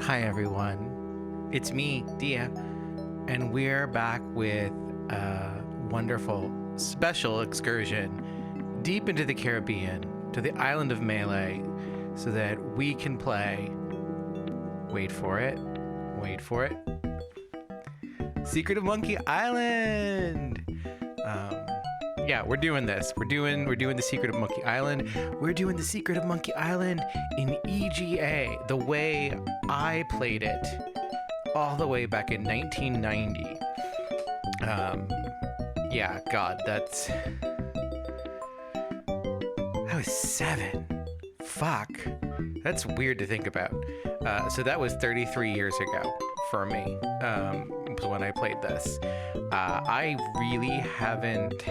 Hi everyone, it's me, Dia, and we're back with a wonderful special excursion deep into the Caribbean to the island of Melee so that we can play, wait for it, Secret of Monkey Island! We're doing this. We're doing the Secret of Monkey Island. We're doing the Secret of Monkey Island in EGA, the way I played it all the way back in 1990. I was 7. Fuck. That's weird to think about. So that was 33 years ago for me, when I played this. I really haven't...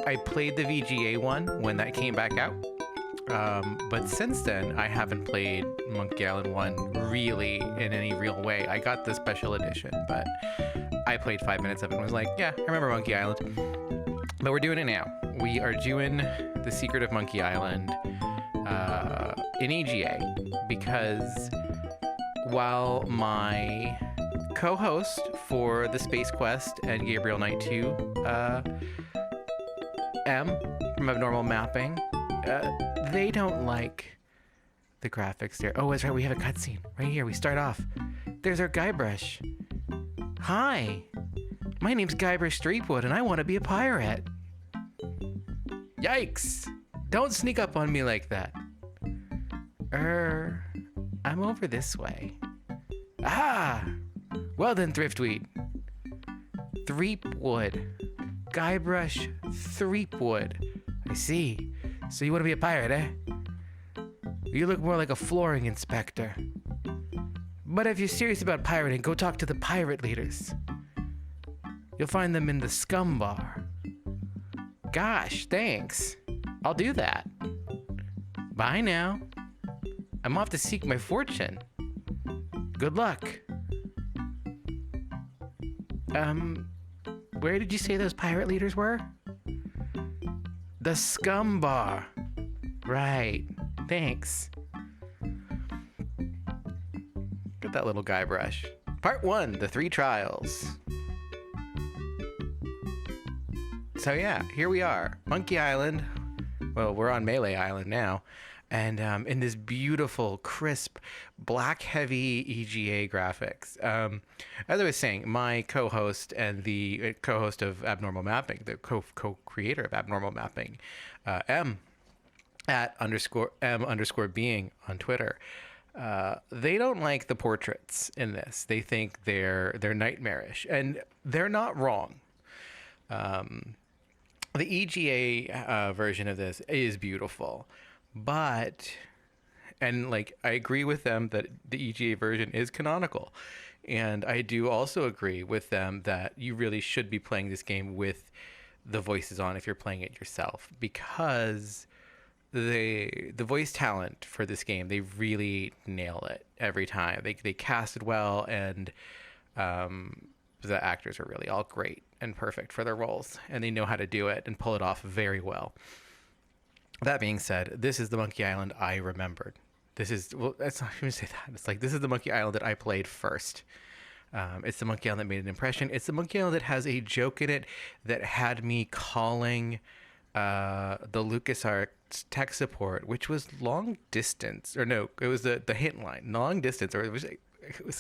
I played the VGA one when that came back out, but since then I haven't played Monkey Island 1 really in any real way. I got the special edition, but I played 5 minutes of it and was like, yeah, I remember Monkey Island. But we're doing it now. We are doing the Secret of Monkey Island in EGA because while my co-host for the Space Quest and Gabriel Knight 2 M from Abnormal Mapping, they don't like the graphics there. Oh, that's right, we have a cutscene right here. We start off. There's our Guybrush. Hi, my name's Guybrush Threepwood and I want to be a pirate. Yikes! Don't sneak up on me like that. I'm over this way. Ah! Well then, Thriftweed. Threepwood. Guybrush Threepwood. I see. So you want to be a pirate, eh? You look more like a flooring inspector. But if you're serious about pirating, go talk to the pirate leaders. You'll find them in the scum bar. Gosh, thanks. I'll do that. Bye now. I'm off to seek my fortune. Good luck. Where did you say those pirate leaders were? The scum bar. Right. Thanks. Look at that little Guybrush. Part 1, the 3 trials. So yeah, here we are. Monkey Island. Well, we're on Melee Island now. And in this beautiful, crisp, black heavy EGA graphics. As I was saying, my co-host and the co-host of Abnormal Mapping, the co-creator of Abnormal Mapping, M @ being on Twitter, they don't like the portraits in this. They think they're nightmarish, and they're not wrong. The EGA version of this is beautiful. But, and like, I agree with them that the EGA version is canonical. And I do also agree with them that you really should be playing this game with the voices on if you're playing it yourself. Because the voice talent for this game, they really nail it every time. They cast it well, and the actors are really all great and perfect for their roles. And they know how to do it and pull it off very well. That being said, this is the Monkey Island I remembered. This is, well, that's not even say that. It's like, this is the Monkey Island that I played first. It's the Monkey Island that made an impression. It's the Monkey Island that has a joke in it that had me calling the LucasArts tech support, which was long distance, or no, it was the hint line, long distance, or it was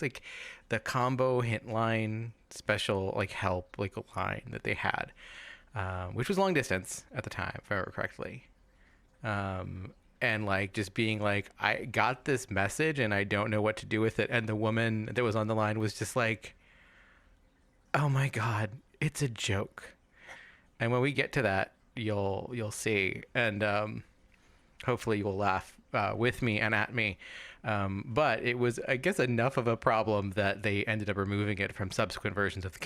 like the combo hint line special, like help, like a line that they had, which was long distance at the time, if I remember correctly. And like just being like, I got this message and I don't know what to do with it. And the woman that was on the line was just like, oh my God, it's a joke. And when we get to that, you'll see. And, hopefully you will laugh, with me and at me. But it was, I guess, enough of a problem that they ended up removing it from subsequent versions of the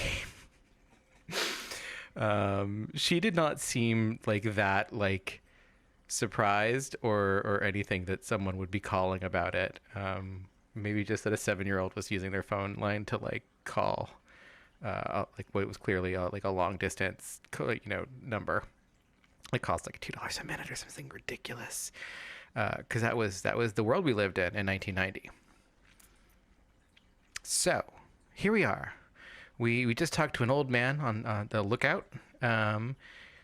game. She did not seem like that, like, surprised or anything that someone would be calling about it. Maybe just that a 7-year-old was using their phone line to like call like what was clearly like a long distance number. It cost like $2 a minute or something ridiculous. because that was the world we lived in 1990. So here we are. We just talked to an old man on the lookout,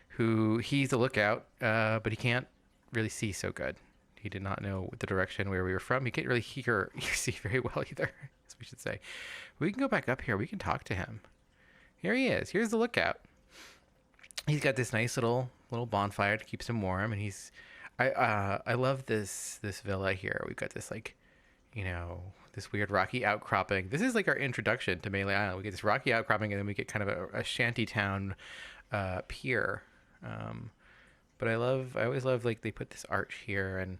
who he's a lookout, but he can't really see so good. He did not know the direction where we were from. He can't really hear or see very well either, as we should say. We can go back up here. We can talk to him. Here he is. Here's the lookout. He's got this nice little bonfire to keep him warm, and I love this villa here. We've got this this weird rocky outcropping. This is like our introduction to Melee Island. We get this rocky outcropping, and then we get kind of a shanty town pier. But I always love like they put this arch here, and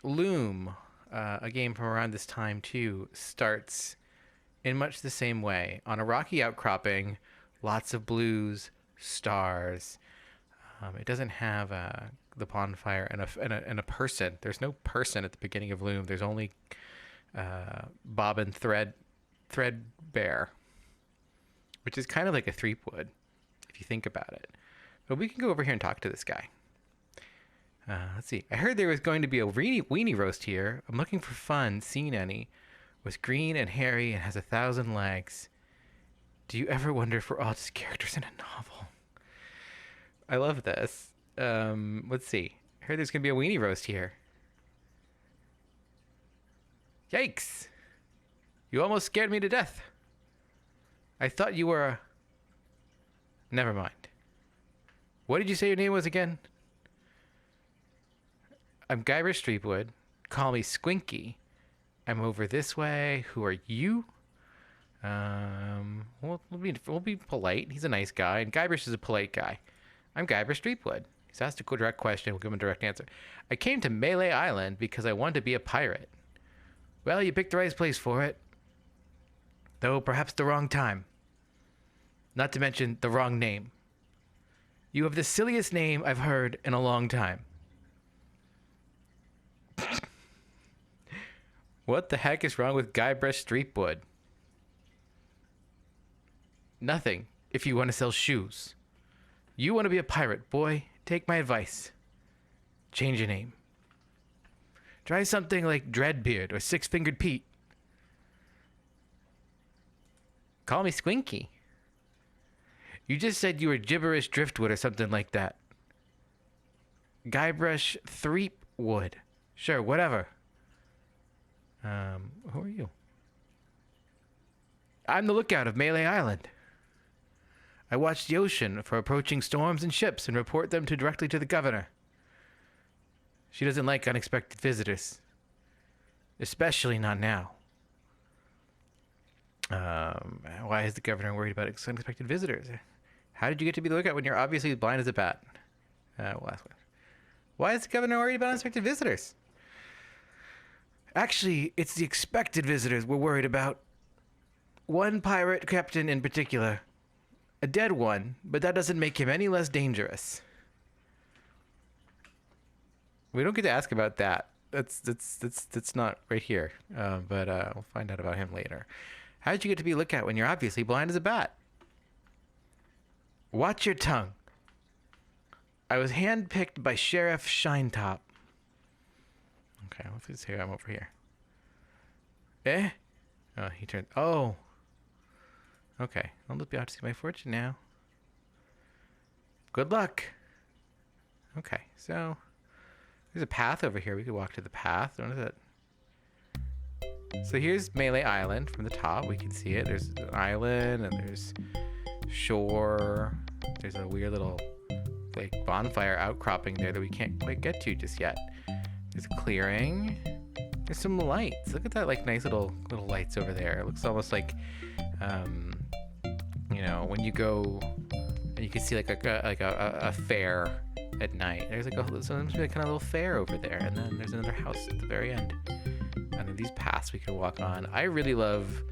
Loom, a game from around this time too, starts in much the same way on a rocky outcropping, lots of blues, stars. It doesn't have the bonfire and a person. There's no person at the beginning of Loom. There's only Bob and Threadbare, which is kind of like a Threepwood if you think about it. But we can go over here and talk to this guy. Let's see. I heard there was going to be a weenie roast here. I'm looking for fun. Seen any? Was green and hairy and has 1,000 legs. Do you ever wonder if we're all just characters in a novel? I love this. Let's see. I heard there's going to be a weenie roast here. Yikes. You almost scared me to death. I thought you were a... Never mind. What did you say your name was again? I'm Guybrush Threepwood. Call me Squinky. I'm over this way. Who are you? We'll be polite. He's a nice guy, and Guybrush is a polite guy. I'm Guybrush Threepwood. He's asked a direct question. We'll give him a direct answer. I came to Melee Island because I wanted to be a pirate. Well, you picked the right place for it. Though perhaps the wrong time. Not to mention the wrong name. You have the silliest name I've heard in a long time. What the heck is wrong with Guybrush Threepwood? Nothing, if you want to sell shoes. You want to be a pirate, boy, take my advice. Change your name. Try something like Dreadbeard or Six-Fingered Pete. Call me Squinky. You just said you were Gibberish Driftwood or something like that. Guybrush Threepwood. Sure, whatever. Who are you? I'm the lookout of Melee Island. I watch the ocean for approaching storms and ships and report them directly to the governor. She doesn't like unexpected visitors. Especially not now. Why is the governor worried about unexpected visitors? How did you get to be the lookout when you're obviously blind as a bat? We'll ask one. Why is the governor worried about unexpected visitors? Actually, it's the expected visitors we're worried about. One pirate captain in particular. A dead one, but that doesn't make him any less dangerous. We don't get to ask about that. That's not right here. But we'll find out about him later. How did you get to be lookout when you're obviously blind as a bat? Watch your tongue. I was handpicked by Sheriff Shinetop. Okay, let's see. I'm over here. Eh? Oh, he turned. Oh. Okay, I'll just be out to see my fortune now. Good luck. Okay, so there's a path over here. We could walk to the path. What is it? So here's Melee Island from the top. We can see it. There's an island and there's shore. There's a weird little like bonfire outcropping there that we can't quite get to just yet. There's a clearing. There's some lights. Look at that like nice little lights over there. It looks almost like when you go and you can see like a fair at night. There's like so there must be like kind of a little fair over there, and then there's another house at the very end. And then these paths we can walk on. I really love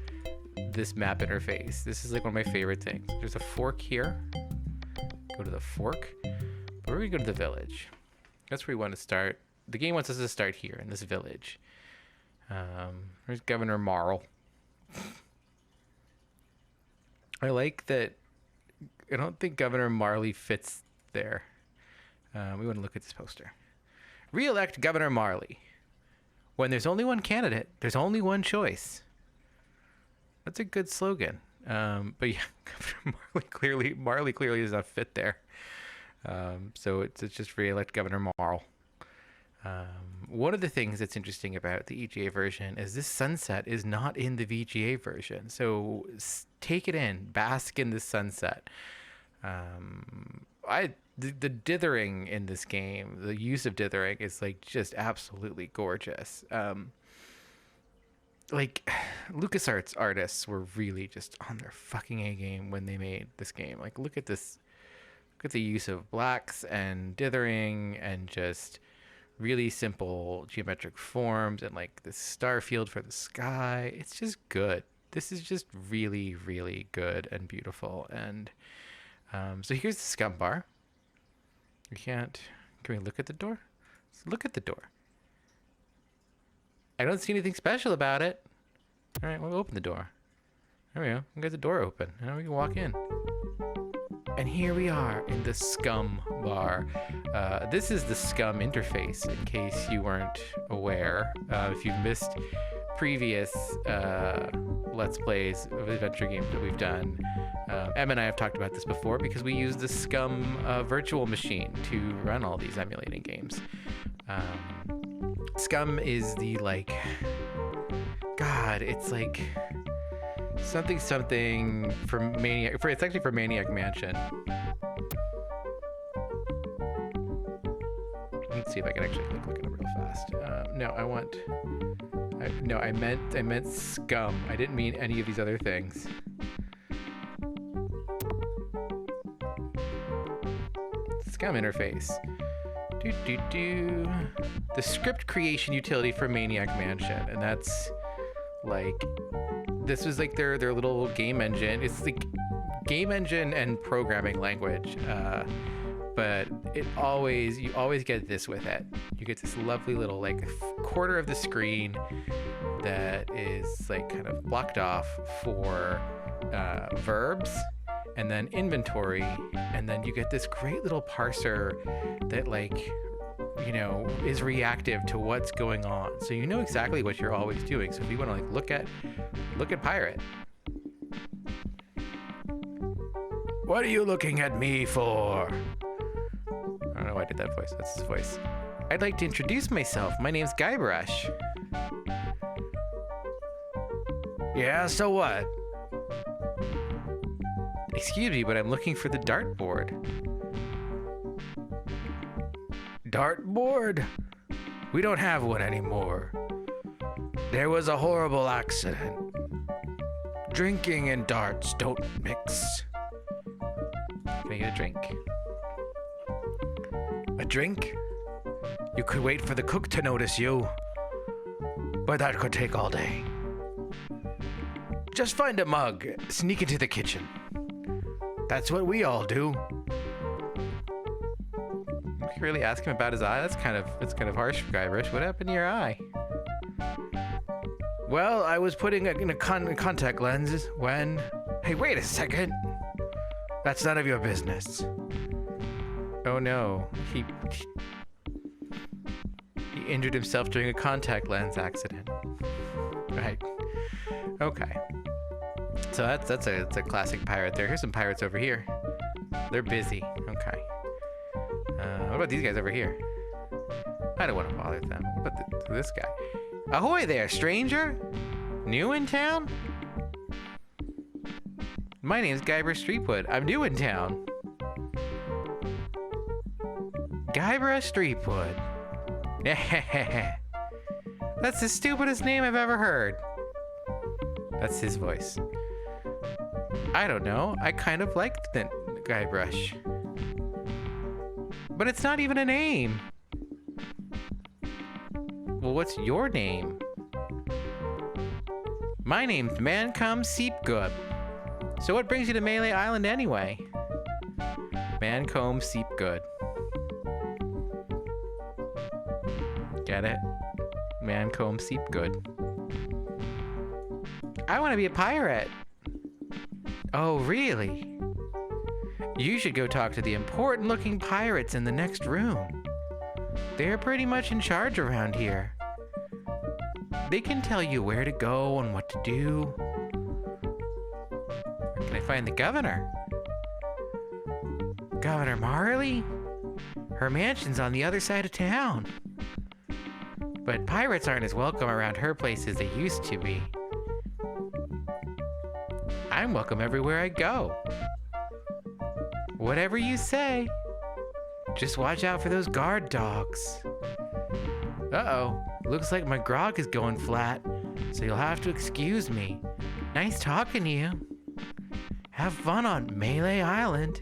this map interface. This is like one of my favorite things. There's a fork here. Go to the fork. But we're gonna go to the village. That's where we want to start. The game wants us to start here in this village. There's Governor Marl. I like that. I don't think Governor Marley fits there. We want to look at this poster. Re-elect Governor Marley. When there's only one candidate, there's only one choice. That's a good slogan. But yeah, Marley clearly does not fit there. So it's just re-elect Governor Marl. One of the things that's interesting about the EGA version is this sunset is not in the VGA version. So take it in, bask in the sunset. The dithering in this game, the use of dithering is like just absolutely gorgeous. Like LucasArts artists were really just on their fucking A game when they made this game. Like look at this, look at the use of blacks and dithering and just really simple geometric forms and like the star field for the sky. It's just good. This is just really, really good and beautiful. And so here's the scum bar. Can we look at the door? Let's look at the door. I don't see anything special about it. All right, we'll open the door. There we go. We got the door open. Now we can walk in. And here we are in the scum bar. This is the scum interface, in case you weren't aware. If you've missed previous Let's Plays of adventure games that we've done, Em and I have talked about this before because we use the scum virtual machine to run all these emulating games. Scum is the like, God, it's like something for Maniac. It's actually for Maniac Mansion. Let's see if I can actually look it up real fast. I meant scum. I didn't mean any of these other things. Scum interface. The script creation utility for Maniac Mansion, and that's like, this was like their little game engine. It's like game engine and programming language, but you always get this with it. You get this lovely little like quarter of the screen that is like kind of blocked off for verbs, and then inventory, and then you get this great little parser that like, you know, is reactive to what's going on, so you know exactly what you're always doing. So if you want to like look at pirate, what are you looking at me for? I don't know why I did that voice. That's his voice. I'd like to introduce myself. My name's Guybrush. Yeah, so what? Excuse me, but I'm looking for the dartboard. Dartboard? We don't have one anymore. There was a horrible accident. Drinking and darts don't mix. Can I get a drink? A drink? You could wait for the cook to notice you, but that could take all day. Just find a mug, sneak into the kitchen. That's what we all do. You can really ask him about his eye? That's kind of harsh for Guybrush. What happened to your eye? Well, I was putting in a contact lens when... Hey, wait a second. That's none of your business. Oh no, he injured himself during a contact lens accident. Right. Okay. So that's a classic pirate there. Here's some pirates over here. They're busy. Okay. What about these guys over here? I don't want to bother them. What about this guy? Ahoy there, stranger! New in town? My name's Guybrush Threepwood. I'm new in town. Guybrush Threepwood. That's the stupidest name I've ever heard. That's his voice. I don't know. I kind of liked the Guybrush. But it's not even a name. Well, what's your name? My name's Mancom Seepgood. So what brings you to Melee Island anyway? Mancomb Seepgood. Get it? Mancomb Seepgood. I want to be a pirate. Oh, really? You should go talk to the important looking pirates in the next room. They're pretty much in charge around here. They can tell you where to go and what to do. Where can I find the governor? Governor Marley? Her mansion's on the other side of town. But pirates aren't as welcome around her place as they used to be. I'm welcome everywhere I go. Whatever you say. Just watch out for those guard dogs. Uh-oh. Looks like my grog is going flat, so you'll have to excuse me. Nice talking to you. Have fun on Melee Island.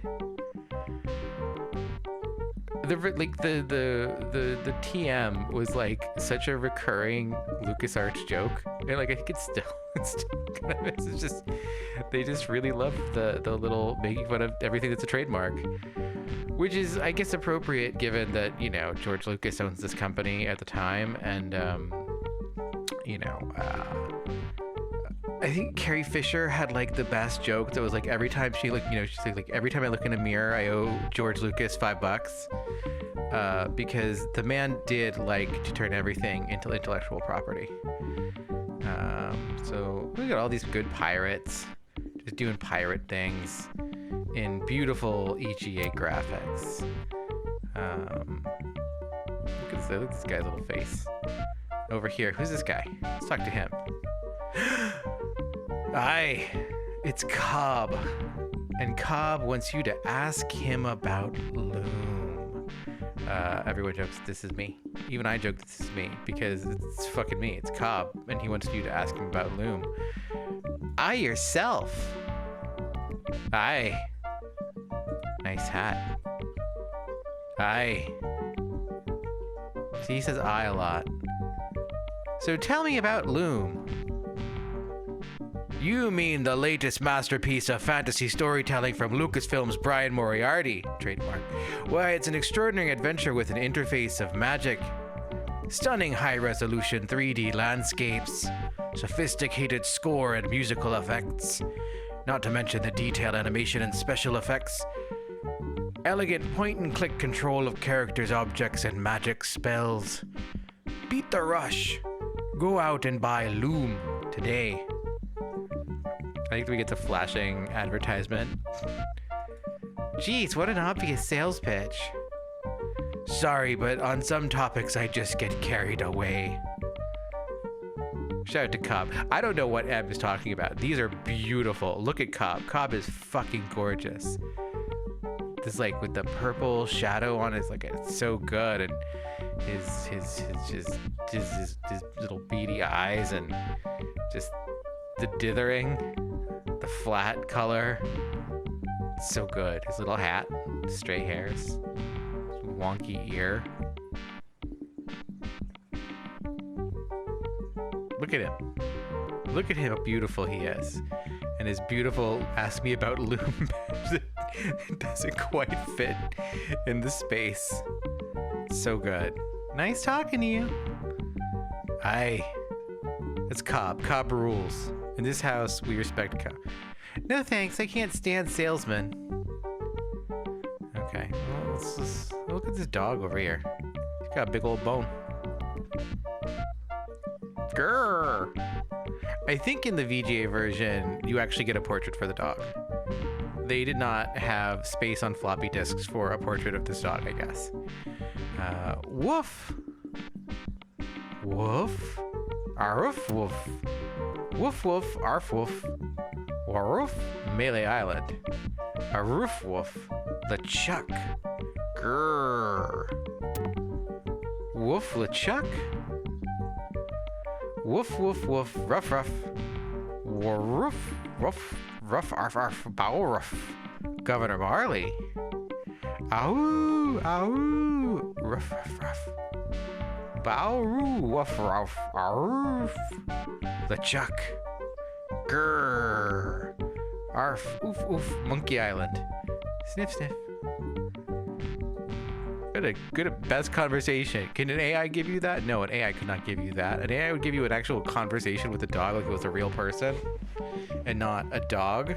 The TM was like such a recurring LucasArts joke, and like I think it's still kind of it's just they just really love the little making fun of everything that's a trademark, which is I guess appropriate given that George Lucas owns this company at the time, and I think Carrie Fisher had like the best joke that was like every time she looked, she's like every time I look in a mirror, I owe George Lucas $5, because the man did like to turn everything into intellectual property. So we got all these good pirates just doing pirate things in beautiful EGA graphics. Look at this guy's little face. Over here, who's this guy? Let's talk to him. Aye, it's Cobb. And Cobb wants you to ask him about Loom. Everyone jokes this is me. Even I joke this is me because it's fucking me. It's Cobb, and he wants you to ask him about Loom. Aye, yourself. Aye. Nice hat. Aye. See, he says I a lot. So tell me about Loom. You mean the latest masterpiece of fantasy storytelling from Lucasfilm's Brian Moriarty, trademark. Why, it's an extraordinary adventure with an interface of magic, stunning high-resolution 3D landscapes, sophisticated score and musical effects, not to mention the detailed animation and special effects, elegant point-and-click control of characters, objects, and magic spells. Beat the rush. Go out and buy Loom today. I think we get the flashing advertisement. Jeez, what an obvious sales pitch. Sorry, but on some topics I just get carried away. Shout out to Cobb. I don't know what Eb is talking about. These are beautiful. Look at Cobb. Cobb is fucking gorgeous. This like with the purple shadow on it, like it's so good, and his little beady eyes and just the dithering. The flat color, it's so good. His little hat, stray hairs, wonky ear. Look at him. Look at him, how beautiful he is. And his beautiful ask me about Loom it doesn't quite fit in the space. So good. Nice talking to you. Aye. It's Cobb. Cobb rules. In this house, we respect Cobb. No thanks, I can't stand salesmen. Okay, well, let's just look at this dog over here. He's got a big old bone. Grrr! I think in the VGA version, you actually get a portrait for the dog. They did not have space on floppy disks for a portrait of this dog, I guess. Woof! Woof! Arf woof! Woof woof, arf woof. Waroof, Melee Island. A roof woof, LeChuck. Grrr. Woof LeChuck. Woof woof woof, ruff ruff. Waroof, ruff, ruff, arf arf, bow ruff. Governor Marley. Ow, ow, ruff ruff ruff. Bow roo, woof ruff, arf. LeChuck. Grrr. Arf. Oof oof. Monkey Island. Sniff sniff. Good best conversation. Can an AI give you that? No, an AI could not give you that. An AI would give you an actual conversation with a dog like it was a real person and not a dog.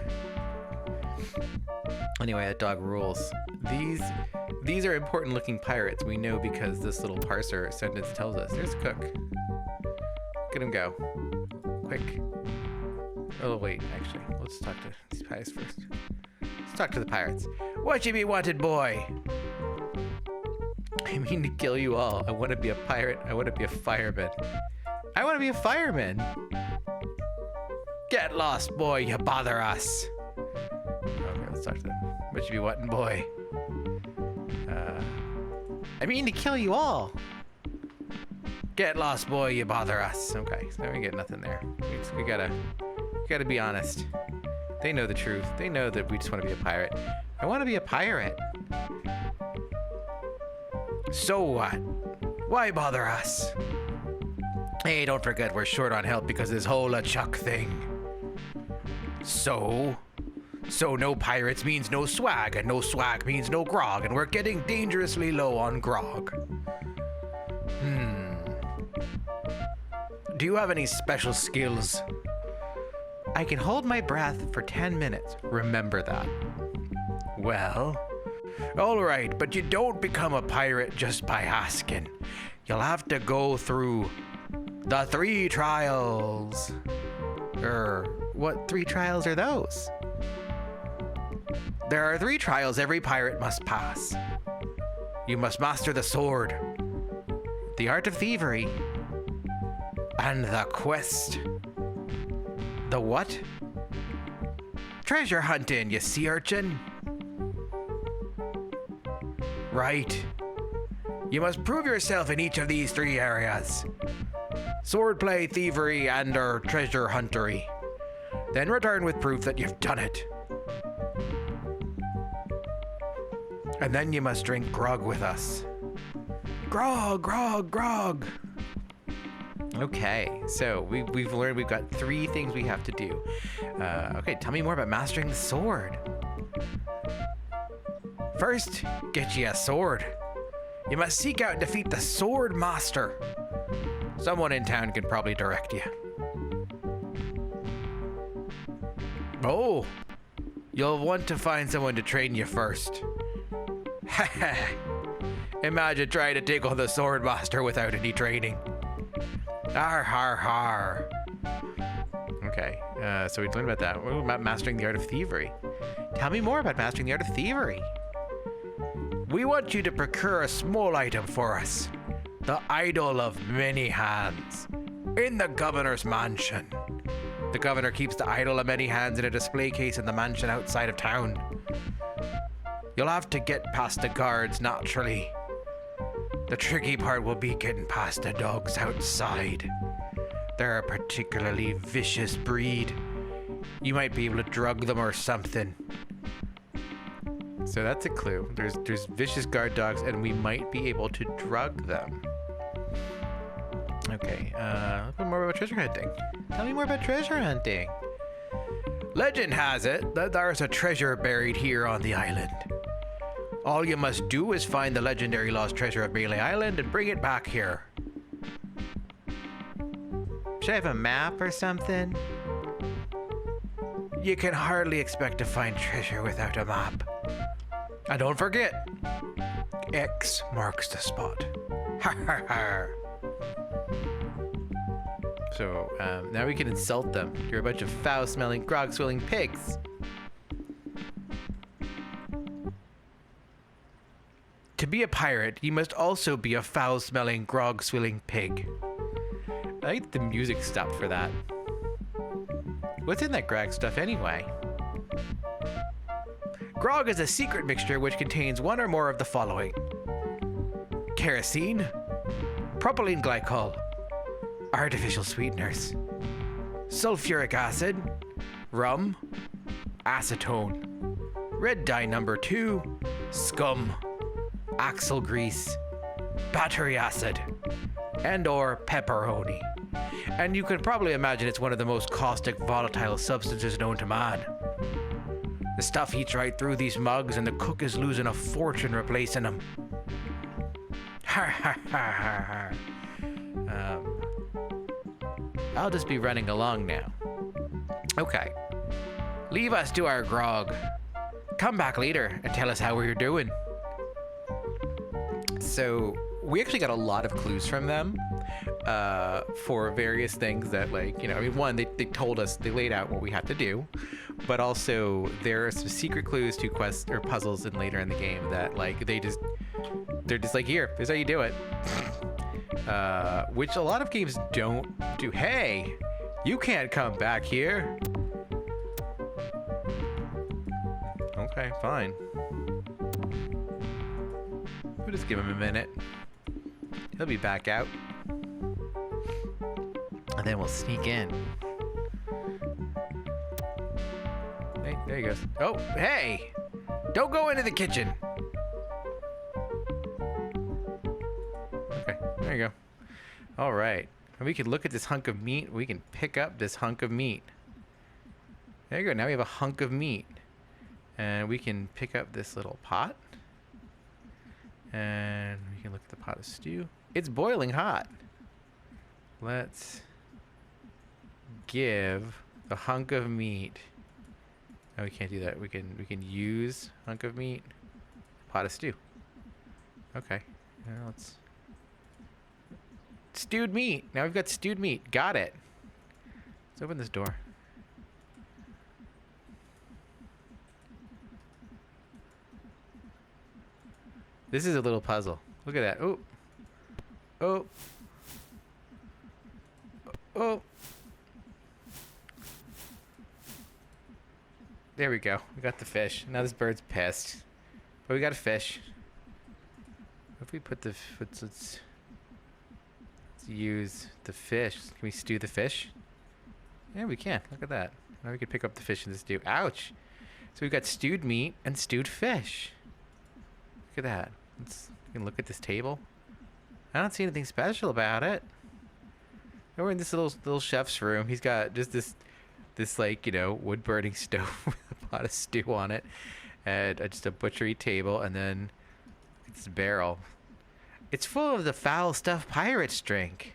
Anyway, that dog rules. These are important looking pirates. We know because this little parser sentence tells us. There's Cook. Get him go. Quick. Oh, wait, actually. Let's talk to these pirates first. Let's talk to the pirates. What you be wanted, boy? I mean to kill you all. I want to be a pirate. I want to be a fireman. I want to be a fireman. Get lost, boy. You bother us. Okay, let's talk to them. What you be wanting, boy? I mean to kill you all. Get lost, boy. You bother us. Okay, so we get nothing there. We gotta be honest. They know the truth. They know that we just want to be a pirate. I want to be a pirate. So what? Why bother us? Hey, don't forget we're short on help because of this whole LeChuck thing. So no pirates means no swag, and no swag means no grog, and we're getting dangerously low on grog. Do you have any special skills? I can hold my breath for 10 minutes. Remember that. Well, all right, but you don't become a pirate just by asking. You'll have to go through the 3 trials. What 3 trials are those? There are 3 trials every pirate must pass. You must master the sword, the art of thievery, and the quest. The what? Treasure hunting, you sea urchin. Right. You must prove yourself in each of these 3 areas. Swordplay, thievery, and treasure huntery. Then return with proof that you've done it. And then you must drink grog with us. Grog, grog, grog. Okay, so we've learned we've got 3 things we have to do. Okay, tell me more about mastering the sword. First, get you a sword. You must seek out and defeat the sword master. Someone in town can probably direct you. Oh, you'll want to find someone to train you first. Imagine trying to take on the sword master without any training. Har har har. Okay, so we learned about that. What about mastering the art of thievery? Tell me more about mastering the art of thievery. We want you to procure a small item for us. The idol of many hands. In the governor's mansion. The governor keeps the idol of many hands in a display case in the mansion outside of town. You'll have to get past the guards, naturally. The tricky part will be getting past the dogs outside. They're a particularly vicious breed. You might be able to drug them or something. So that's a clue. There's vicious guard dogs, and we might be able to drug them. Okay, a little bit more about treasure hunting. Tell me more about treasure hunting. Legend has it that there's a treasure buried here on the island. All you must do is find the legendary lost treasure of Melee Island and bring it back here. Should I have a map or something? You can hardly expect to find treasure without a map. And don't forget, X marks the spot. Ha ha ha. So now we can insult them. You're a bunch of foul-smelling, grog-swilling pigs. To be a pirate, you must also be a foul-smelling, grog-swilling pig. I think the music stopped for that. What's in that grog stuff anyway? Grog is a secret mixture which contains one or more of the following: kerosene, propylene glycol, artificial sweeteners, sulfuric acid, rum, acetone, red dye number 2, scum, axle grease, battery acid, and/or pepperoni. And you can probably imagine it's one of the most caustic, volatile substances known to man. The stuff eats right through these mugs, and the cook is losing a fortune replacing them. Ha ha ha ha. I'll just be running along now. Okay. Leave us to our grog. Come back later and tell us how we're doing. So we actually got a lot of clues from them for various things that, like, you know, I mean, one, they told us, they laid out what we had to do, but also there are some secret clues to quests or puzzles in later in the game that, like, they're just like, here, here's how you do it. Which a lot of games don't do. Hey, you can't come back here. Okay, fine. We'll just give him a minute. He'll be back out. And then we'll sneak in. Hey, there he goes. Oh, hey! Don't go into the kitchen! Okay, there you go. Alright. And we can look at this hunk of meat. We can pick up this hunk of meat. There you go. Now we have a hunk of meat. And we can pick up this little pot. And we can look at the pot of stew. It's boiling hot. Let's give the hunk of meat. No, we can't do that. We can use hunk of meat, pot of stew. Okay. Now let's stewed meat. Now we've got stewed meat. Got it. Let's open this door. This is a little puzzle. Look at that. Oh. Oh. Oh. There we go. We got the fish. Now this bird's pissed. But we got a fish. If we put the... Let's use the fish. Can we stew the fish? Yeah, we can. Look at that. Now we can pick up the fish in the stew. Ouch. So we've got stewed meat and stewed fish. Look at that. We can look at this table. I don't see anything special about it. We're in this little chef's room. He's got just this like, you know, wood burning stove with a pot of stew on it, and just a butchery table, and then it's a barrel. It's full of the foul stuff pirates drink.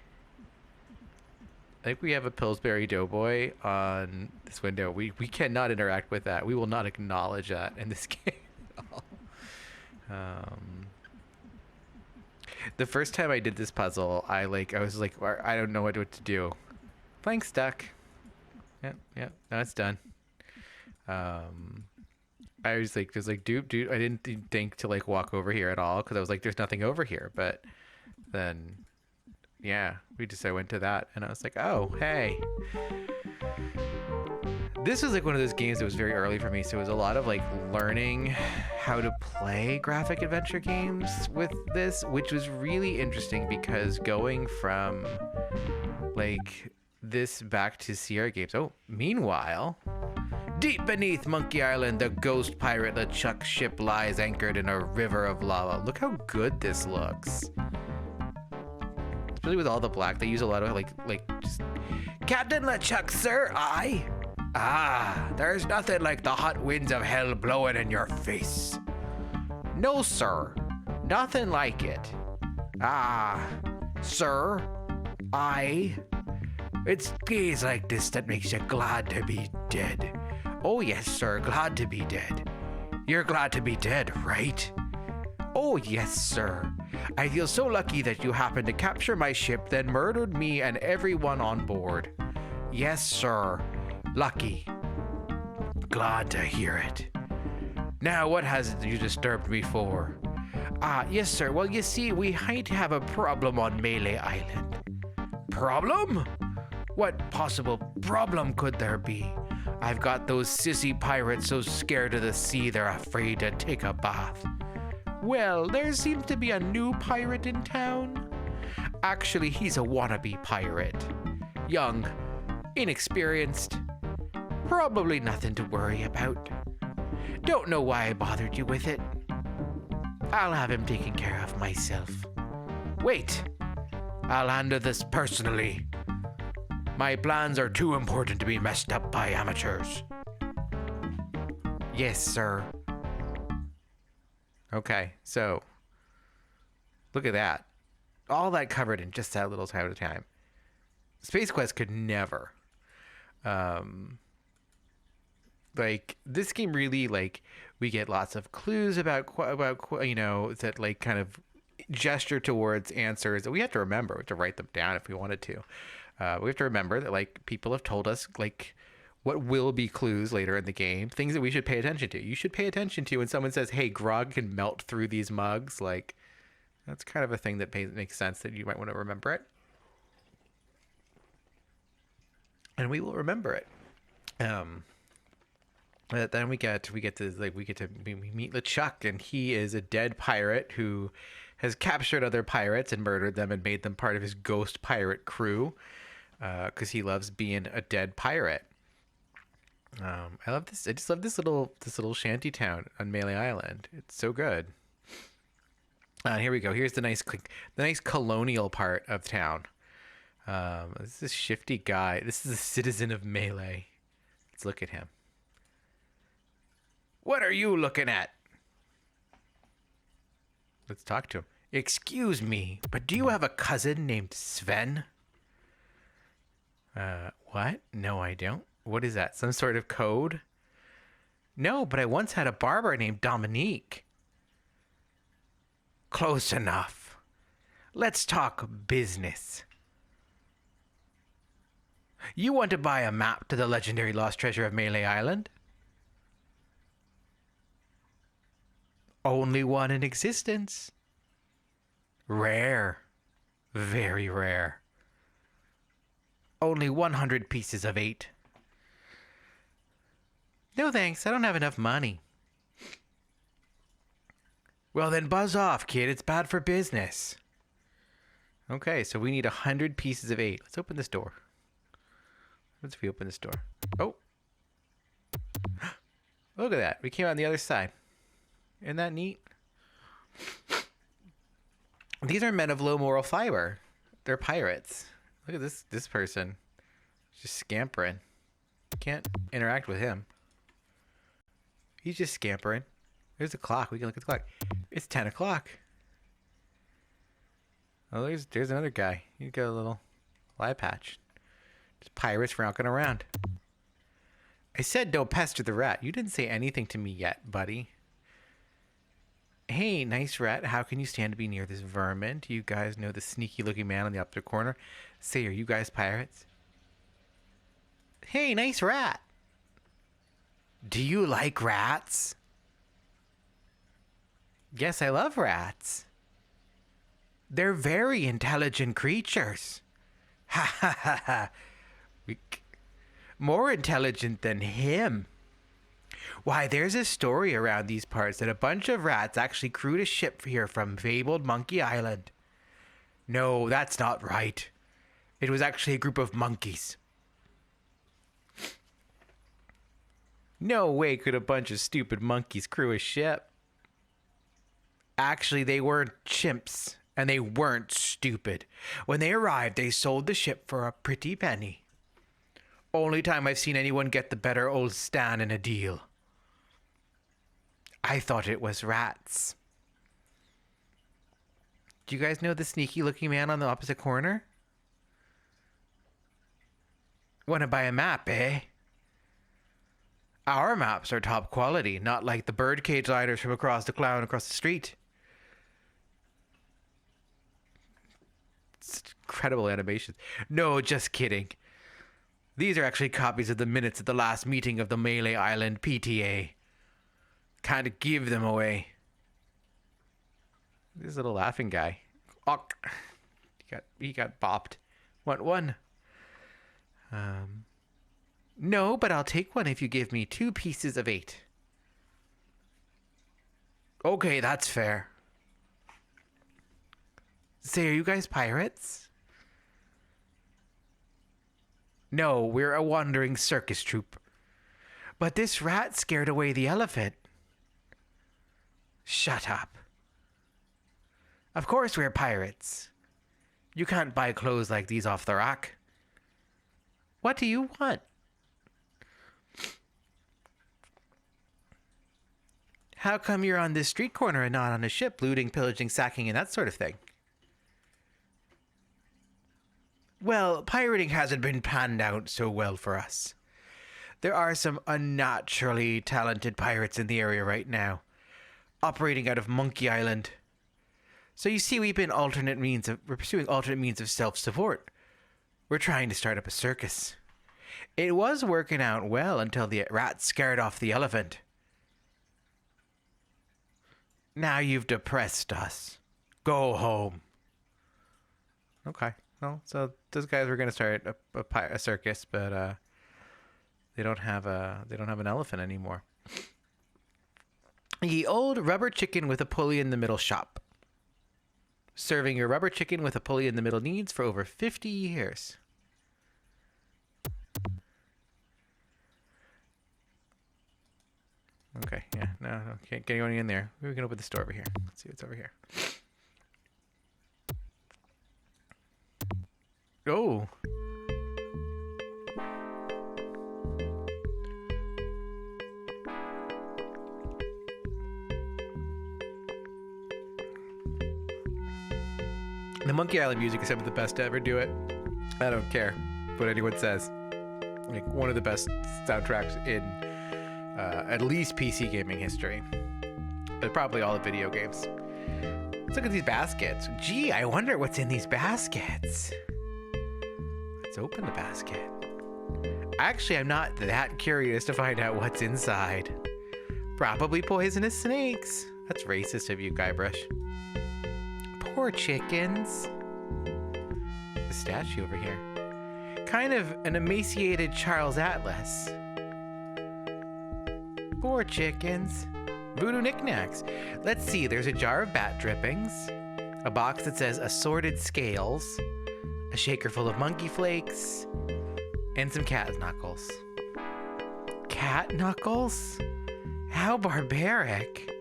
I think we have a Pillsbury Doughboy on this window. We cannot interact with that. We will not acknowledge that in this game at all. The first time I did this puzzle, I was like, I don't know what to do. Playing stuck. Yep. Now it's done. I was like, dude, I didn't think to like walk over here at all because I was like, there's nothing over here. But then, yeah, I went to that and I was like, oh, hey. This was like one of those games that was very early for me, so it was a lot of like learning how to play graphic adventure games with this, which was really interesting because going from like this back to Sierra games. Oh, meanwhile, deep beneath Monkey Island, the ghost pirate LeChuck's ship lies anchored in a river of lava. Look how good this looks. Especially with all the black, they use a lot of like just Captain LeChuck, sir, aye. Ah, there's nothing like the hot winds of hell blowing in your face. No, sir, nothing like it. Ah, sir, it's days like this that makes you glad to be dead. Oh yes, sir, glad to be dead. You're glad to be dead, right? Oh yes, sir. I feel so lucky that you happened to capture my ship, then murdered me and everyone on board. Yes, sir. Lucky. Glad to hear it. Now, what has you disturbed me for? Ah, yes, sir. Well, you see, we might have a problem on Melee Island. Problem? What possible problem could there be? I've got those sissy pirates so scared of the sea they're afraid to take a bath. Well, there seems to be a new pirate in town. Actually, he's a wannabe pirate. Young, inexperienced, probably nothing to worry about. Don't know why I bothered you with it. I'll have him taken care of myself. Wait, I'll handle this personally. My plans are too important to be messed up by amateurs. Yes, sir. Okay, so look at that. All that covered in just that little time of time. Space Quest could never like this game really like we get lots of clues that like kind of gesture towards answers that we have to remember. We have to write them down if we wanted to. We have to remember that like people have told us like what will be clues later in the game, things that we should pay attention to. You should pay attention to when someone says, "Hey, grog can melt through these mugs." Like that's kind of a thing that makes sense that you might want to remember it, and we will remember it. But then we get to we meet LeChuck, and he is a dead pirate who has captured other pirates and murdered them and made them part of his ghost pirate crew because he loves being a dead pirate. I love this. I just love this little shanty town on Melee Island. It's so good. Here we go. Here's the nice colonial part of town. This is a shifty guy. This is a citizen of Melee. Let's look at him. What are you looking at? Let's talk to him. Excuse me, but do you have a cousin named Sven? What? No, I don't. What is that? Some sort of code? No, but I once had a barber named Dominique. Close enough. Let's talk business. You want to buy a map to the legendary lost treasure of Melee Island? Only one in existence. Rare. Very rare. Only 100 pieces of 8. No thanks, I don't have enough money. Well then buzz off, kid. It's bad for business. Okay, so we need 100 pieces of 8. Let's open this door. What if we open this door? Oh. Look at that. We came out on the other side. Isn't that neat? These are men of low moral fiber. They're pirates. Look at this person. Just scampering. Can't interact with him. He's just scampering. There's the clock. We can look at the clock. It's 10 o'clock. Oh, there's another guy. He's got a little eye patch. Just pirates rocking around. I said don't pester the rat. You didn't say anything to me yet, buddy. Hey, nice rat. How can you stand to be near this vermin? Do you guys know the sneaky looking man on the upper corner? Say, are you guys pirates? Hey, nice rat. Do you like rats? Yes, I love rats. They're very intelligent creatures. Ha ha ha ha. More intelligent than him. Why, there's a story around these parts that a bunch of rats actually crewed a ship here from fabled Monkey Island. No, that's not right. It was actually a group of monkeys. No way could a bunch of stupid monkeys crew a ship. Actually, they weren't chimps, and they weren't stupid. When they arrived, they sold the ship for a pretty penny. Only time I've seen anyone get the better old Stan in a deal. I thought it was rats. Do you guys know the sneaky looking man on the opposite corner? Want to buy a map, eh? Our maps are top quality, not like the birdcage gliders from across the street. It's incredible animations. No, just kidding. These are actually copies of the minutes of the last meeting of the Melee Island PTA. Kind of give them away. This little laughing guy. Oh, he got bopped. Want one? No, but I'll take one if you give me 2 pieces of 8. Okay, that's fair. Say, are you guys pirates? No, we're a wandering circus troupe. But this rat scared away the elephant. Shut up. Of course we're pirates. You can't buy clothes like these off the rack. What do you want? How come you're on this street corner and not on a ship, looting, pillaging, sacking, and that sort of thing? Well, pirating hasn't been panned out so well for us. There are some unnaturally talented pirates in the area right now, operating out of Monkey Island. So you see, we're pursuing alternate means of self-support. We're trying to start up a circus. It was working out well until the rat scared off the elephant. Now you've depressed us. Go home. Okay. Well, so those guys were going to start a circus, but they don't have an elephant anymore. Ye old rubber chicken with a pulley in the middle shop. Serving your rubber chicken with a pulley in the middle needs for over 50 years. Okay, yeah, no, can't get anyone in there. We can open the store over here. Let's see what's over here. Oh. The Monkey Island music is some of the best to ever do it. I don't care what anyone says. Like, one of the best soundtracks in at least PC gaming history, but probably all the video games. Let's look at these baskets. Gee, I wonder what's in these baskets. Let's open the basket. Actually, I'm not that curious to find out what's inside. Probably poisonous snakes. That's racist of you, Guybrush. Poor chickens. The statue over here. Kind of an emaciated Charles Atlas. Poor chickens. Voodoo knickknacks. Let's see, there's a jar of bat drippings, a box that says assorted scales, a shaker full of monkey flakes, and some cat knuckles. Cat knuckles? How barbaric.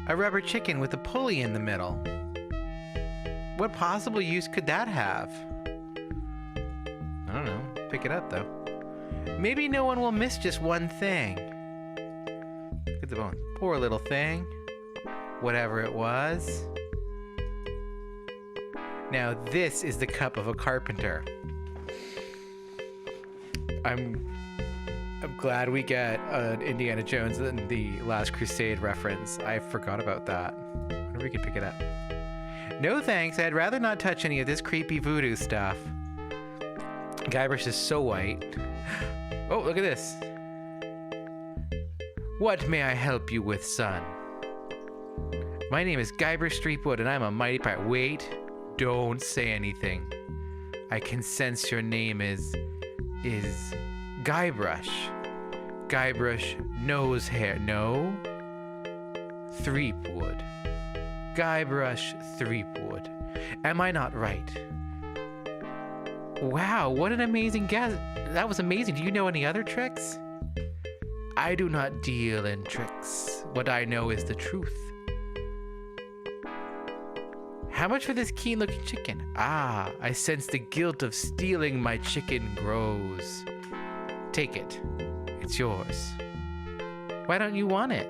A rubber chicken with a pulley in the middle. What possible use could that have? I don't know. Pick it up, though. Maybe no one will miss just one thing. Look at the bones. Poor little thing. Whatever it was. Now, this is the cup of a carpenter. I'm glad we get an Indiana Jones and the Last Crusade reference. I forgot about that. I wonder if we could pick it up. No thanks. I'd rather not touch any of this creepy voodoo stuff. Guybrush is so white. Oh, look at this. What may I help you with, son? My name is Guybrush Threepwood, and I'm a mighty pirate. Wait, don't say anything. I can sense your name is Guybrush. Guybrush nose hair. No? Threepwood. Guybrush Threepwood. Am I not right? Wow, what an amazing guess. That was amazing. Do you know any other tricks? I do not deal in tricks. What I know is the truth. How much for this keen-looking chicken? Ah, I sense the guilt of stealing my chicken grows. Take it. It's yours. Why don't you want it?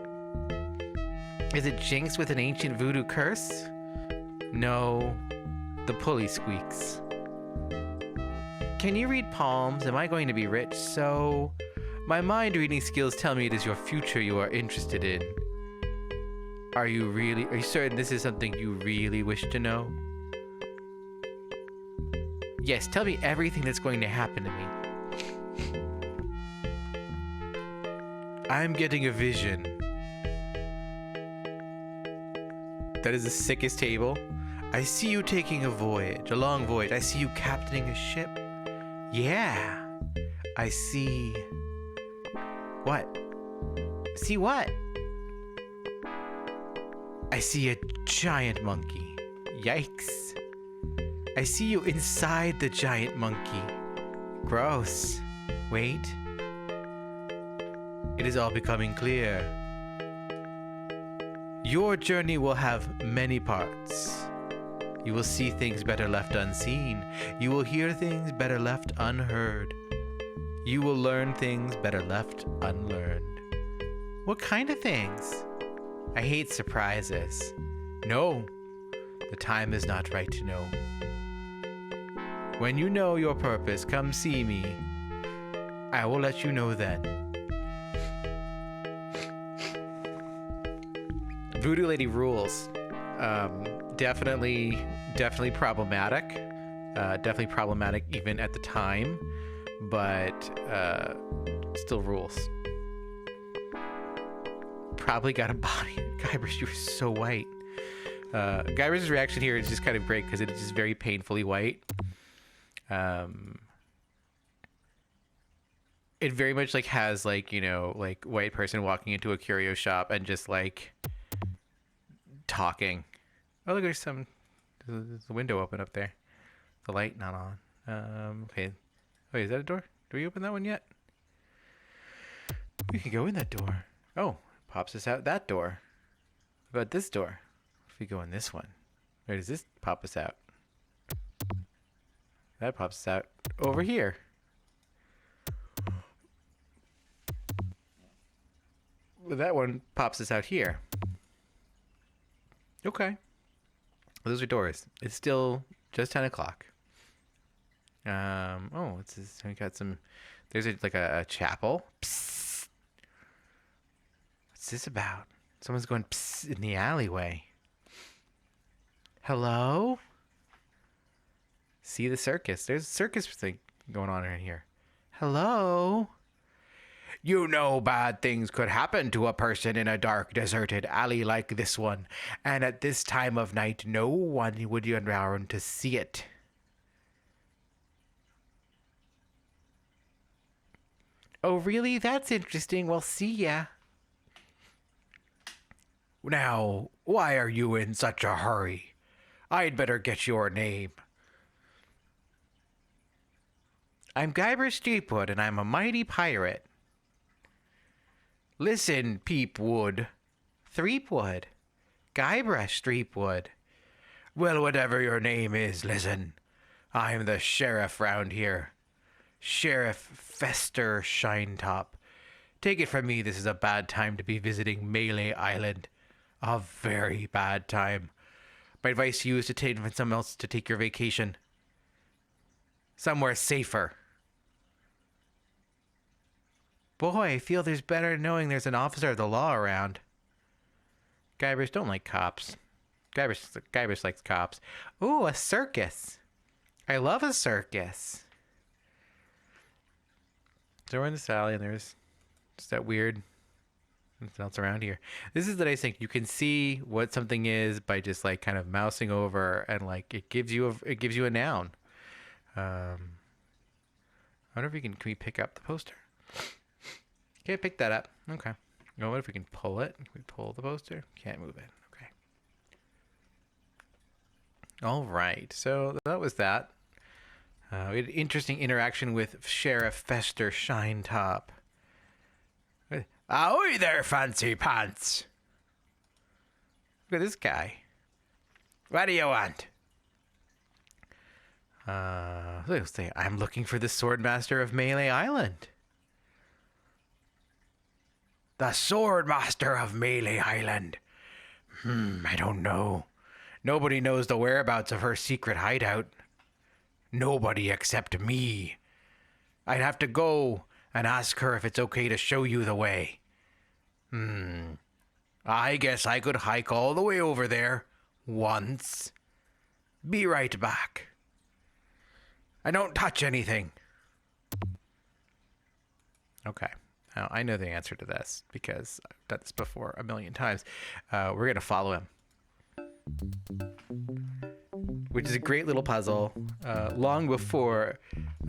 Is it jinxed with an ancient voodoo curse? No. The pulley squeaks. Can you read palms? Am I going to be rich? So, my mind reading skills tell me it is your future you are interested in. Are you certain this is something you really wish to know? Yes, tell me everything that's going to happen to me. I'm getting a vision. That is the sickest table. I see you taking a voyage, a long voyage. I see you captaining a ship. Yeah. I see... What? See what? I see a giant monkey. Yikes. I see you inside the giant monkey. Gross. Wait. It is all becoming clear. Your journey will have many parts. You will see things better left unseen. You will hear things better left unheard. You will learn things better left unlearned. What kind of things? I hate surprises. No, the time is not right to know. When you know your purpose, come see me. I will let you know then. Voodoo Lady rules. Definitely problematic. Definitely problematic even at the time, but still rules. Probably got a body. Guybrush, you were so white. Guybrush's reaction here is just kind of great because it is just very painfully white. It very much like has like, you know, like white person walking into a curio shop and just like talking. Oh, look, there's a window open up there. The light not on. Okay. Wait, is that a door? Do we open that one yet? We can go in that door. Oh, pops us out that door. What about this door? If we go in this one, where does this pop us out? That pops us out over here. Well, that one pops us out here. Okay. Those are doors. It's still just 10 o'clock. Oh, what's this? We got some, there's like a chapel. Psst. What's this about? Someone's going psst in the alleyway. Hello? See the circus. There's a circus thing going on in here. Hello? You know bad things could happen to a person in a dark, deserted alley like this one, and at this time of night, no one would be around to see it. Oh, really? That's interesting. Well, see ya. Now, why are you in such a hurry? I'd better get your name. I'm Guybrush Threepwood, and I'm a mighty pirate. Listen, Peepwood. Threepwood. Guybrush Threepwood. Well, whatever your name is, listen. I'm the sheriff round here. Sheriff Fester Shinetop. Take it from me, this is a bad time to be visiting Melee Island. A very bad time. My advice to you is to find someone else to take your vacation. Somewhere safer. Boy, I feel there's better knowing there's an officer of the law around. Guybrush don't like cops. Guybrush likes cops. Ooh, a circus. I love a circus. So we're in this alley and there's just that weird nothing else around here. This is the nice thing. You can see what something is by just like kind of mousing over and like it gives you a noun. I wonder if can we pick up the poster? Can't pick that up. Okay. Well, what if we can pull it? Can we pull the poster? Can't move it. Okay. All right. So that was that. We had an interesting interaction with Sheriff Fester Shinetop. Ahoy there, fancy pants. Look at this guy. What do you want? Let's say I'm looking for the Swordmaster of Melee Island. The Swordmaster of Melee Island. I don't know. Nobody knows the whereabouts of her secret hideout. Nobody except me. I'd have to go and ask her if it's okay to show you the way. I guess I could hike all the way over there once. Be right back. I don't touch anything. Okay. Now, I know the answer to this because I've done this before a million times. We're going to follow him. Which is a great little puzzle. Long before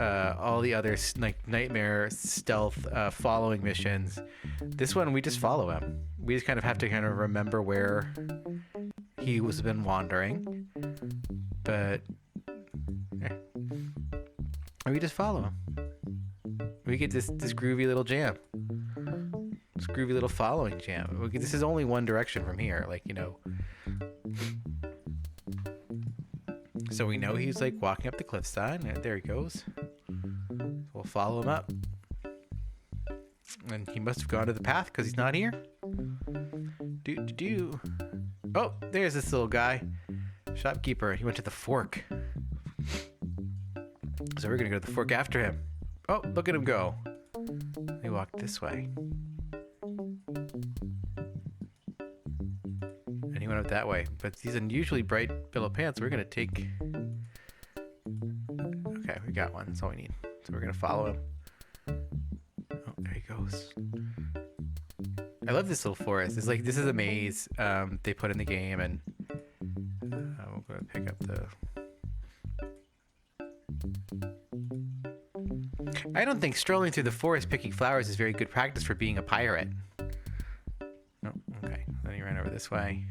all the other like nightmare stealth following missions. This one, we just follow him. We just kind of have to kind of remember where he was been wandering. But we just follow him. We get this groovy little jam. This groovy little following jam. This is only one direction from here, like, you know. So we know he's like walking up the cliffside, and there he goes. We'll follow him up. And he must have gone to the path because he's not here. Oh, there's this little guy. Shopkeeper. He went to the fork. So we're gonna go to the fork after him. Oh, look at him go. He walked this way. And he went up that way. But these unusually bright yellow pants, we're gonna take... Okay, we got one. That's all we need. So we're gonna follow him. Oh, there he goes. I love this little forest. It's like, this is a maze they put in the game, and we're gonna pick up the... I don't think strolling through the forest picking flowers is very good practice for being a pirate. Oh, okay. Then he ran over this way.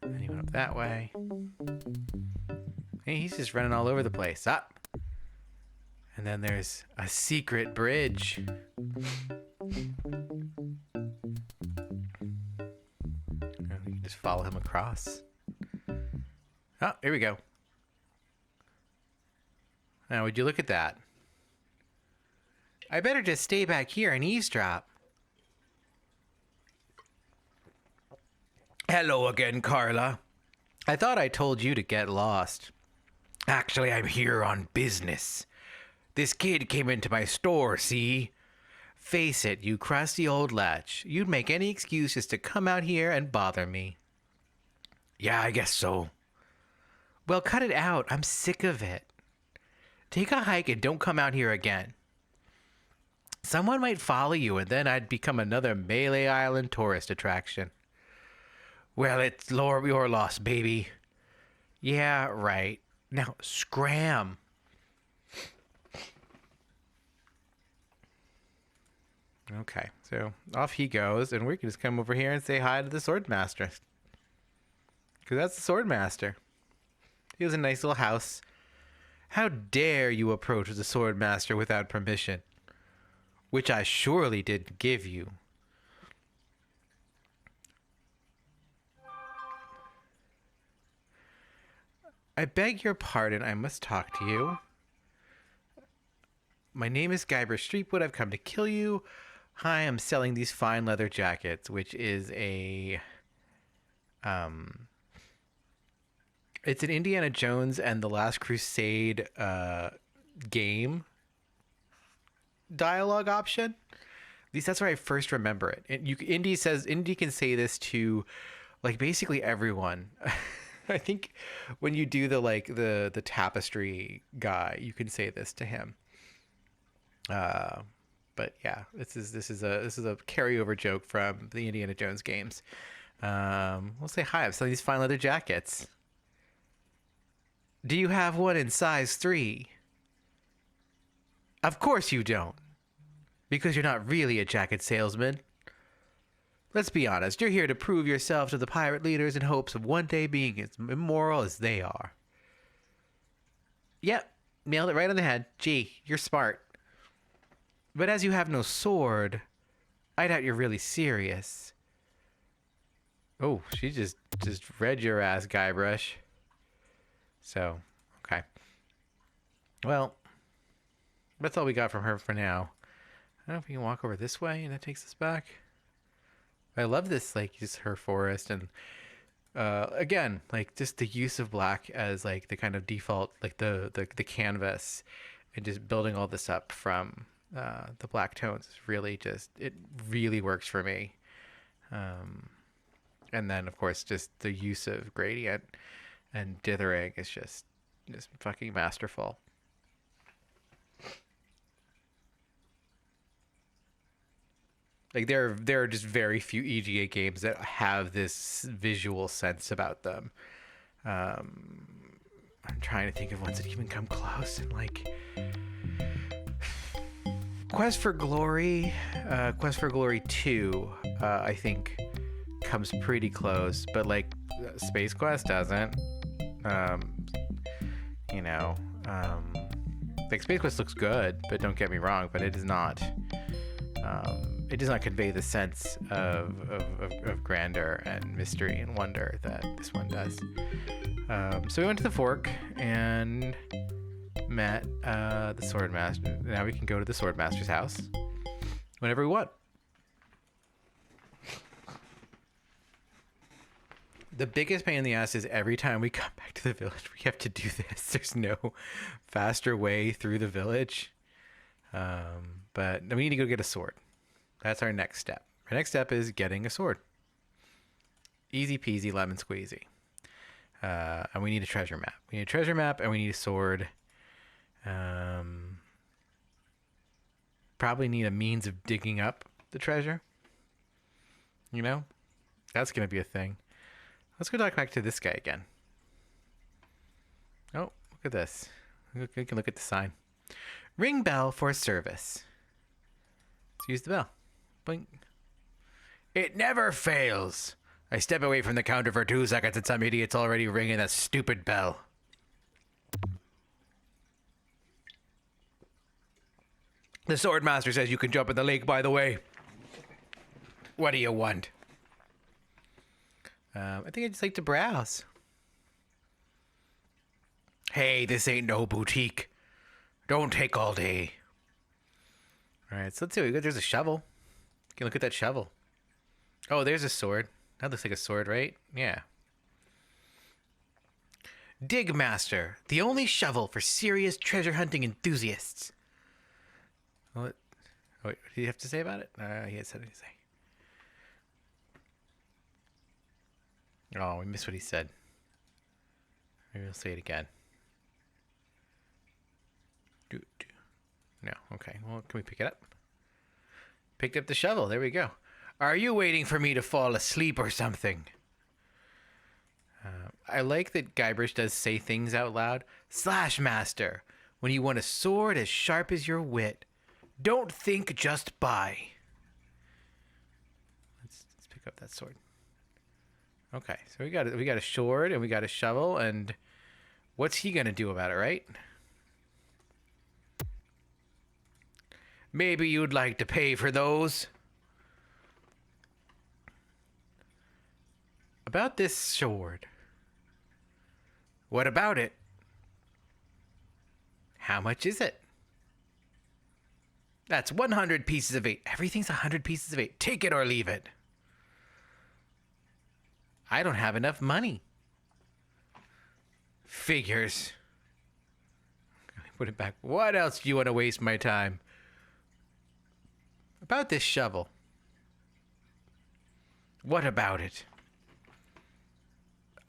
Then he went up that way. Hey, he's just running all over the place. Up. And then there's a secret bridge. You can just follow him across. Oh, here we go. Now, would you look at that? I better just stay back here and eavesdrop. Hello again, Carla. I thought I told you to get lost. Actually, I'm here on business. This kid came into my store, see? Face it, you crusty old latch. You'd make any excuse just to come out here and bother me. Yeah, I guess so. Well, cut it out. I'm sick of it. Take a hike and don't come out here again. Someone might follow you, and then I'd become another Melee Island tourist attraction. Well, it's your loss, baby. Yeah, right. Now, scram. Okay, so off he goes, and we can just come over here and say hi to the Swordmaster. Because that's the Swordmaster. He has a nice little house. How dare you approach the Swordmaster without permission? Which I surely didn't give you. I beg your pardon, I must talk to you. My name is Guybrush Threepwood. I've come to kill you. Hi, I'm selling these fine leather jackets, which is a... It's an Indiana Jones and the Last Crusade game dialogue option. At least that's where I first remember it. And Indy can say this to like basically everyone. I think when you do the tapestry guy, you can say this to him. But yeah, this is a carryover joke from the Indiana Jones games. We'll say hi. I'm selling these fine leather jackets. Do you have one in size 3? Of course you don't. Because you're not really a jacket salesman. Let's be honest, you're here to prove yourself to the pirate leaders in hopes of one day being as immoral as they are. Yep, nailed it right on the head. Gee, you're smart. But as you have no sword, I doubt you're really serious. Oh, she just read your ass, Guybrush. So, okay. Well, that's all we got from her for now. I don't know if we can walk over this way and that takes us back. I love this, like, just her forest and, again, like, just the use of black as, like, the kind of default, like, the canvas and just building all this up from the black tones is really just, it really works for me. And then, of course, just the use of gradient and dithering is just fucking masterful. Like there are just very few EGA games that have this visual sense about them. I'm trying to think of ones that even come close. And like Quest for Glory 2, I think comes pretty close, but like Space Quest doesn't. Like Space Quest looks good, but don't get me wrong, but it is not. It does not convey the sense of grandeur and mystery and wonder that this one does. So we went to the fork and met the Swordmaster. Now we can go to the Swordmaster's house whenever we want. The biggest pain in the ass is every time we come back to the village, we have to do this. There's no faster way through the village. But we need to go get a sword. That's our next step. Our next step is getting a sword. Easy peasy, lemon squeezy. And we need a treasure map. We need a treasure map and we need a sword. Probably need a means of digging up the treasure. You know? That's going to be a thing. Let's go talk back to this guy again. Oh, look at this. We can look at the sign. Ring bell for service. Let's use the bell. Blink. It never fails. I step away from the counter for 2 seconds and some idiot's already ringing that stupid bell. The swordmaster says you can jump in the lake, by the way. What do you want? I think I'd just like to browse. Hey, this ain't no boutique. Don't take all day. All right, so let's see what we got. There's a shovel. You can look at that shovel. Oh, there's a sword. That looks like a sword, right? Yeah. Dig Master, the only shovel for serious treasure hunting enthusiasts. What? Oh, wait, what do you have to say about it? He had something to say. Oh, we missed what he said. Maybe we'll say it again. No, okay. Well, can we pick it up? Picked up the shovel. There we go. Are you waiting for me to fall asleep or something? I like that Guybrush does say things out loud. Slash Master, when you want a sword as sharp as your wit, don't think, just buy. Let's pick up that sword. Okay, so we got a sword and we got a shovel, and what's he gonna do about it, right? Maybe you'd like to pay for those. About this sword. What about it? How much is it? That's 100 pieces of 8. Everything's 100 pieces of 8. Take it or leave it. I don't have enough money. Figures. Put it back. What else do you want to waste my time? About this shovel. What about it?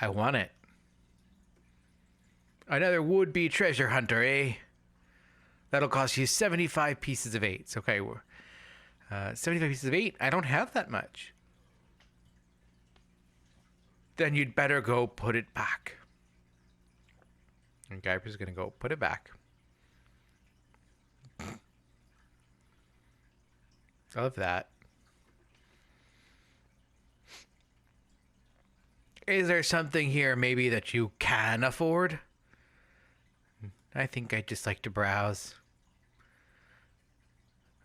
I want it. Another would-be treasure hunter, eh? That'll cost you 75 pieces of 8. Okay, 75 pieces of 8? I don't have that much. Then you'd better go put it back. And Guybrush is going to go put it back. I love that. Is there something here maybe that you can afford? I think I'd just like to browse.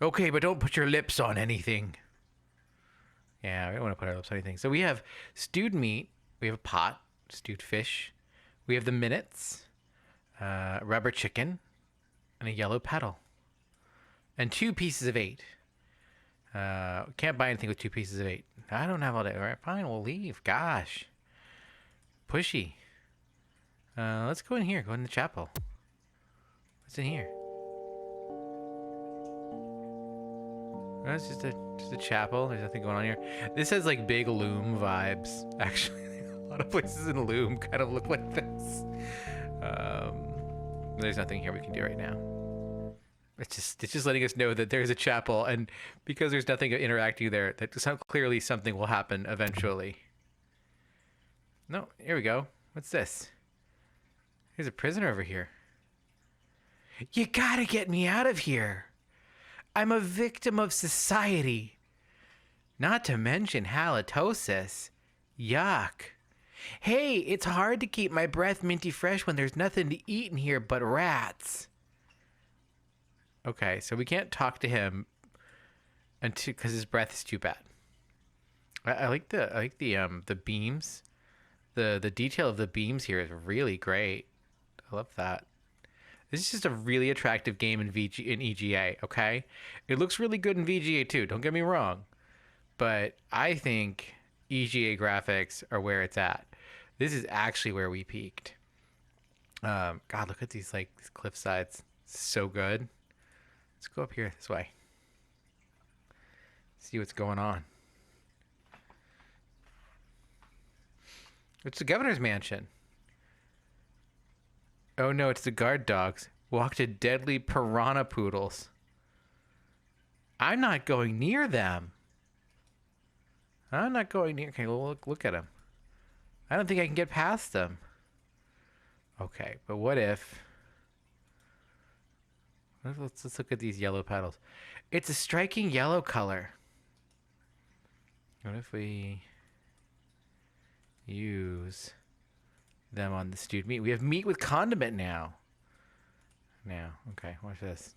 Okay, but don't put your lips on anything. Yeah, we don't want to put our lips on anything. So we have stewed meat. We have a pot, stewed fish. We have the minutes, rubber chicken, and a yellow petal. And 2 pieces of 8. Can't buy anything with 2 pieces of 8. I don't have all day. All right, fine, we'll leave. Gosh. Pushy. Let's go in here. Go in the chapel. What's in here? Oh, it's just a chapel. There's nothing going on here. This has like big Loom vibes. Actually, a lot of places in Loom kind of look like this. There's nothing here we can do right now. It's just letting us know that there's a chapel, and because there's nothing interacting there, that clearly something will happen eventually. No, here we go. What's this? There's a prisoner over here. You gotta get me out of here. I'm a victim of society. Not to mention halitosis. Yuck. Hey, it's hard to keep my breath minty fresh when there's nothing to eat in here but rats. Okay, so we can't talk to him until because his breath is too bad. I like the beams. The detail of the beams here is really great. I love that. This is just a really attractive game in EGA, okay? It looks really good in VGA too, don't get me wrong. But I think EGA graphics are where it's at. This is actually where we peaked. God, look at these like these cliff sides. So good. Let's go up here this way. See what's going on. It's the governor's mansion. Oh no, it's the guard dogs. Walk to deadly piranha poodles. I'm not going near them. I'm not going near. Okay, well, look at them. I don't think I can get past them. Okay, but what if... Let's look at these yellow petals. It's a striking yellow color. What if we use them on the stewed meat? We have meat with condiment now. Now, okay, watch this.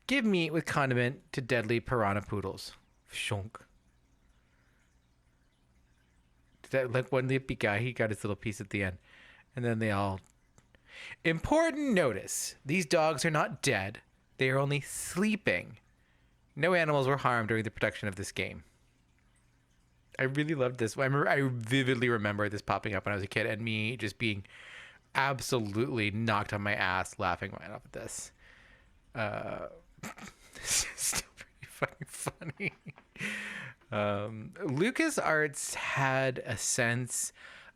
Give meat with condiment to deadly piranha poodles. Shunk. That like one lippy guy, he got his little piece at the end. And then they all... Important notice. These dogs are not dead. They are only sleeping. No animals were harmed during the production of this game. I really loved this. I vividly remember this popping up when I was a kid and me just being absolutely knocked on my ass laughing right off at this. This is still pretty fucking funny. LucasArts had a sense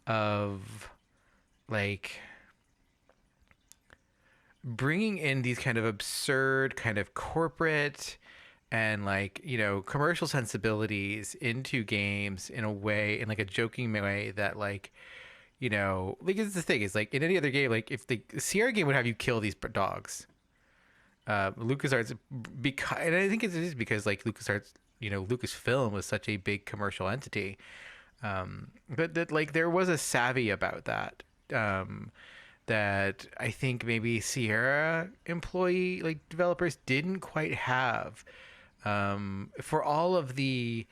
of like bringing in these kind of absurd kind of corporate and like, you know, commercial sensibilities into games in a way, in like a joking way that like, you know, like it's the thing is like in any other game, like if the Sierra game would have you kill these dogs, LucasArts, because, and I think it is because like LucasArts, you know, Lucasfilm was such a big commercial entity, but that like there was a savvy about that, that I think maybe Sierra employee like developers didn't quite have, for all of the,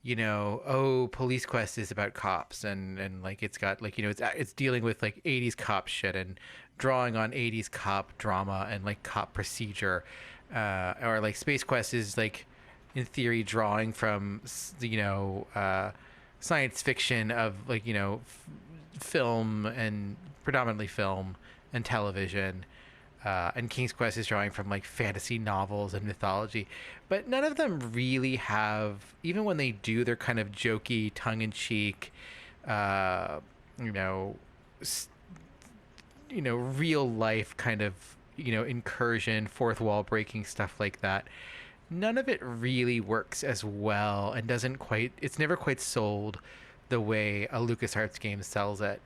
you know, oh, Police Quest is about cops and like it's got like, you know, it's dealing with like 80s cop shit and drawing on 80s cop drama and like cop procedure, or like Space Quest is like in theory drawing from, you know, science fiction of like, you know, film and predominantly film and television, and King's Quest is drawing from like fantasy novels and mythology, but none of them really have, even when they do, they're kind of jokey, tongue-in-cheek, you know, real life kind of, you know, incursion, fourth wall breaking stuff like that. None of it really works as well and doesn't quite, it's never quite sold the way a LucasArts game sells it.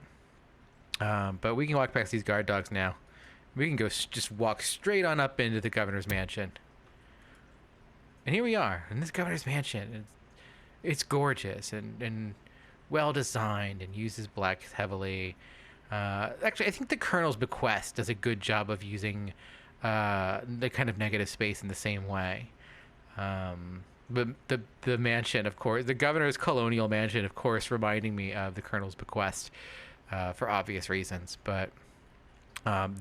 But we can walk past these guard dogs now. We can go just walk straight on up into the governor's mansion. And here we are in this governor's mansion. It's gorgeous and well designed and uses black heavily. Actually, I think the Colonel's Bequest does a good job of using the kind of negative space in the same way. But the mansion, of course, the governor's colonial mansion, of course, reminding me of the Colonel's Bequest, for obvious reasons. But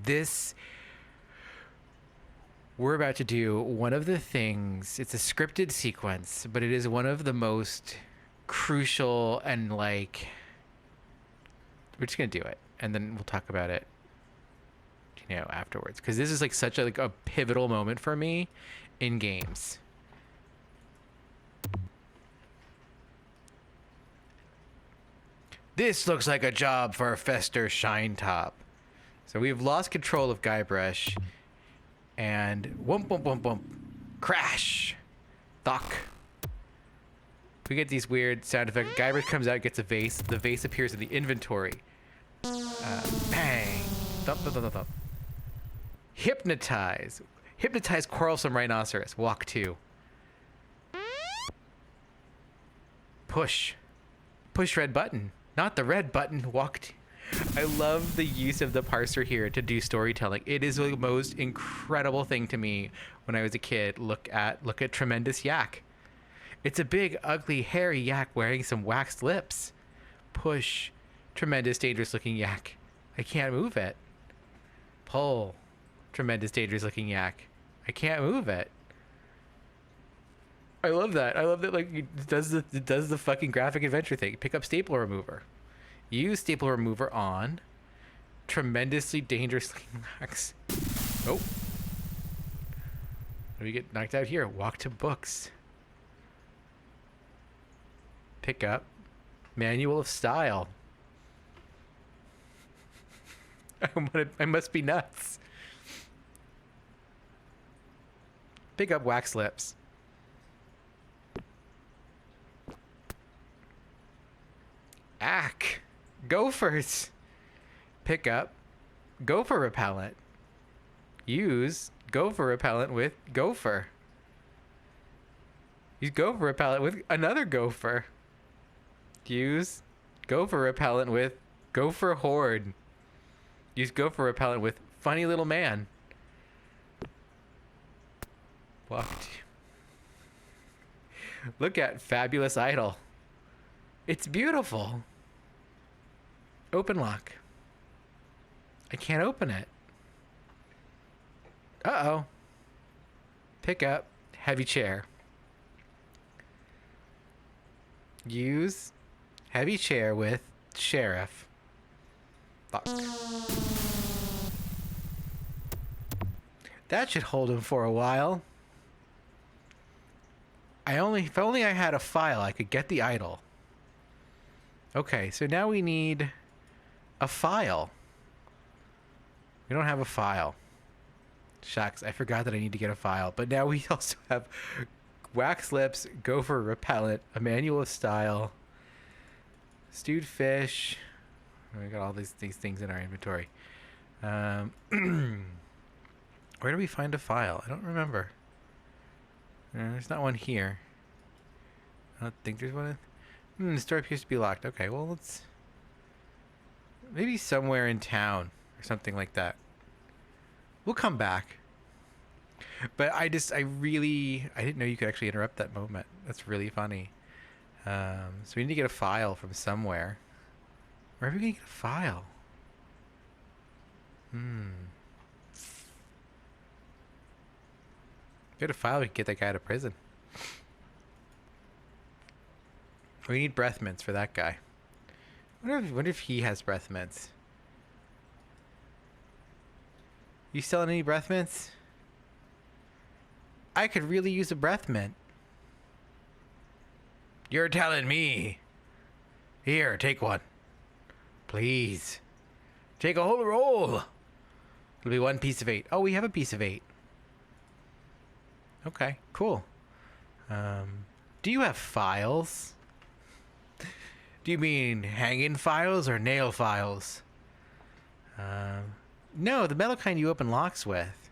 this, we're about to do one of the things, it's a scripted sequence, but it is one of the most crucial and like, we're just going to do it. And then we'll talk about it, you know, afterwards. Because this is like such a, like a pivotal moment for me in games. This looks like a job for Fester Shinetop. So we've lost control of Guybrush. And whoomp, whoomp, whoomp, whoomp. Crash. Thok. We get these weird sound effects. Guybrush comes out, gets a vase. The vase appears in the inventory. Bang. Thump, thump, thump, thump. Hypnotize. Hypnotize quarrelsome rhinoceros. Walk 2. Push. Push red button. Not the red button. Walk 2. I love the use of the parser here to do storytelling. It is the most incredible thing to me when I was a kid. Look at Tremendous Yak. It's a big, ugly, hairy yak wearing some waxed lips. Push. Tremendous, dangerous looking yak. I can't move it. Pull. Tremendous, dangerous looking yak. I can't move it. I love that. I love that. Like it does the fucking graphic adventure thing. Pick up staple remover. Use staple remover on. Tremendously dangerously lax. Oh. We get knocked out here. Walk to books. Pick up. Manual of style. I must be nuts. Pick up wax lips. Ack. Gophers. Pick up gopher repellent. Use gopher repellent with gopher. Use gopher repellent with another gopher. Use gopher repellent with gopher horde. Use gopher repellent with funny little man. Walked. Look at fabulous idol. It's beautiful. Open lock. I can't open it. Uh-oh. Pick up heavy chair. Use heavy chair with sheriff. Lock. That should hold him for a while. If only I had a file, I could get the idol. Okay, so now we need a file. We don't have a file. Shucks, I forgot that I need to get a file. But now we also have wax lips, gopher repellent, a manual of style, stewed fish. We got all these things in our inventory. Where do we find a file? I don't remember. There's not one here. I don't think there's one. The store appears to be locked. Okay, well, let's... Maybe somewhere in town or something like that. We'll come back. But I didn't know you could actually interrupt that moment. That's really funny. So we need to get a file from somewhere. Where are we going to get a file? Get a file, we can get that guy out of prison. We need breath mints for that guy. Wonder if he has breath mints. You selling any breath mints? I could really use a breath mint. You're telling me. Here, take one. Please. Take a whole roll. It'll be 1 piece of 8. Oh, we have a piece of 8. Okay, cool. Do you have files? Do you mean hanging files or nail files? No, the metal kind you open locks with.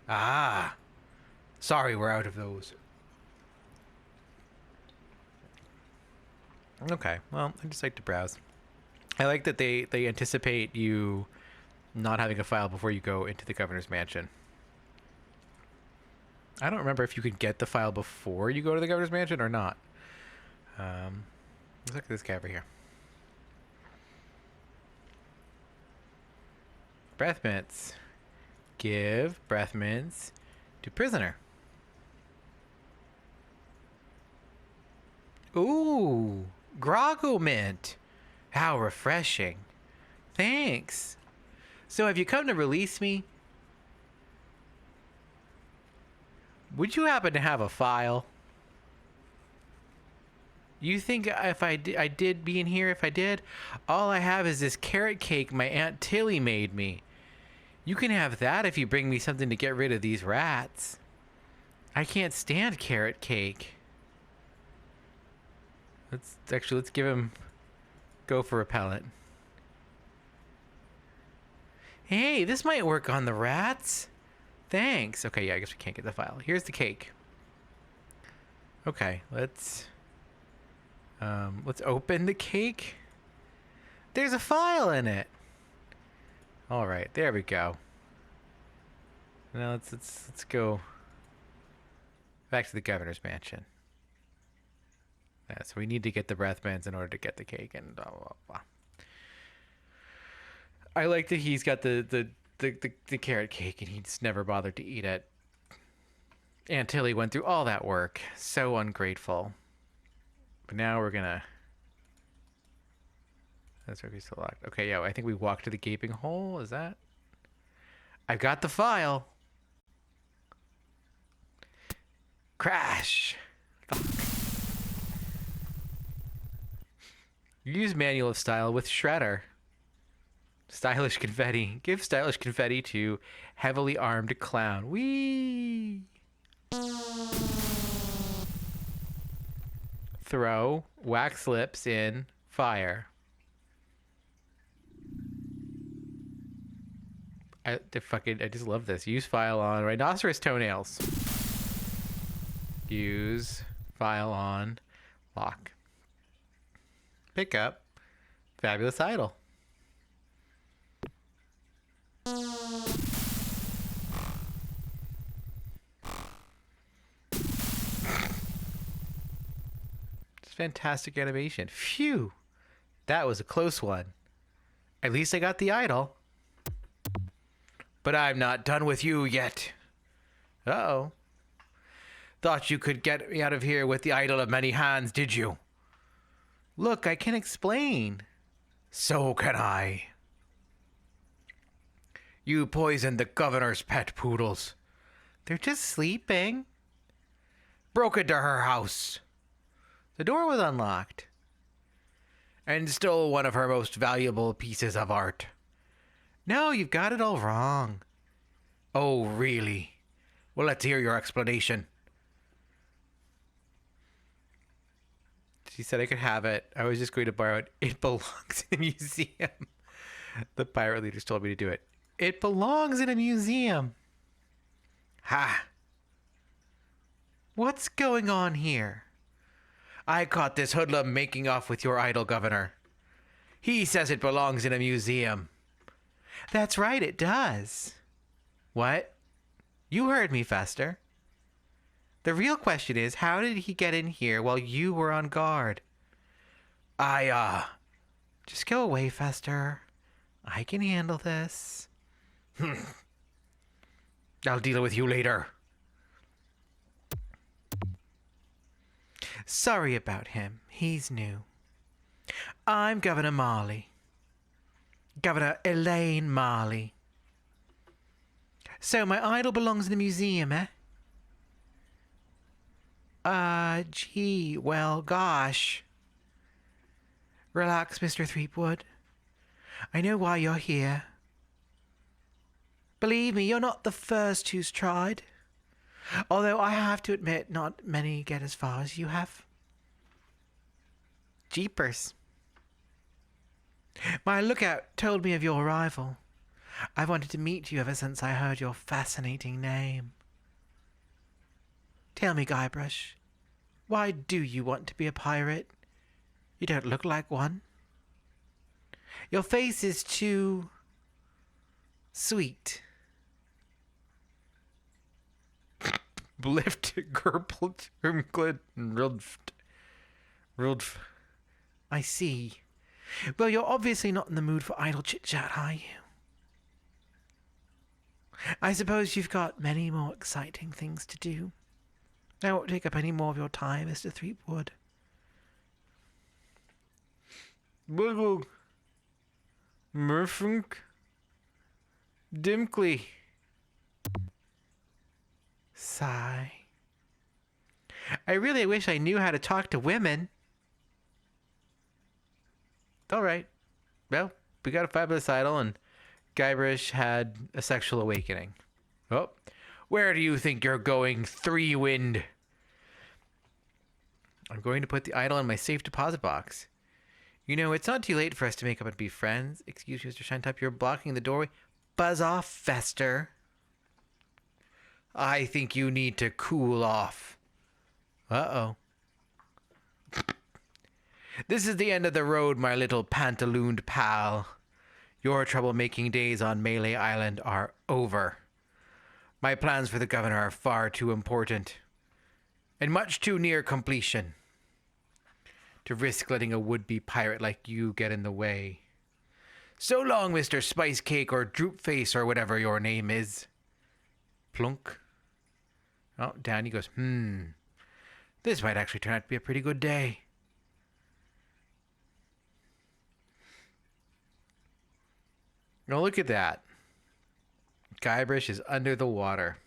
Ah. Sorry, we're out of those. Okay, well, I just like to browse. I like that they anticipate you not having a file before you go into the governor's mansion. I don't remember if you could get the file before you go to the governor's mansion or not. Let's look at this guy over here. Breath mints. Give breath mints to prisoner. Ooh, groggle mint. How refreshing. Thanks. So have you come to release me? Would you happen to have a file? You think if I did be in here, if I did? All I have is this carrot cake my Aunt Tilly made me. You can have that if you bring me something to get rid of these rats. I can't stand carrot cake. Let's give him gopher repellent. Hey, this might work on the rats. Thanks. Okay, yeah, I guess we can't get the file. Here's the cake. Okay, let's open the cake. There's a file in it. All right, there we go. Now let's go back to the governor's mansion. Yeah, so we need to get the breath mints in order to get the cake and blah blah blah. I like that he's got the carrot cake and he's never bothered to eat it. Aunt Tilly went through all that work. So ungrateful. But now we're gonna That's where we still locked. Okay, yeah, I think we walked to the gaping hole. Is that? I've got the file. Crash. Use manual of style with shredder. Stylish confetti. Give stylish confetti to heavily armed clown. Whee! Throw wax lips in fire. I just love this. Use file on rhinoceros toenails. Use file on lock. Pick up fabulous idol. It's fantastic animation. Phew. That was a close one. At least I got the idol. But I'm not done with you yet. Uh-oh. Thought you could get me out of here with the idol of many hands, did you? Look, I can explain. So can I. You poisoned the governor's pet poodles. They're just sleeping. Broke into her house. The door was unlocked. And stole one of her most valuable pieces of art. No, you've got it all wrong. Oh, really? Well, let's hear your explanation. She said I could have it. I was just going to borrow it. It belongs in a museum. The pirate leaders told me to do it. It belongs in a museum. Ha! What's going on here? I caught this hoodlum making off with your idol, Governor. He says it belongs in a museum. That's right, it does. What? You heard me, Fester. The real question is, how did he get in here while you were on guard? Just go away, Fester. I can handle this. I'll deal with you later. Sorry about him. He's new. I'm Governor Marley. Governor Elaine Marley. So my idol belongs in the museum, eh? Gee, well, gosh. Relax, Mr. Threepwood. I know why you're here. Believe me, you're not the first who's tried. Although I have to admit, not many get as far as you have. Jeepers. My lookout told me of your arrival. I've wanted to meet you ever since I heard your fascinating name. Tell me, Guybrush, why do you want to be a pirate? You don't look like one. Your face is too sweet. Blift, gerpelt, umglid, rildf. I see. Well, you're obviously not in the mood for idle chit-chat, are you? I suppose you've got many more exciting things to do. I won't take up any more of your time, Mr. Threepwood. Buggle. Murfunk. Dimkly. Sigh. I really wish I knew how to talk to women. All right. Well, we got a fabulous idol, and Guybrush had a sexual awakening. Oh, where do you think you're going, Three-Wind? I'm going to put the idol in my safe deposit box. You know, it's not too late for us to make up and be friends. Excuse me, Mr. Shintop, you're blocking the doorway. Buzz off, Fester. I think you need to cool off. Uh-oh. This is the end of the road, my little pantalooned pal. Your troublemaking days on Melee Island are over. My plans for the governor are far too important and much too near completion to risk letting a would-be pirate like you get in the way. So long, Mr. Spice Cake or Droop Face or whatever your name is. Plunk. Oh, down he goes. This might actually turn out to be a pretty good day. Oh, look at that. Guybrush is under the water.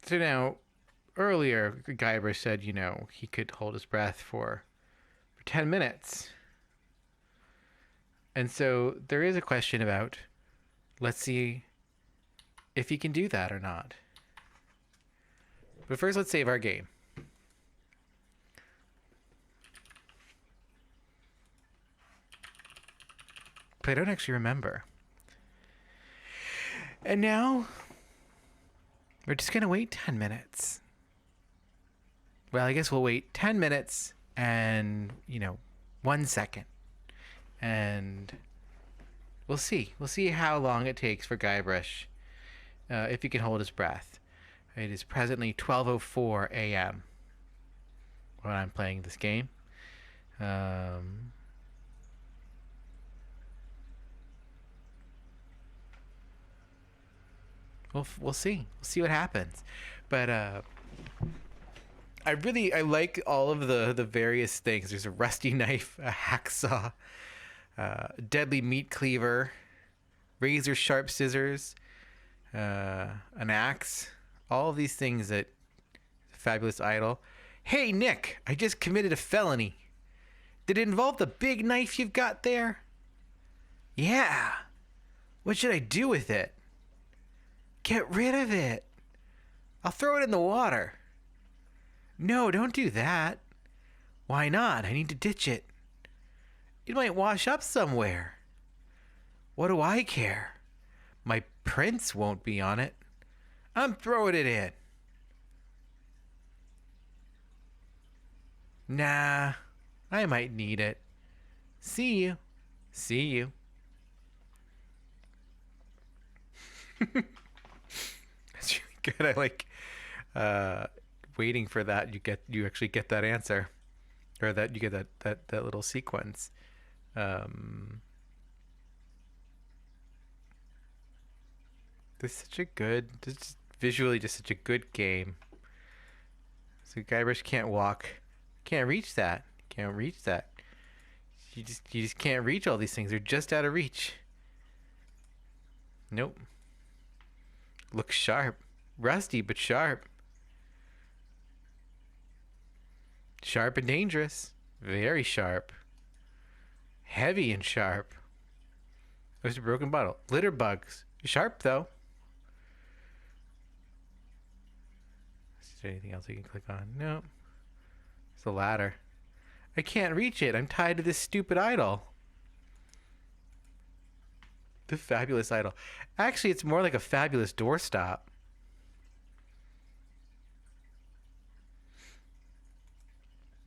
So now, earlier, Guybrush said, he could hold his breath for 10 minutes. And so there is a question about, let's see if he can do that or not. But first, let's save our game. But I don't actually remember. And now, we're just going to wait 10 minutes. Well, I guess we'll wait 10 minutes and, 1 second. And we'll see. We'll see how long it takes for Guybrush, if he can hold his breath. It is presently 12:04 a.m. when I'm playing this game. We'll see. We'll see what happens. But I like all of the various things. There's a rusty knife, a hacksaw, deadly meat cleaver, razor sharp scissors, an axe. All of these things that Fabulous Idol. Hey Nick, I just committed a felony. Did it involve the big knife you've got there? Yeah. What should I do with it? Get rid of it. I'll throw it in the water. No, don't do that. Why not? I need to ditch it. It might wash up somewhere. What do I care? My prints won't be on it. I'm throwing it in. Nah, I might need it. See you. See you. That's really good. I like waiting for that. You actually get that answer, or that you get that little sequence. This is such a good, visually just such a good game. So Guybrush can't walk, can't reach that, can't reach that. You just can't reach all these things. They're just out of reach. Nope. Looks sharp, rusty but sharp. Sharp and dangerous. Very sharp. Heavy and sharp. There's a broken bottle. Litter bugs. Sharp though. Is there anything else we can click on? No. It's a ladder. I can't reach it. I'm tied to this stupid idol. The Fabulous Idol. Actually, it's more like a fabulous doorstop.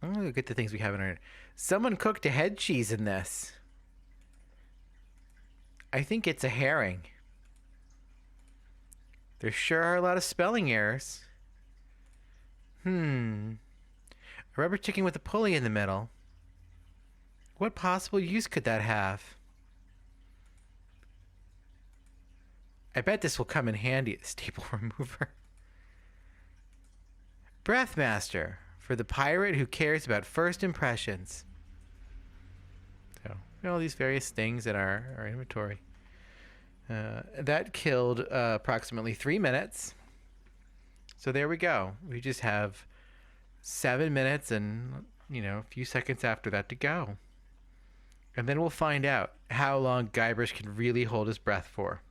Oh, look at the things we haven't heard. Someone cooked a head cheese in this. I think it's a herring. There sure are a lot of spelling errors. A rubber chicken with a pulley in the middle. What possible use could that have? I bet this will come in handy at the staple remover. Breathmaster, for the pirate who cares about first impressions. So, all these various things in our inventory. That killed approximately 3 minutes. So there we go. We just have 7 minutes and, a few seconds after that to go. And then we'll find out how long Guybrush can really hold his breath for.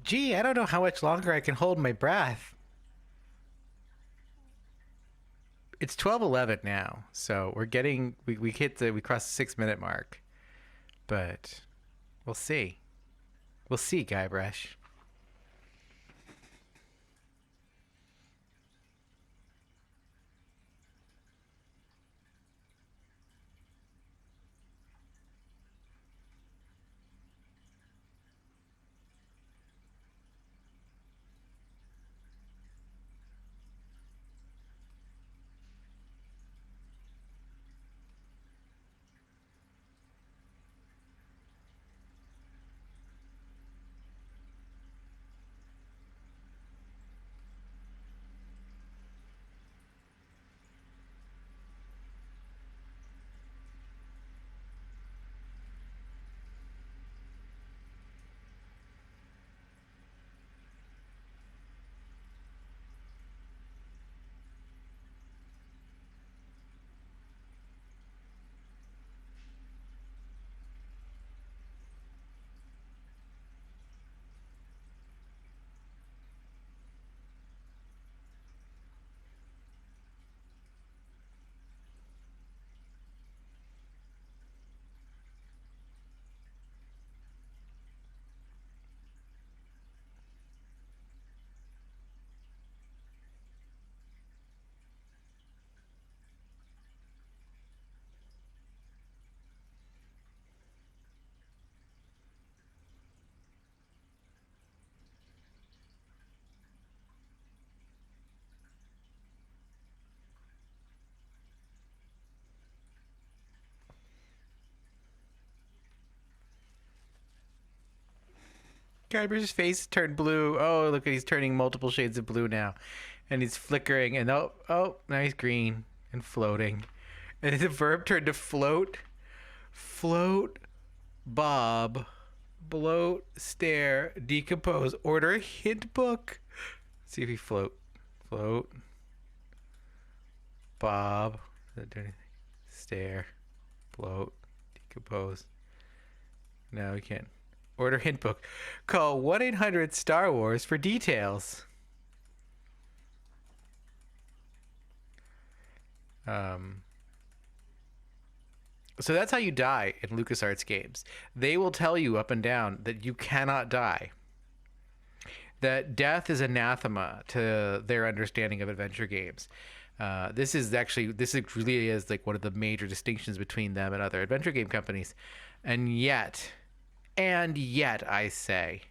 Gee, I don't know how much longer I can hold my breath. It's 12:11 now, so we crossed the 6 minute mark, but we'll see. We'll see, Guybrush. Guybrush's face turned blue. Oh, look, he's turning multiple shades of blue now. And he's flickering. And now he's green and floating. And the verb turned to float. Float, bob, bloat, stare, decompose. Order a hint book. See if he float. Float, bob, stare, bloat, decompose. No, we can't. Order hint book. Call 1-800-STAR-WARS for details. So that's how you die in LucasArts games. They will tell you up and down that you cannot die. That death is anathema to their understanding of adventure games. This really is like one of the major distinctions between them and other adventure game companies. And yet, I say,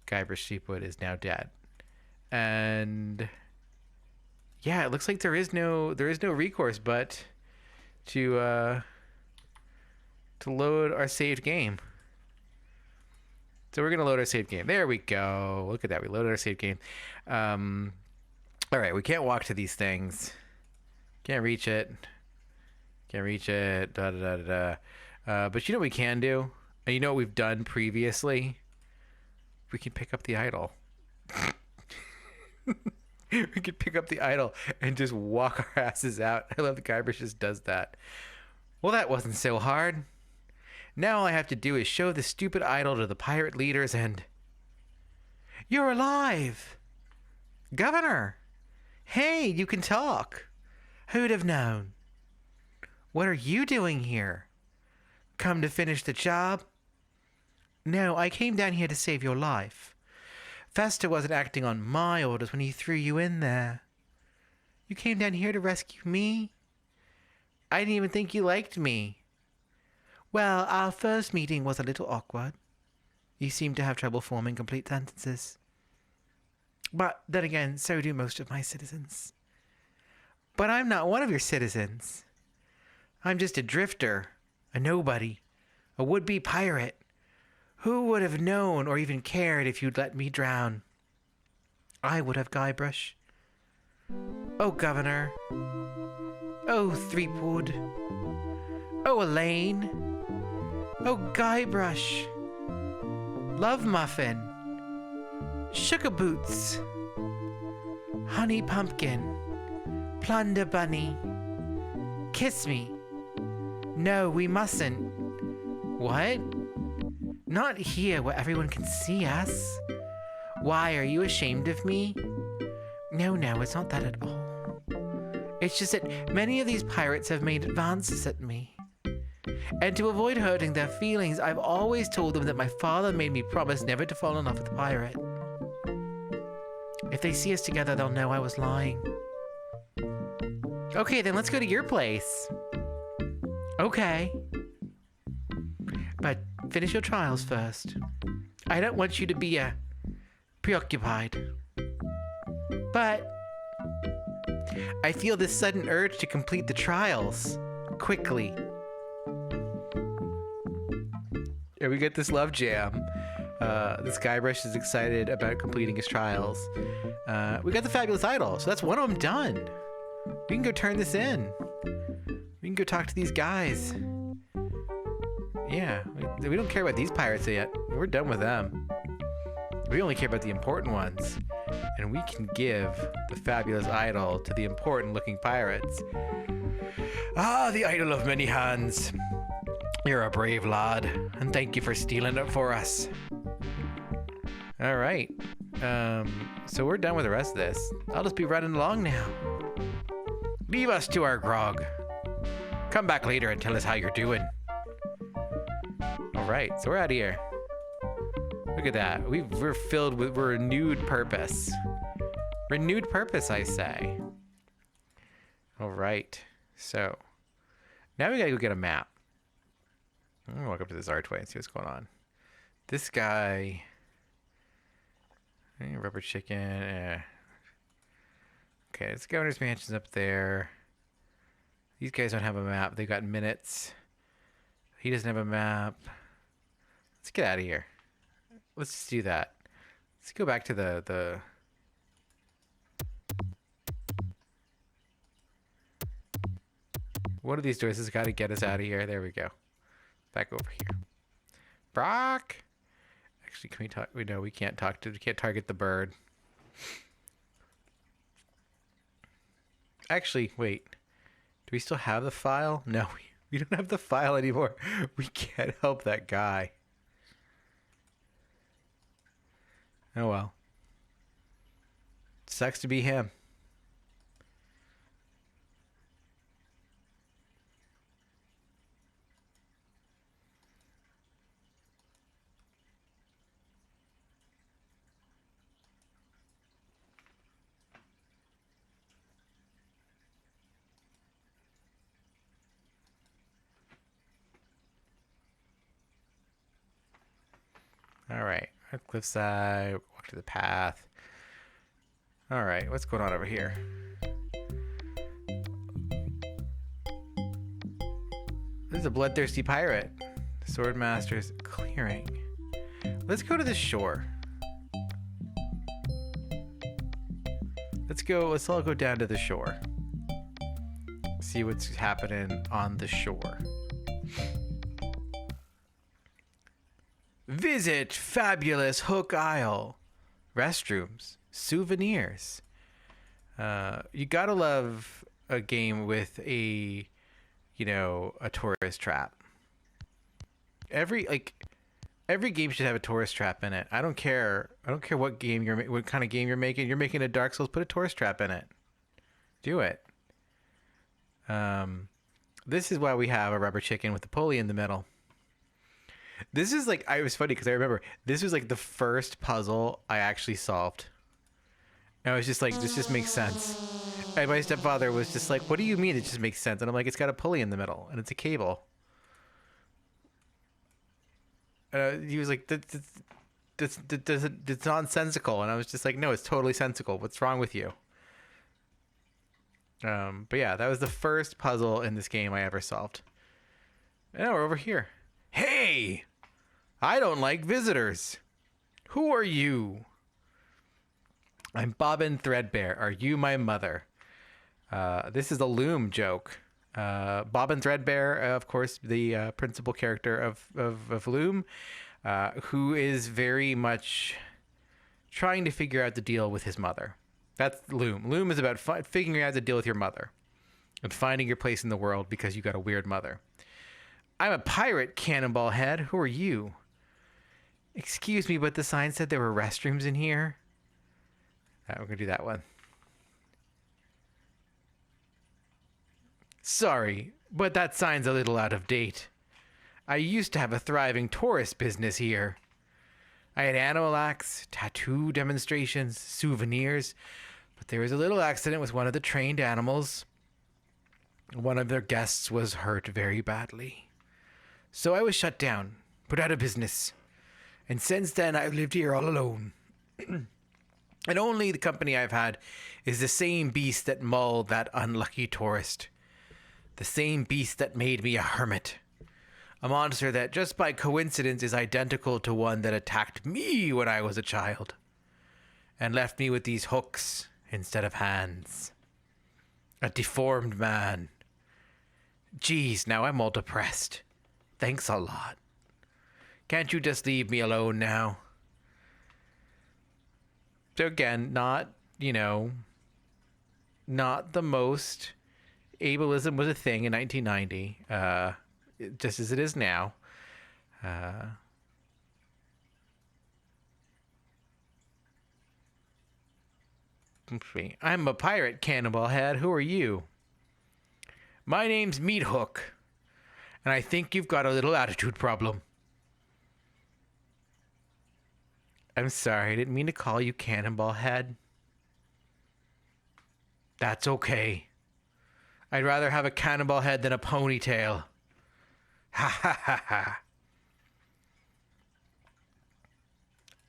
Guybrush Threepwood is now dead. And yeah, it looks like there is no recourse but to load our saved game. So we're gonna load our saved game. There we go. Look at that. We loaded our saved game. All right. We can't walk to these things. Can't reach it. Can't reach it. Da da da da. But you know what we can do? And you know what we've done previously? We can pick up the idol. We could pick up the idol and just walk our asses out. I love that Guybrush just does that. Well, that wasn't so hard. Now all I have to do is show the stupid idol to the pirate leaders and... You're alive! Governor! Hey, you can talk. Who'd have known? What are you doing here? Come to finish the job? No, I came down here to save your life. Fester wasn't acting on my orders when he threw you in there. You came down here to rescue me? I didn't even think you liked me. Well, our first meeting was a little awkward. You seemed to have trouble forming complete sentences. But then again, so do most of my citizens. But I'm not one of your citizens. I'm just a drifter, a nobody, a would-be pirate. Who would have known or even cared if you'd let me drown? I would have, Guybrush. Oh, Governor. Oh, Threepwood. Oh, Elaine. Oh, Guybrush. Love Muffin. Sugar Boots. Honey Pumpkin. Plunder Bunny. Kiss me. No, we mustn't. What? Not here where everyone can see us. Why, are you ashamed of me? No, it's not that at all. It's just that many of these pirates have made advances at me. And to avoid hurting their feelings, I've always told them that my father made me promise never to fall in love with a pirate. If they see us together, they'll know I was lying. Okay, then let's go to your place. Okay. But finish your trials first. I don't want you to be preoccupied. But I feel this sudden urge to complete the trials quickly. And we get this love jam. This Guybrush is excited about completing his trials. We got the fabulous idol, so that's one of them done. We can go turn this in. We can go talk to these guys. Yeah, we don't care about these pirates yet. We're done with them. We only care about the important ones. And we can give the fabulous idol to the important looking pirates. Ah, the idol of many hands. You're a brave lad, and thank you for stealing it for us. All right. So we're done with the rest of this. I'll just be running along now. Leave us to our grog. Come back later and tell us how you're doing. All right, so we're out of here. Look at that. We're filled with renewed purpose. Renewed purpose, I say. All right. So now we gotta go get a map. I'm gonna walk up to this archway and see what's going on. This guy. Rubber chicken. Okay, this governor's mansion's up there. These guys don't have a map. They've got minutes. He doesn't have a map. Let's get out of here. Let's just do that. Let's go back to the one of these doors has got to get us out of here. There we go. Back over here. Brock. Actually, can we talk? No, we can't talk to. We can't target the bird. Actually, wait. Do we still have the file? No, we don't have the file anymore. We can't help that guy. Oh well. Sucks to be him. All right, cliffside, walk to the path. All right, what's going on over here? This is a bloodthirsty pirate. Swordmaster's clearing. Let's go to the shore. Let's all go down to the shore. See what's happening on the shore. Visit fabulous Hook Isle. Restrooms, souvenirs. You gotta love a game with a tourist trap. Every game should have a tourist trap in it. I don't care what kind of game you're making. You're making a Dark Souls, put a tourist trap in it. Do it. This is why we have a rubber chicken with the pulley in the middle. This is it was funny because I remember this was the first puzzle I actually solved. And I was just like, this just makes sense. And my stepfather was just like, what do you mean it just makes sense? And I'm like, it's got a pulley in the middle and it's a cable. He was like, that's nonsensical. And I was just like, no, it's totally sensical. What's wrong with you? But yeah, that was the first puzzle in this game I ever solved. And now we're over here. Hey! I don't like visitors. Who are you? I'm Bobbin Threadbare. Are you my mother? This is a Loom joke. Bobbin Threadbare, of course, the principal character of Loom, who is very much trying to figure out the deal with his mother. That's Loom. Loom is about figuring out the deal with your mother and finding your place in the world because you got a weird mother. I'm a pirate, Cannonball Head. Who are you? Excuse me, but the sign said there were restrooms in here. All right, we're gonna do that one. Sorry, but that sign's a little out of date. I used to have a thriving tourist business here. I had animal acts, tattoo demonstrations, souvenirs, but there was a little accident with one of the trained animals. One of their guests was hurt very badly. So I was shut down, put out of business. And since then, I've lived here all alone. And only the company I've had is the same beast that mauled that unlucky tourist. The same beast that made me a hermit. A monster that, just by coincidence, is identical to one that attacked me when I was a child. And left me with these hooks instead of hands. A deformed man. Geez, now I'm all depressed. Thanks a lot. Can't you just leave me alone now? So again, not the most. Ableism was a thing in 1990, just as it is now. I'm a pirate, Cannonball Head. Who are you? My name's Meat Hook, and I think you've got a little attitude problem. I'm sorry, I didn't mean to call you Cannonball Head. That's okay. I'd rather have a cannonball head than a ponytail. Ha ha ha ha.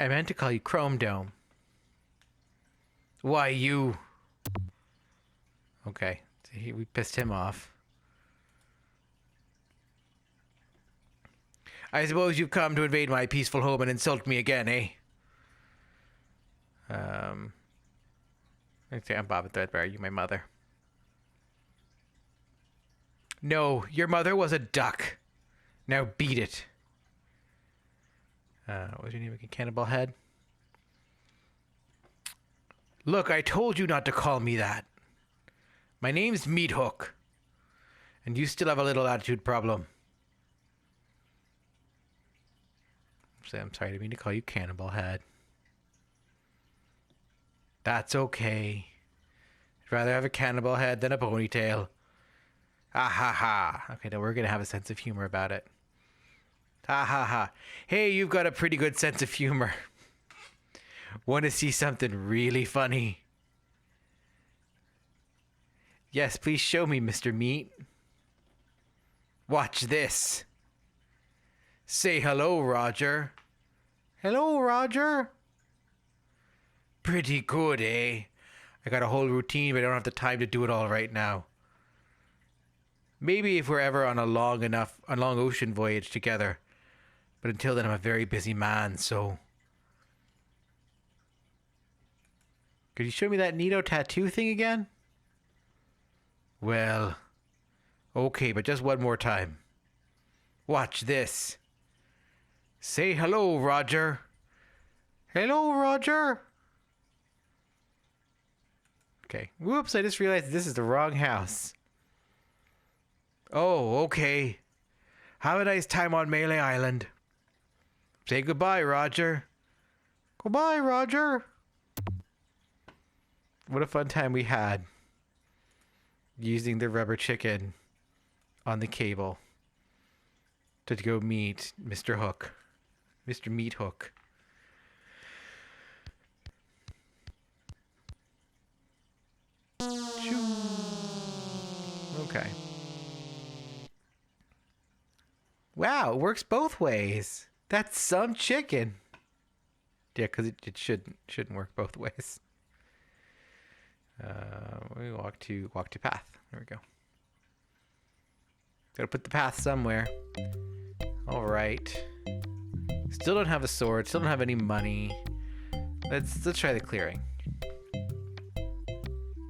I meant to call you Chrome Dome. Why, you... Okay, we pissed him off. I suppose you've come to invade my peaceful home and insult me again, eh? I'm Bob Threadbare. You my mother. No, your mother was a duck. Now beat it. What was your name again? Cannonball Head? Look, I told you not to call me that. My name's Meat Hook. And you still have a little attitude problem. I'm sorry, I didn't mean to call you Cannonball Head. That's okay. I'd rather have a cannonball head than a ponytail. Ha ha ha. Okay, now we're going to have a sense of humor about it. Ha ha ha. Hey, you've got a pretty good sense of humor. Want to see something really funny? Yes, please show me, Mr. Meat. Watch this. Say hello, Roger. Hello, Roger. Pretty good, eh? I got a whole routine, but I don't have the time to do it all right now. Maybe if we're ever on a long ocean voyage together. But until then, I'm a very busy man, so... Could you show me that neato tattoo thing again? Well... Okay, but just one more time. Watch this. Say hello, Roger. Hello, Roger. Okay. Whoops, I just realized this is the wrong house. Oh, okay. Have a nice time on Melee Island. Say goodbye, Roger. Goodbye, Roger. What a fun time we had. Using the rubber chicken on the cable to go meet Mr. Hook. Mr. Meat Hook. Okay. Wow, it works both ways. That's some chicken. Yeah, because it shouldn't work both ways. We walk to path. There we go. Gotta put the path somewhere. All right. Still don't have a sword. Still don't have any money. Let's try the clearing.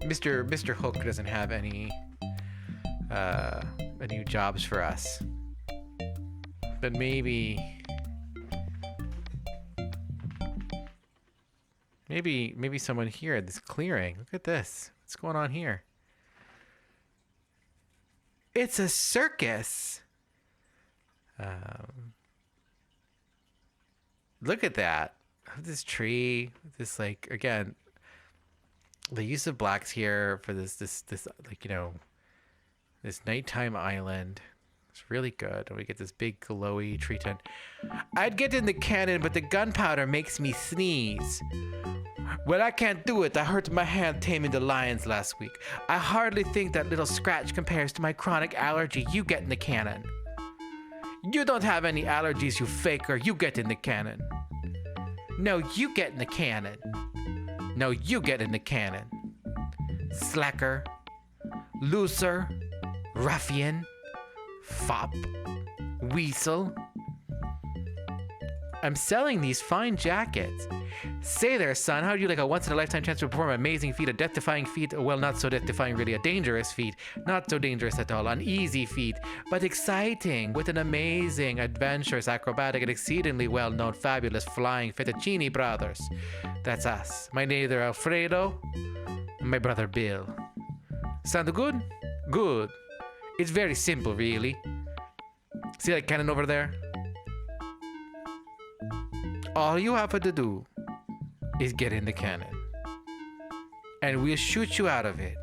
Mr. Hook doesn't have any jobs for us. But maybe someone here at this clearing. Look at this. What's going on here? It's a circus. Look at that. This tree. This, like, again, the use of blacks here for this like, this nighttime island. It's really good. And we get this big glowy tree tent. I'd get in the cannon, but the gunpowder makes me sneeze. Well, I can't do it. I hurt my hand taming the lions last week. I hardly think that little scratch compares to my chronic allergy. You get in the cannon. You don't have any allergies, you faker. You get in the cannon. No, you get in the cannon. No, you get in the cannon. Slacker. Loser. Ruffian. Fop. Weasel. I'm selling these fine jackets. Say there, son, how do you like a once-in-a-lifetime chance to perform an amazing feat, a death-defying feat? Well, not so death-defying, really. A dangerous feat. Not so dangerous at all. An easy feat, but exciting, with an amazing, adventurous, acrobatic, and exceedingly well-known, fabulous flying fettuccine brothers. That's us. My neighbor Alfredo, and my brother Bill. Sound good? Good. It's very simple, really. See that cannon over there? All you have to do is get in the cannon. And we'll shoot you out of it.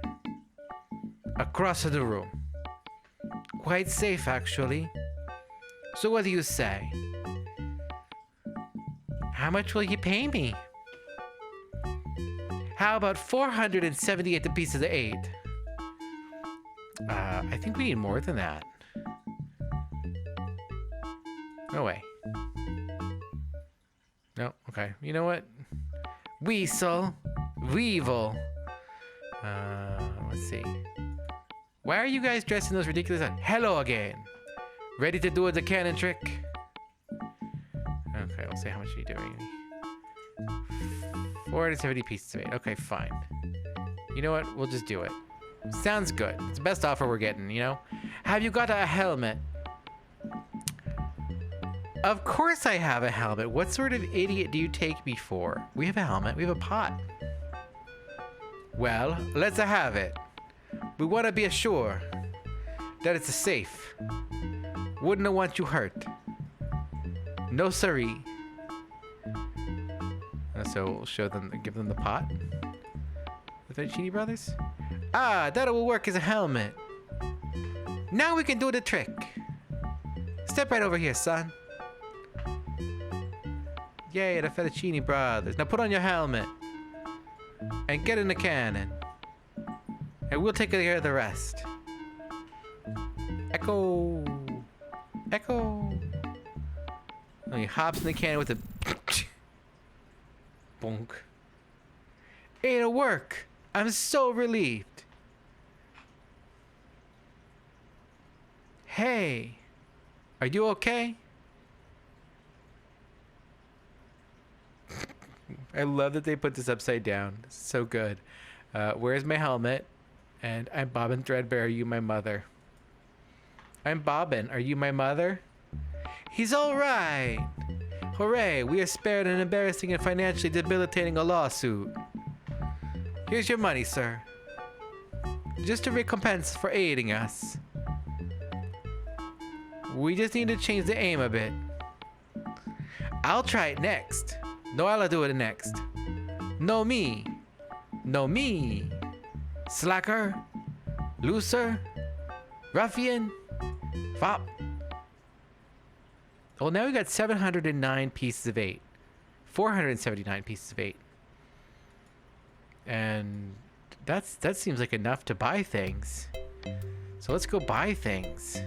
Across the room. Quite safe, actually. So what do you say? How much will you pay me? How about 478 apiece of the 8? I think we need more than that. No way. No, okay. You know what? Weasel. Weevil. Let's see. Why are you guys dressed in those ridiculous... Hello again. Ready to do the cannon trick? Okay, we'll see how much are you doing. 470 pieces of 8. Okay, fine. You know what? We'll just do it. Sounds good. It's the best offer we're getting, you know? Have you got a helmet? Of course I have a helmet. What sort of idiot do you take me for? We have a helmet. We have a pot. Well, let's have it. We want to be assured that it's safe. Wouldn't want you hurt. No siree. So we'll show them, give them the pot. The Fettuccine Brothers? Ah, that will work as a helmet. Now we can do the trick. Step right over here, son. Yay, the Fettuccine Brothers. Now put on your helmet. And get in the cannon. And we'll take care of the rest. Echo. Echo. And he hops in the cannon with a... Bonk. It'll work. I'm so relieved. Hey. Are you okay? I love that they put this upside down. This is so good. Where's my helmet? And I'm Bobbin Threadbare. Are you my mother? I'm Bobbin. Are you my mother? He's all right. Hooray. We are spared an embarrassing and financially debilitating a lawsuit. Here's your money, sir. Just a recompense for aiding us. We just need to change the aim a bit. I'll try it next. No, I'll do it next. No me. No me. Slacker. Loser. Ruffian. Fop. Well, now we got 709 pieces of 8. 479 pieces of 8. And that seems like enough to buy things. So let's go buy things.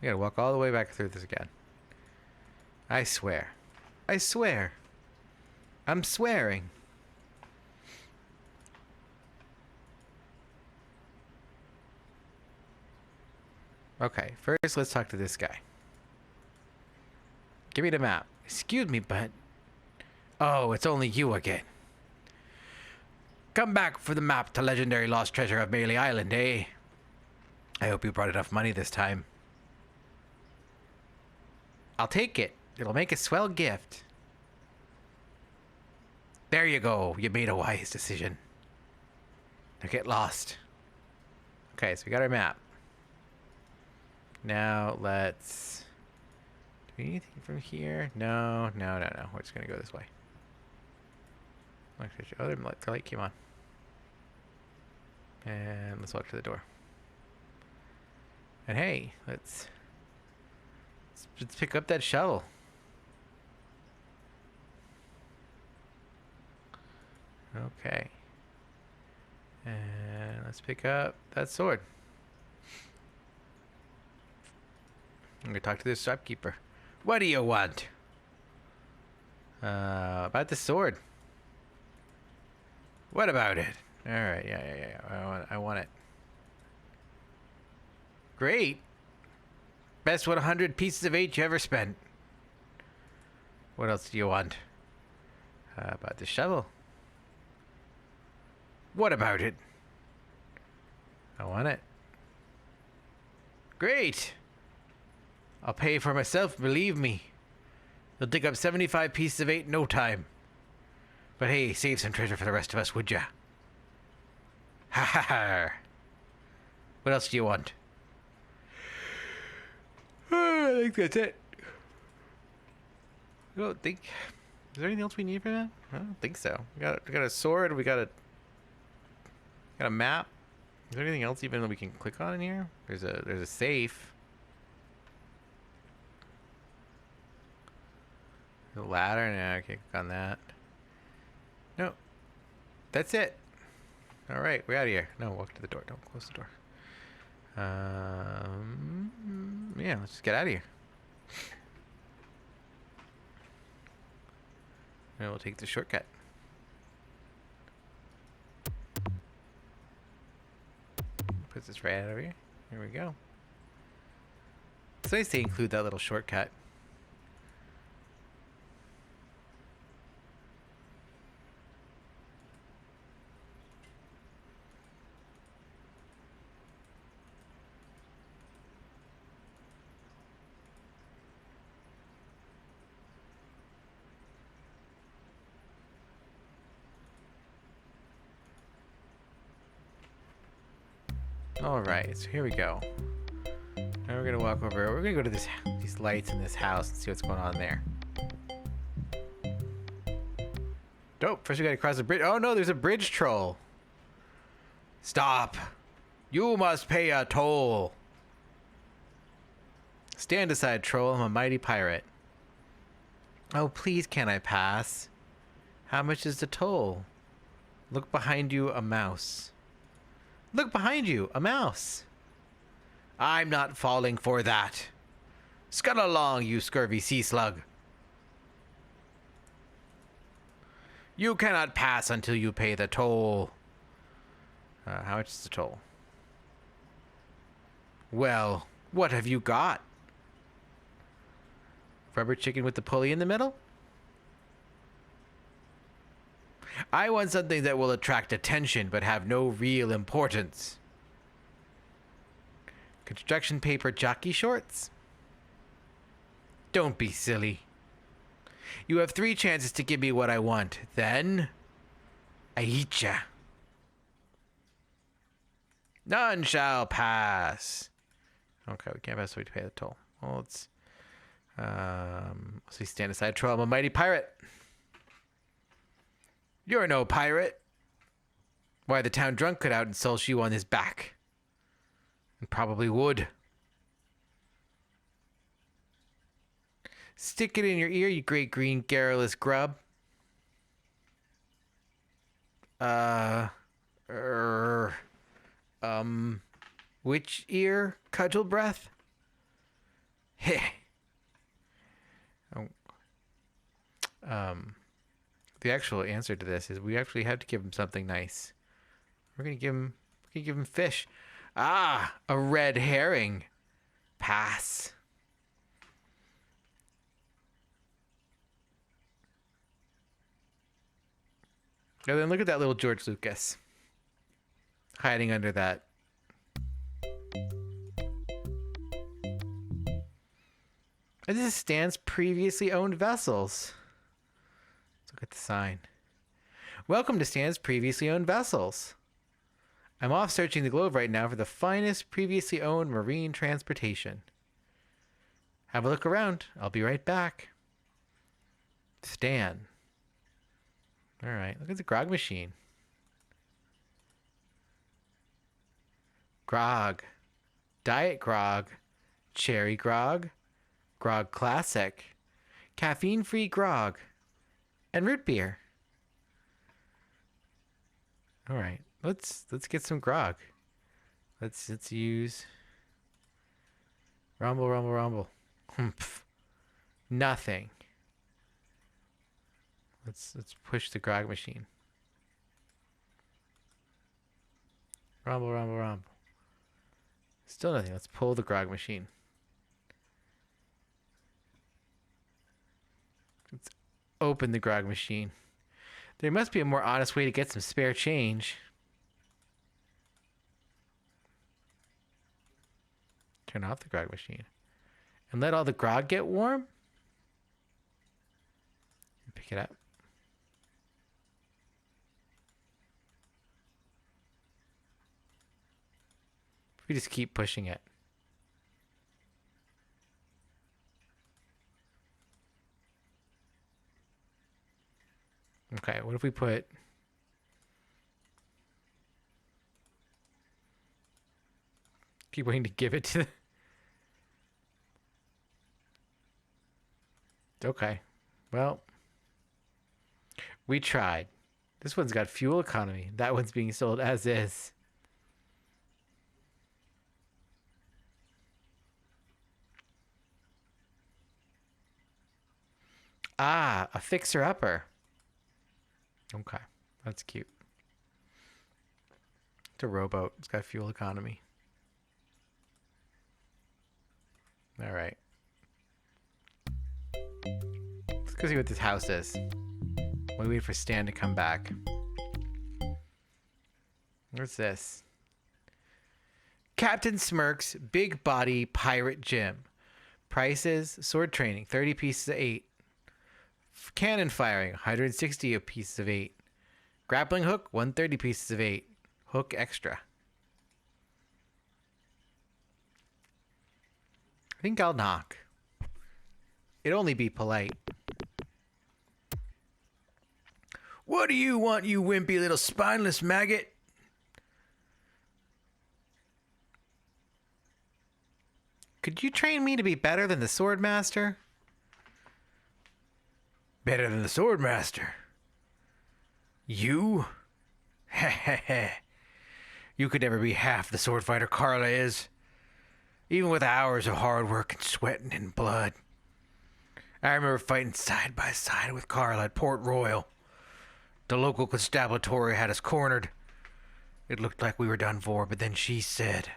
We gotta walk all the way back through this again. I swear. I swear. I'm swearing. Okay, first let's talk to this guy. Give me the map. Excuse me, but... Oh, it's only you again. Come back for the map to legendary lost treasure of Bailey Island, eh? I hope you brought enough money this time. I'll take it. It'll make a swell gift. There you go. You made a wise decision. Now get lost. Okay, so we got our map. Now let's... Do we need anything from here? No. We're just going to go this way. Oh, the light came on. And let's walk to the door. And hey, let's pick up that shovel. Okay. And let's pick up that sword. I'm gonna talk to this shopkeeper. What do you want? About the sword. What about it? All right, yeah. I want it. Great. Best 100 pieces of 8 you ever spent. What else do you want? About the shovel. What about it? I want it. Great. I'll pay for myself, believe me. You'll dig up 75 pieces of 8 in no time. But hey, save some treasure for the rest of us, would ya? Ha ha ha. What else do you want? I think that's it. I don't think... Is there anything else we need for that? I don't think so. We got a sword, we got a map. Is there anything else even that we can click on in here? There's a safe. The ladder, no, I can't click on that. No. That's it. Alright, we're out of here. No, walk to the door. Don't close the door. Yeah, let's just get out of here. And we'll take the shortcut. Put this right out over here. Here we go. It's nice to include that little shortcut. Alright, so here we go. Now we're gonna walk over. We're gonna go to these lights in this house and see what's going on there. Dope. First we gotta cross the bridge. Oh no, there's a bridge troll. Stop. You must pay a toll. Stand aside, troll. I'm a mighty pirate. Oh, please can I pass? How much is the toll? Look behind you, a mouse. Look behind you, a mouse. I'm not falling for that. Scuttle along, you scurvy sea slug. You cannot pass until you pay the toll. How much is the toll? Well, what have you got? Rubber chicken with the pulley in the middle? I want something that will attract attention but have no real importance. Construction paper jockey shorts? Don't be silly. You have 3 chances to give me what I want. Then, I eat ya. None shall pass. Okay, we can't pass, so we pay the toll. Well, let's see, stand aside, troll. I'm a mighty pirate. You're no pirate. Why, the town drunk could out and sulch you on his back. And probably would. Stick it in your ear, you great green garrulous grub. Which ear, cudgel breath? Heh. The actual answer to this is we actually have to give him something nice. We're gonna give him fish. Ah, a red herring. Pass. Now then, look at that little George Lucas hiding under that. And this stands previously owned vessels. Let's look at the sign. Welcome to Stan's previously owned vessels. I'm off searching the globe right now for the finest previously owned marine transportation. Have a look around. I'll be right back. Stan. All right, look at the grog machine. Grog. Diet grog. Cherry grog. Grog classic. Caffeine-free grog. And root beer. All right, let's get some grog. Let's use rumble. Humph. Nothing. Let's push the grog machine. Rumble. Still nothing. Let's pull the grog machine. Let's open the grog machine. There must be a more honest way to get some spare change. Turn off the grog machine. And let all the grog get warm? Pick it up. We just keep pushing it. Okay, what if we put... Keep waiting to give it to the... Okay, well... We tried. This one's got fuel economy. That one's being sold as is. Ah, a fixer-upper. Okay, that's cute. It's a rowboat. It's got fuel economy. All right. Let's go see what this house is. We wait for Stan to come back. What's this? Captain Smirk's Big Body Pirate Gym. Prices, sword training, 30 pieces of 8. Cannon firing, 160 pieces of 8. Grappling hook, 130 pieces of 8. Hook extra. I think I'll knock. It'd only be polite. What do you want, you wimpy little spineless maggot? Could you train me to be better than the sword master? Better than the sword master? You? Heh. You could never be half the sword fighter Carla is. Even with hours of hard work and sweating and blood. I remember fighting side by side with Carla at Port Royal. The local constabulary had us cornered. It looked like we were done for, but then she said...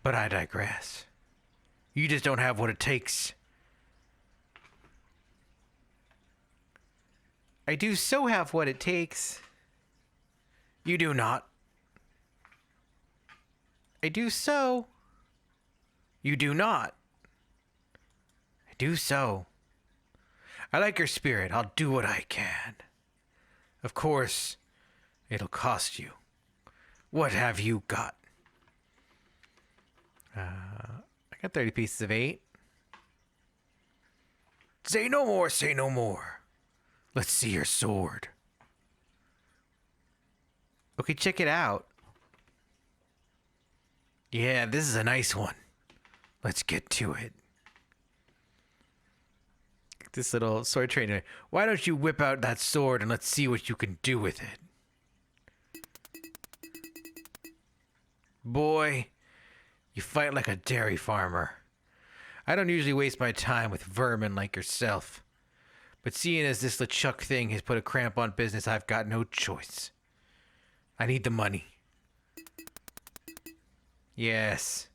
But I digress. You just don't have what it takes. I do so have what it takes. You do not. I do so. You do not. I do so. I like your spirit. I'll do what I can. Of course, it'll cost you. What have you got? I got 30 pieces of 8. Say no more, say no more. Let's see your sword. Okay, check it out. Yeah, this is a nice one. Let's get to it. This little sword trainer. Why don't you whip out that sword and let's see what you can do with it? Boy, you fight like a dairy farmer. I don't usually waste my time with vermin like yourself. But seeing as this LeChuck thing has put a cramp on business, I've got no choice. I need the money. Yes.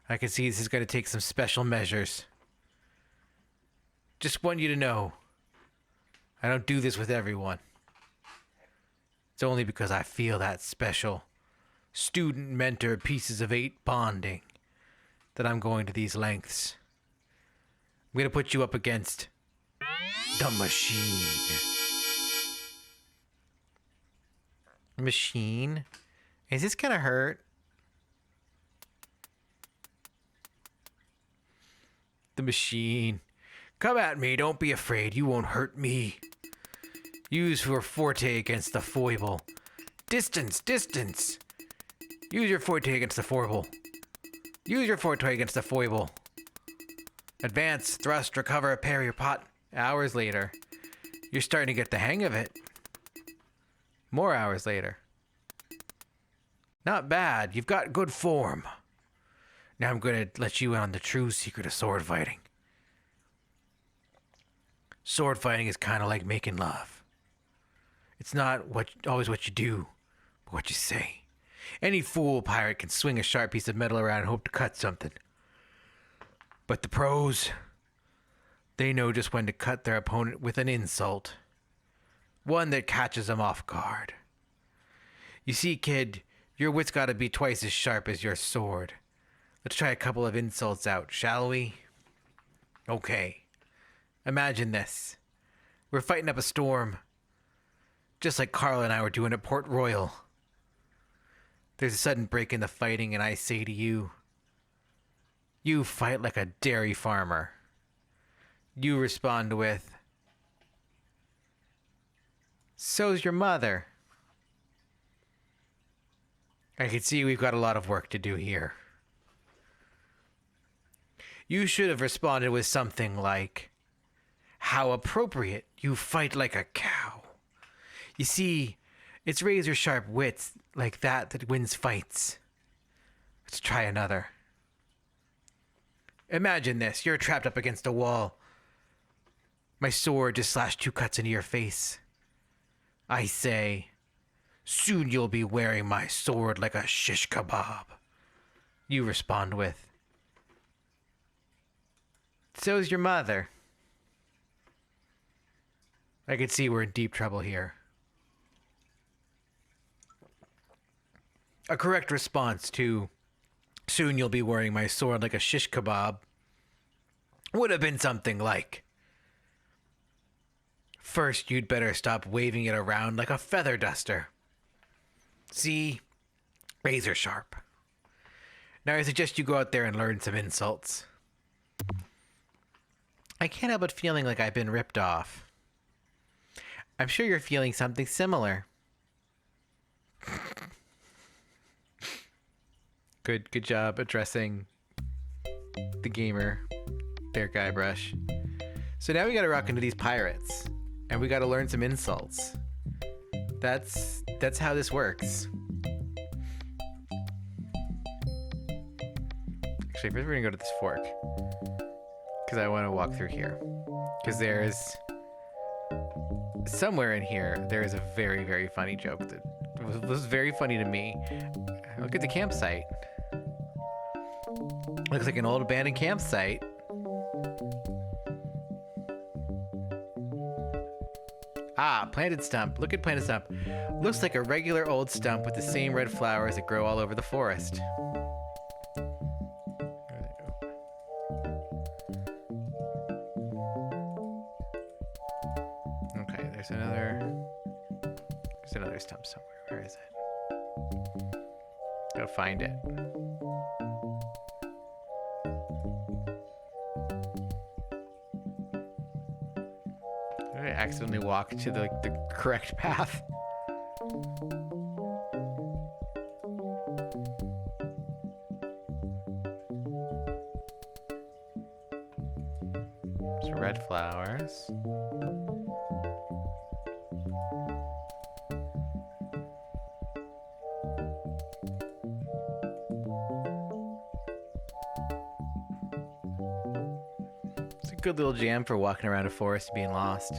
I can see this is going to take some special measures. Just want you to know, I don't do this with everyone. It's only because I feel that special student-mentor pieces of 8 bonding that I'm going to these lengths. I'm going to put you up against the machine. Machine. Is this gonna hurt? The machine. Come at me, don't be afraid, you won't hurt me. Use your forte against the foible. Distance, distance. Use your forte against the foible. Use your forte against the foible. Advance, thrust, recover, parry your pot. Hours later. You're starting to get the hang of it. More hours later. Not bad, you've got good form. Now I'm going to let you in on the true secret of sword fighting. Sword fighting is kind of like making love. It's not always what you do, but what you say. Any fool pirate can swing a sharp piece of metal around and hope to cut something. But the pros, they know just when to cut their opponent with an insult. One that catches them off guard. You see, kid, your wit's got to be twice as sharp as your sword. Let's try a couple of insults out, shall we? Okay. Imagine this. We're fighting up a storm. Just like Carl and I were doing at Port Royal. There's a sudden break in the fighting and I say to you, you fight like a dairy farmer. You respond with, so's your mother. I can see we've got a lot of work to do here. You should have responded with something like, how appropriate, you fight like a cow. You see, it's razor sharp wits like that wins fights. Let's try another. Imagine this, you're trapped up against a wall. My sword just slashed 2 cuts into your face. I say, soon you'll be wearing my sword like a shish kebab. You respond with, so's your mother. I can see we're in deep trouble here. A correct response to, soon you'll be wearing my sword like a shish kebab, would have been something like, first you'd better stop waving it around like a feather duster. See? Razor sharp. Now I suggest you go out there and learn some insults. I can't help but feeling like I've been ripped off. I'm sure you're feeling something similar. Good job addressing the gamer there, Guybrush. So now we gotta rock into these pirates. And we gotta learn some insults. That's how this works. Actually, first we're gonna go to this fork. Because I want to walk through here. Because there's... somewhere in here, there is a very, very funny joke that was very funny to me. Look at the campsite. Looks like an old abandoned campsite. Ah, planted stump. Look at planted stump. Looks like a regular old stump with the same red flowers that grow all over the forest. Okay, there's another stump somewhere. Where is it? Gotta find it. I accidentally walk to the correct path. Some red flowers. It's a good little jam for walking around a forest and being lost.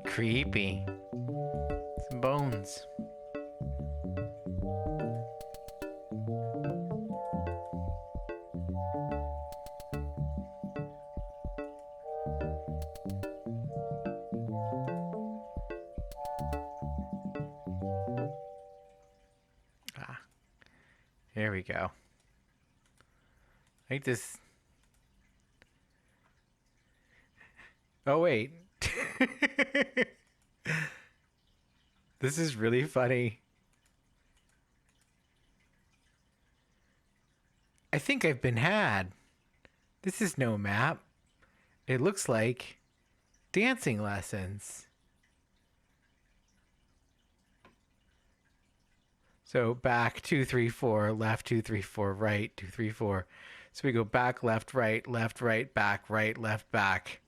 Creepy. Some bones. There we go. I think this. Oh, wait. This is really funny. I think I've been had. This is no map. It looks like dancing lessons. So back 2, 3, 4, left 2, 3, 4, right 2, 3, 4. So we go back, left, right, back, right, left, back.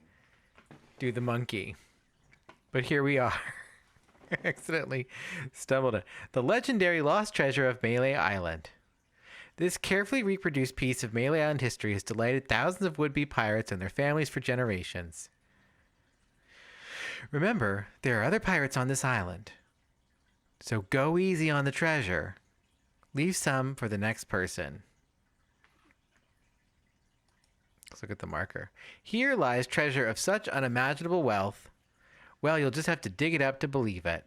Do the monkey. But here we are. Accidentally stumbled it. The legendary lost treasure of Melee Island. This carefully reproduced piece of Melee Island history has delighted thousands of would-be pirates and their families for generations. Remember, there are other pirates on this island. So go easy on the treasure. Leave some for the next person. Let's look at the marker. Here lies treasure of such unimaginable wealth. Well, you'll just have to dig it up to believe it.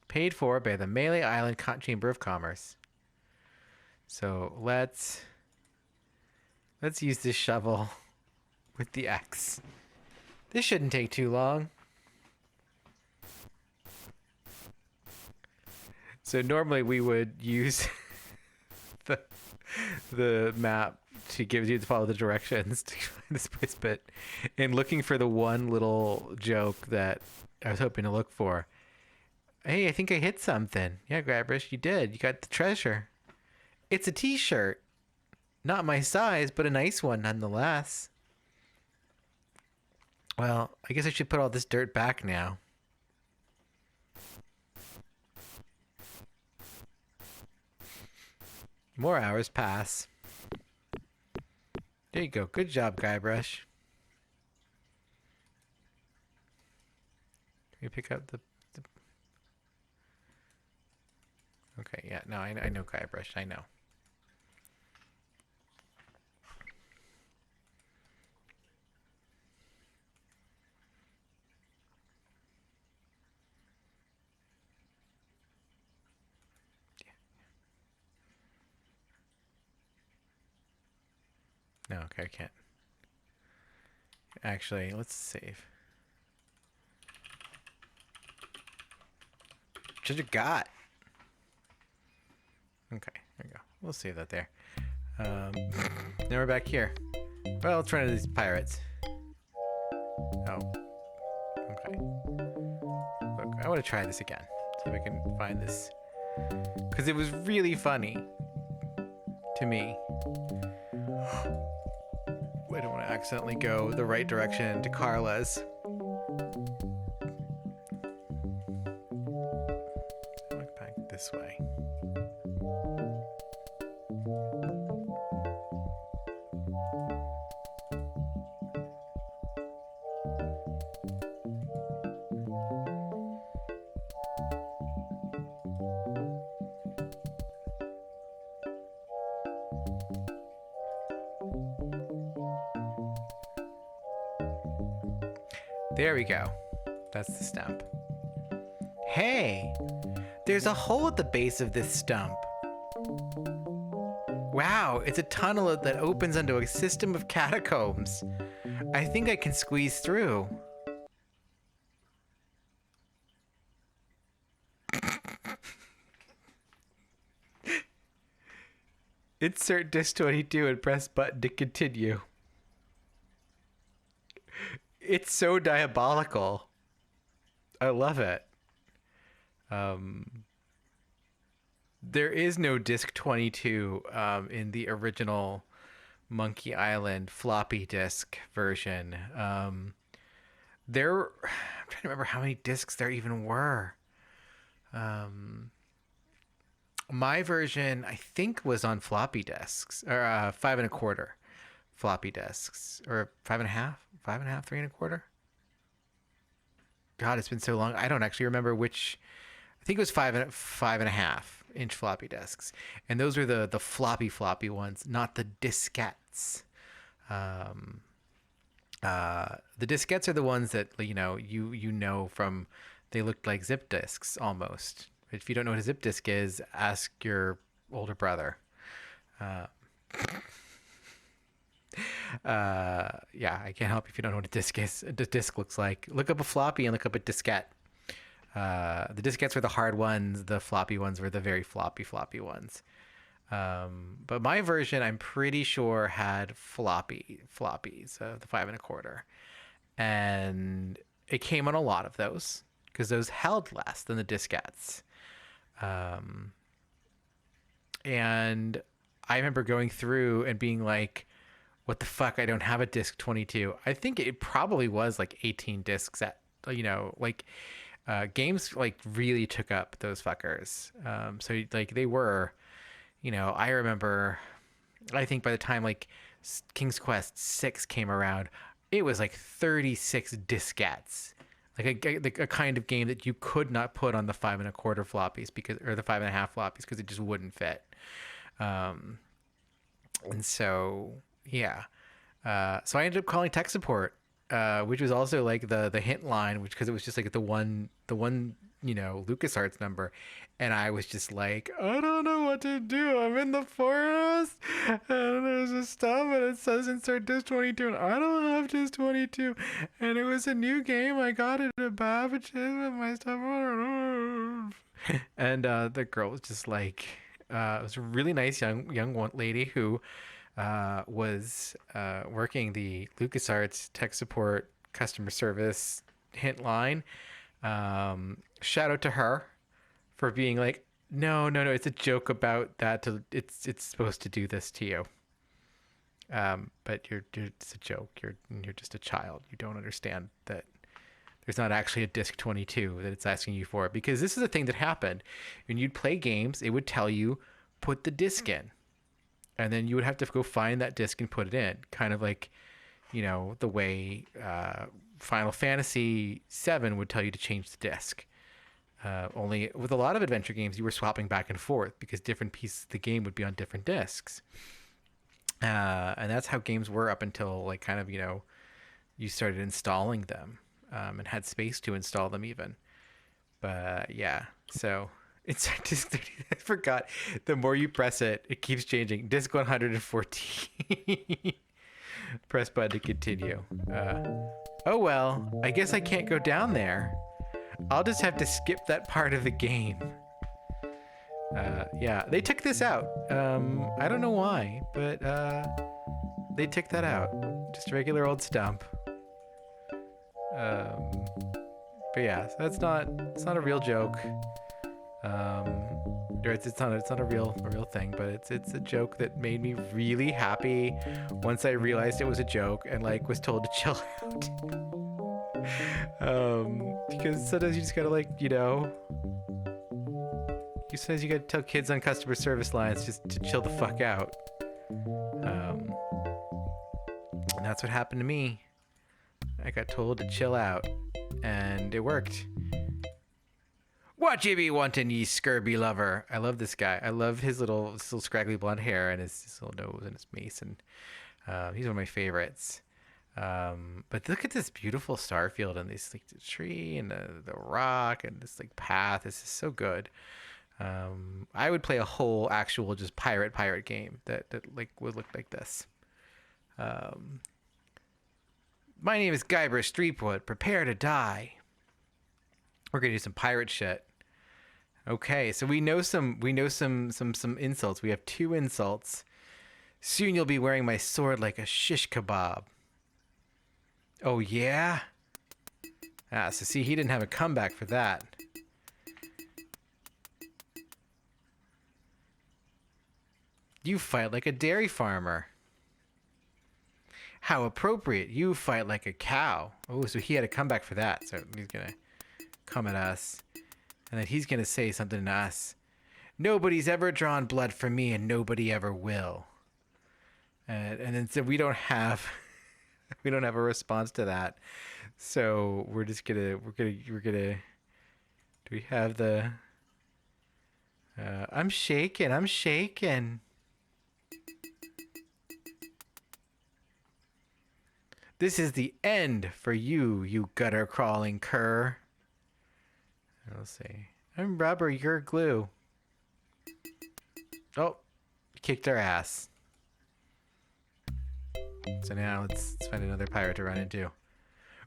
Paid for by the Melee Island Chamber of Commerce. So let's use this shovel with the X. This shouldn't take too long. So normally we would use the map to give you to follow the directions to find this place, but in looking for the one little joke that I was hoping to look for. Hey, I think I hit something. Yeah, Guybrush, you did. You got the treasure. It's a t-shirt. Not my size, but a nice one nonetheless. Well, I guess I should put all this dirt back now. More hours pass. There you go. Good job, Guybrush. Can we pick up the... Okay, yeah. No, I know Guybrush. I know. No, okay, I can't. Actually, let's save. Should have got. Okay, there we go. We'll save that there. Now we're back here. Well, let's run into these pirates. Oh. Okay. Look, I want to try this again. See if I can find this. Because it was really funny. To me. I don't want to accidentally go the right direction to Carla's. Look back this way. There we go. That's the stump. Hey! There's a hole at the base of this stump. Wow, it's a tunnel that opens onto a system of catacombs. I think I can squeeze through. Insert disc 22 and press button to continue. It's so diabolical. I love it. There is no disc 22 in the original Monkey Island floppy disk version. I'm trying to remember how many discs there even were. My version, I think, was on floppy disks, or 5.25 floppy disks, or 5.5, 5.5, 3.25. God, it's been so long. I don't actually remember which. I think it was 5.5 inch floppy disks, and those were the floppy ones, not the diskettes. The diskettes are the ones that you know from. They looked like zip disks almost. If you don't know what a zip disk is, ask your older brother. Uh, yeah, I can't help if you don't know what a disc is. A disc looks like. Look up a floppy and look up a diskette. The diskettes were the hard ones. The floppy ones were the very floppy ones. But my version, I'm pretty sure, had floppies of the 5 1/4, and it came on a lot of those because those held less than the diskettes. Um, and I remember going through and being like, "What the fuck? I don't have a disc 22." I think it probably was like 18 discs at like games like really took up those fuckers. So like they were. I remember, I think by the time like King's Quest 6 came around, it was like 36 diskettes. Like a kind of game that you could not put on the 5 1/4 floppies or the 5 1/2 floppies because it just wouldn't fit. And so, yeah. So I ended up calling tech support, which was also like the hint line, because it was just like the one LucasArts number, and I was just like, I don't know what to do. I'm in the forest, and there's a stuff, and it says insert disc 22, and I don't have disc 22, and it was a new game. I got it at Babbage's with my stuff, and the girl was just like, it was a really nice young lady who was working the LucasArts tech support customer service hint line. Shout out to her for being like, no, it's a joke about that. It's supposed to do this to you. But it's a joke. You're just a child. You don't understand that there's not actually a disc 22 that it's asking you for, because this is a thing that happened when you'd play games. It would tell you put the disc in, and then you would have to go find that disc and put it in, kind of like the way Final Fantasy VII would tell you to change the disc. Only with a lot of adventure games, you were swapping back and forth because different pieces of the game would be on different discs. And that's how games were up until like kind of, you started installing them and had space to install them even. But yeah, so it's disc 30. I forgot. The more you press it, it keeps changing. Disc 114. Press button to continue. Oh well, I guess I can't go down there. I'll just have to skip that part of the game. Yeah, they took this out. I don't know why, but they took that out. Just a regular old stump. But yeah, so it's not a real joke. Or it's not a real thing, but it's a joke that made me really happy once I realized it was a joke and like was told to chill out. Because sometimes you just gotta sometimes you gotta tell kids on customer service lines just to chill the fuck out. And that's what happened to me. I got told to chill out, and it worked. What you be wanting, ye scurvy lover? I love this guy. I love his little scraggly blonde hair and his little nose and his mace, and he's one of my favorites. But look at this beautiful starfield and this like the tree and the rock and this like path. This is so good. I would play a whole actual just pirate game that like would look like this. My name is Guybrush Threepwood. Prepare to die. We're gonna do some pirate shit. Okay, so we know some insults. We have 2 insults. Soon you'll be wearing my sword like a shish kebab. Oh yeah? So see, he didn't have a comeback for that. You fight like a dairy farmer. How appropriate. You fight like a cow. Oh, so he had a comeback for that. So he's gonna come at us. And then he's gonna say something to us. Nobody's ever drawn blood from me, and nobody ever will. And then so we don't have a response to that. So we're gonna do we have the I'm shaking. This is the end for you, you gutter crawling cur. I'll say, I'm rubber, you're glue. Oh, kicked our ass. So now let's find another pirate to run into.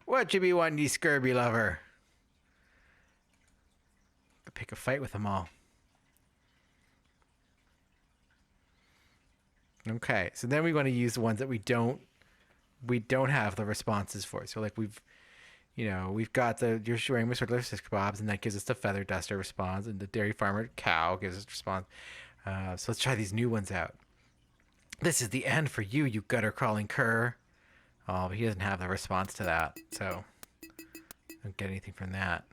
What you be wanting, ye scurvy lover? Pick a fight with them all. Okay, so then we want to use the ones that we don't have the responses for. So like we've got the you're wearing my regular sister bobs, and that gives us the feather duster response, and the dairy farmer cow gives us a response. So let's try these new ones out. This is the end for you, you gutter crawling cur. Oh, but he doesn't have the response to that, so I don't get anything from that.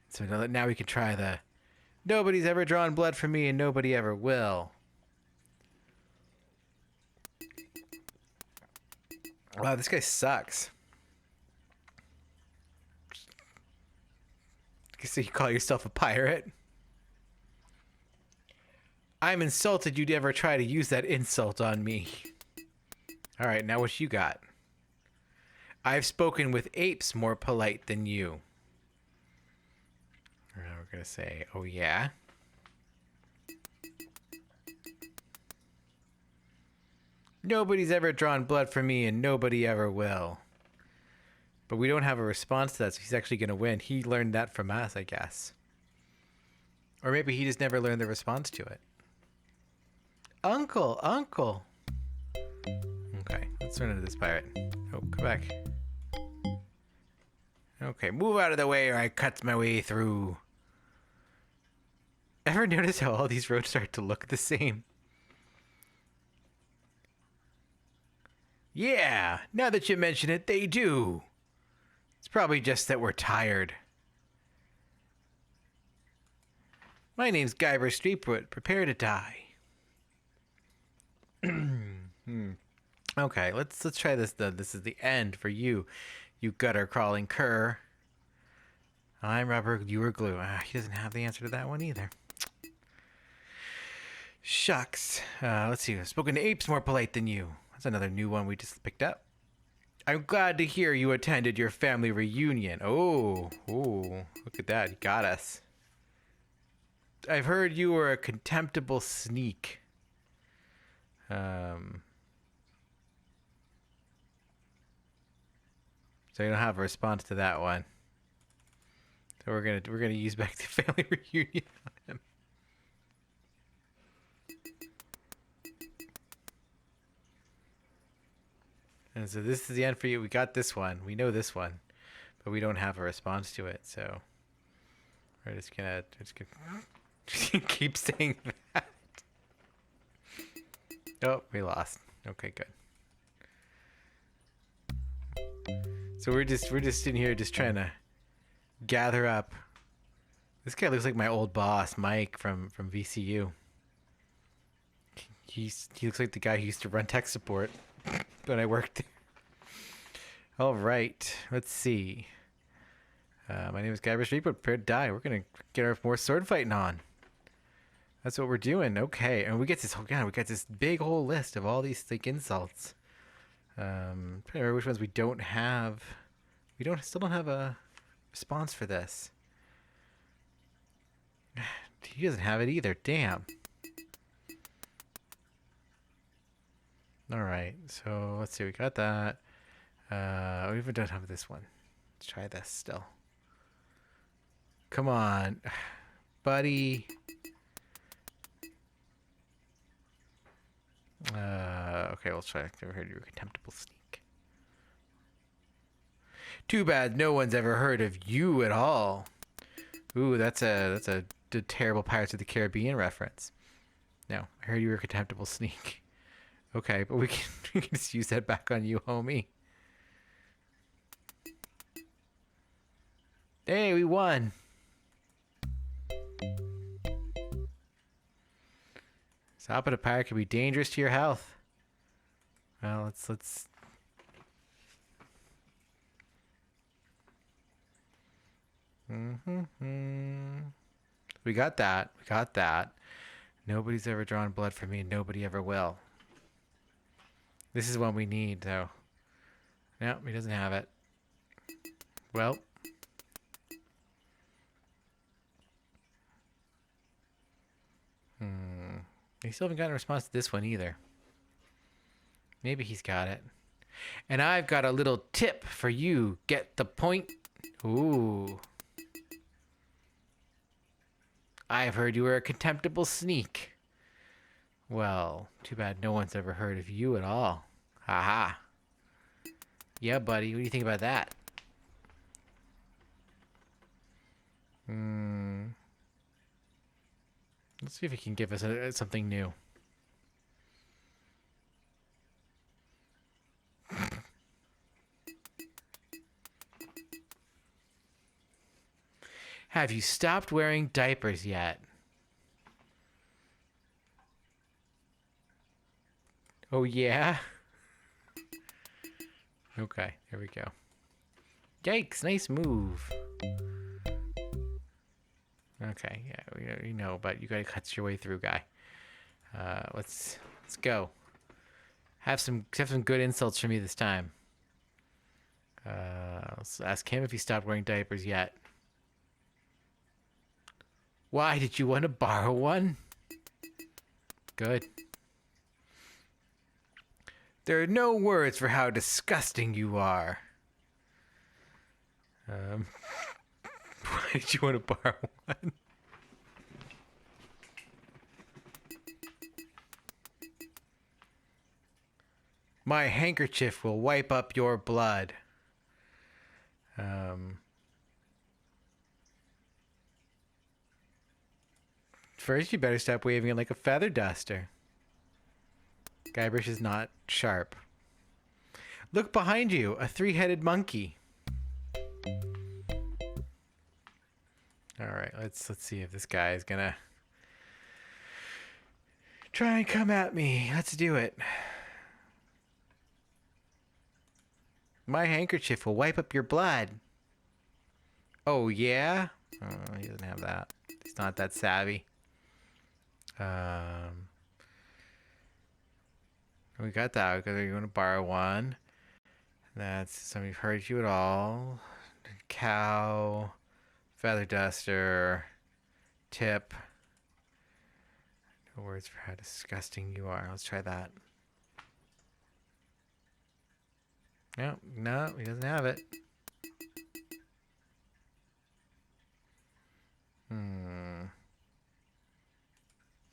So now we can try the nobody's ever drawn blood from me and nobody ever will. Wow, this guy sucks. So you call yourself a pirate? I'm insulted you'd ever try to use that insult on me. All right, now what you got? I've spoken with apes more polite than you. Now we're going to say, oh yeah? Nobody's ever drawn blood from me and nobody ever will. But we don't have a response to that, so he's actually going to win. He learned that from us, I guess. Or maybe he just never learned the response to it. Uncle, uncle. Okay, let's run into this pirate. Oh, come back. Okay, move out of the way or I cut my way through. Ever notice how all these roads start to look the same? Yeah, now that you mention it, they do. It's probably just that we're tired. My name's Guybrush Threepwood. Prepare to die. Okay, let's try this. This is the end for you, you gutter crawling cur. I'm rubber, you are glue. He doesn't have the answer to that one either. Shucks. Let's see. I've spoken to apes more polite than you. That's another new one we just picked up. I'm glad to hear you attended your family reunion. Oh, look at that. You got us. I've heard you were a contemptible sneak. So you don't have a response to that one. So we're gonna use back the family reunion on him. And so this is the end for you. We got this one. We know this one, but we don't have a response to it. So we're just gonna keep saying that. Oh, we lost. Okay, good. So we're just in here just trying to gather up. This guy looks like my old boss, Mike from VCU. He looks like the guy who used to run tech support when I worked there. All right, let's see. My name is Guybrush Threepwood. Prepare to die. We're gonna get our more sword fighting on. That's what we're doing. Okay, and we get this. Oh god, we got this big whole list of all these like insults. Trying to remember which ones we don't have. Still don't have a response for this. He doesn't have it either. Damn. All right, so let's see. We got that. We even don't have this one. Let's try this still. Come on, buddy. Okay, we'll try. Never heard of your contemptible sneak. Too bad no one's ever heard of you at all. Ooh, that's a terrible Pirates of the Caribbean reference. No, I heard you were a contemptible sneak. Okay, but we can just use that back on you, homie. Hey, we won. Stopping a pirate can be dangerous to your health. Well, let's. We got that. We got that. Nobody's ever drawn blood from me, and nobody ever will. This is what we need, though. No, he doesn't have it. Well. I still haven't gotten a response to this one either. Maybe he's got it. And I've got a little tip for you. Get the point? Ooh. I've heard you were a contemptible sneak. Well, too bad no one's ever heard of you at all. Haha. Yeah, buddy. What do you think about that? Let's see if he can give us something new. Have you stopped wearing diapers yet? Oh, yeah? Okay, here we go. Yikes, nice move. Okay, yeah, we know, but you gotta cut your way through, guy. Let's go. Have some good insults for me this time. Let's ask him if he stopped wearing diapers yet. Why did you want to borrow one? Good. There are no words for how disgusting you are. Why did you want to borrow one? My handkerchief will wipe up your blood. First, you better stop waving it like a feather duster. Guybrush is not sharp. Look behind you, a three-headed monkey. All right, let's see if this guy is gonna try and come at me. Let's do it. My handkerchief will wipe up your blood. Oh, yeah? Oh, he doesn't have that. He's not that savvy. We got that because you're going to borrow one. That's somebody hurt you at all. Cow, feather duster, tip. No words for how disgusting you are. Let's try that. No, he doesn't have it.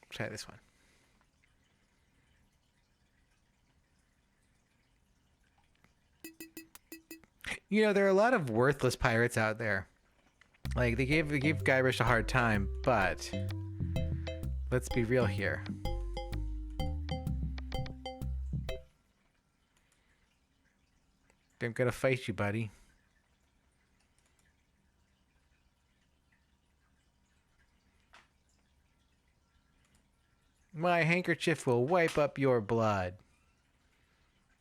Try this one. You know, there are a lot of worthless pirates out there. Like, they gave Guybrush a hard time, but let's be real here. I'm gonna fight you, buddy. My handkerchief will wipe up your blood.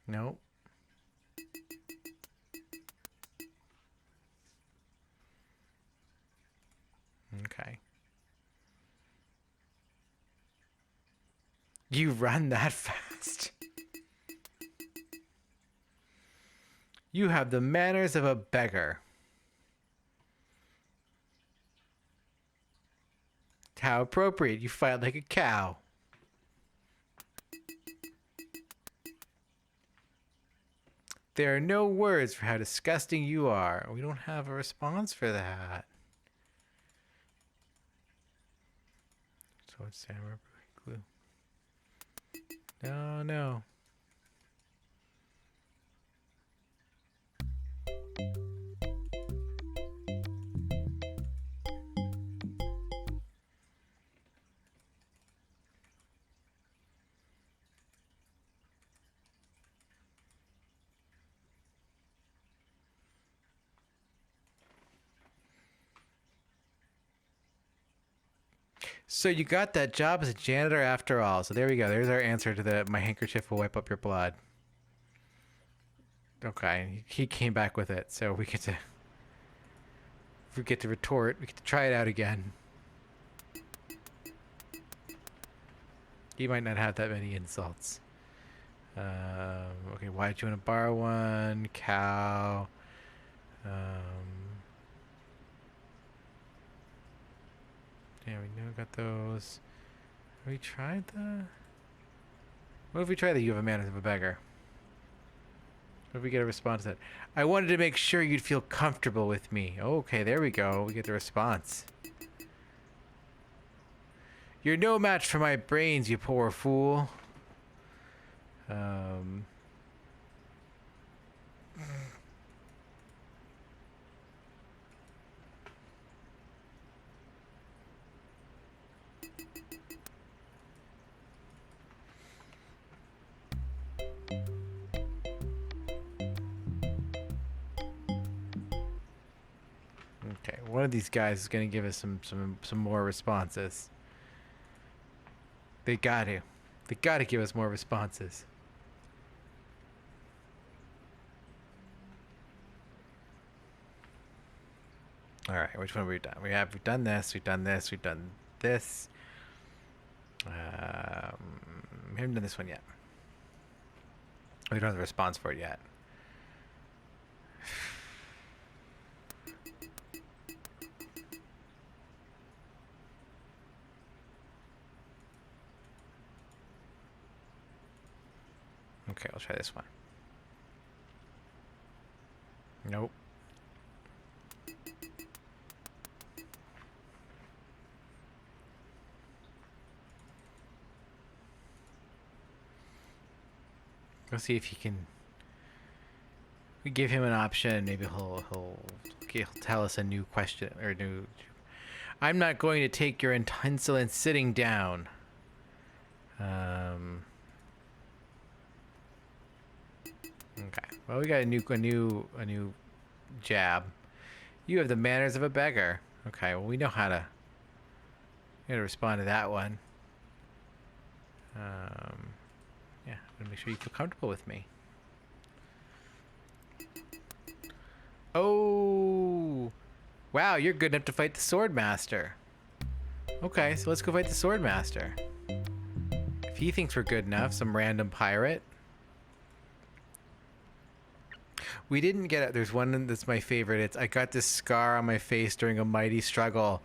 Nope. Okay. You run that fast? You have the manners of a beggar. How appropriate. You fight like a cow. There are no words for how disgusting you are. We don't have a response for that. So it's Samurai Glue. No. So you got that job as a janitor after all. So there we go. There's our answer to my handkerchief will wipe up your blood. Okay, he came back with it. So we get to retort. We get to try it out again. He might not have that many insults. Okay, why did you want to borrow one? Cow. Yeah, we got those. we tried the... What if we try the you have a manners of a beggar? What if we get a response that... I wanted to make sure you'd feel comfortable with me. Okay, there we go. We get the response. You're no match for my brains, you poor fool. Okay, one of these guys is gonna give us some more responses. They gotta give us more responses. All right, which one have we done? We've done this. We've done this. We've done this. We haven't done this one yet. We don't have the response for it yet. Okay, I'll try this one. Nope. Let's see if he can. We give him an option. Maybe he'll tell us a new question or new. I'm not going to take your insolence sitting down. Okay. Well, we got a new jab. You have the manners of a beggar. Okay. Well, we know how to respond to that one. Yeah. I'm gonna make sure you feel comfortable with me. Oh, wow! You're good enough to fight the sword master. Okay, so let's go fight the sword master. If he thinks we're good enough, some random pirate. We didn't get it. There's one that's my favorite. It's I got this scar on my face during a mighty struggle,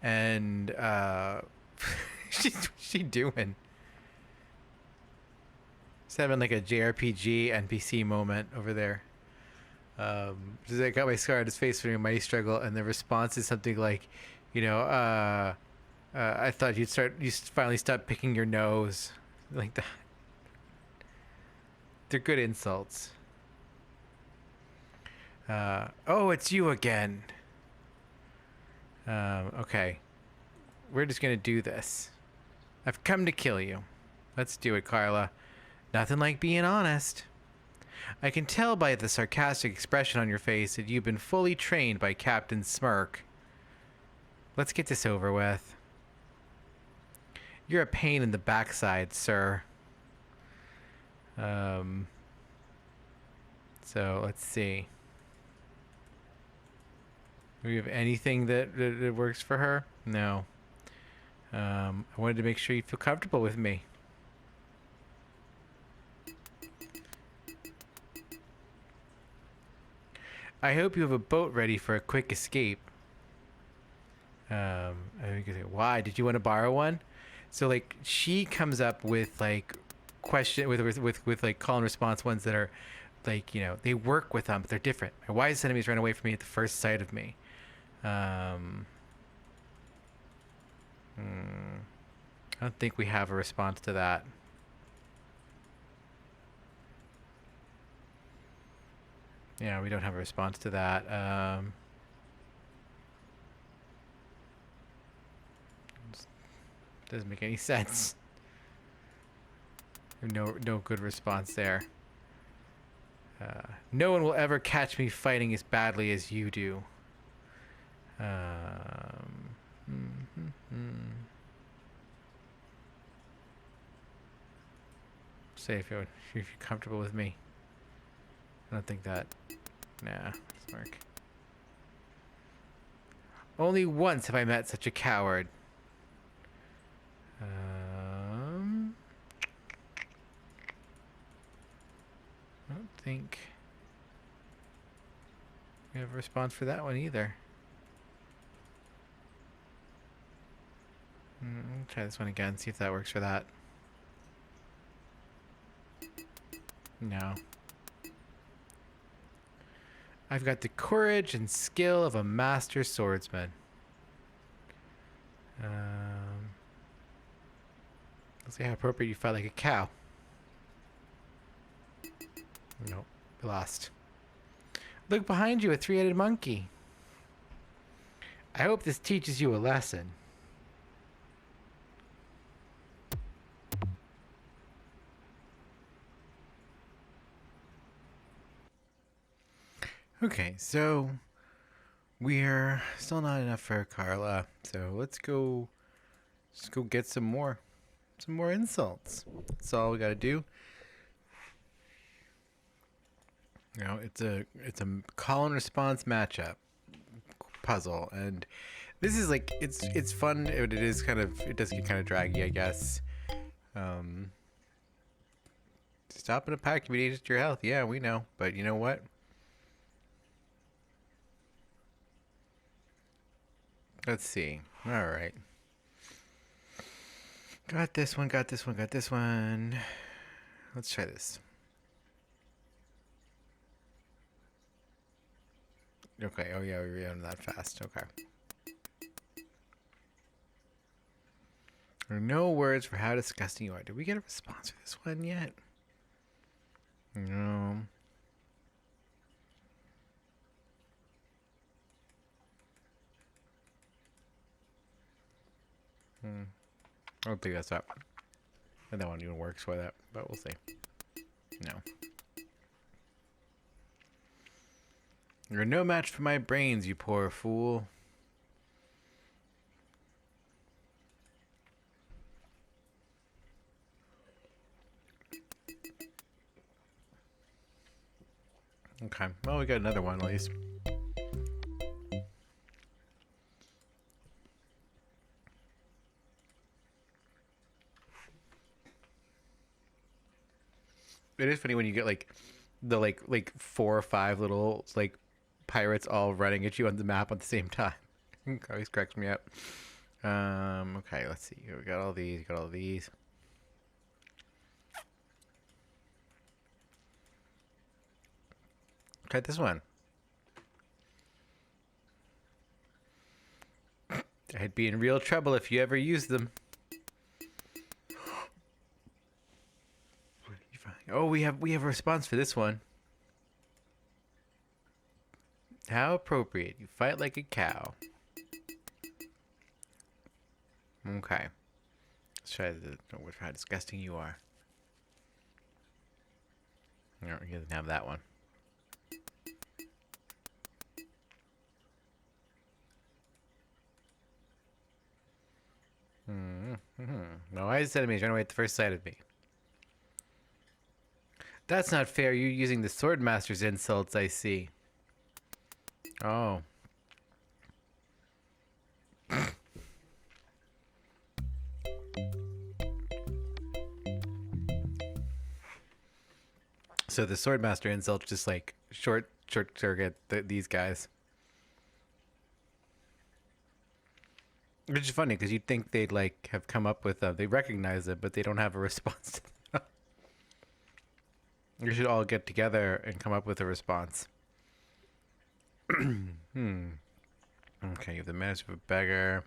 and what's she doing? Just having like a JRPG NPC moment over there. Just I got my scar on his face during a mighty struggle, and the response is something like, I thought you'd finally stop picking your nose, like that. They're good insults. Oh, it's you again. Okay. We're just gonna do this. I've come to kill you. Let's do it, Carla. Nothing like being honest. I can tell by the sarcastic expression on your face that you've been fully trained by Captain Smirk. Let's get this over with. You're a pain in the backside, sir. So let's see. Do we have anything that works for her? No. I wanted to make sure you feel comfortable with me. I hope you have a boat ready for a quick escape. I think why did you want to borrow one? So like she comes up with like question with like call and response ones that are like they work with them but they're different. My wisest enemies ran away from me at the first sight of me. I don't think we have a response to that. Yeah, we don't have a response to that. Doesn't make any sense. No good response there. No one will ever catch me fighting as badly as you do. Say if you're comfortable with me. I don't think that. Nah, doesn't work. Only once have I met such a coward. I don't think we have a response for that one either. Try this one again, see if that works for that. No. I've got the courage and skill of a master swordsman. Let's see how appropriate you fight like a cow. Nope, we lost. Look behind you, a three-headed monkey. I hope this teaches you a lesson. Okay, so we're still not enough for Carla. So let's go get some more insults. That's all we gotta do. You know, it's a call and response matchup puzzle, and this is like it's fun, but it does get kind of draggy, I guess. Stop in a pack can be dangerous to your health. Yeah, we know, but you know what? Let's see. All right. Got this one. Let's try this. Okay. Oh yeah, we ran that fast. Okay. There are no words for how disgusting you are. Did we get a response for this one yet? No. I don't think that's up. And that one even works for that, but we'll see. No. You're no match for my brains, you poor fool. Okay, well, we got another one at least. It is funny when you get like the like 4 or 5 little like pirates all running at you on the map at the same time. It always cracks me up. Okay, let's see. We got all these. Try this one. I'd be in real trouble if you ever used them. Oh, we have a response for this one. How appropriate. You fight like a cow. Okay. Let's try how disgusting you are. No, he doesn't have that one. No, I said enemies run away at the first sight of me. That's not fair. You're using the Swordmaster's insults, I see. Oh. So the Swordmaster insults just like short circuit these guys. Which is funny because you'd think they'd like have come up with they recognize it, but they don't have a response to that. You should all get together and come up with a response. Okay, you have the manners of a beggar.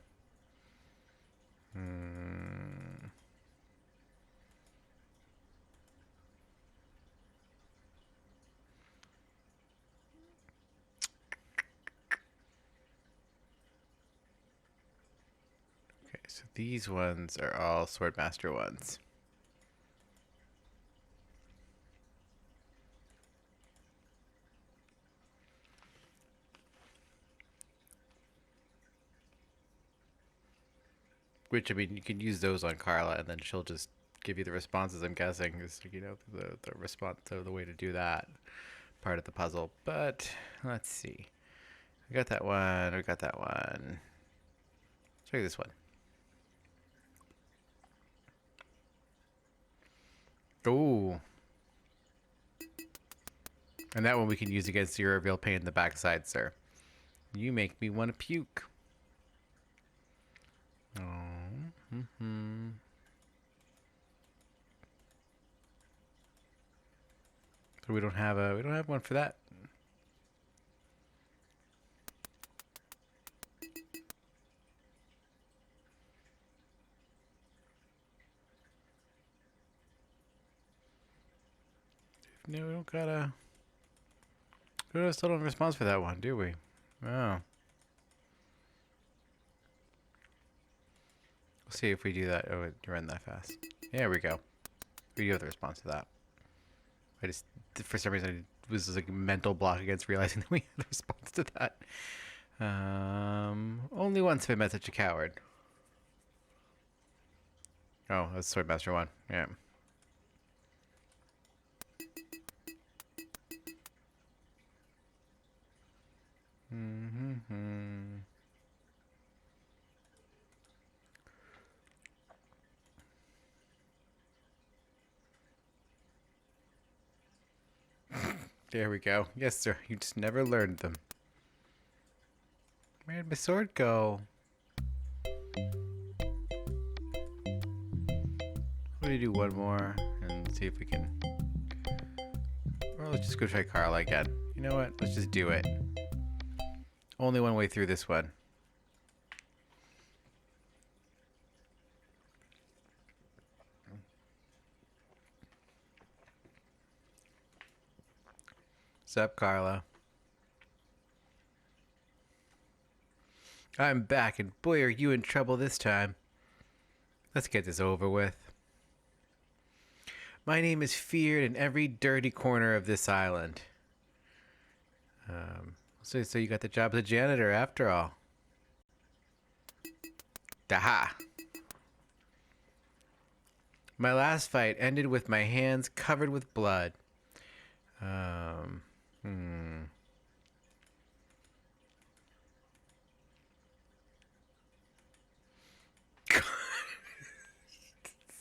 Okay, so these ones are all Swordmaster ones. Which, I mean, you can use those on Carla, and then she'll just give you the responses, I'm guessing, is, you know, the response, the way to do that part of the puzzle. But, let's see. We got that one. Let's try this one. Ooh. And that one we can use against your real pain in the backside, sir. You make me want to puke. Oh. we don't have one for that. No, we don't got a. We still don't have a response for that one, do we? Oh. We'll see if we do that. Oh, it ran that fast. There we go. We do have the response to that. I just, for some reason, it was like a mental block against realizing that we had the response to that. Only once have I met such a coward. Oh, that's Swordmaster 1. Yeah. There we go. Yes, sir. You just never learned them. Where'd my sword go? Let me do one more and see if we can. Or let's just go try Carla again. You know what? Let's just do it. Only one way through this one. Sup, Carla? I'm back, and boy, are you in trouble this time. Let's get this over with. My name is feared in every dirty corner of this island. So you got the job as a janitor after all. Daha! My last fight ended with my hands covered with blood.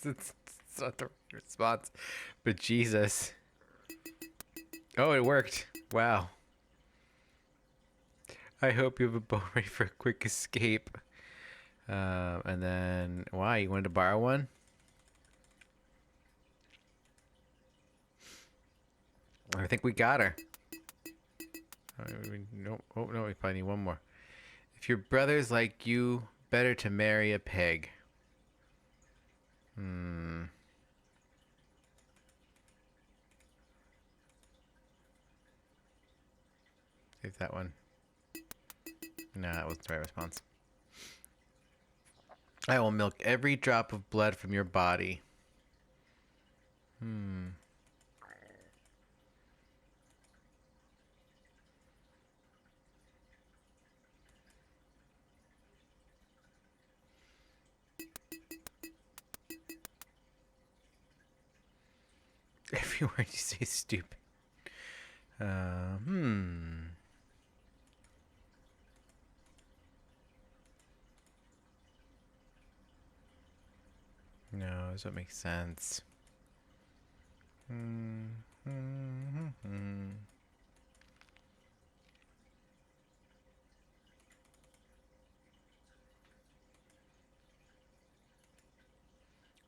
It's not the response, but Jesus. Oh, it worked. Wow. I hope you have a boat ready for a quick escape. And then, why? You wanted to borrow one? I think we got her. No, oh no, we probably need one more. If your brother's like you, better to marry a pig. Save that one. No, that wasn't the right response. I will milk every drop of blood from your body. Every word you say is stupid. No, does that make sense?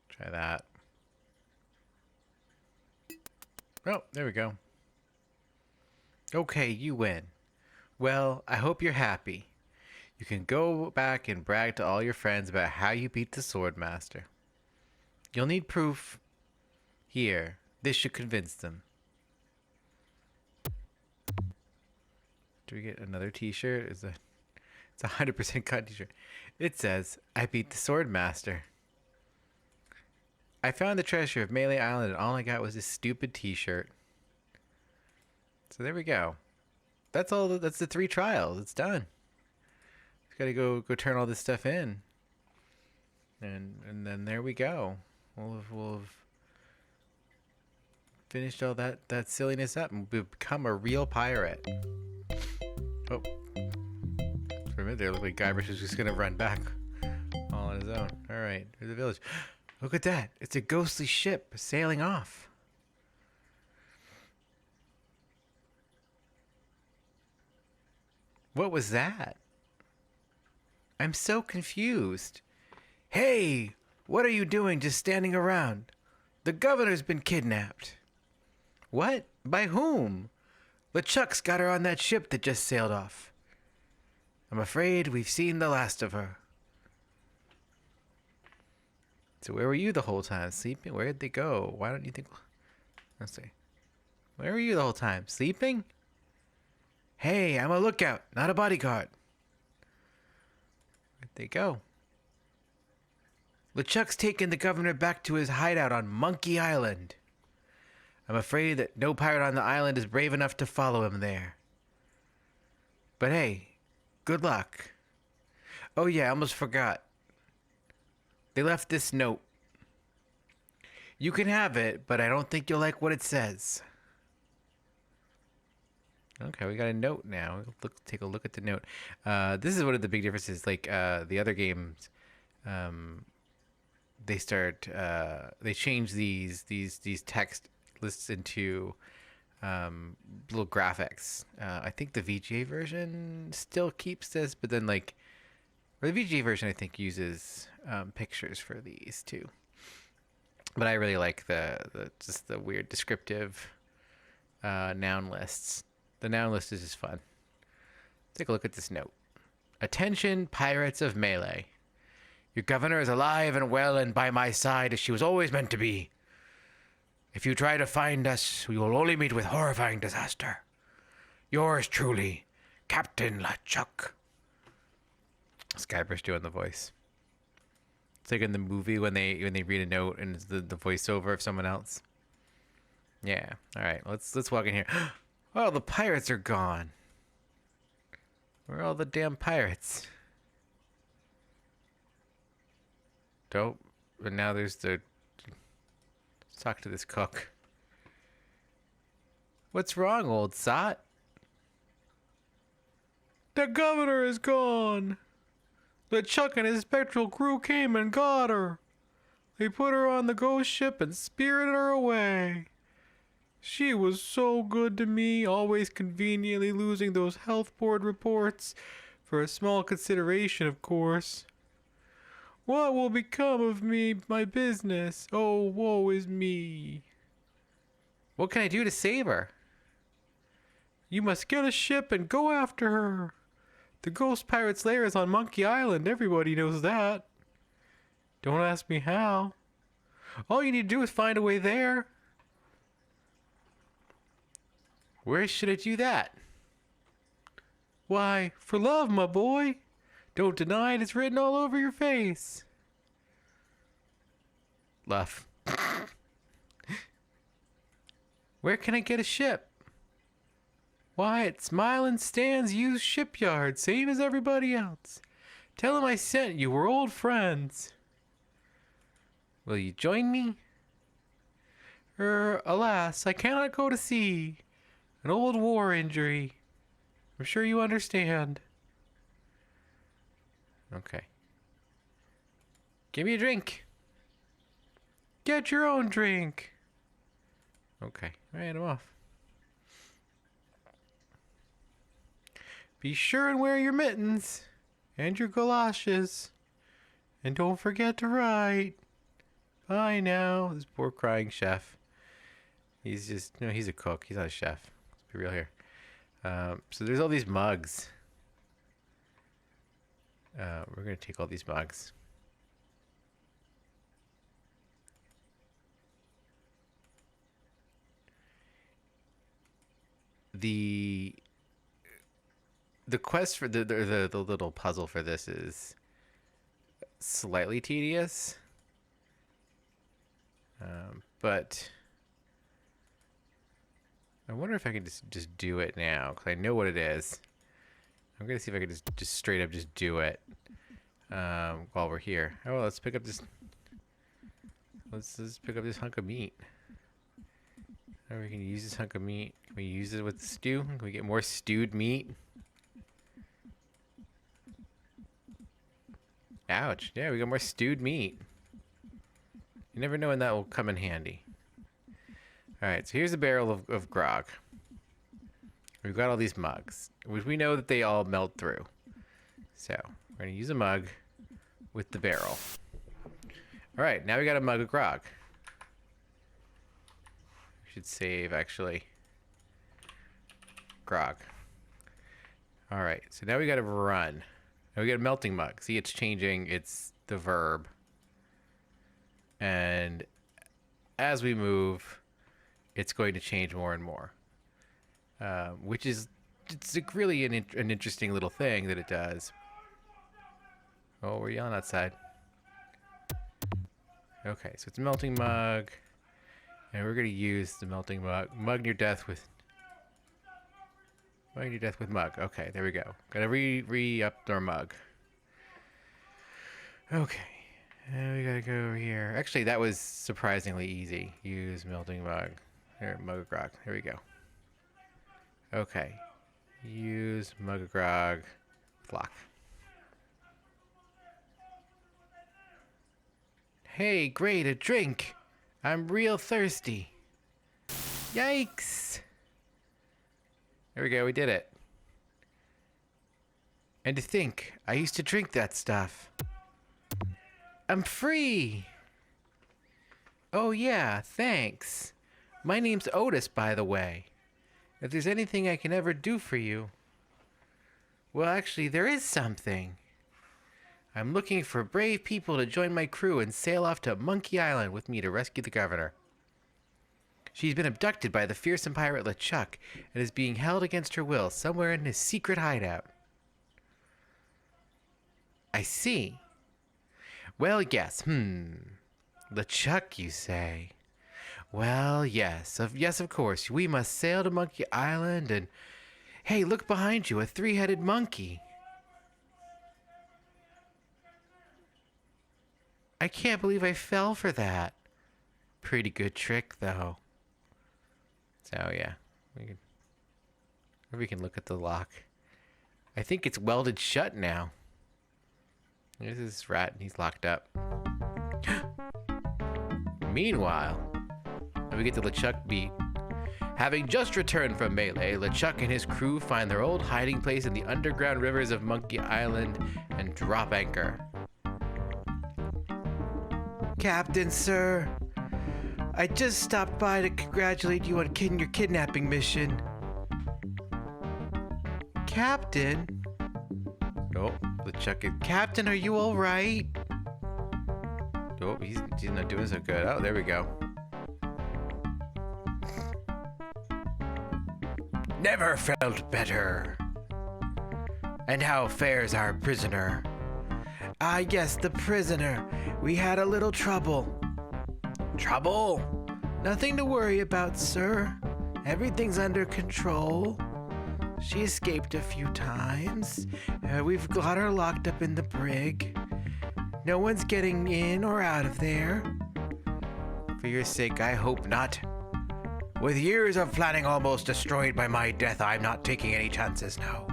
Try that. Oh, there we go. Okay, you win. Well, I hope you're happy. You can go back and brag to all your friends about how you beat the Swordmaster. You'll need proof. Here, this should convince them. Do we get another t-shirt? It's a 100% cut t-shirt. It says, I beat the Swordmaster. I found the treasure of Melee Island and all I got was this stupid t-shirt. So there we go. That's all. That's the 3 trials. It's done. Just gotta go turn all this stuff in. And then there we go. We'll have finished all that silliness up and become a real pirate. Oh. For a minute there, it looked like Guybrush was just gonna run back all on his own. Alright, here's the village. Look at that. It's a ghostly ship sailing off. What was that? I'm so confused. Hey, what are you doing just standing around? The governor's been kidnapped. What? By whom? LeChuck's got her on that ship that just sailed off. I'm afraid we've seen the last of her. So where were you the whole time? Sleeping? Where'd they go? Why don't you think... Let's see. Where were you the whole time? Sleeping? Hey, I'm a lookout, not a bodyguard. Where'd they go? LeChuck's taken the governor back to his hideout on Monkey Island. I'm afraid that no pirate on the island is brave enough to follow him there. But hey, good luck. Oh yeah, I almost forgot. They left this note. You can have it, but I don't think you'll like what it says. Okay, we got a note now. Take a look at the note. This is one of the big differences. Like the other games, they change these text lists into little graphics. I think the VGA version still keeps this, but then or the VGA version I think uses pictures for these too. But I really like just the weird descriptive noun lists. The noun list is just fun. Take a look at this note. Attention, pirates of Melee. Your governor is alive and well and by my side as she was always meant to be. If you try to find us, we will only meet with horrifying disaster. Yours truly, Captain LeChuck. It's Guybrush doing the voice. It's like in the movie when they read a note and it's the voiceover of someone else. Yeah. All right. Let's walk in here. Oh, the pirates are gone. Where are all the damn pirates? Dope. But now there's the... Let's talk to this cook. What's wrong, old sot? The governor is gone. LeChuck and his spectral crew came and got her. They put her on the ghost ship and spirited her away. She was so good to me, always conveniently losing those health board reports, for a small consideration, of course. What will become of me, my business? Oh, woe is me. What can I do to save her? You must get a ship and go after her. The ghost pirate's lair is on Monkey Island. Everybody knows that. Don't ask me how. All you need to do is find a way there. Where should I do that? Why, for love, my boy. Don't deny it, it's written all over your face. Love. Where can I get a ship? Why, at Smilin' Stan's used shipyard, same as everybody else. Tell him I sent you, we're old friends. Will you join me? Alas, I cannot go to sea. An old war injury. I'm sure you understand. Okay. Give me a drink. Get your own drink. Okay. All right, I'm off. Be sure and wear your mittens and your galoshes. And don't forget to write. Bye now. This poor crying chef. He's just, he's a cook. He's not a chef. Let's be real here. So there's all these mugs. We're going to take all these mugs. The quest for the little puzzle for this is slightly tedious. But I wonder if I can just do it now, because I know what it is. I'm going to see if I can just straight up just do it while we're here. Oh, well, let's pick up this. Let's just pick up this hunk of meat. Or we can use this hunk of meat. Can we use it with the stew? Can we get more stewed meat? Ouch. Yeah, we got more stewed meat. You never know when that will come in handy. Alright, so here's a barrel of grog. We've got all these mugs, which we know that they all melt through. So, we're going to use a mug with the barrel. Alright, now we got a mug of grog. We should save, actually. grog. All right, so now we got to run. Now we got a melting mug. See, it's changing. It's the verb. And as we move, it's going to change more and more. Which is, it's really an interesting little thing that it does. Oh, we're yelling outside. Okay, so it's a melting mug. And we're going to use the melting mug. Mug near death with mug. Okay, there we go. Gotta re-up our mug. Okay. And we gotta go over here. Actually, that was surprisingly easy. Use melting mug. Here, mug of grog. Here we go. Okay. Use mug of grog. Flock. Hey, great, a drink. I'm real thirsty. Yikes. There we go, we did it. And to think, I used to drink that stuff. I'm free! Oh yeah, thanks. My name's Otis, by the way. If there's anything I can ever do for you... Well, actually, there is something. I'm looking for brave people to join my crew and sail off to Monkey Island with me to rescue the governor. She's been abducted by the fearsome pirate LeChuck and is being held against her will somewhere in his secret hideout. I see. Well, yes, LeChuck, you say? Well, yes, of course. We must sail to Monkey Island and... Hey, look behind you, a three-headed monkey. I can't believe I fell for that. Pretty good trick, though. So, yeah. We can look at the lock. I think it's welded shut now. There's this rat, and he's locked up. Meanwhile, we get the LeChuck beat. Having just returned from Melee, LeChuck and his crew find their old hiding place in the underground rivers of Monkey Island and drop anchor. Captain, sir. I just stopped by to congratulate you on your kidnapping mission. Captain? Oh, LeChuck is... Captain, are you all right? Oh, he's not doing so good. Oh, there we go. Never felt better. And how fares our prisoner? Ah, yes, the prisoner. We had a little trouble. Trouble? Nothing to worry about, sir. Everything's under control. She escaped a few times. We've got her locked up in the brig. No one's getting in or out of there. For your sake, I hope not. With years of planning almost destroyed by my death, I'm not taking any chances now.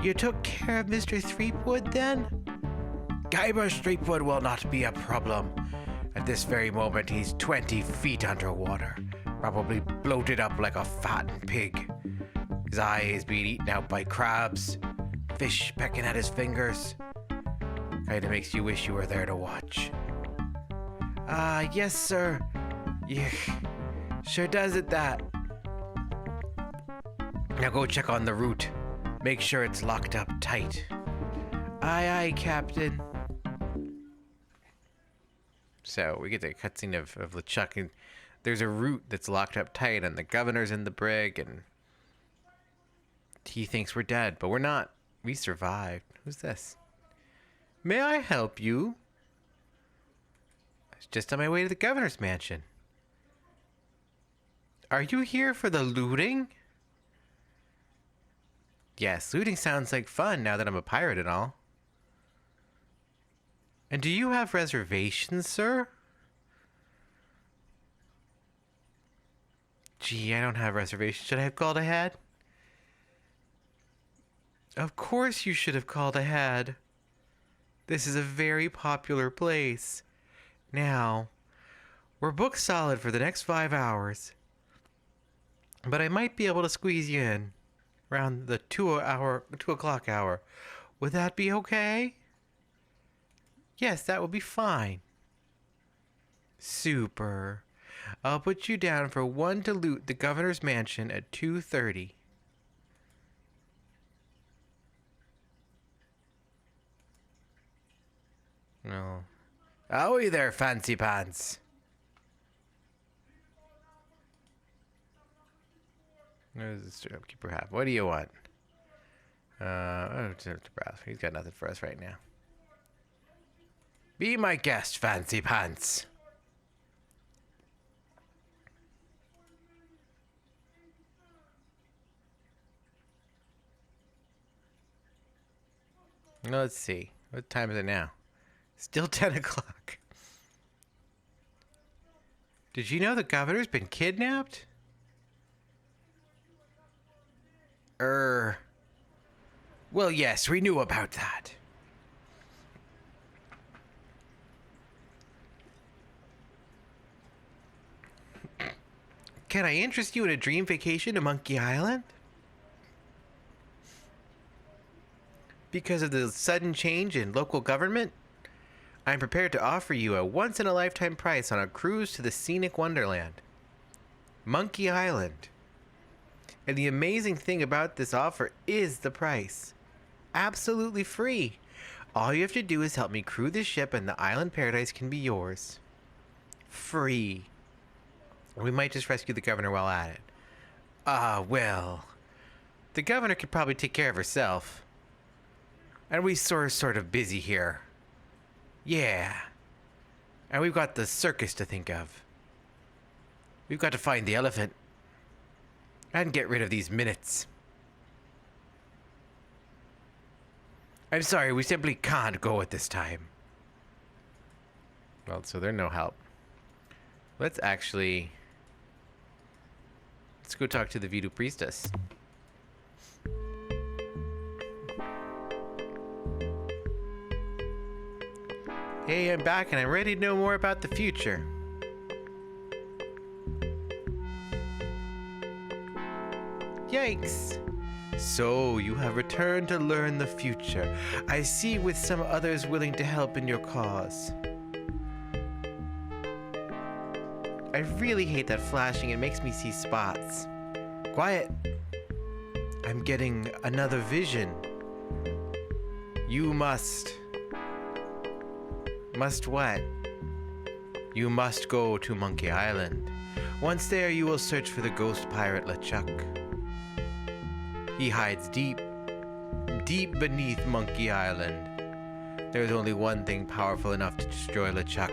You took care of Mr. Threepwood, then? Guybrush Threepwood will not be a problem. At this very moment, he's 20 feet underwater, probably bloated up like a fattened pig. His eye is being eaten out by crabs, fish pecking at his fingers. Kinda makes you wish you were there to watch. Yes, sir. Yeah, sure does it that. Now go check on the route. Make sure it's locked up tight. Aye, aye, Captain. So we get the cutscene of LeChuck, and there's a route that's locked up tight, and the governor's in the brig, and he thinks we're dead, but we're not. We survived. Who's this? May I help you? I was just on my way to the governor's mansion. Are you here for the looting? Yes, looting sounds like fun now that I'm a pirate and all. And do you have reservations, sir? Gee, I don't have reservations. Should I have called ahead? Of course you should have called ahead. This is a very popular place. Now, we're booked solid for the next 5 hours. But I might be able to squeeze you in around the 2 o'clock hour. Would that be okay? Yes, that would be fine. Super. I'll put you down for one to loot the governor's mansion at 2:30. No. Ahoy there, fancy pants. What does the shopkeeper have? What do you want? He's got nothing for us right now. Be my guest, fancy pants. Let's see. What time is it now? Still 10 o'clock. Did you know the governor's been kidnapped? Well, yes, we knew about that. Can I interest you in a dream vacation to Monkey Island? Because of the sudden change in local government, I'm prepared to offer you a once-in-a-lifetime price on a cruise to the scenic wonderland, Monkey Island. And the amazing thing about this offer is the price. Absolutely free. All you have to do is help me crew the ship and the island paradise can be yours. Free. We might just rescue the governor while at it. Well, the governor could probably take care of herself. And we sort of busy here. Yeah. And we've got the circus to think of. We've got to find the elephant. And get rid of these minutes. I'm sorry, we simply can't go at this time. Well, so they're no help. Let's go talk to the Voodoo Priestess. Hey, I'm back and I'm ready to know more about the future. Yikes. So, you have returned to learn the future. I see with some others willing to help in your cause. I really hate that flashing. It makes me see spots. Quiet. I'm getting another vision. You must... Must what? You must go to Monkey Island. Once there, you will search for the ghost pirate LeChuck. He hides deep, deep beneath Monkey Island. There's only one thing powerful enough to destroy LeChuck.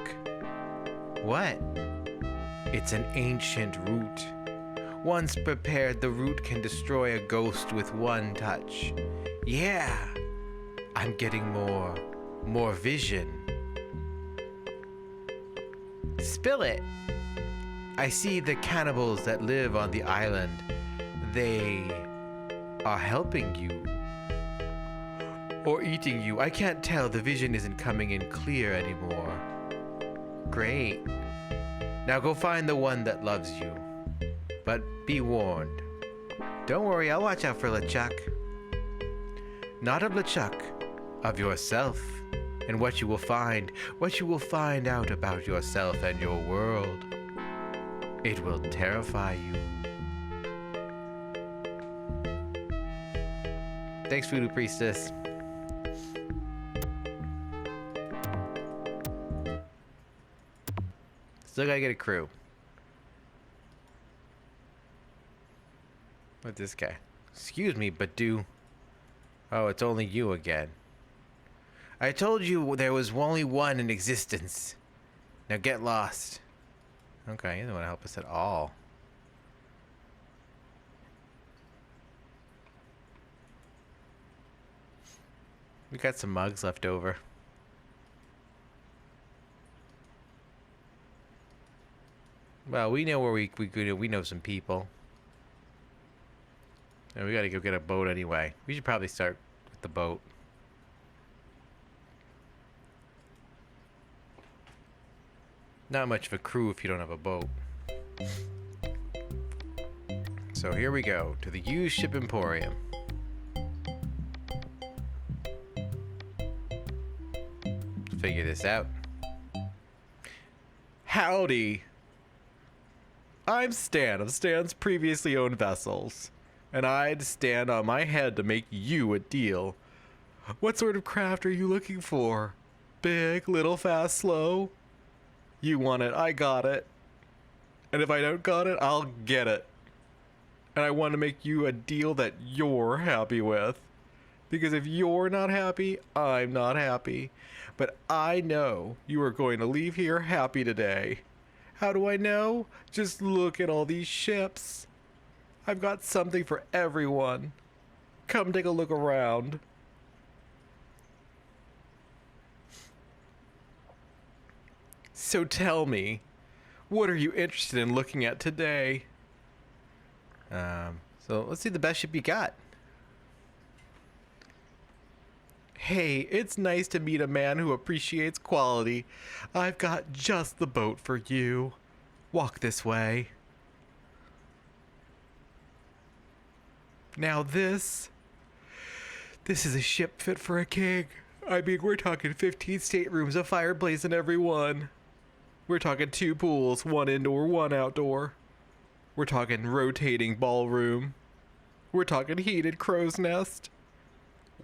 What? It's an ancient root. Once prepared, the root can destroy a ghost with one touch. Yeah! I'm getting more vision. Spill it! I see the cannibals that live on the island. They are helping you. Or eating you. I can't tell. The vision isn't coming in clear anymore. Great. Now go find the one that loves you. But be warned. Don't worry, I'll watch out for LeChuck. Not of LeChuck, of yourself. And what you will find out about yourself and your world. It will terrify you. Thanks, Voodoo Priestess. Still gotta get a crew. What this guy? Excuse me, but Oh, it's only you again. I told you there was only one in existence. Now get lost. Okay, you don't want to help us at all. We got some mugs left over. Well, we know where we know some people. And we gotta go get a boat anyway. We should probably start with the boat. Not much of a crew if you don't have a boat. So here we go to the used ship emporium. Figure this out. Howdy. I'm Stan of Stan's previously owned vessels, and I'd stand on my head to make you a deal. What sort of craft are you looking for? Big, little, fast, slow? You want it, I got it. And if I don't got it, I'll get it. And I want to make you a deal that you're happy with. Because if you're not happy, I'm not happy. But I know you are going to leave here happy today. How do I know? Just look at all these ships. I've got something for everyone. Come take a look around. So tell me, what are you interested in looking at today? So let's see the best ship you got. Hey, it's nice to meet a man who appreciates quality. I've got just the boat for you. Walk this way. Now this is a ship fit for a king. I mean, we're talking 15 staterooms, a fireplace in every one. We're talking 2 pools, 1 indoor, 1 outdoor. We're talking rotating ballroom. We're talking heated crow's nest.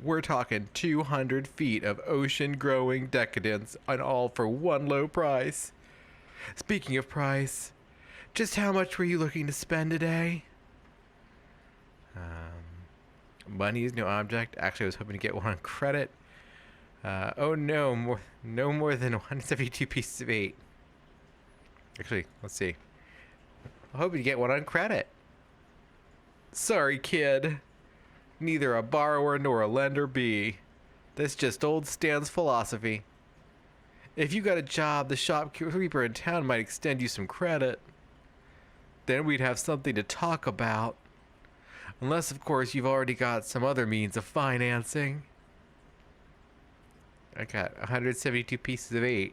We're talking 200 feet of ocean-growing decadence, and all for one low price. Speaking of price, just how much were you looking to spend today? Money is no object. Actually, I was hoping to get one on credit. Oh no, no more than 172 pieces of 8. Actually, let's see. I'm hoping to get one on credit. Sorry, kid. Neither a borrower nor a lender be. That's just old Stan's philosophy. If you got a job, the shopkeeper in town might extend you some credit. Then we'd have something to talk about. Unless, of course, you've already got some other means of financing. I got 172 pieces of 8.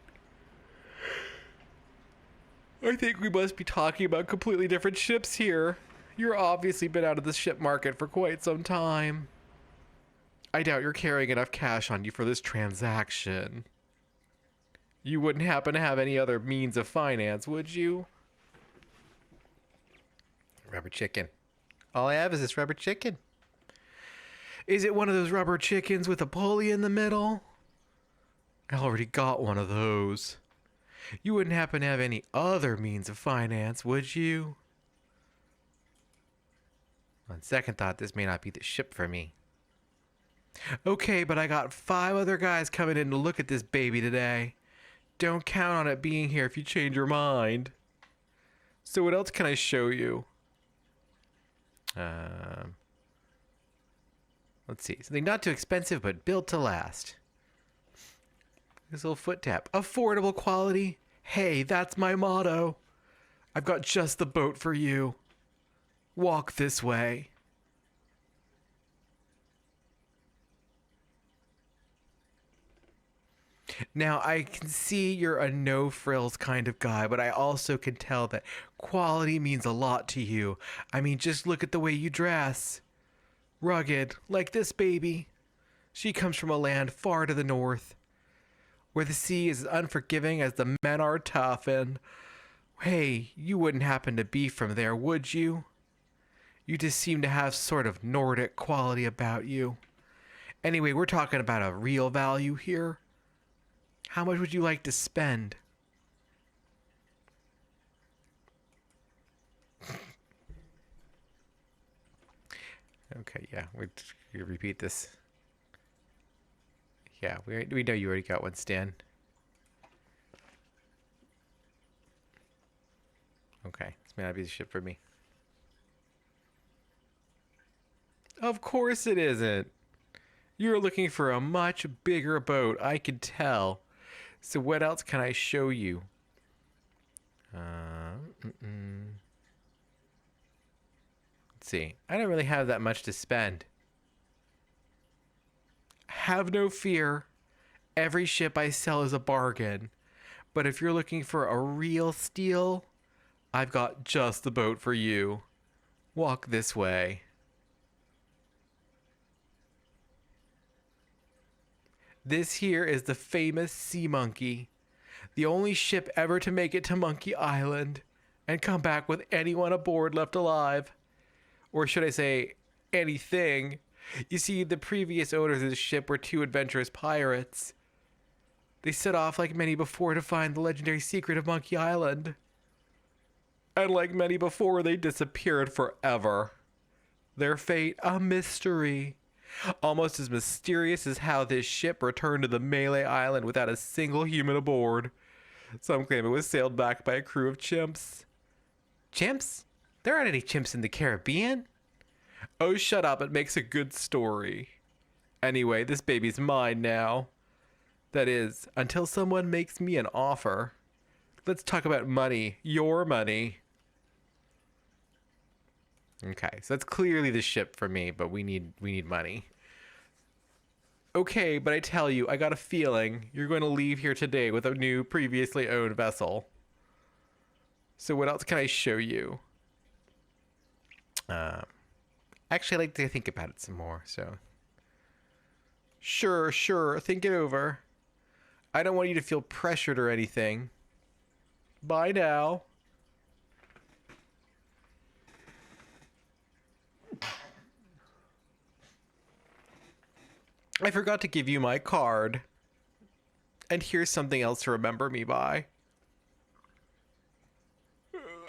I think we must be talking about completely different ships here. You're obviously been out of the ship market for quite some time. I doubt you're carrying enough cash on you for this transaction. You wouldn't happen to have any other means of finance, would you? Rubber chicken. All I have is this rubber chicken. Is it one of those rubber chickens with a pulley in the middle? I already got one of those. You wouldn't happen to have any other means of finance, would you? On second thought, this may not be the ship for me. Okay, but I got 5 other guys coming in to look at this baby today. Don't count on it being here if you change your mind. So what else can I show you? Let's see. Something not too expensive, but built to last. This little foot tap. Affordable quality. Hey, that's my motto. I've got just the boat for you. Walk this way. Now, I can see you're a no-frills kind of guy, but I also can tell that quality means a lot to you. I mean, just look at the way you dress. Rugged, like this baby. She comes from a land far to the north, where the sea is as unforgiving as the men are tough, and, hey, you wouldn't happen to be from there, would you? You just seem to have sort of Nordic quality about you. Anyway, we're talking about a real value here. How much would you like to spend? Okay, yeah, we repeat this. Yeah, we know you already got one, Stan. Okay, this may not be the ship for me. Of course it isn't. You're looking for a much bigger boat, I could tell. So what else can I show you? Let's see. I don't really have that much to spend. Have no fear. Every ship I sell is a bargain. But if you're looking for a real steal, I've got just the boat for you. Walk this way. This here is the famous Sea Monkey, the only ship ever to make it to Monkey Island, and come back with anyone aboard left alive. Or should I say, anything? You see, the previous owners of the ship were two adventurous pirates. They set off like many before to find the legendary secret of Monkey Island. And like many before, they disappeared forever. Their fate, a mystery. Almost as mysterious as how this ship returned to the Melee Island without a single human aboard. Some claim it was sailed back by a crew of chimps. Chimps? There aren't any chimps in the Caribbean. Oh, shut up. It makes a good story. Anyway, this baby's mine now. That is, until someone makes me an offer. Let's talk about money. Your money. Okay, so that's clearly the ship for me, but we need money. Okay, but I tell you, I got a feeling you're going to leave here today with a new, previously owned vessel. So what else can I show you? Actually, I'd like to think about it some more, so. Sure, think it over. I don't want you to feel pressured or anything. Bye now. I forgot to give you my card. And here's something else to remember me by.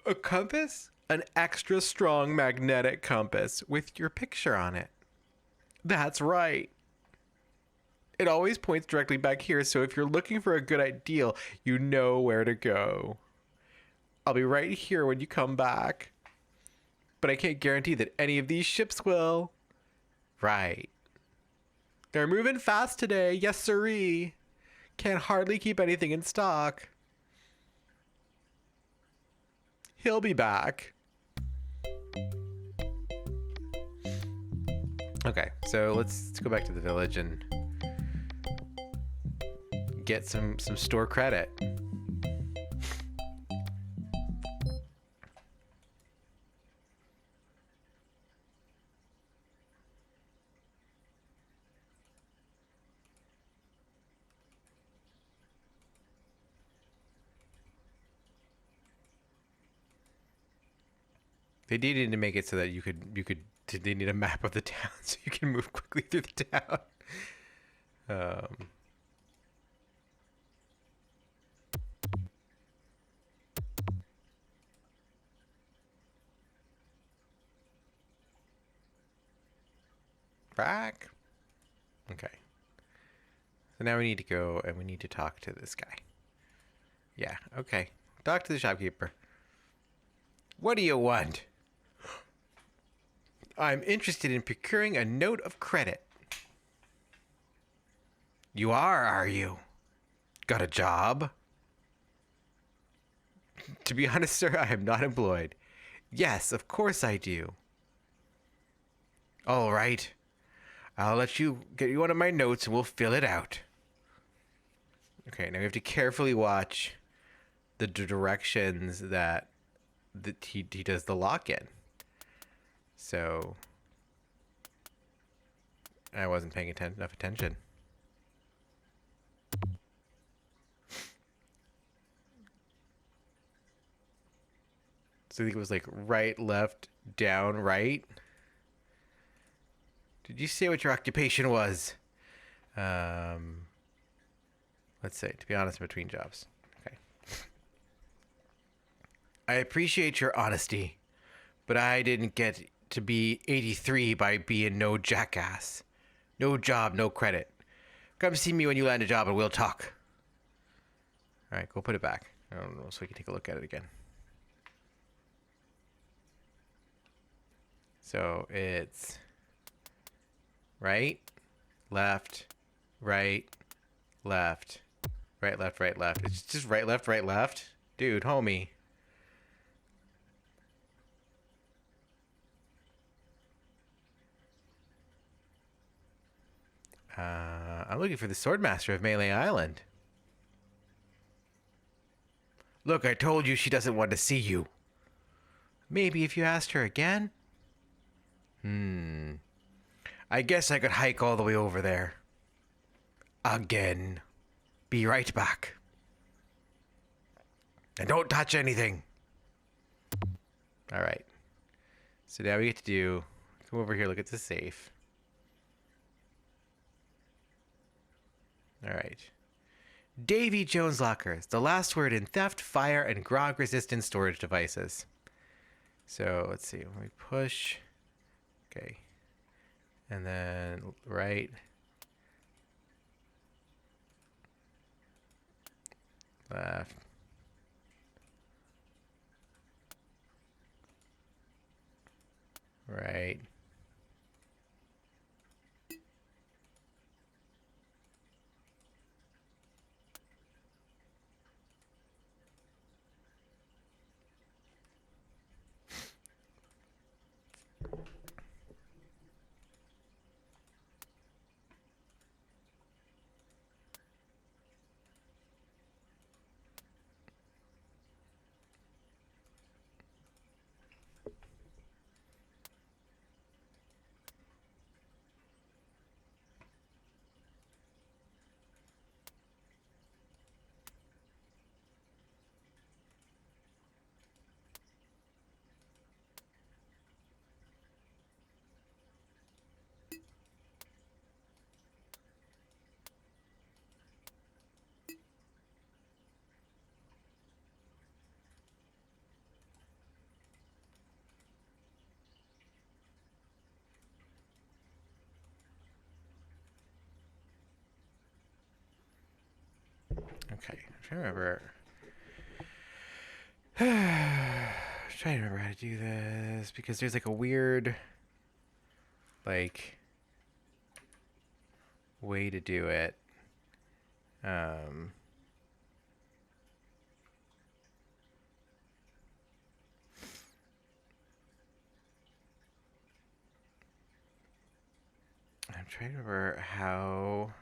A compass? An extra strong magnetic compass with your picture on it. That's right. It always points directly back here, so if you're looking for a good ideal, you know where to go. I'll be right here when you come back. But I can't guarantee that any of these ships will. Right. They're moving fast today, yes sirree. Can't hardly keep anything in stock. He'll be back. Okay, so let's go back to the village and get some store credit. They needed to make it so that you could they need a map of the town so you can move quickly through the town. Back. Okay. So now we need to go and we need to talk to this guy. Yeah, okay. Talk to the shopkeeper. What do you want? I'm interested in procuring a note of credit. You are you? Got a job? To be honest, sir, I am not employed. Yes, of course I do. All right. I'll let you get you one of my notes and we'll fill it out. Okay, now we have to carefully watch the directions that he does the lock in. So I wasn't paying enough attention. So I think it was like right, left, down, right. Did you say what your occupation was? Let's say, to be honest, between jobs. Okay. I appreciate your honesty, but I didn't get to be 83 by being no jackass. No job, no credit. Come see me when you land a job and we'll talk. All right, go put it back. I don't know, so we can take a look at it again. So it's right, left, right, left, right, left, right, left. It's just right, left, right, left. Dude, homie. I'm looking for the Swordmaster of Melee Island. Look, I told you she doesn't want to see you. Maybe if you asked her again? I guess I could hike all the way over there. Again. Be right back. And don't touch anything. All right. So now we get to come over here, look at the safe. All right. Davy Jones lockers, the last word in theft, fire, and grog resistant storage devices. So let's see. When we push, okay, and then right, left, right. Okay, I'm trying to remember. Trying to remember how to do this because there's like a weird, like, way to do it. Um, I'm trying to remember how.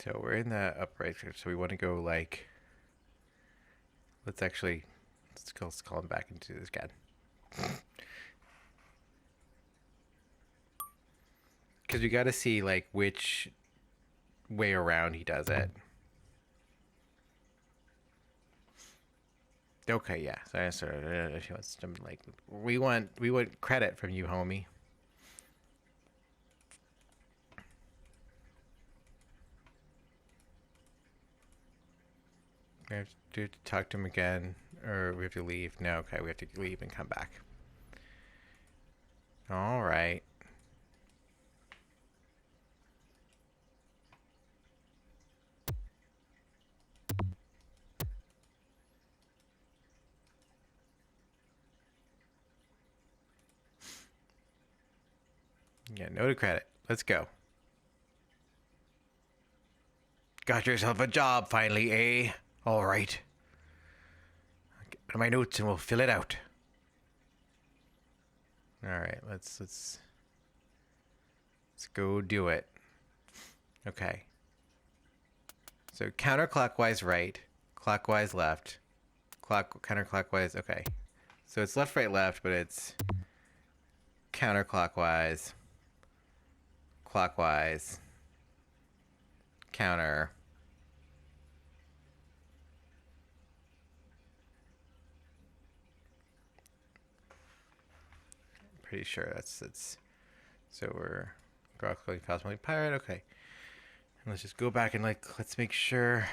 So we're in the upright, so we want to go like. Let's call him back into this again. Because we got to see like which way around he does it. Okay, yeah. So I sort of she wants to like we want credit from you, homie. We have to talk to him again, or we have to leave. No, okay, we have to leave and come back. All right. Yeah, no to credit. Let's go. Got yourself a job finally, eh? All right. I'll get my notes and we'll fill it out. All right, let's go do it. Okay. So counterclockwise right, clockwise left, counterclockwise. Okay. So it's left, right, left, but it's counterclockwise, clockwise, counter. Pretty sure that's so we're Grokly Cosmic Pirate. Okay. And let's just go back and let's make sure.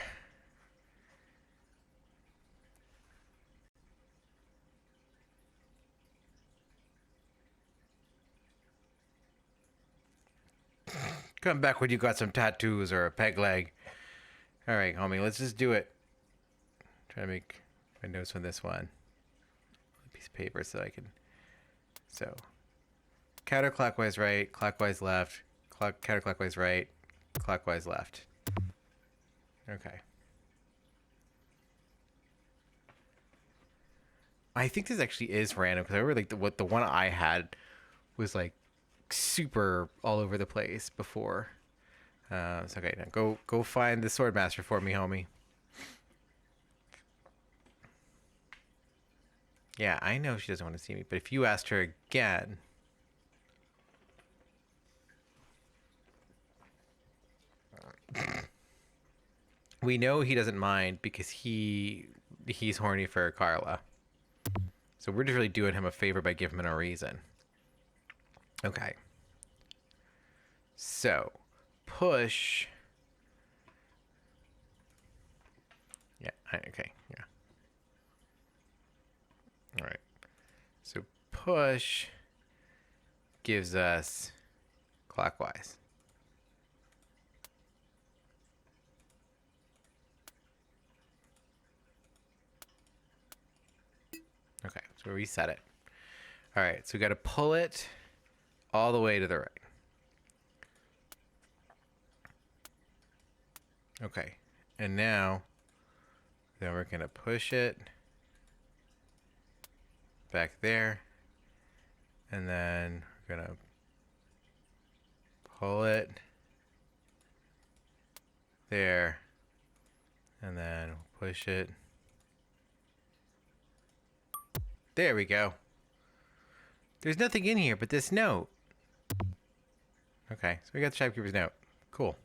Come back when you got some tattoos or a peg leg. All right, homie, let's just do it. Try to make my notes on this one. A piece of paper so I can. So, counterclockwise right, clockwise left, Counterclockwise right, clockwise left. Okay. I think this actually is random because I remember like the one I had was like super all over the place before. So okay, now go find the swordmaster for me, homie. Yeah, I know she doesn't want to see me, but if you asked her again, we know he doesn't mind because he's horny for Carla. So we're just really doing him a favor by giving him a reason. Okay. So, push. Yeah, okay, yeah. All right. So, push gives us clockwise. Okay, so we reset it. All right, so we got to pull it all the way to the right. Okay, and now then we're going to push it back there, and then we're going to pull it there, and then push it. There we go. There's nothing in here but this note. Okay, so we got the shopkeeper's note. Cool.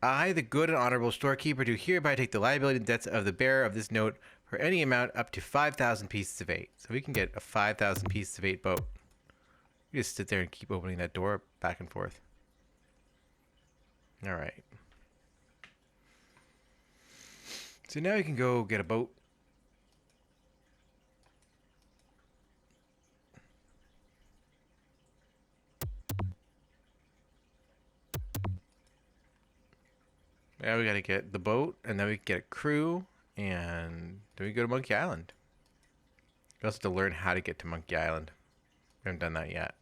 I, the good and honorable storekeeper, do hereby take the liability and debts of the bearer of this note for any amount up to 5,000 pieces of 8. So we can get a 5,000 pieces of 8 boat. You just sit there and keep opening that door back and forth. All right. So now we can go get a boat. Now we gotta get the boat, and then we can get a crew, and then we go to Monkey Island. We also have to learn how to get to Monkey Island. We haven't done that yet.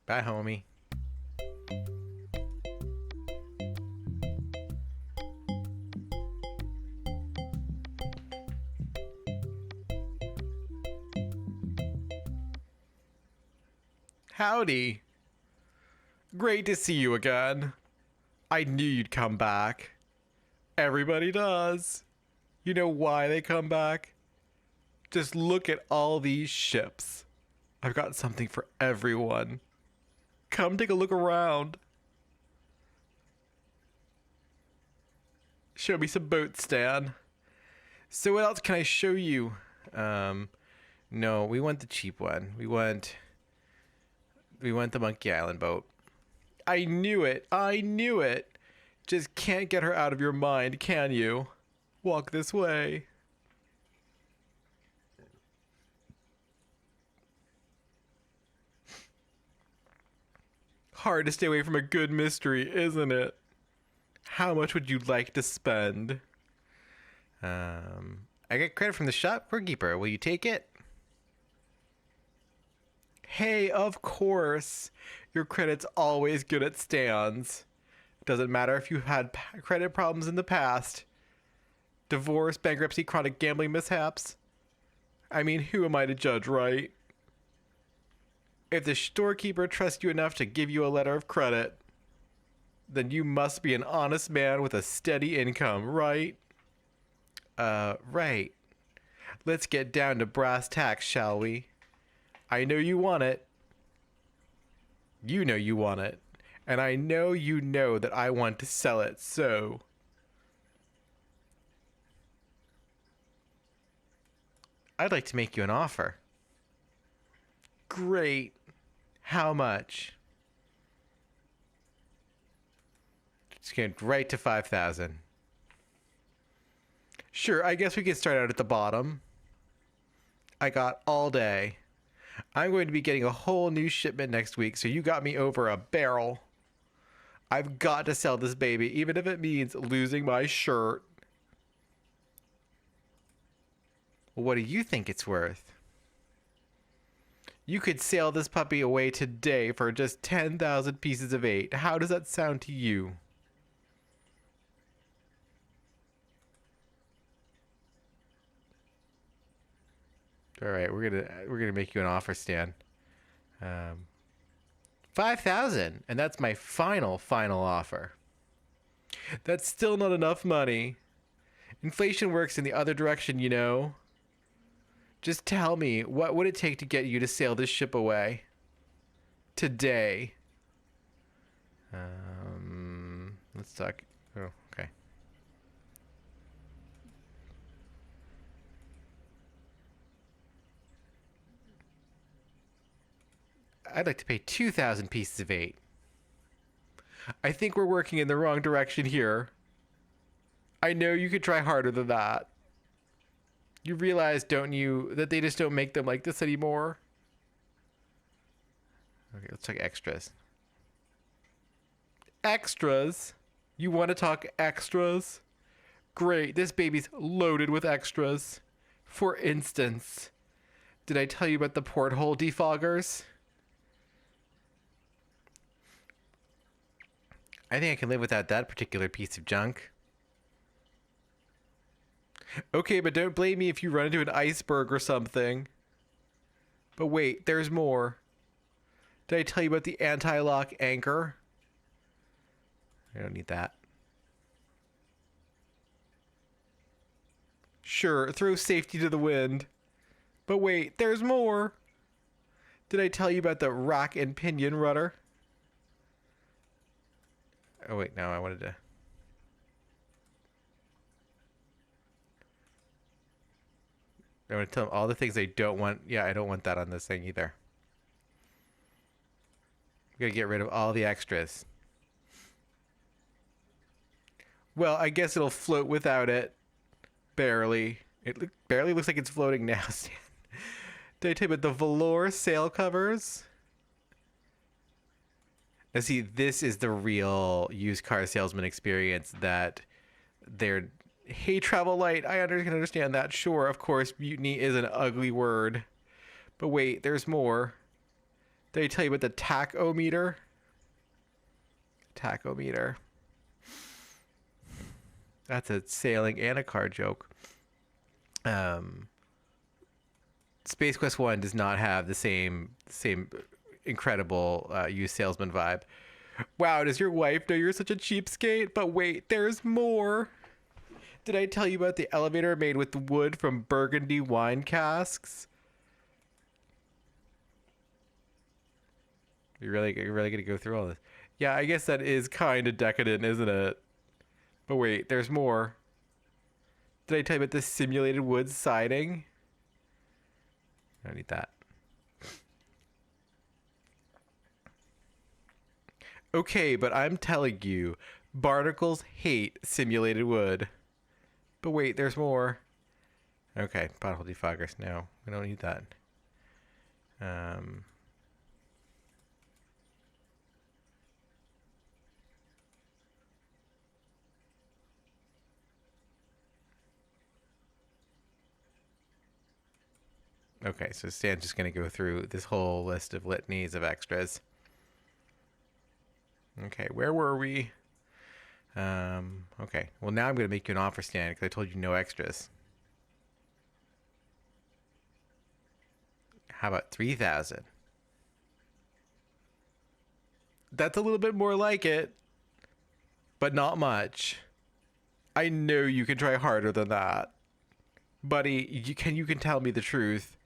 Bye, homie. Howdy. Great to see you again. I knew you'd come back. Everybody does. You know why they come back? Just look at all these ships. I've got something for everyone. Come take a look around. Show me some boats, Stan. So what else can I show you? No, we want the cheap one. We want the Monkey Island boat. I knew it. I knew it. Just can't get her out of your mind, can you? Walk this way. Hard to stay away from a good mystery, isn't it? How much would you like to spend? I get credit from the shopkeeper. Will you take it? Hey, of course. Your credit's always good at Stan's. Doesn't matter if you've had credit problems in the past. Divorce, bankruptcy, chronic gambling mishaps. I mean, who am I to judge, right? If the storekeeper trusts you enough to give you a letter of credit, then you must be an honest man with a steady income, right? Right. Let's get down to brass tacks, shall we? I know you want it. You know you want it. And I know you know that I want to sell it, so... I'd like to make you an offer. Great. How much? Just get right to 5,000. Sure, I guess we can start out at the bottom. I got all day. I'm going to be getting a whole new shipment next week, so you got me over a barrel. I've got to sell this baby, even if it means losing my shirt. Well, what do you think it's worth? You could sail this puppy away today for just 10,000 pieces of 8. How does that sound to you? All right, we're gonna make you an offer, Stan. 5,000, and that's my final offer. That's still not enough money. Inflation works in the other direction, you know. Just tell me, what would it take to get you to sail this ship away today? Let's talk. Oh, okay. I'd like to pay 2,000 pieces of 8. I think we're working in the wrong direction here. I know you could try harder than that. You realize, don't you, that they just don't make them like this anymore? Okay, let's talk extras. Extras? You want to talk extras? Great, this baby's loaded with extras. For instance, did I tell you about the porthole defoggers? I think I can live without that particular piece of junk. Okay, but don't blame me if you run into an iceberg or something. But wait, there's more. Did I tell you about the anti-lock anchor? I don't need that. Sure, throw safety to the wind. But wait, there's more. Did I tell you about the rack and pinion rudder? Oh wait, no, I wanted to... I want to tell them all the things I don't want. Yeah, I don't want that on this thing either. We gotta get rid of all the extras. Well, I guess it'll float without it. Barely. It barely looks like it's floating now, Stan. Did I tell you about the velour sail covers? Now see, this is the real used car salesman experience that they're... Hey, Travel Light, I can understand that. Sure, of course, mutiny is an ugly word. But wait, there's more. Did I tell you about the tachometer? Tachometer. That's a sailing and a car joke. Space Quest 1 does not have the same incredible used salesman vibe. Wow, does your wife know you're such a cheapskate? But wait, there's more. Did I tell you about the elevator made with wood from Burgundy wine casks? You're really gonna go through all this? Yeah, I guess that is kind of decadent, isn't it? But wait, there's more. Did I tell you about this simulated wood siding? I don't need that. Okay, but I'm telling you, barnacles hate simulated wood. But wait, there's more. Okay, pothole defoggers. No, we don't need that. Okay, so Stan's just going to go through this whole list of litanies of extras. Okay, where were we? Okay, well now I'm going to make you an offer, Stan, because I told you no extras. How about 3,000? That's a little bit more like it, but not much. I know you can try harder than that. Buddy, you can tell me the truth.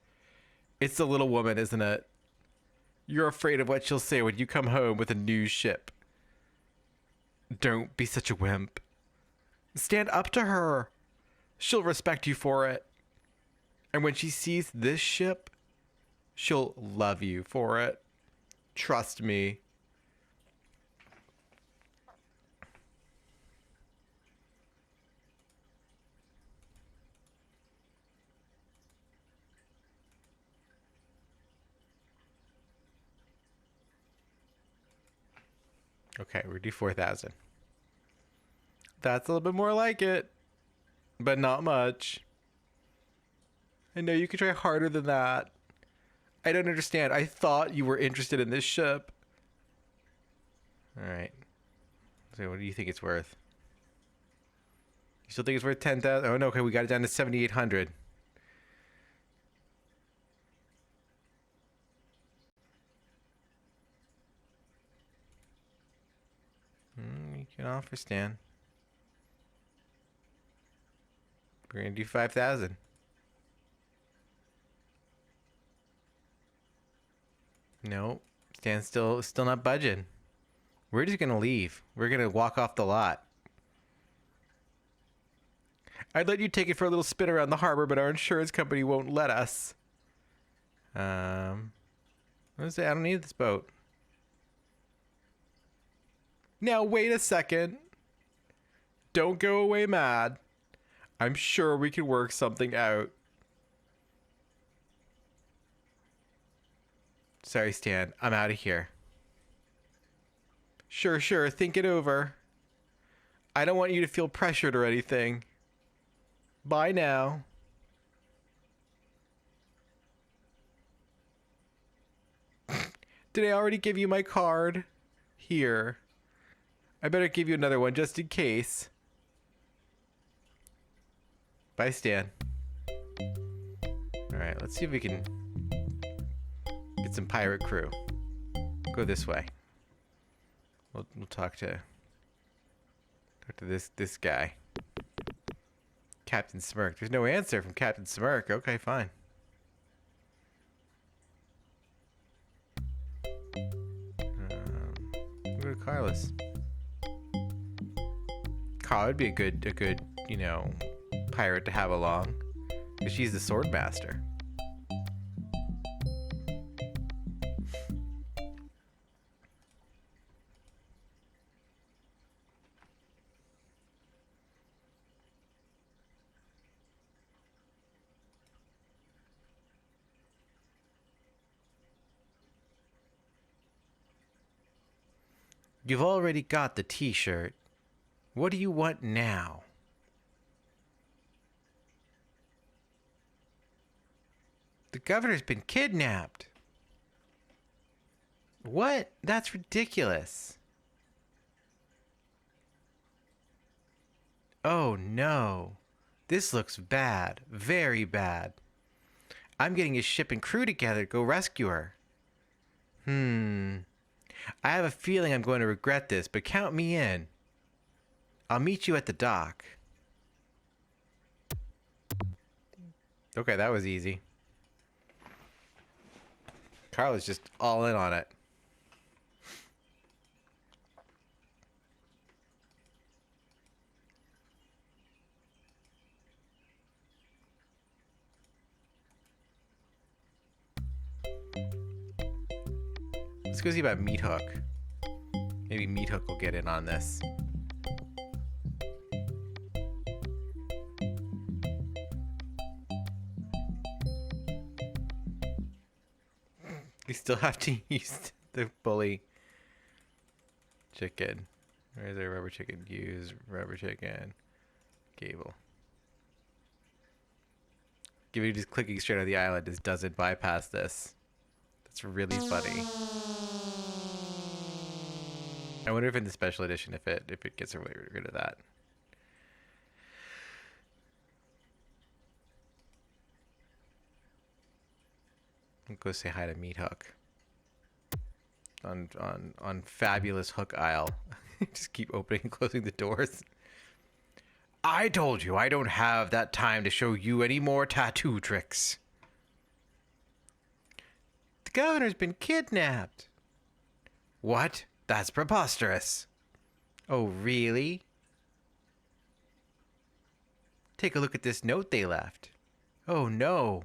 It's the little woman, isn't it? You're afraid of what she'll say when you come home with a new ship. Don't be such a wimp. Stand up to her. She'll respect you for it. And when she sees this ship, she'll love you for it. Trust me. Okay, we're do 4,000. That's a little bit more like it, but not much. I know you could try harder than that. I don't understand. I thought you were interested in this ship. All right. So what do you think it's worth? You still think it's worth 10,000? Oh no, okay, we got it down to 7,800. You can offer, Stan. We're gonna do 5,000. No, Stan's still not budging. We're just gonna leave. We're gonna walk off the lot. I'd let you take it for a little spin around the harbor, but our insurance company won't let us. Let's say I don't need this boat. Now wait a second. Don't go away mad. I'm sure we can work something out. Sorry, Stan. I'm out of here. Sure. Think it over. I don't want you to feel pressured or anything. Bye now. Did I already give you my card? Here. I better give you another one just in case. Bye, Stan. Alright, let's see if we can get some pirate crew. Go this way. We'll talk to this guy. Captain Smirk. There's no answer from Captain Smirk. Okay, fine. We'll go to Carlos. Carl would be a good, you know, pirate to have along. Because she's the sword master. You've already got the t-shirt. What do you want now? The governor's been kidnapped. What? That's ridiculous. Oh no. This looks bad. Very bad. I'm getting a ship and crew together to go rescue her. I have a feeling I'm going to regret this, but count me in. I'll meet you at the dock. Okay, that was easy. Carl is just all in on it. Let's go see about Meat Hook. Maybe Meat Hook will get in on this. We still have to use the bully chicken. Where's our rubber chicken? Use rubber chicken. Cable. Giving just clicking straight on the island just doesn't bypass this. That's really funny. I wonder if in the special edition if it gets rid of that. I'll go say hi to Meat Hook. On fabulous Hook Isle. Just keep opening and closing the doors. I told you I don't have that time to show you any more tattoo tricks. The governor's been kidnapped. What? That's preposterous. Oh, really? Take a look at this note they left. Oh, no.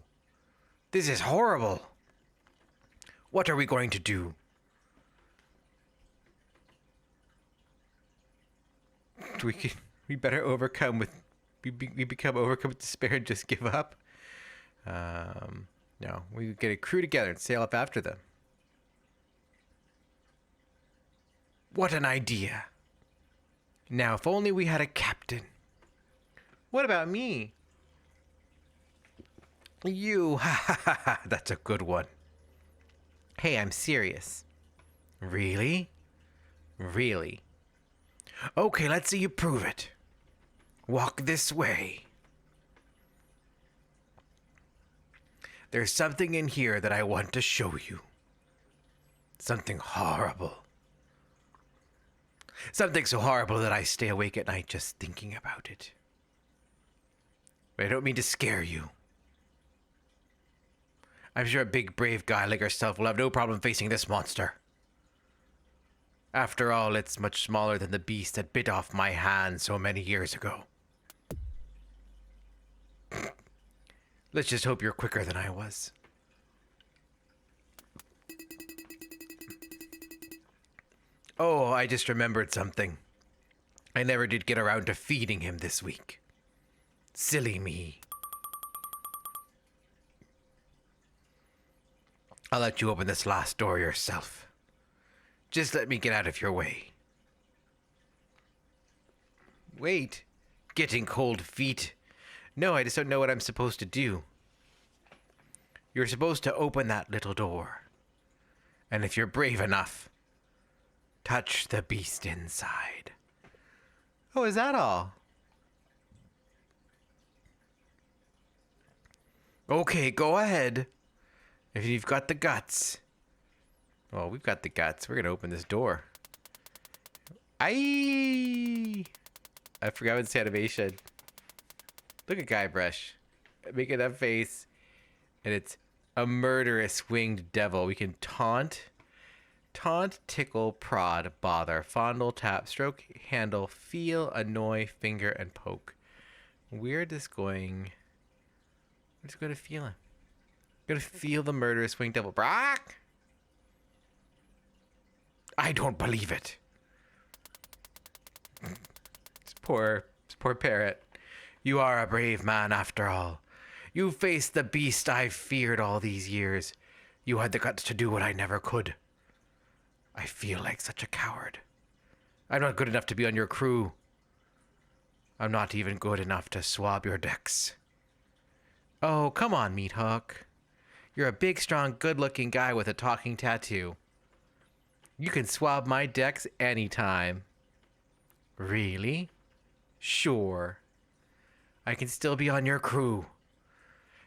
This is horrible. What are we going to do? We better overcome with... We become overcome with despair and just give up? No, we get a crew together and sail up after them. What an idea. Now, if only we had a captain. What about me? You, ha ha ha ha, that's a good one. Hey, I'm serious. Really? Really? Okay, let's see you prove it. Walk this way. There's something in here that I want to show you. Something horrible. Something so horrible that I stay awake at night just thinking about it. But I don't mean to scare you. I'm sure a big, brave guy like yourself will have no problem facing this monster. After all, it's much smaller than the beast that bit off my hand so many years ago. Let's just hope you're quicker than I was. Oh, I just remembered something. I never did get around to feeding him this week. Silly me. I'll let you open this last door yourself. Just let me get out of your way. Wait. Getting cold feet. No, I just don't know what I'm supposed to do. You're supposed to open that little door. And if you're brave enough, touch the beast inside. Oh, is that all? Okay, go ahead. If you've got the guts. Well, we've got the guts. We're going to open this door. I forgot it's animation. Look at Guybrush. Making that face. And it's a murderous winged devil. We can taunt, tickle, prod, bother, fondle, tap, stroke, handle, feel, annoy, finger, and poke. We're just going to feel him. We're going to feel the murderous winged devil. Brock! I don't believe it. This poor parrot. You are a brave man after all. You faced the beast I've feared all these years. You had the guts to do what I never could. I feel like such a coward. I'm not good enough to be on your crew. I'm not even good enough to swab your decks. Oh, come on, Meathook. You're a big, strong, good-looking guy with a talking tattoo. You can swab my decks anytime. Really? Sure. I can still be on your crew.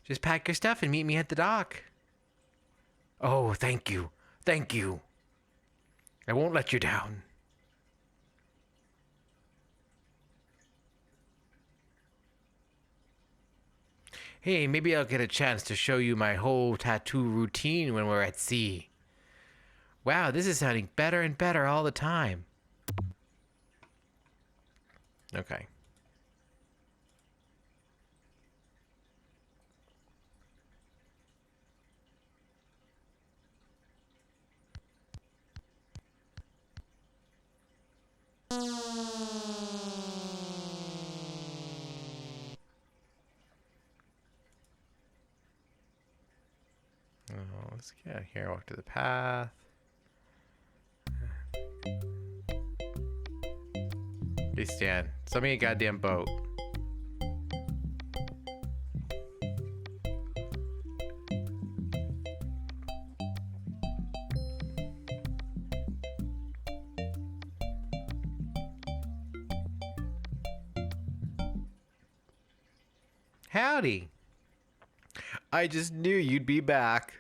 Just pack your stuff and meet me at the dock. Oh, thank you. Thank you. I won't let you down. Hey, maybe I'll get a chance to show you my whole tattoo routine when we're at sea. Wow, this is sounding better and better all the time. Okay. Oh, let's get out of here. Walk to the path. Hey, Stan. Send me a goddamn boat. Howdy. I just knew you'd be back.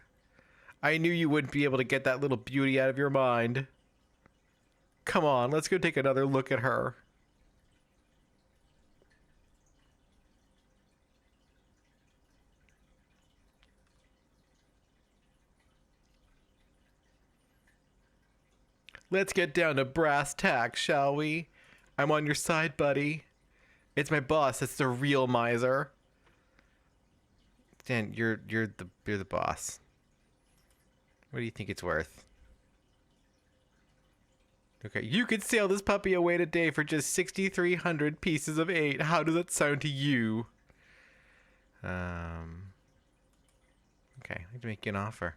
I knew you wouldn't be able to get that little beauty out of your mind. Come on, let's go take another look at her. Let's get down to brass tacks, shall we? I'm on your side, buddy. It's my boss. It's the real miser. Dan, you're the boss. What do you think it's worth? Okay, you could sail this puppy away today for just 6,300 pieces of 8. How does that sound to you? Okay, I'd like to make you an offer.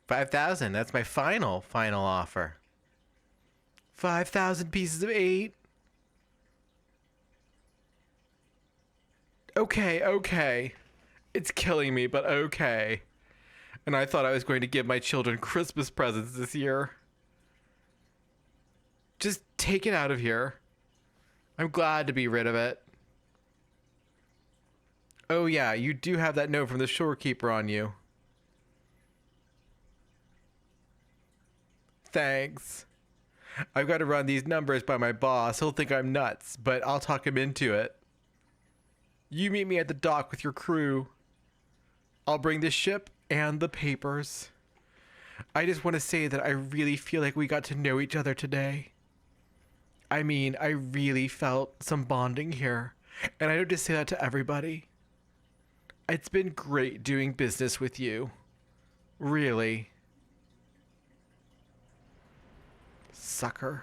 5,000. That's my final offer. 5,000 pieces of 8. Okay. It's killing me, but okay. And I thought I was going to give my children Christmas presents this year. Just take it out of here. I'm glad to be rid of it. Oh yeah, you do have that note from the shorekeeper on you. Thanks. I've got to run these numbers by my boss. He'll think I'm nuts, but I'll talk him into it. You meet me at the dock with your crew. I'll bring the ship and the papers. I just want to say that I really feel like we got to know each other today. I mean, I really felt some bonding here, and I don't just say that to everybody. It's been great doing business with you. Really. Sucker.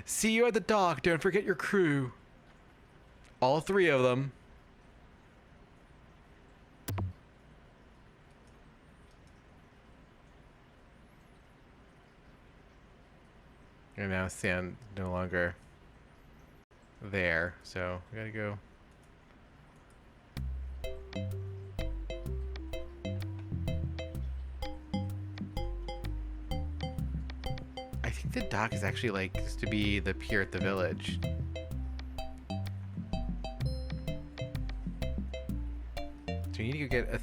See you at the dock. Don't forget your crew. All 3 of them. And now Sam no longer there, so we gotta go. I think the dock is actually like used to be the pier at the village. So we need to go get a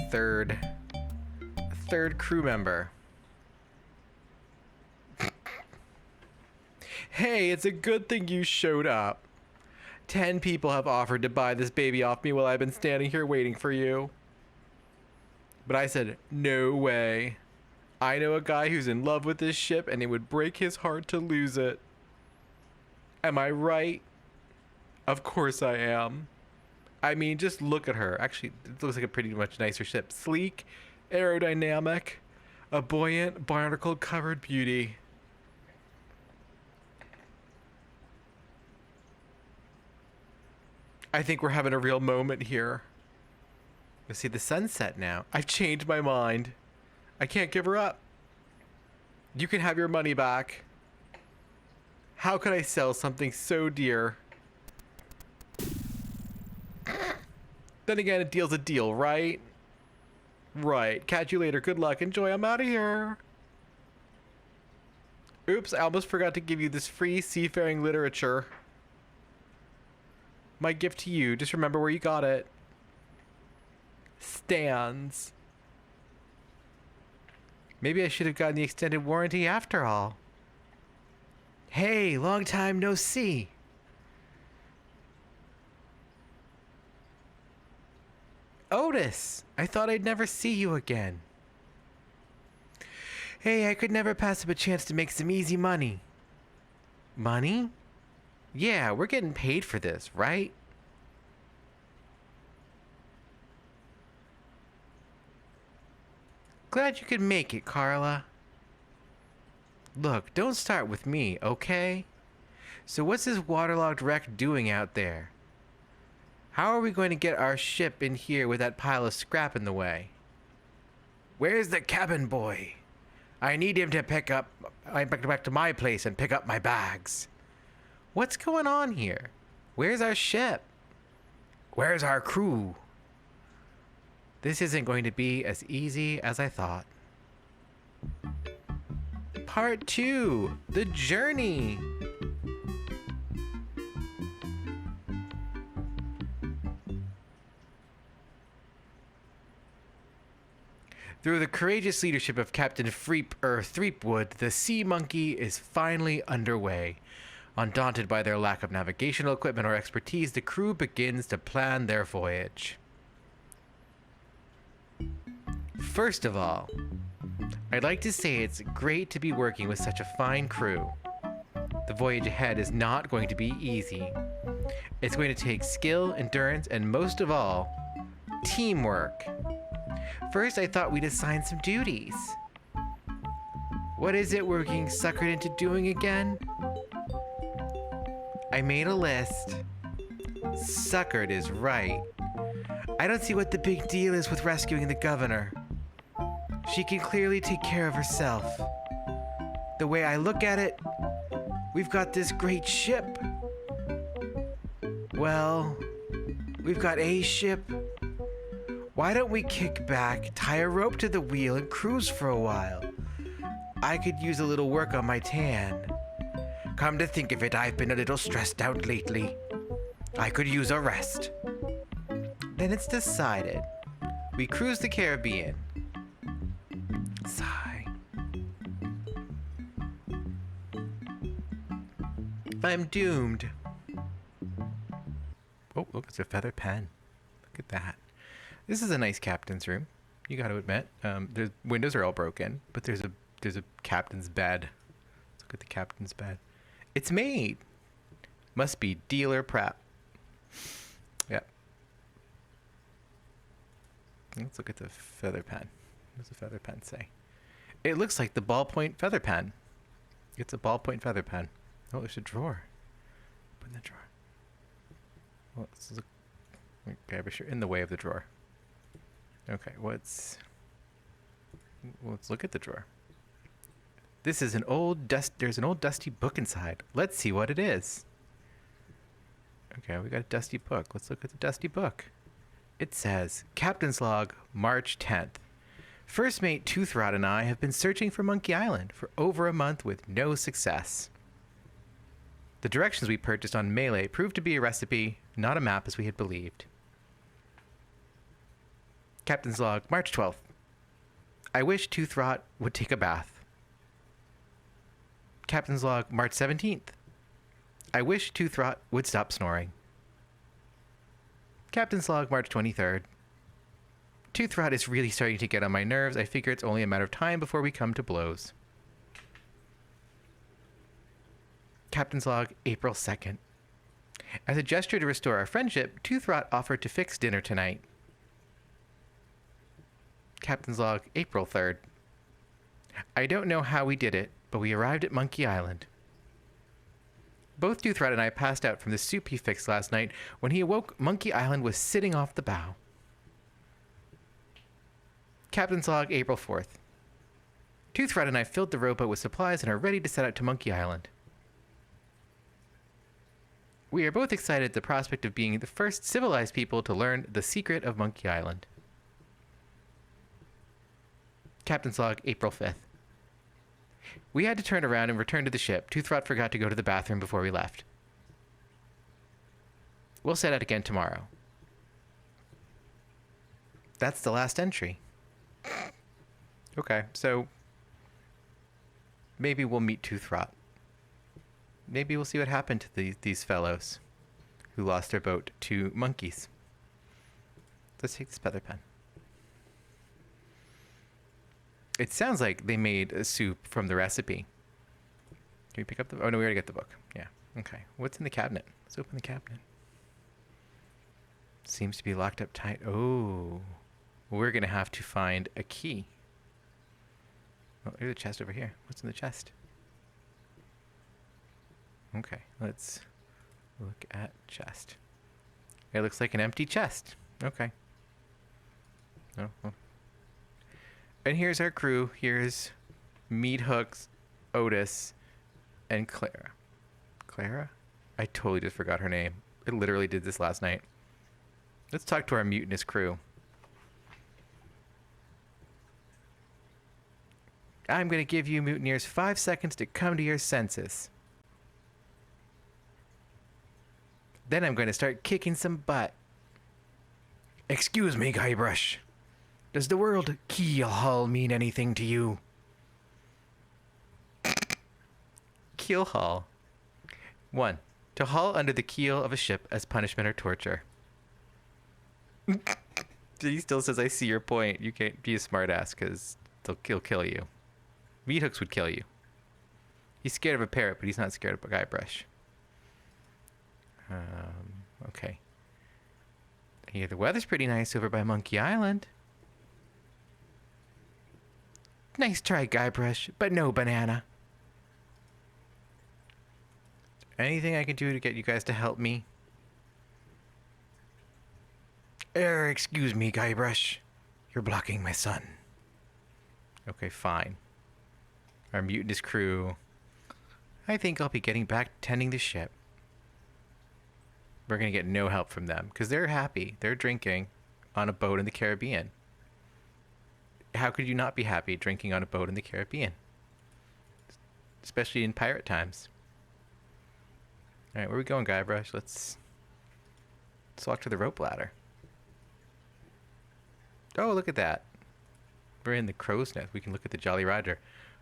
third crew member. Hey, it's a good thing you showed up. 10 people have offered to buy this baby off me while I've been standing here waiting for you. But I said, no way. I know a guy who's in love with this ship and it would break his heart to lose it. Am I right? Of course I am. I mean, just look at her. Actually, it looks like a pretty much nicer ship. Sleek, aerodynamic, a buoyant, barnacle-covered beauty. I think we're having a real moment here. You see the sunset now. I've changed my mind. I can't give her up. You can have your money back. How could I sell something so dear? Then again, a deal's a deal, right? Right. Catch you later. Good luck. Enjoy. I'm out of here. Oops, I almost forgot to give you this free seafaring literature. My gift to you. Just remember where you got it. Stands. Maybe I should have gotten the extended warranty after all. Hey, long time no see. Otis, I thought I'd never see you again. Hey, I could never pass up a chance to make some easy money. Money? Yeah, we're getting paid for this, right? Glad you could make it, Carla. Look, don't start with me, okay? So what's this waterlogged wreck doing out there? How are we going to get our ship in here with that pile of scrap in the way? Where's the cabin boy? I need him to pick up... back to my place and pick up my bags. What's going on here? Where's our ship? Where's our crew? This isn't going to be as easy as I thought. Part 2, the journey. Through the courageous leadership of Captain Threepwood, the Sea Monkey is finally underway. Undaunted by their lack of navigational equipment or expertise, the crew begins to plan their voyage. First of all, I'd like to say it's great to be working with such a fine crew. The voyage ahead is not going to be easy. It's going to take skill, endurance, and most of all, teamwork. First, I thought we'd assign some duties. What is it we're being suckered into doing again? I made a list. Suckered is right. I don't see what the big deal is with rescuing the governor. She can clearly take care of herself. The way I look at it, we've got this great ship. Well, we've got a ship. Why don't we kick back, tie a rope to the wheel, and cruise for a while? I could use a little work on my tan. Come to think of it, I've been a little stressed out lately. I could use a rest. Then it's decided. We cruise the Caribbean. Sigh. I'm doomed. Oh, look, it's a feather pen. Look at that. This is a nice captain's room. You got to admit. The windows are all broken, but there's a captain's bed. Let's look at the captain's bed. It's made. Must be dealer prep. Yep. Let's look at the feather pen. What does the feather pen say? It looks like the ballpoint feather pen. It's a ballpoint feather pen. Oh, there's a drawer. Open the drawer. Well, let's look. Guybrush, you're in the way of the drawer. Okay, let's look at the drawer. This is an old there's an old dusty book inside. Let's see what it is. Okay, we got a dusty book. Let's look at the dusty book. It says, Captain's Log, March 10th. First mate Toothrot and I have been searching for Monkey Island for over a month with no success. The directions we purchased on Melee proved to be a recipe, not a map as we had believed. Captain's Log, March 12th. I wish Toothrot would take a bath. Captain's Log, March 17th. I wish Toothrot would stop snoring. Captain's Log, March 23rd. Toothrot is really starting to get on my nerves. I figure it's only a matter of time before we come to blows. Captain's Log, April 2nd. As a gesture to restore our friendship, Toothrot offered to fix dinner tonight. Captain's Log, April 3rd. I don't know how we did it, but we arrived at Monkey Island. Both Toothrot and I passed out from the soup he fixed last night. When he awoke, Monkey Island was sitting off the bow. Captain's Log, April 4th. Toothrot and I filled the rowboat with supplies and are ready to set out to Monkey Island. We are both excited at the prospect of being the first civilized people to learn the secret of Monkey Island. Captain's Log, April 5th. We had to turn around and return to the ship. Toothrot forgot to go to the bathroom before we left. We'll set out again tomorrow. That's the last entry. Okay, so maybe we'll meet Toothrot. Maybe we'll see what happened to these fellows who lost their boat to monkeys. Let's take this feather pen. It sounds like they made a soup from the recipe. Can we pick up the... Oh, no, we already got the book. Yeah. Okay. What's in the cabinet? Let's open the cabinet. Seems to be locked up tight. Oh. We're going to have to find a key. Oh, there's a chest over here. What's in the chest? Okay. Let's look at chest. It looks like an empty chest. Okay. Oh, well. And here's our crew. Here's Meat Hooks, Otis, and Clara. Clara? I totally just forgot her name. I literally did this last night. Let's talk to our mutinous crew. I'm going to give you mutineers 5 seconds to come to your senses. Then I'm going to start kicking some butt. Excuse me, Guybrush. Does the word keel haul mean anything to you? Keel haul. 1. To haul under the keel of a ship as punishment or torture. He still says, I see your point. You can't be a smartass because he'll kill you. Meat Hooks would kill you. He's scared of a parrot, but he's not scared of a Guybrush. Okay. Yeah, the weather's pretty nice over by Monkey Island. Nice try, Guybrush, but no banana. Anything I can do to get you guys to help me? Excuse me, Guybrush. You're blocking my sun. Okay, fine. Our mutinous crew. I think I'll be getting back tending the ship. We're going to get no help from them because they're happy. They're drinking on a boat in the Caribbean. How could you not be happy drinking on a boat in the Caribbean? Especially in pirate times. All right, where are we going, Guybrush? Let's walk to the rope ladder. Oh, look at that. We're in the crow's nest. We can look at the Jolly Roger.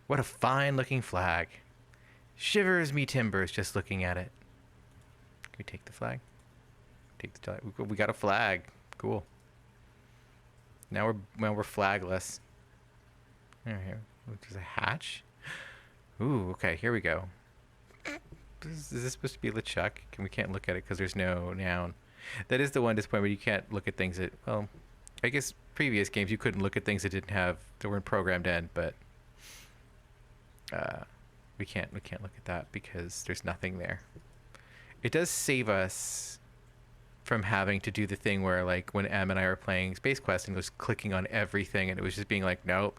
What a fine-looking flag. Shivers me timbers just looking at it. Can we take the flag? Take the Jolly... We got a flag. Cool. Now we're flagless. Here. There's a hatch. Ooh, okay, here we go. Is this supposed to be LeChuck? We can't look at it because there's no noun. That is the one disappointment. You can't look at things that, well, I guess previous games you couldn't look at things that weren't programmed in, but we can't look at that because there's nothing there. It does save us from having to do the thing where, like, when Em and I were playing Space Quest and was clicking on everything and it was just being like, nope.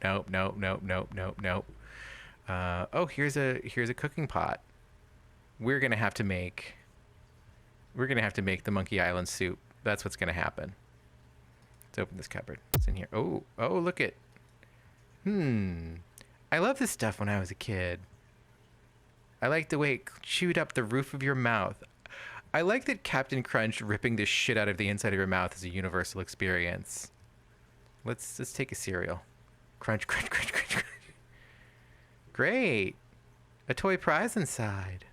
Oh, here's a cooking pot. We're gonna have to make the Monkey Island soup. That's what's gonna happen. Let's open this cupboard. What's in here? Oh, look it. I love this stuff when I was a kid. I like the way it chewed up the roof of your mouth. I like that Captain Crunch ripping the shit out of the inside of your mouth is a universal experience. Let's take a cereal. Crunch, crunch, crunch, crunch, crunch. Great. A toy prize inside.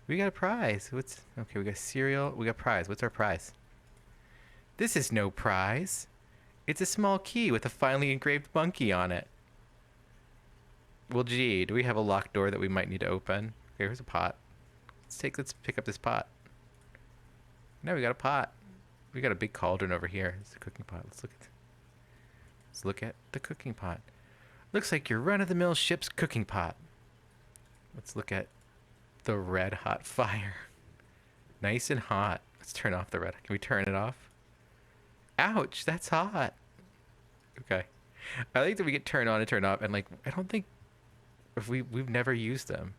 We got a prize. Okay, we got cereal. We got prize. What's our prize? This is no prize. It's a small key with a finely engraved monkey on it. Well, gee, do we have a locked door that we might need to open? Okay, here's a pot. Let's pick up this pot. No, we got a pot. We got a big cauldron over here. It's a cooking pot. Let's look at the cooking pot. Looks like your run-of-the-mill ship's cooking pot. Let's look at the red hot fire. Nice and hot. Let's turn off the red. Can we turn it off? Ouch, that's hot. Okay. I like that we get turned on and turned off, and like I don't think if we've never used them.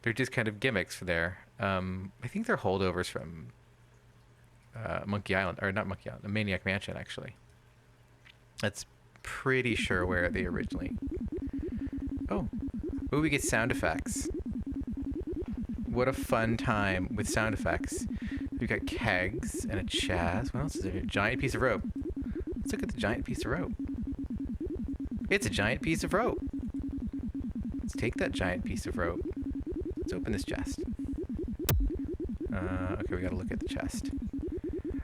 They're just kind of gimmicks for there. I think they're holdovers from Monkey Island, or not Monkey Island, the Maniac Mansion actually. That's pretty sure where they originally. Oh, we get sound effects. What a fun time with sound effects. We've got kegs and a chest. What else is there? A giant piece of rope. Let's look at the giant piece of rope. It's a giant piece of rope. Let's take that giant piece of rope. Let's open this chest. Okay, we gotta look at the chest.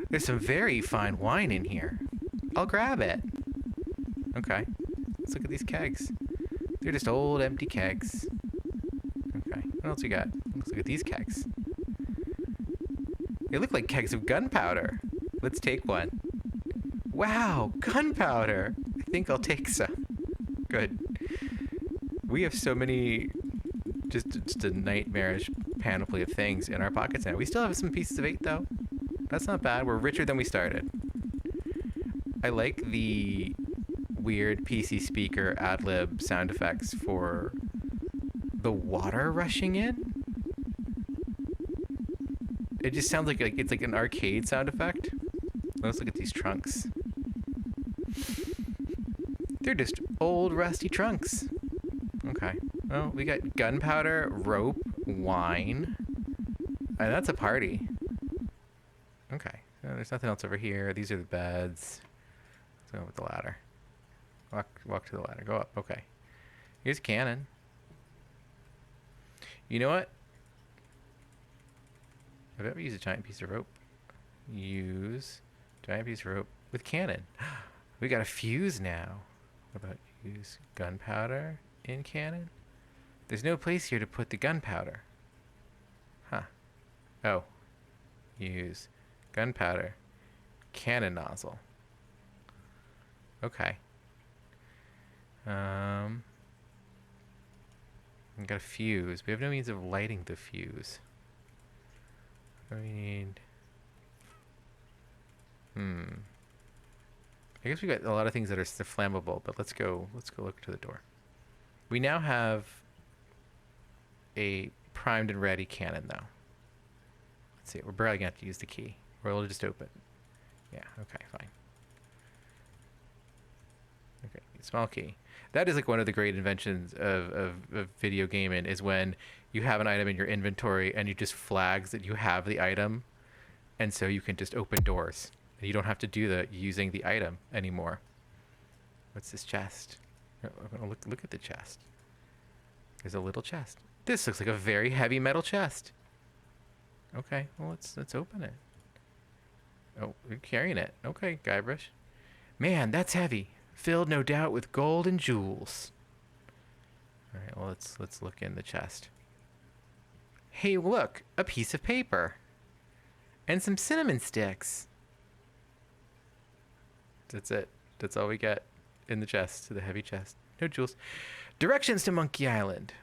There's some very fine wine in here. I'll grab it. Okay. Let's look at these kegs. They're just old, empty kegs. Okay. What else we got? Let's look at these kegs. They look like kegs of gunpowder. Let's take one. Wow, gunpowder. I think I'll take some. Good. We have so many, just a nightmarish panoply of things in our pockets now. We still have some pieces of 8 though. That's not bad. We're richer than we started. I like the weird PC speaker ad-lib sound effects for the water rushing in. It just sounds like it's like an arcade sound effect. Let's look at these trunks. They're just old rusty trunks. Okay. Well, we got gunpowder, rope, wine. And that's a party. Okay. There's nothing else over here. These are the beds. Let's go with the ladder. Walk to the ladder. Go up. Okay. Here's a cannon. You know what? I've ever used a giant piece of rope. Use giant piece of rope with cannon. We got a fuse now. What about use gunpowder in cannon? There's no place here to put the gunpowder. Huh. Oh. Use gunpowder. Cannon nozzle. Okay. We got a fuse. We have no means of lighting the fuse. What do we need? I guess we got a lot of things that are flammable, but let's go look to the door. We now have a primed and ready cannon, though. Let's see. We're probably gonna have to use the key, or it'll just open. Yeah. Okay. Fine. Okay. Small key. That is like one of the great inventions of video gaming is when you have an item in your inventory and you just flags that you have the item, and so you can just open doors. And you don't have to do the using the item anymore. What's this chest? Oh, look at the chest. There's a little chest. This looks like a very heavy metal chest. Okay, well let's open it. Oh, you're carrying it. Okay, Guybrush. Man, that's heavy. Filled no doubt with gold and jewels. All right, well let's look in the chest. Hey, look, a piece of paper. And some cinnamon sticks. That's it. That's all we get in the chest, the heavy chest. No jewels. Directions to Monkey Island.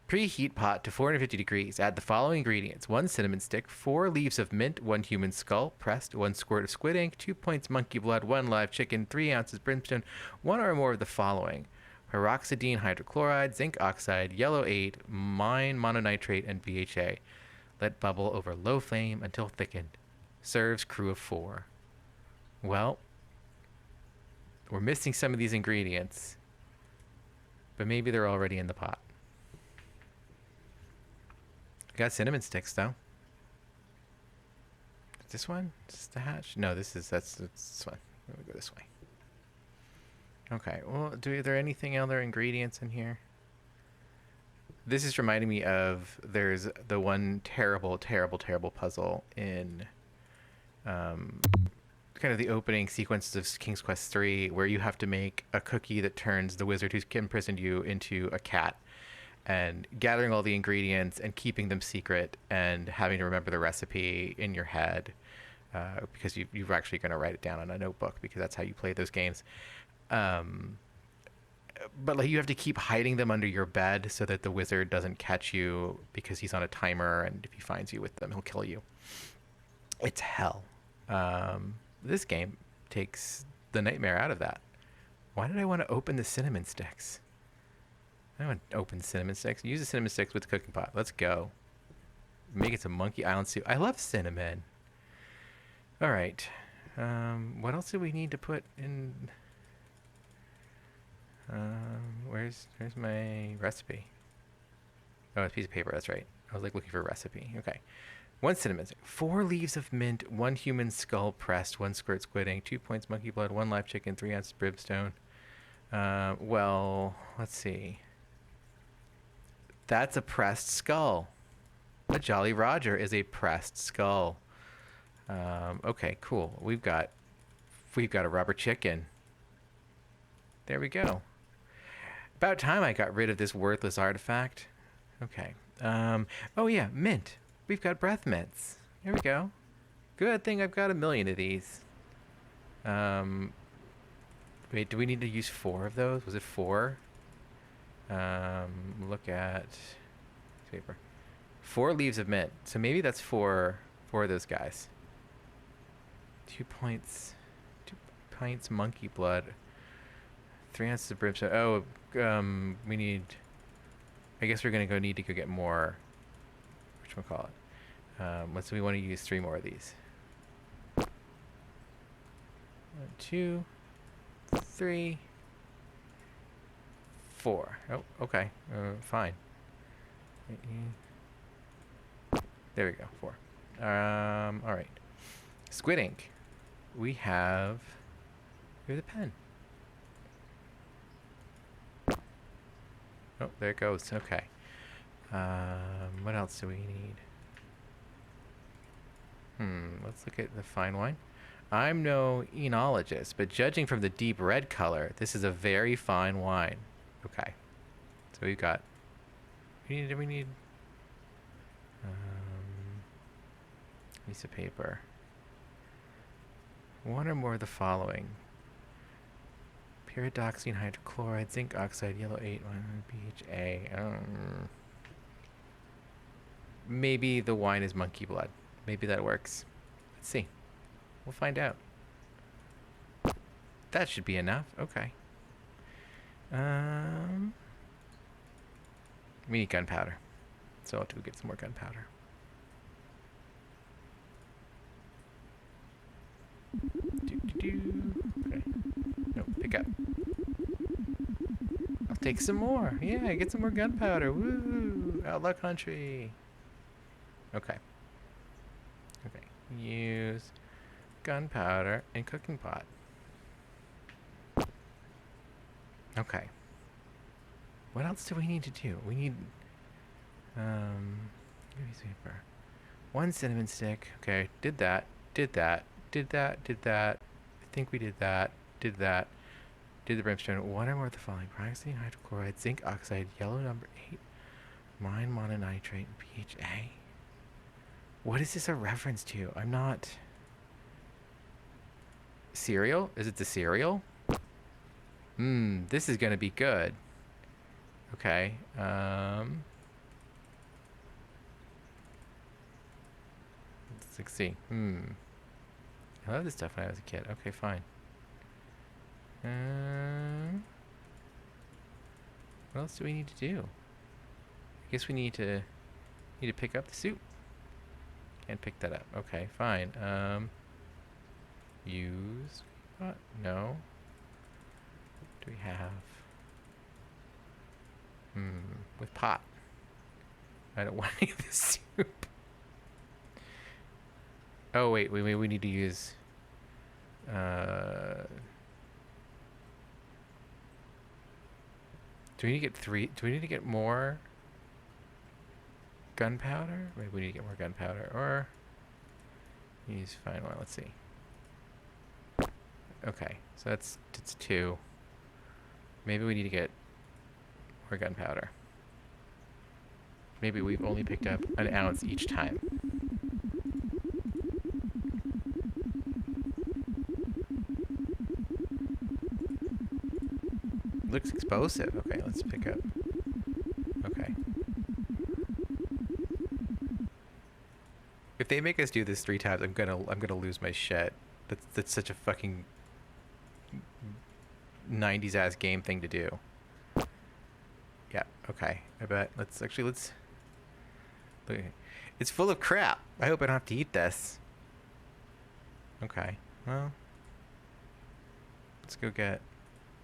Preheat pot to 450 degrees. Add the following ingredients: 1 cinnamon stick, 4 leaves of mint, 1 human skull, pressed, 1 squirt of squid ink, 2 points monkey blood, 1 live chicken, 3 ounces brimstone, 1 or more of the following: peroxidine hydrochloride, zinc oxide, yellow 8, mine mononitrate, and BHA. Let bubble over low flame until thickened. Serves crew of 4. Well, we're missing some of these ingredients, but maybe they're already in the pot. Got cinnamon sticks though. This one? Is this the hatch? No, that's this one. Let me go this way. Okay. Well, are there anything other ingredients in here? This is reminding me of there's the one terrible puzzle in kind of the opening sequences of King's Quest 3 where you have to make a cookie that turns the wizard who's imprisoned you into a cat. And gathering all the ingredients and keeping them secret and having to remember the recipe in your head because you're actually going to write it down on a notebook because that's how you play those games. But like you have to keep hiding them under your bed so that the wizard doesn't catch you because he's on a timer, and if he finds you with them, he'll kill you. It's hell. This game takes the nightmare out of that. Why did I want to open the cinnamon sticks? I want to open cinnamon sticks. Use the cinnamon sticks with the cooking pot. Let's go. Make it some Monkey Island soup. I love cinnamon. All right. What else do we need to put in? Where's my recipe? Oh, it's a piece of paper. That's right. I was like looking for a recipe. Okay. 1 cinnamon stick, 4 leaves of mint, 1 human skull pressed, 1 squirt squid ink, 2 points monkey blood, 1 live chicken, 3 ounces brimstone. Well, let's see. That's a pressed skull. A Jolly Roger is a pressed skull. Okay, cool. We've got a rubber chicken. There we go. About time I got rid of this worthless artifact. Okay. Oh yeah, mint. We've got breath mints. There we go. Good thing I've got a million of these. Wait, do we need to use 4 of those? Was it 4? Look at paper. 4 leaves of mint. So maybe that's 4 of those guys. 2 points. 2 pints monkey blood. 3 ounces of brimstone. Oh, we need. I guess we're gonna need to go get more. Whatchamacallit? So we want to use 3 more of these. 1, 2, 3, 4. Oh, okay. Fine. There we go. 4. All right. Squid ink. We have. Here's a pen. Oh, there it goes. Okay. What else do we need? Let's look at the fine wine. I'm no enologist, but judging from the deep red color, this is a very fine wine. Okay. So we've got. We need. Piece of paper. 1 or more of the following: pyridoxine hydrochloride, zinc oxide, yellow 8, BHA. Maybe the wine is monkey blood. Maybe that works. Let's see. We'll find out. That should be enough. Okay. We need gunpowder. So I'll have to go get some more gunpowder. Okay. No, pick up. I'll take some more. Yeah, get some more gunpowder. Woo! Outlaw country. Okay. Okay. Use gunpowder and cooking pot. Okay. What else do we need to do? We need newspaper. 1 cinnamon stick. Okay, did that. Did that. Did that. Did that. I think we did that. Did that. Did the brimstone. One or more of the following: pyroxene, hydrochloride, zinc oxide, yellow number 8, mine mononitrate, PHA. What is this a reference to? I'm not. Cereal? Is it the cereal? This is gonna be good. Okay. Let's see. I love this stuff when I was a kid. Okay, fine. What else do we need to do? I guess we need to pick up the soup. Can't pick that up. Okay, fine. Use what? No. What do we have? With pot. I don't want any of this soup. Oh wait, we need to use do we need to get 3? Do we need to get more gunpowder? Wait, we need to get more gunpowder. Or use fine oil. Let's see. Okay, so that's 2. Maybe we need to get more gunpowder. Maybe we've only picked up an ounce each time. Looks explosive. Okay, let's pick up. Okay. If they make us do this 3 times, I'm gonna lose my shit. That's such a fucking 90s ass game thing to do. Yeah. Okay. I bet. Let's look. It's full of crap. I hope I don't have to eat this. Okay. Well, let's go get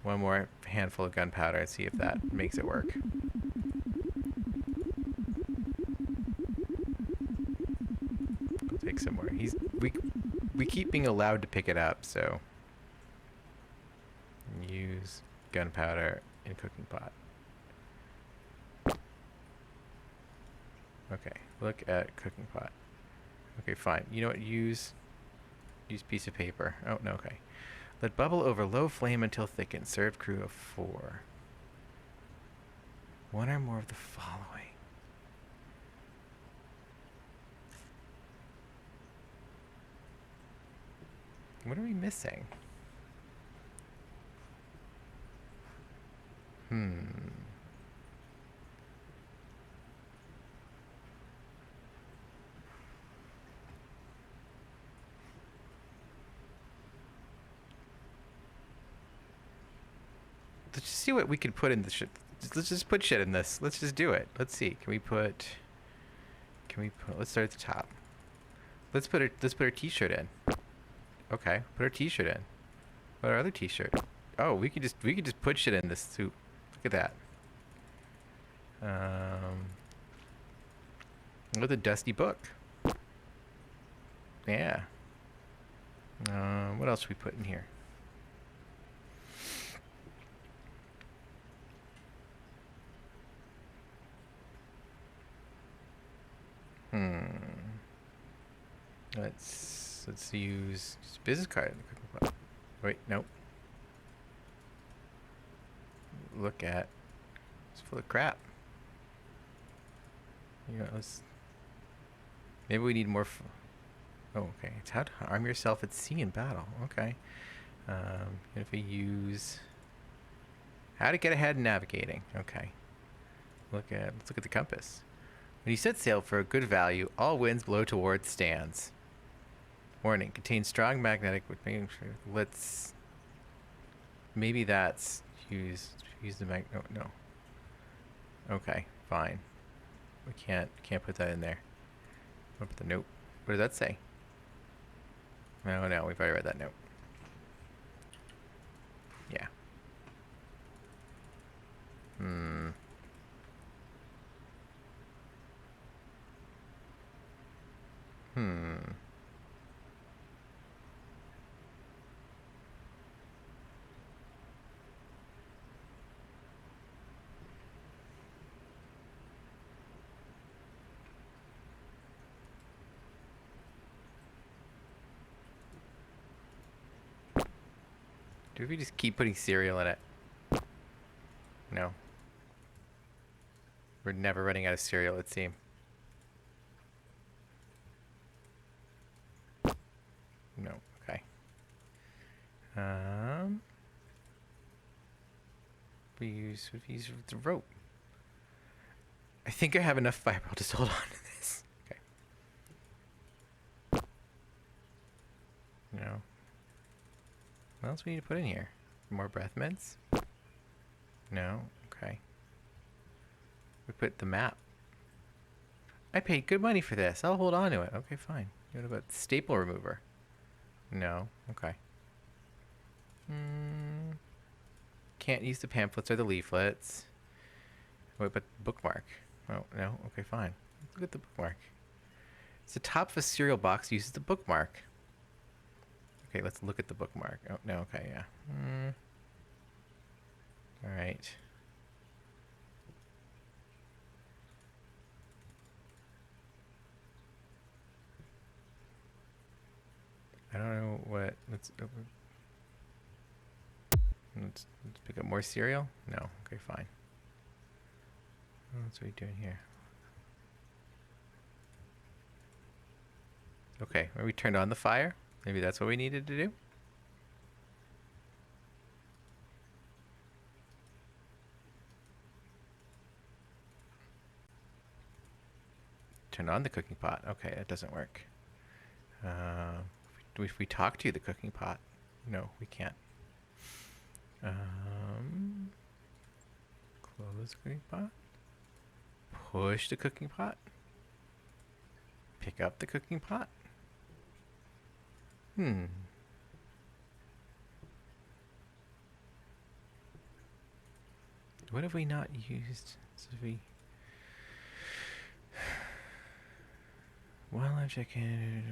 one more handful of gunpowder and see if that makes it work. I'll take some more. We keep being allowed to pick it up, so use gunpowder in cooking pot. Okay, look at cooking pot. Okay, fine. You know what? Use piece of paper. Oh no. Okay. Let bubble over low flame until thickened. Serve crew of 4. 1 or more of the following. What are we missing? Let's just see what we can put in the shit. Let's just put shit in this. Let's just do it. Let's see. Can we put? Let's start at the top. Let's put our t-shirt in. Okay, put our t-shirt in. What our other t-shirt? Oh, we could just put shit in this soup. Look at that. With a dusty book. Yeah. What else should we put in here? Let's use business card. Wait, nope. Look at, it's full of crap. You know, maybe we need more. Oh, okay. It's how to arm yourself at sea in battle. Okay. If we use how to get ahead in navigating. Okay. Let's look at the compass. When you set sail for a good value, all winds blow towards stands. Warning: contains strong magnetic. Let's maybe that's use the mag. No, no. Okay, fine. We can't put that in there. What about the note? What does that say? No, no, we've already read that note. Yeah. Hmm. Hmm. Do we just keep putting cereal in it? No. We're never running out of cereal, it seems. No. Okay. We use the rope. I think I have enough fiber. I'll just hold on to this. Okay. No. What else we need to put in here? More breath mints? No. Okay. We put the map. I paid good money for this. I'll hold on to it. Okay, fine. What about staple remover? No. Okay. Can't use the pamphlets or the leaflets. What about bookmark? Oh, no. Okay, fine. Look at the bookmark. It's the top of a cereal box uses the bookmark. Okay, let's look at the bookmark. Oh, no. Okay, yeah. All right. I don't know what. Let's pick up more cereal. No. Okay, fine. What's we doing here? Okay, we turned on the fire. Maybe that's what we needed to do. Turn on the cooking pot. Okay, that doesn't work. If we talk to the cooking pot, no, we can't. Close the cooking pot. Push the cooking pot. Pick up the cooking pot. What have we not used? Wildlife chicken.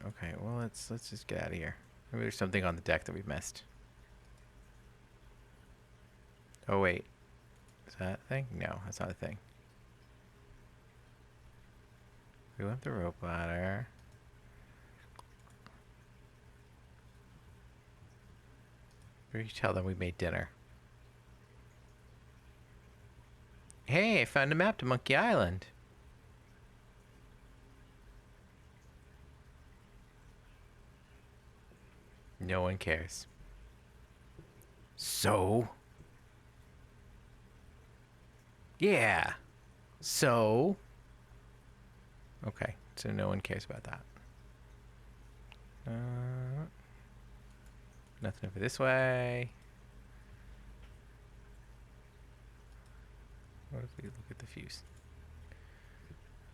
Okay, well let's just get out of here. Maybe there's something on the deck that we've missed. Oh wait, is that a thing? No, that's not a thing. We want the rope ladder. We tell them we made dinner. Hey, I found a map to Monkey Island. No one cares. So? Yeah. So? Okay, so no one cares about that. Nothing over this way. What if we look at the fuse?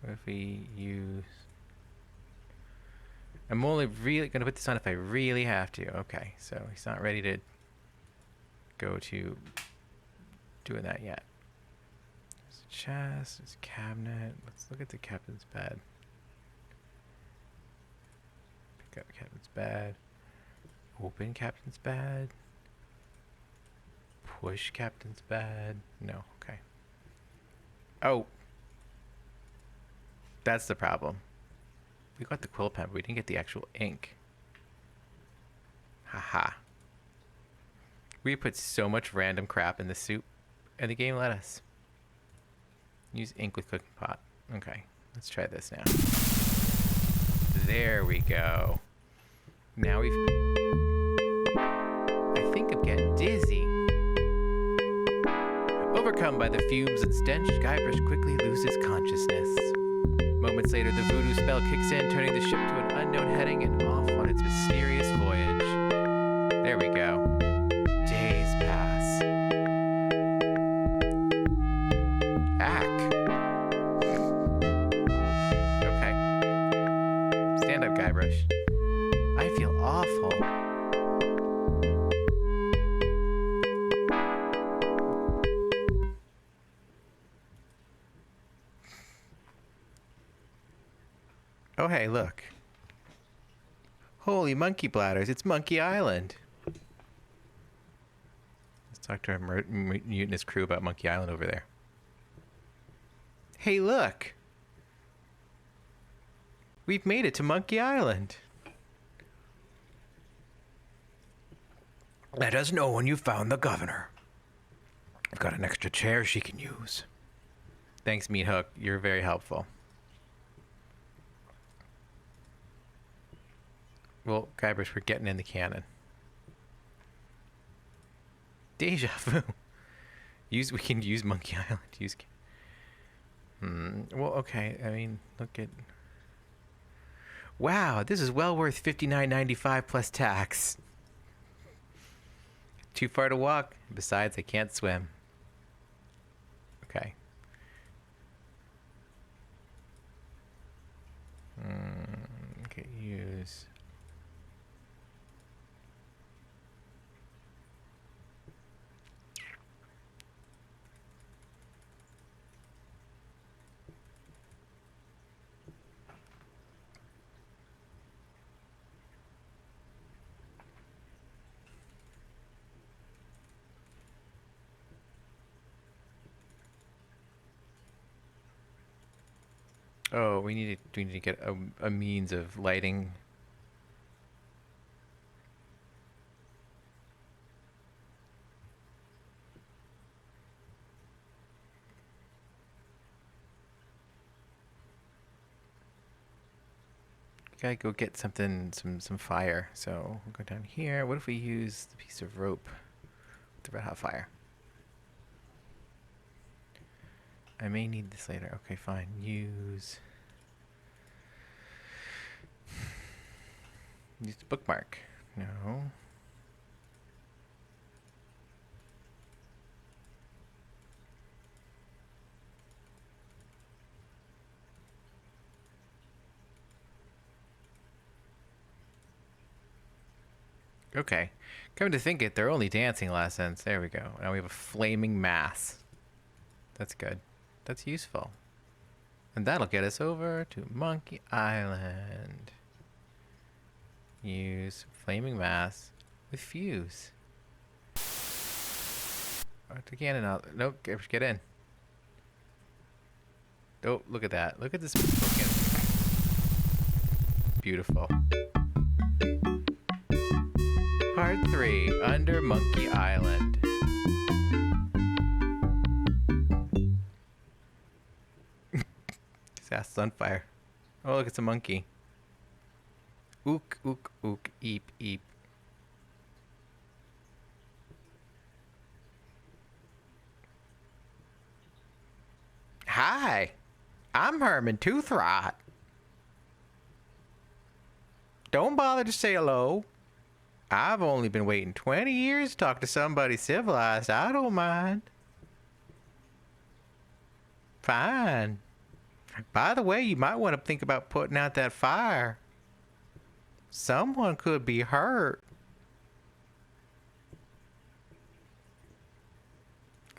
What if we use... I'm only really going to put this on if I really have to. Okay, so he's not ready to go to doing that yet. There's a chest, there's a cabinet. Let's look at the captain's bed. Pick up captain's bed. Open captain's bed. Push captain's bed. No, okay. Oh. That's the problem. We got the quill pen, but we didn't get the actual ink. Haha. We put so much random crap in the soup, and the game let us. Use ink with cooking pot. Okay, let's try this now. There we go. Now we've... I think I'm getting dizzy. Overcome by the fumes and stench, Guybrush quickly loses consciousness. Moments later, the voodoo spell kicks in, turning the ship to an unknown heading and off on its mysterious voyage. There we go. Days pass. Ack. Okay. Stand up, Guybrush. I feel awful. Oh, hey, look. Holy monkey bladders, it's Monkey Island. Let's talk to our mutinous crew about Monkey Island over there. Hey, look. We've made it to Monkey Island. Let us know when you found the governor. I've got an extra chair she can use. Thanks, Meat Hook. You're very helpful. Well, Guybrush, we're getting in the cannon. Deja vu. We can use Monkey Island. Well, okay. I mean, look at. Wow, this is well worth $59.95 plus tax. Too far to walk. Besides, I can't swim. Okay. Okay, use. Oh, we need to get a means of lighting. Gotta go get something, some fire. So we'll go down here. What if we use the piece of rope with the red hot fire? I may need this later. Okay, fine. Use the bookmark. No. Okay. Come to think it, they're only dancing lessons. There we go. Now we have a flaming mass. That's good. That's useful. And that'll get us over to Monkey Island. Use flaming mass with fuse. Oh, the cannon out. Nope, get in. Oh, look at that. Look at this. Beautiful. Part 3, Under Monkey Island. His ass is on fire. Oh, look, it's a monkey. Ook, ook, ook, eep, eep. Hi, I'm Herman Toothrot. Don't bother to say hello. I've only been waiting 20 years to talk to somebody civilized. I don't mind. Fine. By the way, you might want to think about putting out that fire. Someone could be hurt.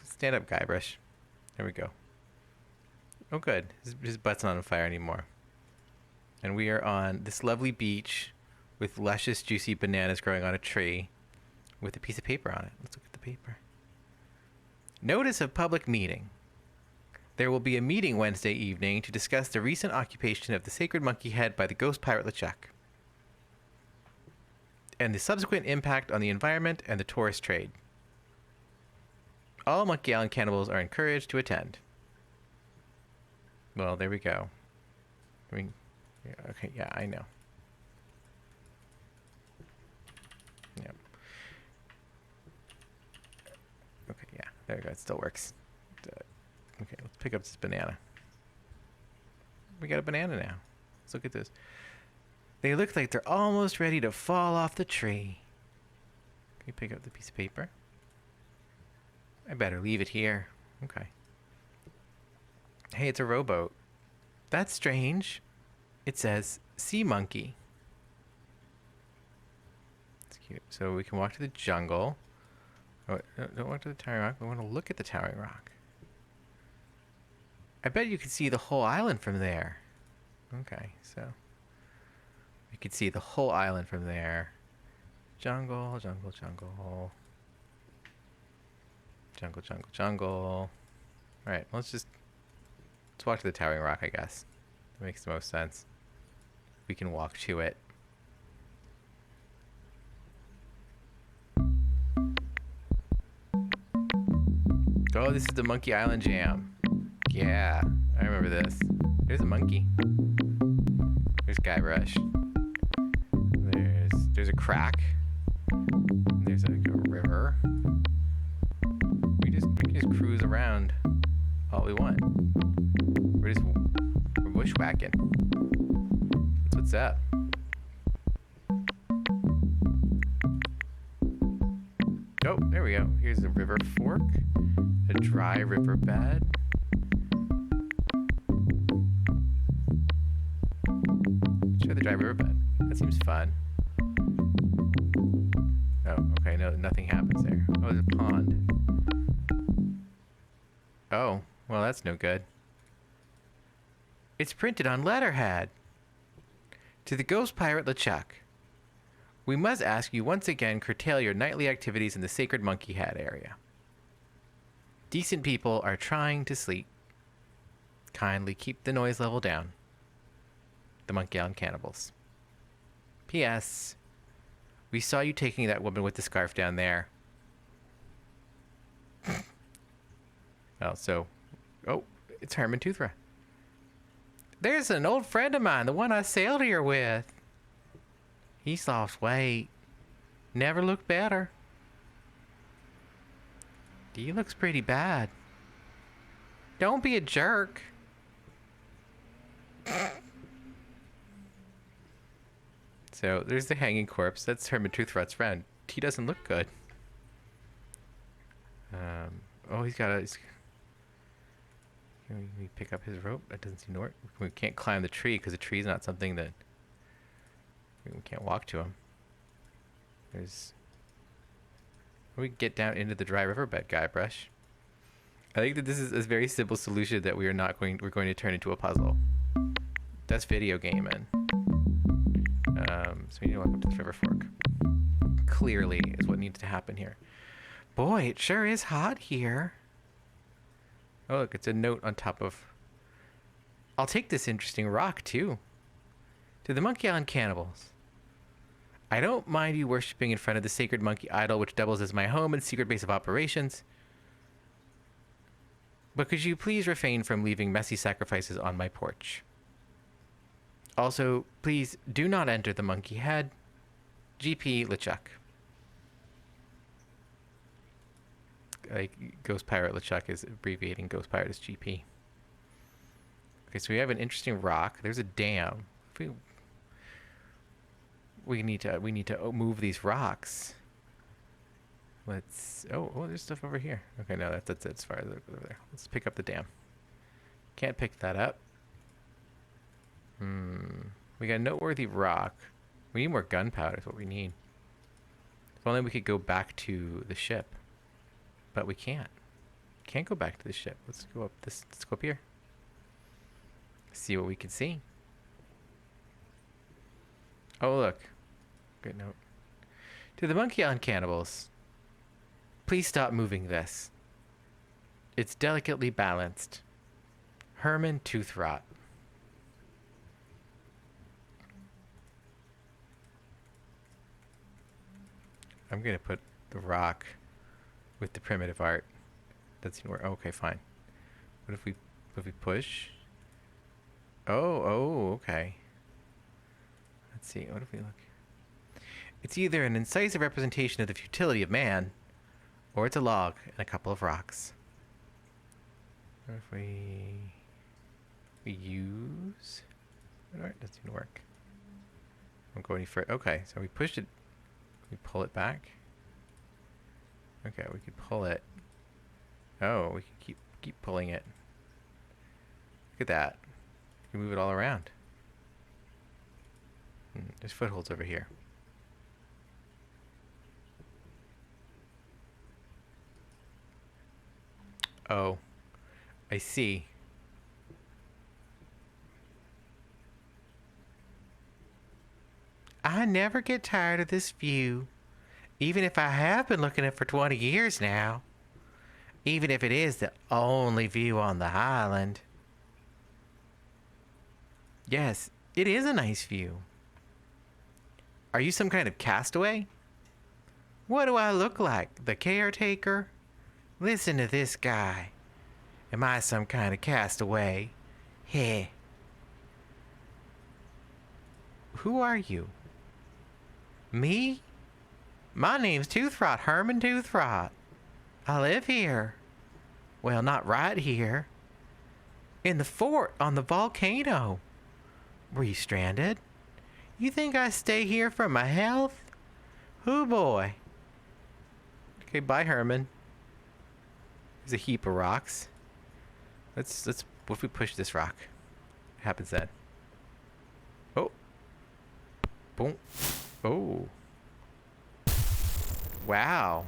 Stand up, Guybrush. There we go. Oh, good. His butt's not on fire anymore. And we are on this lovely beach with luscious, juicy bananas growing on a tree with a piece of paper on it. Let's look at the paper. Notice of public meeting. There will be a meeting Wednesday evening to discuss the recent occupation of the sacred monkey head by the ghost pirate LeChuck and the subsequent impact on the environment and the tourist trade. All Monkey Island cannibals are encouraged to attend. Well, there we go. I mean, yeah, okay, yeah, I know. Yeah. Okay, yeah, there we go. It still works. Okay, let's pick up this banana. We got a banana now. Let's look at this. They look like they're almost ready to fall off the tree. Can you pick up the piece of paper? I better leave it here. Okay. Hey, it's a rowboat. That's strange. It says sea monkey. It's cute. So we can walk to the jungle. Oh, don't walk to the towering rock. We want to look at the towering rock. I bet you can see the whole island from there. Okay, so you can see the whole island from there. Jungle, jungle, jungle. Jungle, jungle, jungle. Alright, let's walk to the towering rock, I guess. That makes the most sense. We can walk to it. Oh, this is the Monkey Island Jam. Yeah, I remember this. There's a monkey. There's Guybrush. There's a crack. There's like a river. We can just cruise around all we want. We're bushwhacking. That's what's up. Oh, there we go. Here's a river fork. A dry riverbed. Let's try the dry riverbed. That seems fun. Oh, okay, no, nothing happens there. Oh, there's a pond. Oh, well, that's no good. It's printed on letterhead. To the ghost pirate LeChuck. We must ask you once again curtail your nightly activities in the sacred monkey head area. Decent people are trying to sleep. Kindly keep the noise level down. The Monkey Island Cannibals. P.S. We saw you taking that woman with the scarf down there. Oh, it's Herman Toothra. There's an old friend of mine, the one I sailed here with. He's lost weight. Never looked better. He looks pretty bad. Don't be a jerk. So there's the hanging corpse. That's Herman Toothrat's friend. He doesn't look good. Oh, he's got a... Can we pick up his rope? That doesn't seem to work. We can't climb the tree because the tree's not something that... We can't walk to him. We get down into the dry riverbed, Guybrush. I think that this is a very simple solution that we're going to turn into a puzzle. That's video gaming. So we need to walk up to the river fork. Clearly is what needs to happen here. Boy, it sure is hot here. Oh, look, it's a note on top of... I'll take this interesting rock, too. To the Monkey Island Cannibals. I don't mind you worshipping in front of the sacred monkey idol, which doubles as my home and secret base of operations. But could you please refrain from leaving messy sacrifices on my porch? Also, please do not enter the monkey head. GP LeChuck. Like, Ghost Pirate LeChuck is abbreviating Ghost Pirate as GP. Okay, so we have an interesting rock. There's a dam. We need to move these rocks. Let's... Oh, there's stuff over here. Okay, no, that's it as far as over there. Let's pick up the dam. Can't pick that up. We got a noteworthy rock. We need more gunpowder is what we need. If only we could go back to the ship. But we can't. Can't go back to the ship. Let's go up here. See what we can see. Oh, look. Good note. To the Monkey Island Cannibals. Please stop moving this. It's delicately balanced. Herman Toothrot. I'm going to put the rock with the primitive art. That's work. Okay, fine. What if we push? Oh, okay. Let's see. What if we look? It's either an incisive representation of the futility of man, or it's a log and a couple of rocks. What if we use... Alright, that doesn't work. Won't go any further. Okay, so we pushed it. We pull it back. Okay, we could pull it. Oh, we can keep pulling it. Look at that. We can move it all around. There's footholds over here. Oh, I see. I never get tired of this view, even if I have been looking at it for 20 years now. Even if it is the only view on the island. Yes, it is a nice view. Are you some kind of castaway? What do I look like? The caretaker? Listen to this guy. Am I some kind of castaway? Heh. Who are you? Me? My name's Toothrot, Herman Toothrot. I live here. Well, not right here. In the fort on the volcano. Were you stranded? You think I stay here for my health? Hoo boy. Okay, bye, Herman. There's a heap of rocks. What if we push this rock? What happens then? Oh. Boom. Oh. Wow.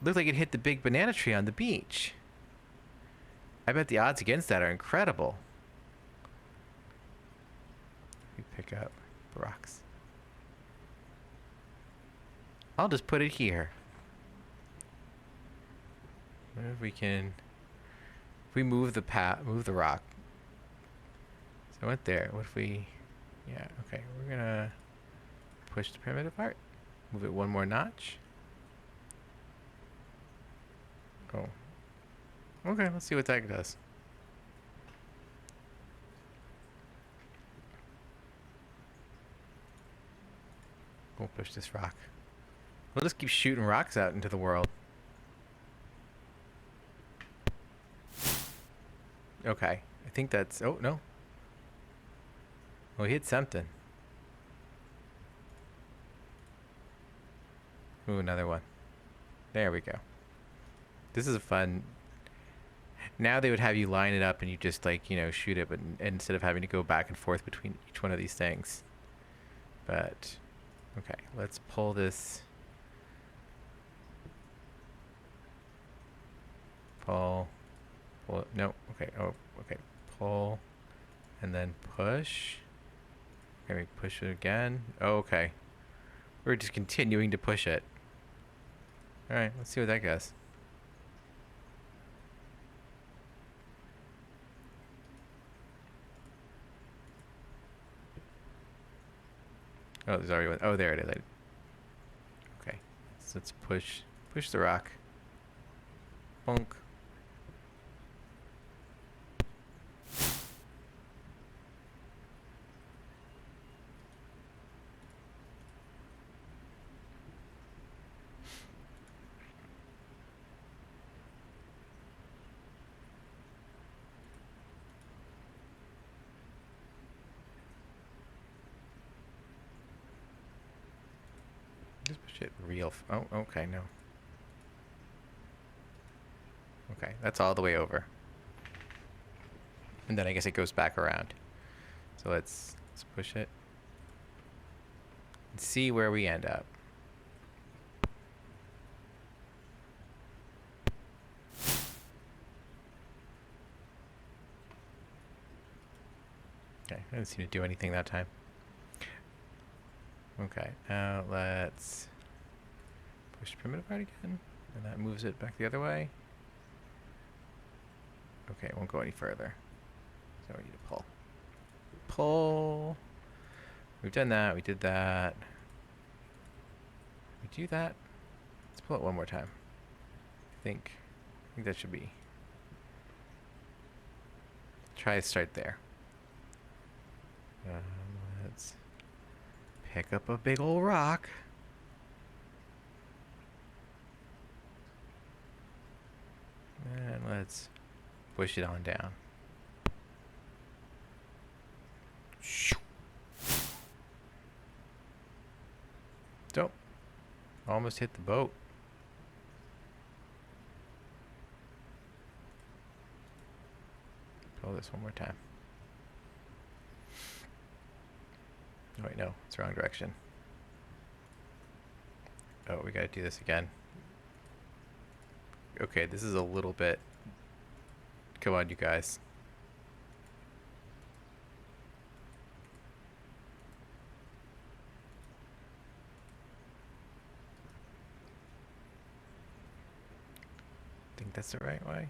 Looked like it hit the big banana tree on the beach. I bet the odds against that are incredible. We pick up rocks. I'll just put it here. What if we can... If we move the rock. So I went there. What if we... Yeah, okay. We're gonna push the pyramid apart. Move it one more notch. Oh. Okay, let's see what that does. We'll push this rock. We'll just keep shooting rocks out into the world. Okay. I think that's... Oh, no. Oh, we hit something. Ooh, another one. There we go. This is a fun... Now they would have you line it up and you just, like, you know, shoot it, but instead of having to go back and forth between each one of these things. But, okay, let's pull this. Pull. Pull it. No, okay, oh, okay. Pull. And then push. Okay, we push it again. Oh, okay. We're just continuing to push it. Alright, let's see what that does. Oh, there's already one. Oh, there it is. Okay. So let's push the rock. Bonk. Just push it real. Oh, okay, no. Okay, that's all the way over. And then I guess it goes back around. So let's push it. And see where we end up. Okay, I didn't seem to do anything that time. Okay, now let's push the pyramid apart again. And that moves it back the other way. Okay, it won't go any further. So we need to pull. Pull. We've done that. We did that. We do that. Let's pull it one more time. I think that should be. Try to start there. Let's pick up a big old rock. And let's push it on down. So, almost hit the boat. pull this one more time. Oh wait, no, it's the wrong direction. Oh, we gotta do this again. Okay, this is a little bit... Come on, you guys. Think that's the right way?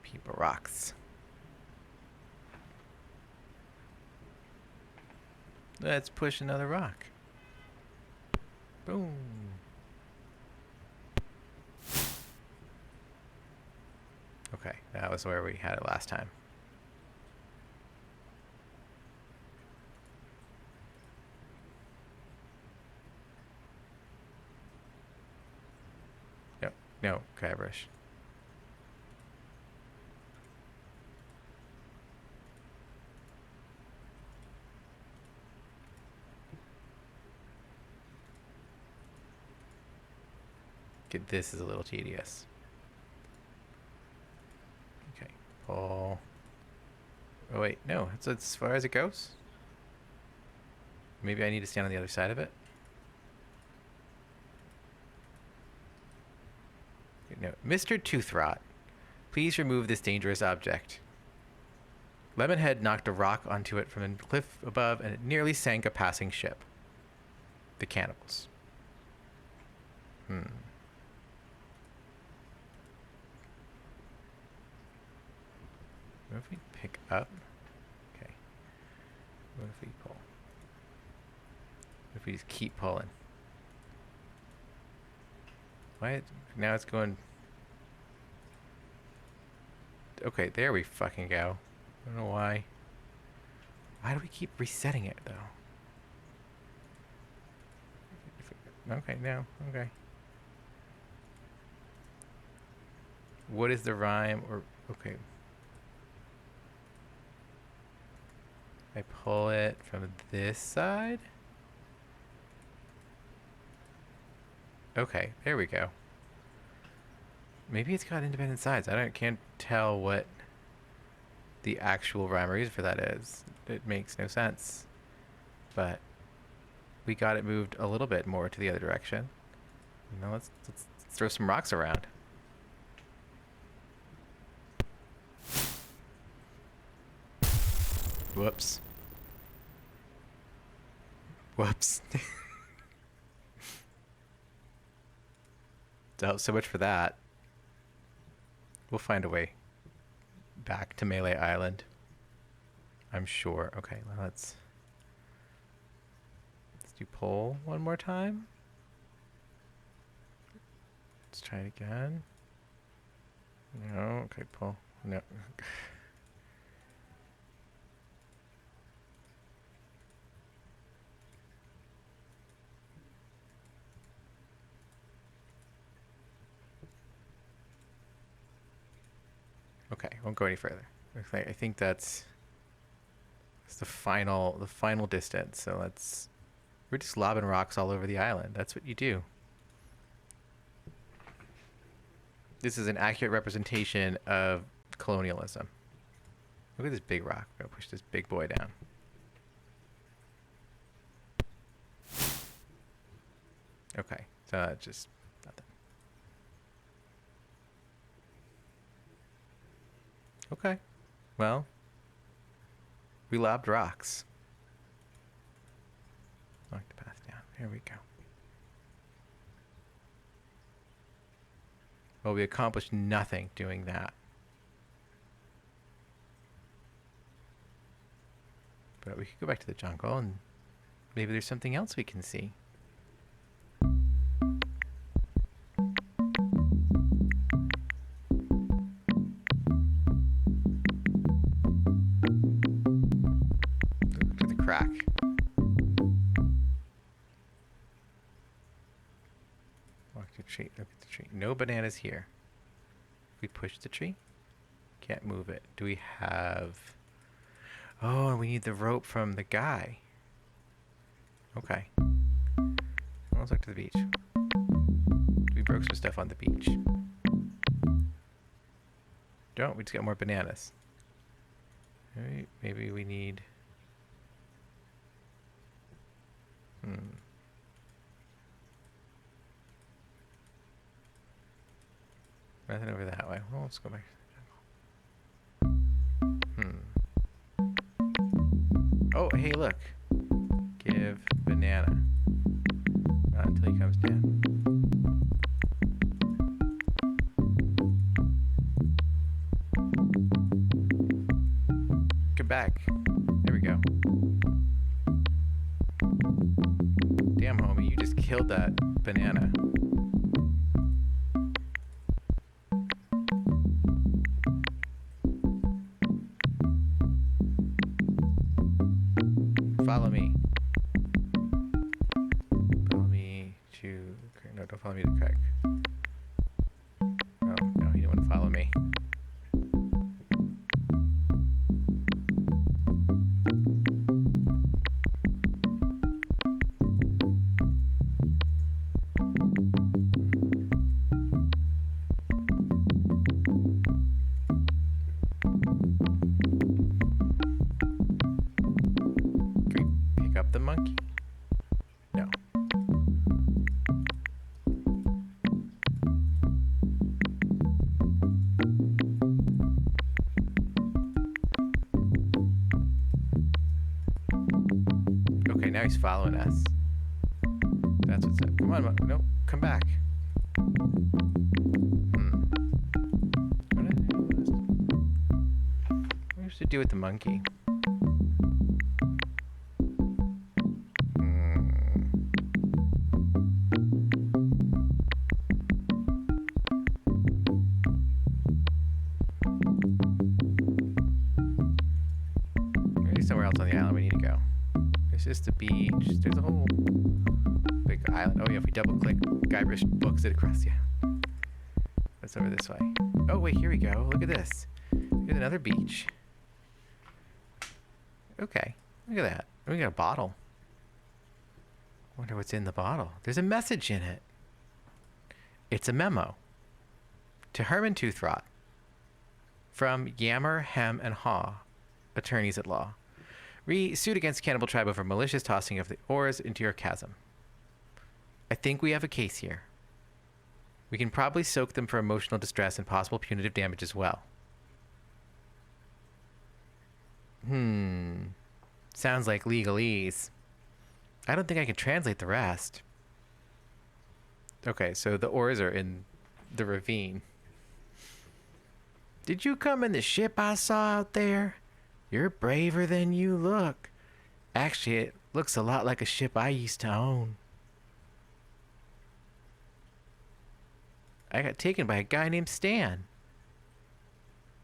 People rocks. Let's push another rock. Boom. Okay, that was where we had it last time. No, Guybrush. Okay, this is a little tedious. Okay, pull. Oh wait, no, that's as far as it goes? Maybe I need to stand on the other side of it? No, Mr. Toothrot, please remove this dangerous object. Lemonhead knocked a rock onto it from the cliff above, and it nearly sank a passing ship. The cannibals. What if we pick up? Okay. What if we pull? What if we just keep pulling? Why? Now it's going... Okay, there we fucking go. I don't know why. Why do we keep resetting it, though? Okay, no. Okay. What is the rhyme? Or... Okay. I pull it from this side? Okay, there we go. Maybe it's got independent sides. Can't tell what the actual rhyme or reason for that is. It makes no sense. But we got it moved a little bit more to the other direction. You know, let's throw some rocks around. Whoops. Whoops. So much for that. We'll find a way back to Melee Island, I'm sure. Okay, well, let's do pull one more time. Let's try it again. No, okay, pull. No. Okay, won't go any further. I think that's the final distance. So we're just lobbing rocks all over the island. That's what you do. This is an accurate representation of colonialism. Look at this big rock. I'm gonna push this big boy down. Okay, so just nothing. Okay, well, we lobbed rocks. Knock the path down. Here we go. Well, we accomplished nothing doing that. But we could go back to the jungle and maybe there's something else we can see. Look to the crack. Walk the tree. Look at the tree. No bananas here. We push the tree. Can't move it. Do we have... Oh, and we need the rope from the guy. Okay. Well, let's look to the beach. We broke some stuff on the beach. Don't we just got more bananas? Maybe we need. Nothing over that way. Well, let's go back. Oh, hey, look. Give banana. Not until he comes down. Come back. There we go. Damn, homie, you just killed that banana. Follow me. Follow me to... No, don't follow me to Craig. Oh, no, he didn't want to follow me. The monkey? No. Okay, now he's following us. That's what's up. Come on, no, come back. What do we have to do with the monkey? Somewhere else on the island we need to go. There's just a beach. There's a whole big island. Oh yeah, if we double click, Guybrush books it across the island. It's over this way. Oh wait, here we go. Look at this. Here's another beach. Okay, look at that. We got a bottle. Wonder what's in the bottle. There's a message in it. It's a memo to Herman Toothrot from Yammer, Hem, and Haw, attorneys at law. Suit against Cannibal Tribe over malicious tossing of the oars into your chasm. I think we have a case here. We can probably soak them for emotional distress and possible punitive damage as well. Sounds like legalese. I don't think I can translate the rest. Okay, so the oars are in the ravine. Did you come in the ship I saw out there? You're braver than you look. Actually, it looks a lot like a ship I used to own. I got taken by a guy named Stan.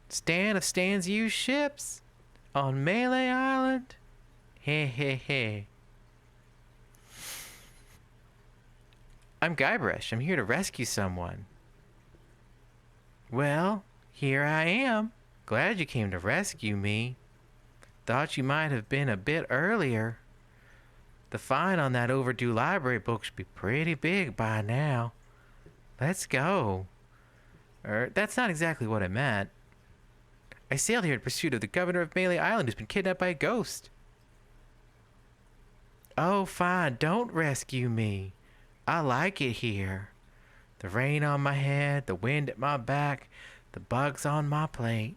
Stan of Stan's used ships? On Melee Island? Hey, hey, hey. I'm Guybrush. I'm here to rescue someone. Well, here I am. Glad you came to rescue me. Thought you might have been a bit earlier. The fine on that overdue library book should be pretty big by now. Let's go. That's not exactly what I meant. I sailed here in pursuit of the governor of Melee Island who's been kidnapped by a ghost. Oh, fine. Don't rescue me. I like it here. The rain on my head, the wind at my back, the bugs on my plate.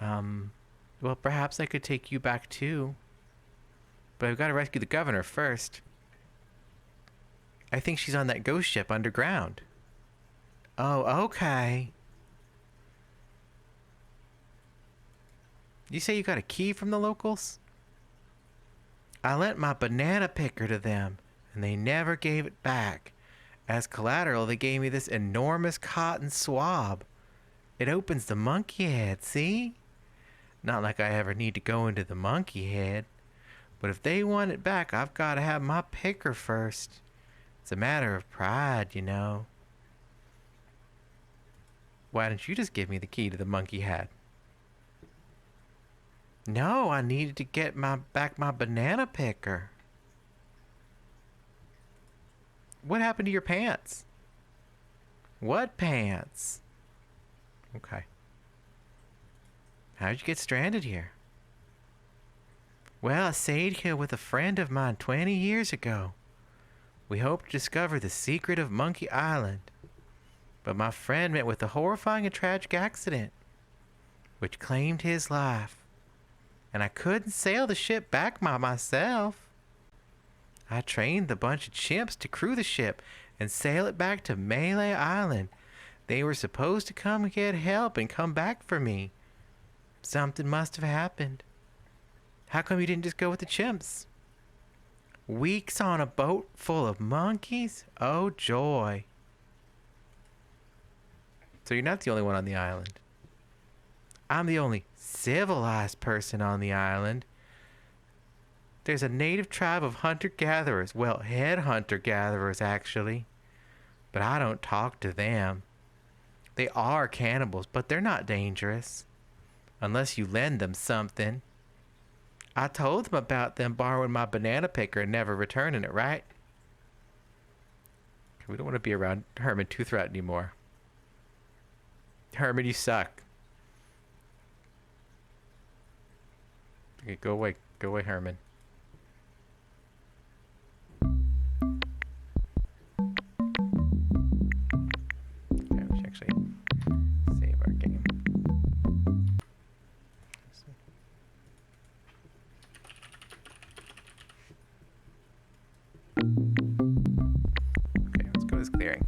Well, perhaps I could take you back too. But I've got to rescue the governor first. I think she's on that ghost ship underground. Oh, okay. You say you got a key from the locals? I lent my banana picker to them, and they never gave it back. As collateral, they gave me this enormous cotton swab. It opens the monkey head, see? Not like I ever need to go into the monkey head. But if they want it back, I've got to have my picker first. It's a matter of pride, you know. Why didn't you just give me the key to the monkey head? No, I needed to get back my banana picker. What happened to your pants? What pants? Okay. How'd you get stranded here? Well, I stayed here with a friend of mine 20 years ago. We hoped to discover the secret of Monkey Island. But my friend met with a horrifying and tragic accident, which claimed his life. And I couldn't sail the ship back by myself. I trained the bunch of chimps to crew the ship and sail it back to Melee Island. They were supposed to come get help and come back for me. Something must have happened. How come you didn't just go with the chimps? Weeks on a boat full of monkeys? Oh, joy. So you're not the only one on the island. I'm the only civilized person on the island. There's a native tribe of hunter-gatherers. Well, head hunter-gatherers, actually. But I don't talk to them. They are cannibals, but they're not dangerous. Unless you lend them something. I told them about them borrowing my banana picker and never returning it, right? We don't want to be around Herman Toothrot anymore. Herman, you suck. Okay, go away. Go away, Herman. Okay, we should actually save our game. Okay, let's go to this clearing.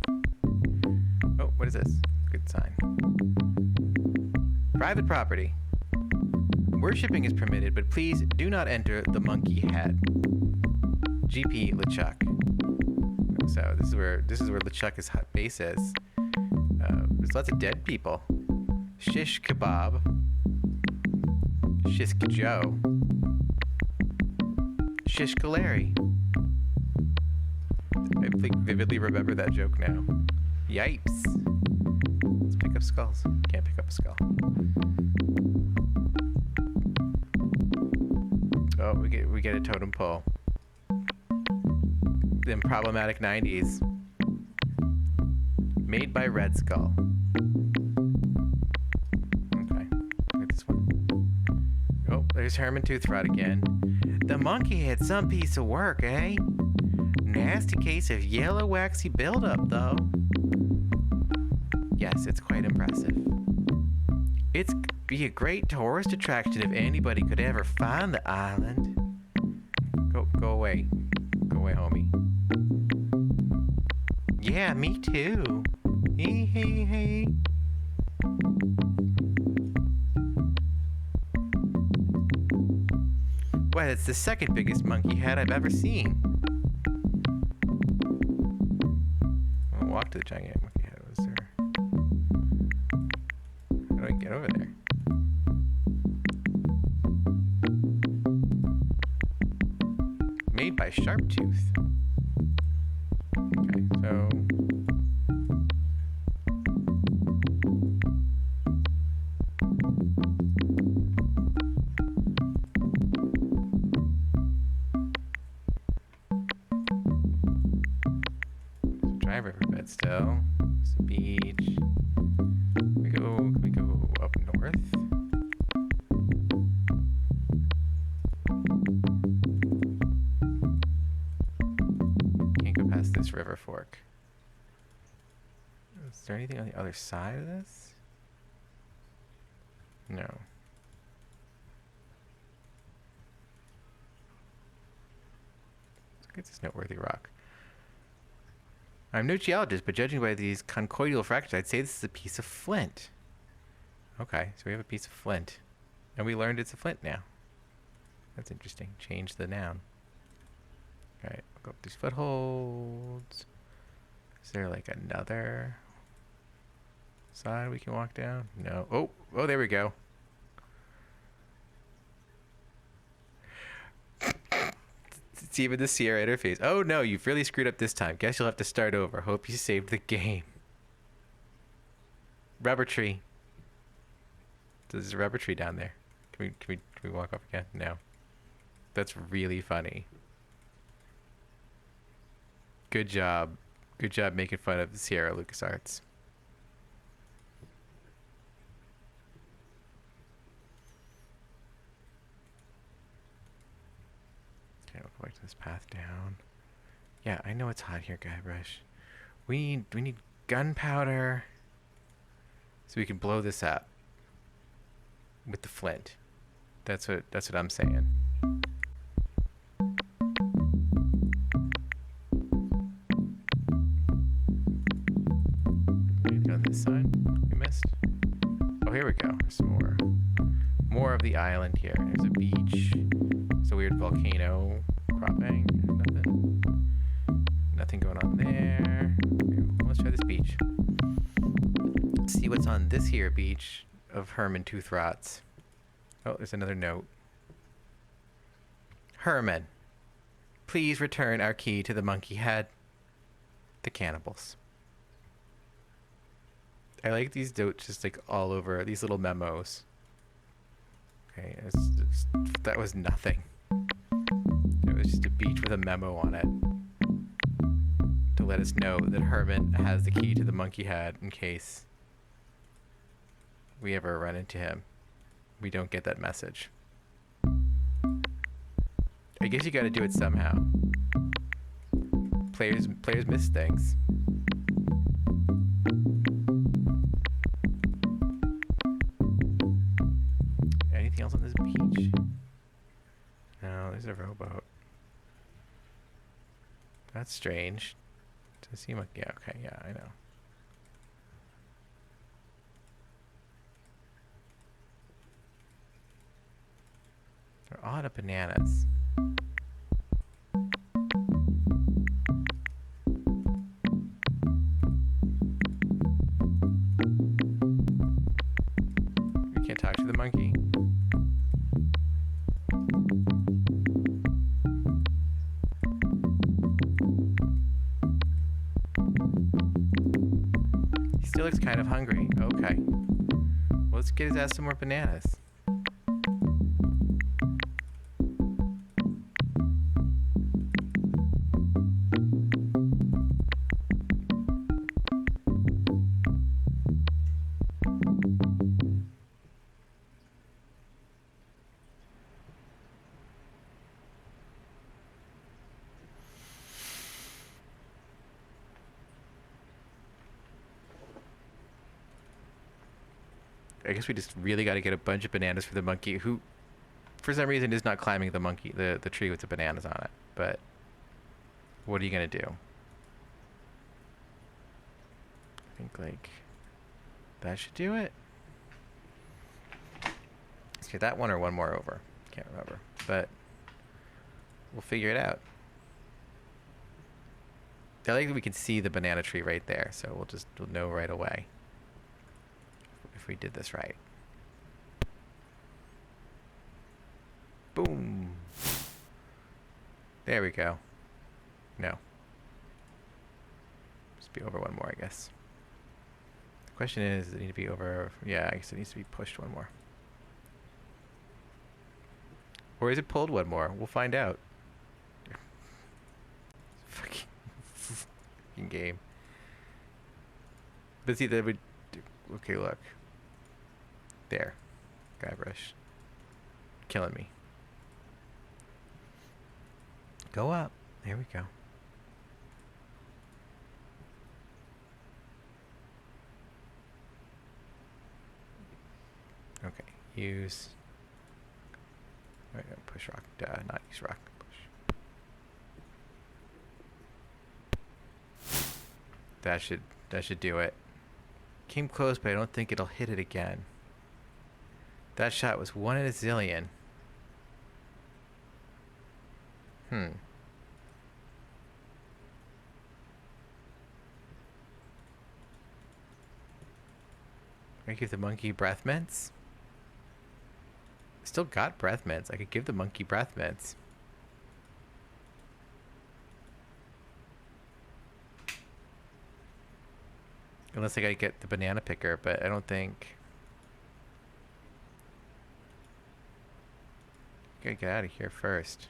Oh, what is this? Good sign. Private property. Worshipping is permitted, but please do not enter the monkey head. GP LeChuck. So this is where LeChuck's base is. There's lots of dead people. Shish kebab. Shish Joe. Shish Kaleri. I vividly remember that joke now. Yipes. Let's pick up skulls. Can't pick up a skull. Oh, we get a totem pole. Them problematic 90s. Made by Red Skull. Okay, look at this one. Oh, there's Herman Toothrot again. The monkey had some piece of work, eh? Nasty case of yellow waxy buildup, though. Yes, it's quite impressive. It's be a great tourist attraction if anybody could ever find the island. Go away. Go away, homie. Yeah, me too. Hey. Well, it's the second biggest monkey head I've ever seen. I'll walk to the giant monkey head. Was there? How do I get over there? Made by Sharptooth. Okay, so dry riverbed still. It's a beach. Can we go up north? Can't go past this river fork. Is there anything on the other side of this? No. Let's get this noteworthy rock. I'm no geologist, but judging by these conchoidal fractures, I'd say this is a piece of flint. Okay, so we have a piece of flint. And we learned it's a flint now. That's interesting. Change the noun. Alright, we'll go up these footholds. Is there like another side we can walk down? No. Oh, there we go. It's even the Sierra interface. Oh no, you've really screwed up this time. Guess you'll have to start over. Hope you saved the game. Rubber tree. There's a rubber tree down there. Can we walk off again? No. That's really funny. Good job. Good job making fun of the Sierra LucasArts. Go back to this path down. Yeah, I know it's hot here, Guybrush. We need gunpowder so we can blow this up with the flint. That's what I'm saying. Anything on this side we missed? Oh, here we go. There's some more of the island here. There's a beach. There's a weird volcano cropping. Nothing going on there. Let's try this beach. Let's see what's on this here beach of Herman Toothrots. Oh, there's another note. Herman, please return our key to the monkey head. The cannibals. I like these notes just like all over, these little memos. Okay, that was nothing. It was just a beach with a memo on it to let us know that Herman has the key to the monkey head in case we ever run into him. We don't get that message. I guess you gotta do it somehow. Players miss things. Anything else on this beach? No, there's a rowboat. That's strange. Does it seem like, yeah, okay, yeah, I know. They're all out of bananas. We can't talk to the monkey. He still looks kind of hungry. Okay. Well, let's get his ass some more bananas. I guess we just really got to get a bunch of bananas for the monkey, who, for some reason, is not climbing the tree with the bananas on it. But what are you gonna do? I think like that should do it. Let's get that one or one more over. Can't remember, but we'll figure it out. I like that we can see the banana tree right there, so we'll know right away if we did this right. Boom. There we go. No. Just be over one more, I guess. The question is, does it need to be over? Yeah, I guess it needs to be pushed one more. Or is it pulled one more? We'll find out. Fucking game. But see, that would... Okay, look. There. Guybrush. Killing me. Go up. There we go. Okay. Use... Right, push rock. Not use rock. Push. That should do it. Came close, but I don't think it'll hit it again. That shot was 1 in a zillion. I give the monkey breath mints. Still got breath mints. I could give the monkey breath mints. Unless I gotta get the banana picker, but I don't think... Gotta get out of here first.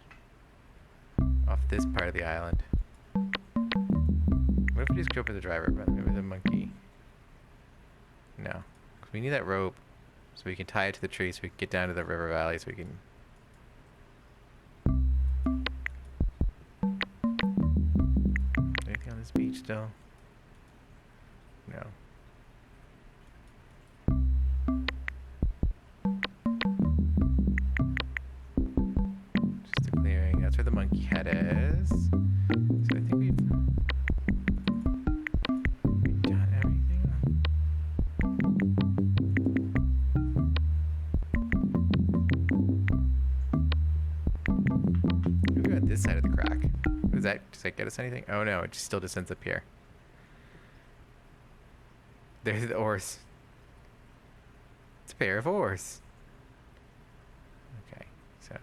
Off this part of the island. What if we just go for the driver, but maybe the monkey? No. 'Cause we need that rope so we can tie it to the tree so we can get down to the river valley so we can... still? No. Just a clearing. That's where the monkey head is. So I think we've done everything. Maybe we're on this side of the crack. Does that get us anything? Oh no, it just still just ends up here. There's the oars. It's a pair of oars. Okay, so.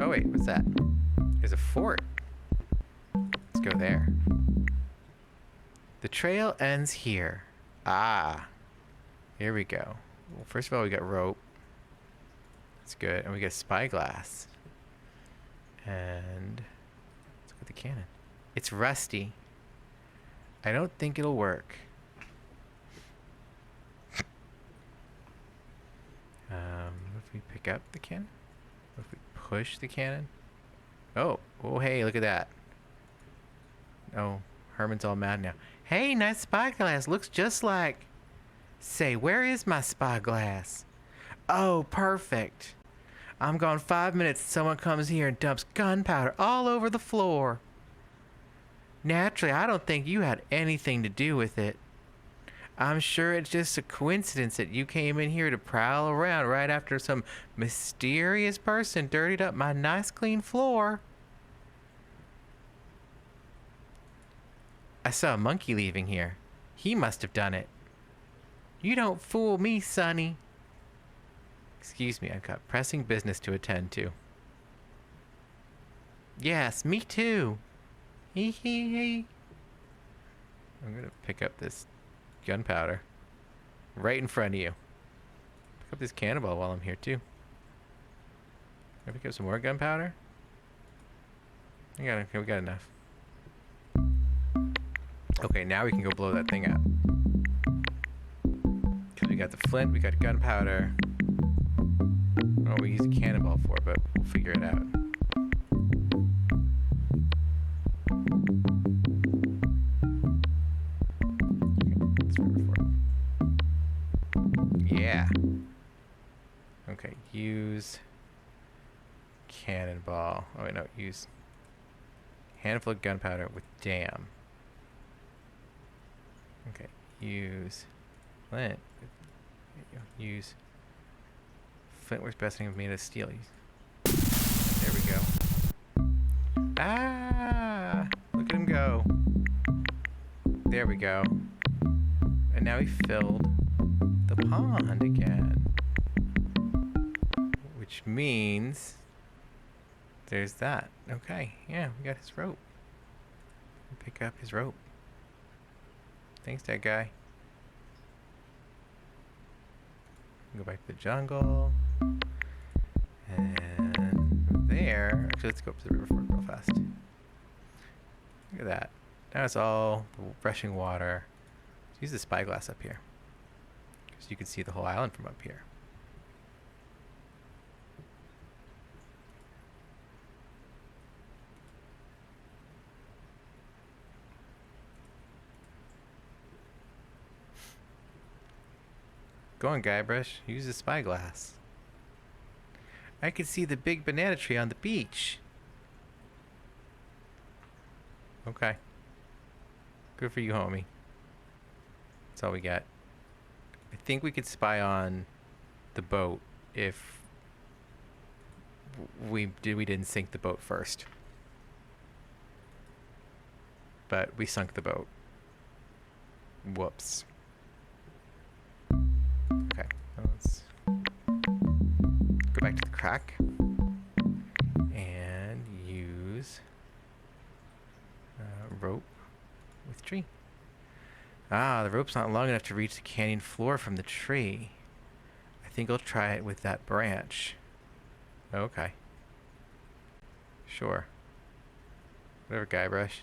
Oh wait, what's that? There's a fort. Let's go there. The trail ends here. Ah, here we go. Well, first of all, we got rope. That's good. And we get spyglass. And let's look at the cannon. It's rusty. I don't think it'll work. What if we pick up the cannon? What if we push the cannon? Oh, hey, look at that. Oh, Herman's all mad now. Hey, nice spyglass. Looks just like... Say, where is my spyglass? Oh, perfect. I'm gone 5 minutes. Someone comes here and dumps gunpowder all over the floor. Naturally, I don't think you had anything to do with it. I'm sure it's just a coincidence that you came in here to prowl around right after some mysterious person dirtied up my nice clean floor. I saw a monkey leaving here. He must have done it. You don't fool me, Sonny. Excuse me, I've got pressing business to attend to. Yes, me too. Hee hee hee. I'm gonna pick up this gunpowder right in front of you. Pick up this cannonball while I'm here too. Can I pick up some more gunpowder? We got enough. Okay, now we can go blow that thing up. Because we got the flint, we got gunpowder. I don't know what we use a cannonball for, but we'll figure it out. Yeah. Okay, use cannonball. Oh wait, no, use handful of gunpowder with dam. Okay, use flint. Use flint works best thing made of steel. There we go. Ah! Look at him go. There we go. And now he filled the pond again. Which means there's that. Okay, yeah, we got his rope. Pick up his rope. Thanks, that guy. Go back to the jungle. And there. Actually, let's go up to the river fork real fast. Look at that. Now it's all the rushing water. Let's use the spyglass up here, because you can see the whole island from up here. Go on, Guybrush. Use the spyglass. I can see the big banana tree on the beach. Okay. Good for you, homie. That's all we got. I think we could spy on the boat if we didn't sink the boat first. But we sunk the boat. Whoops. Okay, let's go back to the crack and use rope with tree. Ah, the rope's not long enough to reach the canyon floor from the tree. I think I'll try it with that branch. Okay. Sure. Whatever, Guybrush.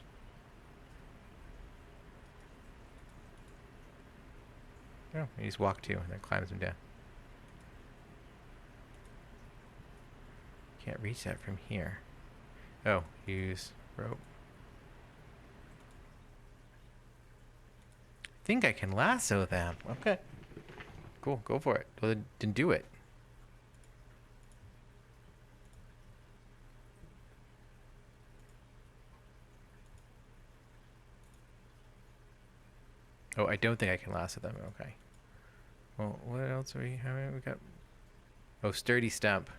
Oh, he just walked to and then climbs him down. Can't reach that from here. Oh, use rope. I think I can lasso them. Okay. Cool, go for it. Well, then do it. Oh, I don't think I can lasso them. Okay. Well, what else are we having? We got... Oh, sturdy stump.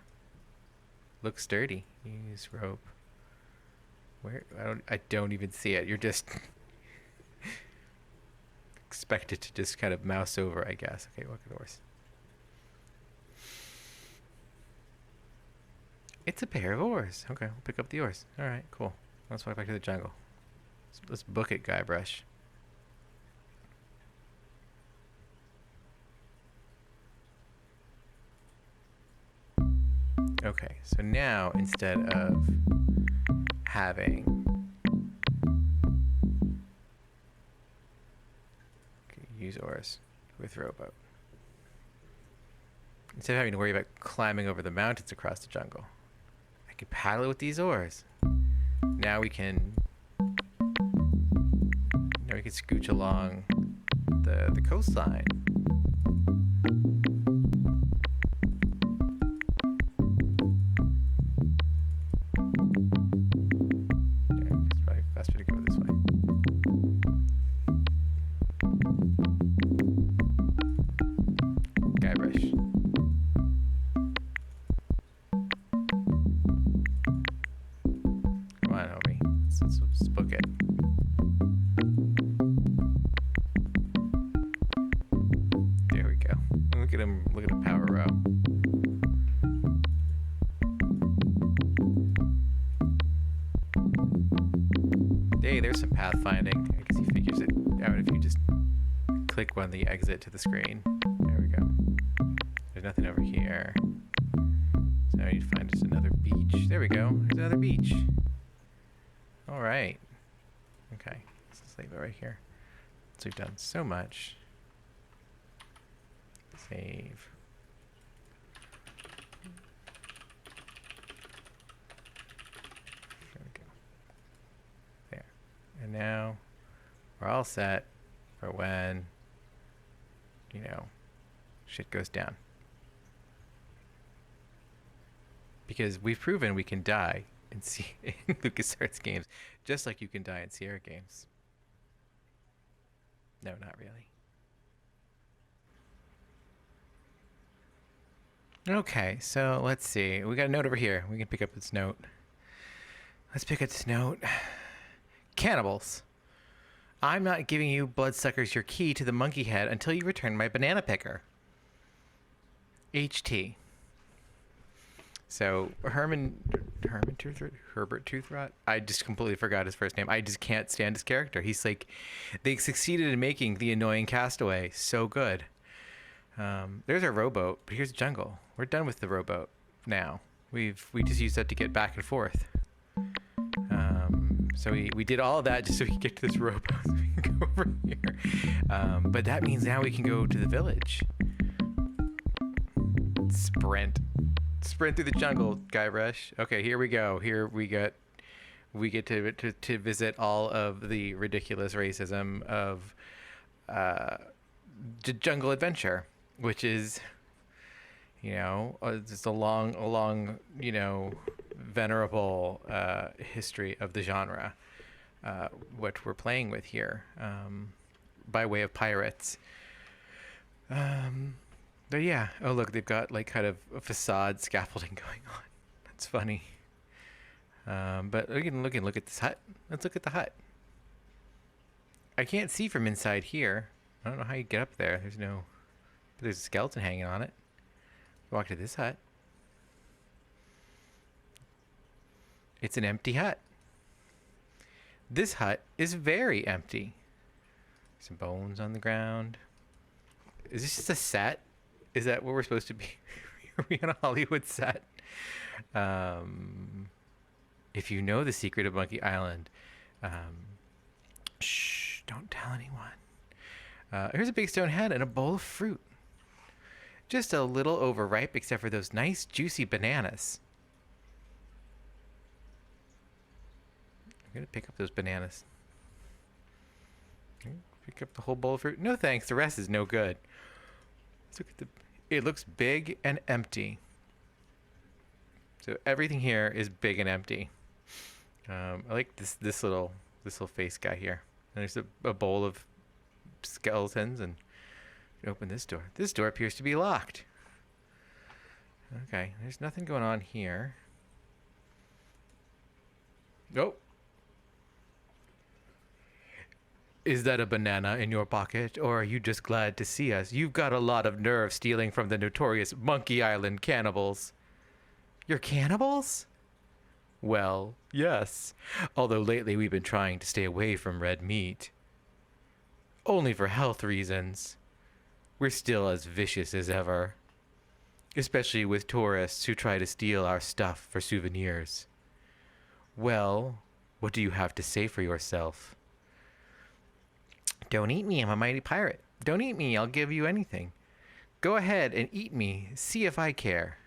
Looks sturdy. Use rope. Where? I don't even see it. You're just expected to just kind of mouse over, I guess. Okay, look at the horse. It's a pair of oars. Okay, we'll pick up the oars. All right, cool. Let's walk back to the jungle. Let's book it, Guybrush. Okay, so now instead of having... Okay, use oars with rowboat. Instead of having to worry about climbing over the mountains across the jungle, I can paddle with these oars. Now we can scooch along the coastline. It's probably faster to go this way. Guybrush. Come on, homie. Let's book it. There we go. Look at him. Look at the power row. Hey, there's some pathfinding. I guess he figures it out if you just click when the exit to the screen. There we go. There's nothing over here. So now I need to find just another beach. There we go. There's another beach. All right. Okay. Let's leave it right here. So we've done so much. Save. There we go. There. And now we're all set for when, you know, shit goes down. Because we've proven we can die in LucasArts games, just like you can die in Sierra games. No, not really. Okay, so let's see. We got a note over here. We can pick up this note. Let's pick up this note. Cannibals. I'm not giving you bloodsuckers your key to the monkey head until you return my banana picker. HT. So Herbert Toothrot. I just completely forgot his first name. I just can't stand his character. He's like, they succeeded in making the annoying castaway so good. There's our rowboat, but here's the jungle. We're done with the rowboat now. We just used that to get back and forth. So we did all of that just so we could get to this rowboat so we can go over here. But that means now we can go to the village. Sprint through the jungle, Guybrush. Okay, here we go. Here we get to visit all of the ridiculous racism of jungle adventure, which is, you know, just a long, you know, venerable history of the genre. What we're playing with here, by way of pirates. But yeah, oh look, they've got like kind of a facade scaffolding going on. That's funny. But we can look at this hut. Let's look at the hut. I can't see from inside here. I don't know how you get up there. There's a skeleton hanging on it. Walk to this hut. It's an empty hut. This hut is very empty. Some bones on the ground. Is this just a set? Is that what we're supposed to be? Are we on a Hollywood set? If you know the secret of Monkey Island, shh, don't tell anyone. Here's a big stone head and a bowl of fruit. Just a little overripe except for those nice juicy bananas. I'm going to pick up those bananas. Pick up the whole bowl of fruit. No thanks, the rest is no good. Let's look at it looks big and empty. So everything here is big and empty. I like this little face guy here. And there's a bowl of skeletons, and open this door. This door appears to be locked. Okay, there's nothing going on here. Nope. Is that a banana in your pocket, or are you just glad to see us? You've got a lot of nerve stealing from the notorious Monkey Island cannibals. You're cannibals? Well, yes. Although lately we've been trying to stay away from red meat. Only for health reasons. We're still as vicious as ever. Especially with tourists who try to steal our stuff for souvenirs. Well, what do you have to say for yourself? Don't eat me, I'm a mighty pirate. Don't eat me, I'll give you anything. Go ahead and eat me, see if I care.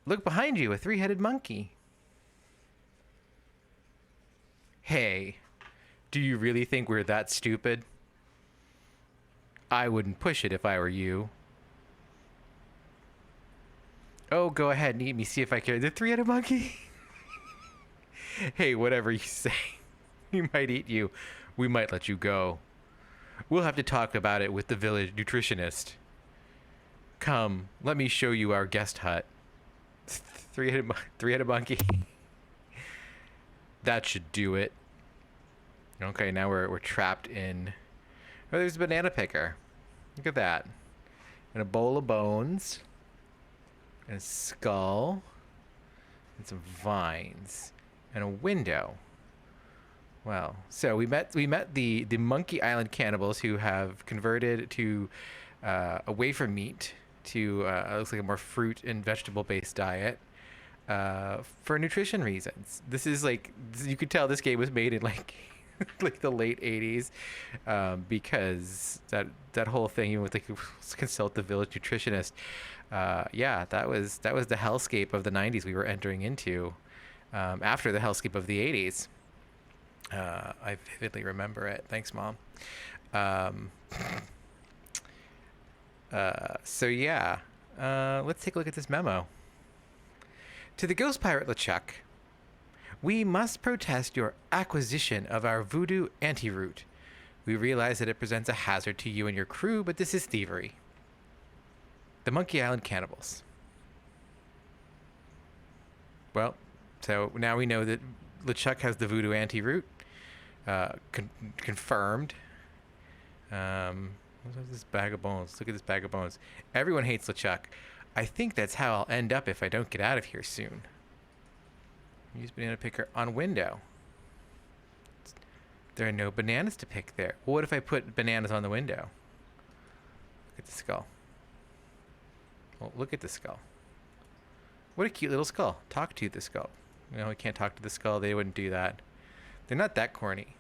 Look behind you, a three-headed monkey. Hey, do you really think we're that stupid? I wouldn't push it if I were you. Oh, go ahead and eat me, see if I care. The three-headed monkey? Hey, whatever you say. He might eat you. We might let you go. We'll have to talk about it with the village nutritionist. Come, let me show you our guest hut. Three-headed monkey. That should do it. Okay, now we're trapped in... Oh, there's a banana picker. Look at that. And a bowl of bones. And a skull. And some vines. And a window. Well, so we met the Monkey Island cannibals who have converted to away from meat to looks like a more fruit and vegetable based diet for nutrition reasons. This is like, you could tell this game was made in like like the late 80s because that whole thing, even with like consult the village nutritionist, yeah, that was the hellscape of the 90s we were entering into after the hellscape of the 80s. I vividly remember it. Thanks, Mom. So yeah, let's take a look at this memo. To the ghost pirate LeChuck, we must protest your acquisition of our voodoo antiroot. We realize that it presents a hazard to you and your crew, but this is thievery. The Monkey Island cannibals. Well, so now we know that LeChuck has the voodoo antiroot. Confirmed. What's this bag of bones? Look at this bag of bones. Everyone hates LeChuck. I think that's how I'll end up if I don't get out of here soon. Use banana picker on window. There are no bananas to pick there. Well, what if I put bananas on the window? Look at the skull. Well, look at the skull. What a cute little skull. Talk to the skull. No, we can't talk to the skull. They wouldn't do that. They're not that corny.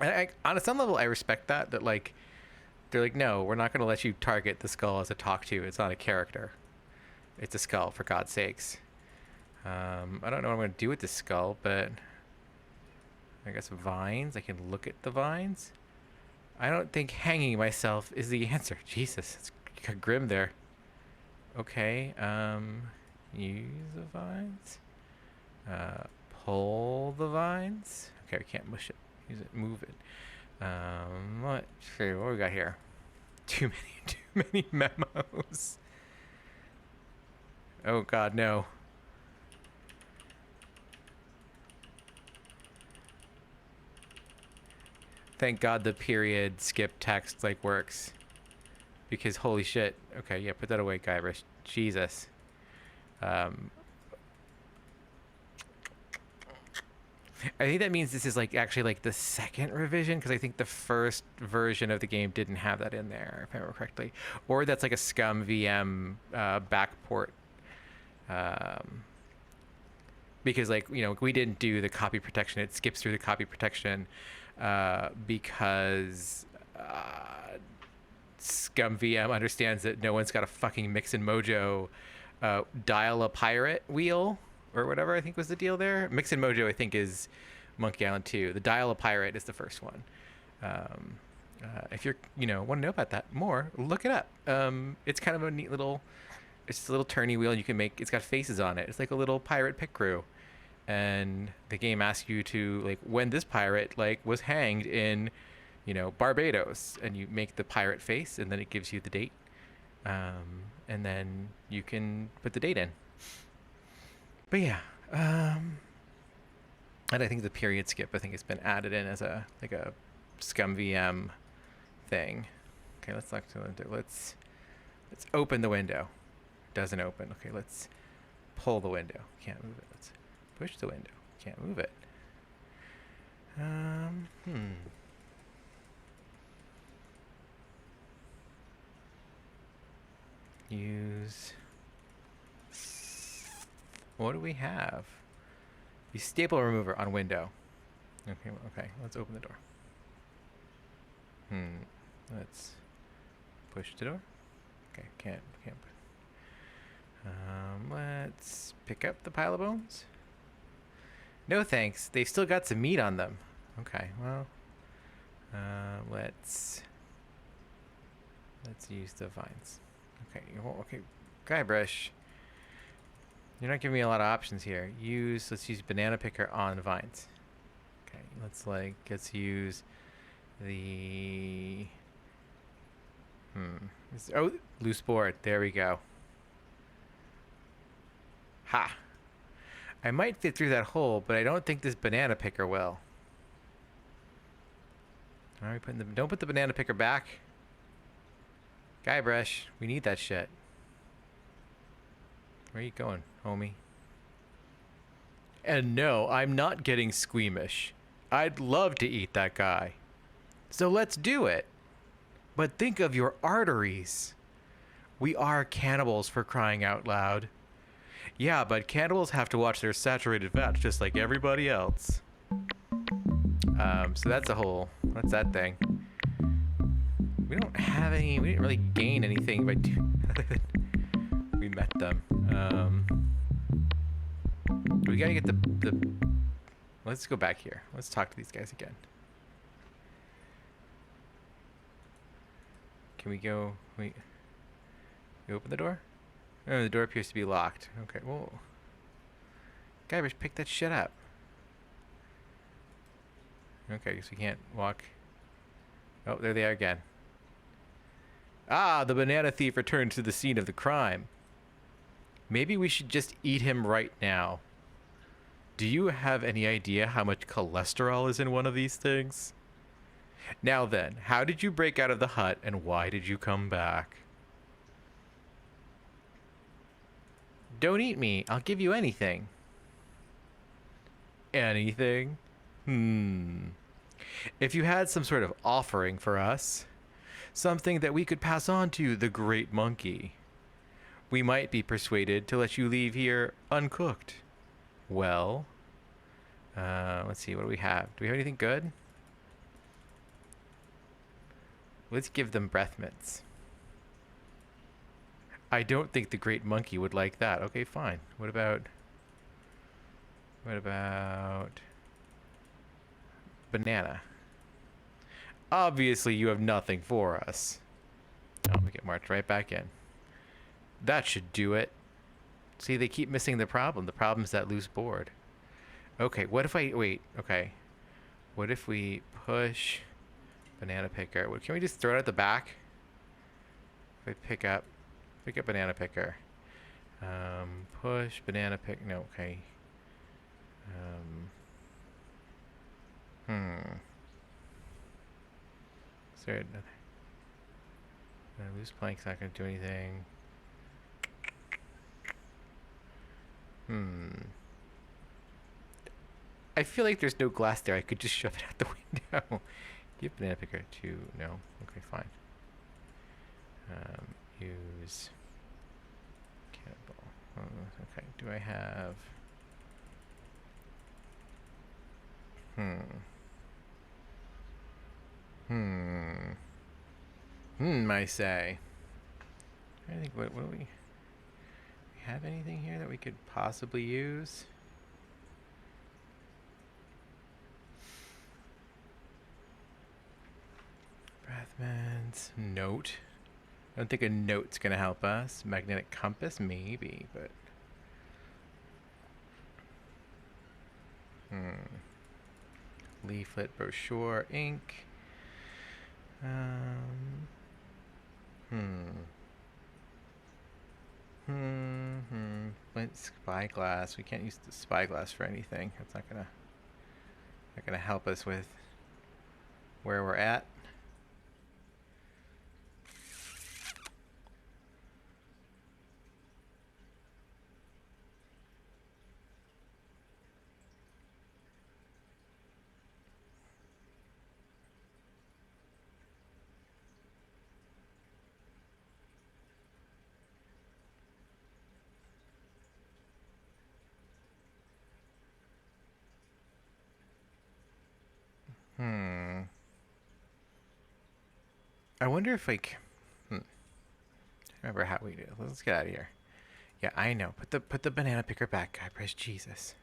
And on some level, I respect that like, they're like, no, we're not going to let you target the skull as a talk to. It's not a character. It's a skull, for God's sakes. I don't know what I'm going to do with this skull, but I guess vines. I can look at the vines. I don't think hanging myself is the answer. Jesus, it's grim there. Okay, use the vines. Pull the vines. Okay, we can't mush it. Use it, move it. What we got here? Too many memos. Oh God, no. Thank God the period skip text like works. Because holy shit. Okay, yeah, put that away, Guybrush. Jesus. I think that means this is like actually like the second revision, because I think the first version of the game didn't have that in there, if I remember correctly, or that's like a scum VM backport, because like we didn't do the copy protection. It skips through the copy protection because scum VM understands that no one's got a fucking Mix and Mojo dial a pirate wheel or whatever I think was the deal there. Mix and Mojo I think is Monkey Island 2. The dial a pirate is the first one. If you're want to know about that more, look it up. It's kind of a neat little. It's just a little turny wheel you can make. It's got faces on it. It's like a little pirate pit crew, and the game asks you to like when this pirate like was hanged in, Barbados, and you make the pirate face, and then it gives you the date, and then you can put the date in. But yeah, and I think the period skip, I think it's been added in as a scum VM thing. Okay, let's look to let's open the window. Doesn't open. Okay, let's pull the window. Can't move it. Let's push the window. Can't move it. Use. What do we have? Use staple remover on window. Okay, let's open the door. Let's push the door. Okay, can't. Let's pick up the pile of bones. No thanks. They've still got some meat on them. Okay, well, let's use the vines. Okay, Guybrush. You're not giving me a lot of options here. Let's use banana picker on vines. Okay, let's use the loose board. There we go. Ha! I might fit through that hole, but I don't think this banana picker will. Are we putting don't put the banana picker back. Guybrush, we need that shit. Where are you going, homie? And no, I'm not getting squeamish. I'd love to eat that guy. So let's do it. But think of your arteries. We are cannibals, for crying out loud. Yeah, but cannibals have to watch their saturated fats just like everybody else. So that's that thing. We don't have any, we didn't really gain anything by we met them. We gotta get the let's go back here. Let's talk to these guys again. Can we go, we open the door? Oh, the door appears to be locked. Okay, well, Guybrush, pick that shit up. Okay, I guess we can't walk. Oh, there they are again. Ah, the banana thief returned to the scene of the crime. Maybe we should just eat him right now. Do you have any idea how much cholesterol is in one of these things? Now then, how did you break out of the hut, and why did you come back? Don't eat me. I'll give you anything. Anything? If you had some sort of offering for us, something that we could pass on to the great monkey, we might be persuaded to let you leave here uncooked. Well, let's see, what do we have? Do we have anything good? Let's give them breath mints. I don't think the great monkey would like that. Okay, fine. What about banana? Obviously, you have nothing for us. Oh, we get marched right back in. That should do it. See, they keep missing the problem. The problem's that loose board. Okay, what if wait, okay. What if we push banana picker? Can we just throw it at the back? If I pick up banana picker. Push banana pick, no, okay. Is there another? Loose plank's not going to do anything. I feel like there's no glass there. I could just shove it out the window. Give banana picker to no. Okay, fine. Use cannonball. Okay. Do I have? I say. I think what do we have anything here that we could possibly use? Breath mints. Note. I don't think a note's gonna help us. Magnetic compass, maybe, but leaflet, brochure, ink. Flint spyglass. We can't use the spyglass for anything. That's not gonna help us with where we're at. I wonder if like, remember how we do. Let's get out of here. Yeah, I know. Put the banana picker back, Guybrush. Jesus.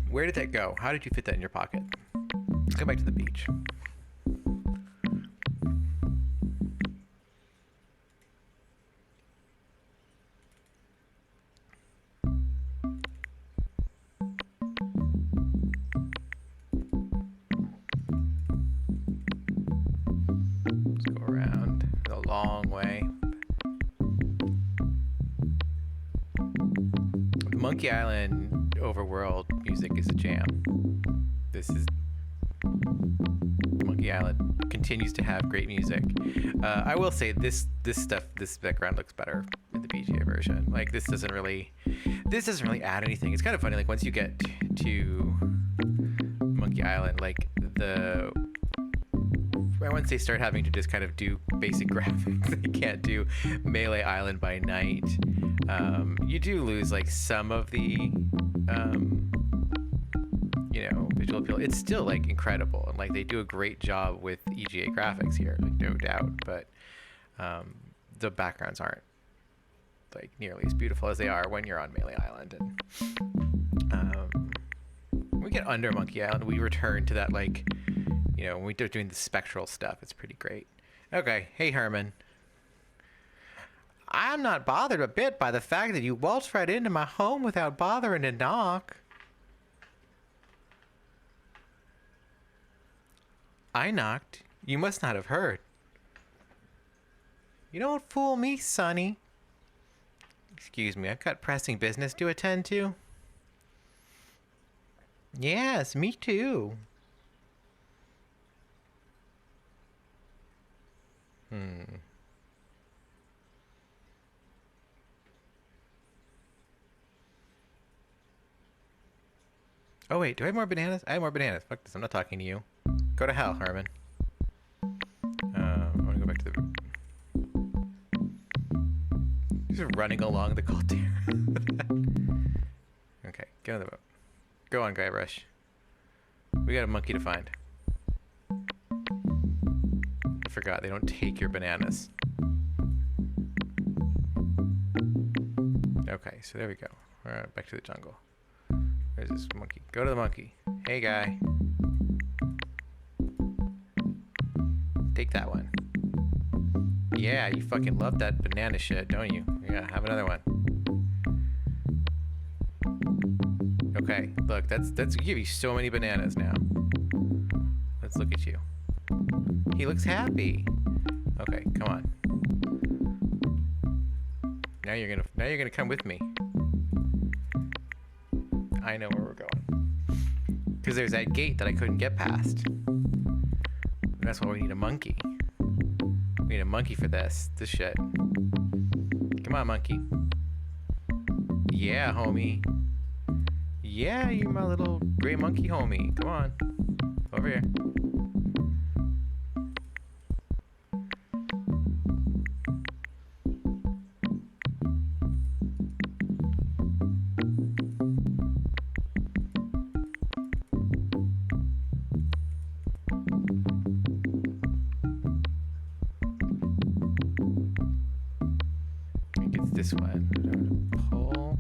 Where did that go? How did you fit that in your pocket? Let's go back to the beach. Long way. Monkey Island overworld music is a jam. This is Monkey Island continues to have great music. I will say this background looks better in the BGA version. Like this doesn't really add anything. It's kind of funny. Like once you get to Monkey Island, like once they start having to just kind of do basic graphics, they can't do Melee Island by night. You do lose like some of the, visual appeal. It's still like incredible, and like they do a great job with EGA graphics here, like no doubt. But the backgrounds aren't like nearly as beautiful as they are when you're on Melee Island. And when we get under Monkey Island, we return to that like. When we start doing the spectral stuff, it's pretty great. Okay, hey Herman. I'm not bothered a bit by the fact that you waltzed right into my home without bothering to knock. I knocked. You must not have heard. You don't fool me, Sonny. Excuse me, I've got pressing business to attend to. Yes, me too. Oh wait, do I have more bananas? I have more bananas. Fuck this, I'm not talking to you. Go to hell, Herman. I want to go back to the... Just running along the caldera. Okay, get on the boat. Go on, Guybrush. We got a monkey to find. I forgot, they don't take your bananas. Okay, so there we go. All right, back to the jungle. Where's this monkey? Go to the monkey. Hey, guy. Take that one. Yeah, you fucking love that banana shit, don't you? Yeah, have another one. Okay, look, that's give you so many bananas now. Let's look at you. He looks happy. Okay, come on. Now you're gonna come with me. I know where we're going. Because there's that gate that I couldn't get past. And that's why we need a monkey. We need a monkey for this shit. Come on, monkey. Yeah, homie. Yeah, you my little gray monkey homie. Come on. Over here. I think it's this one. Pull.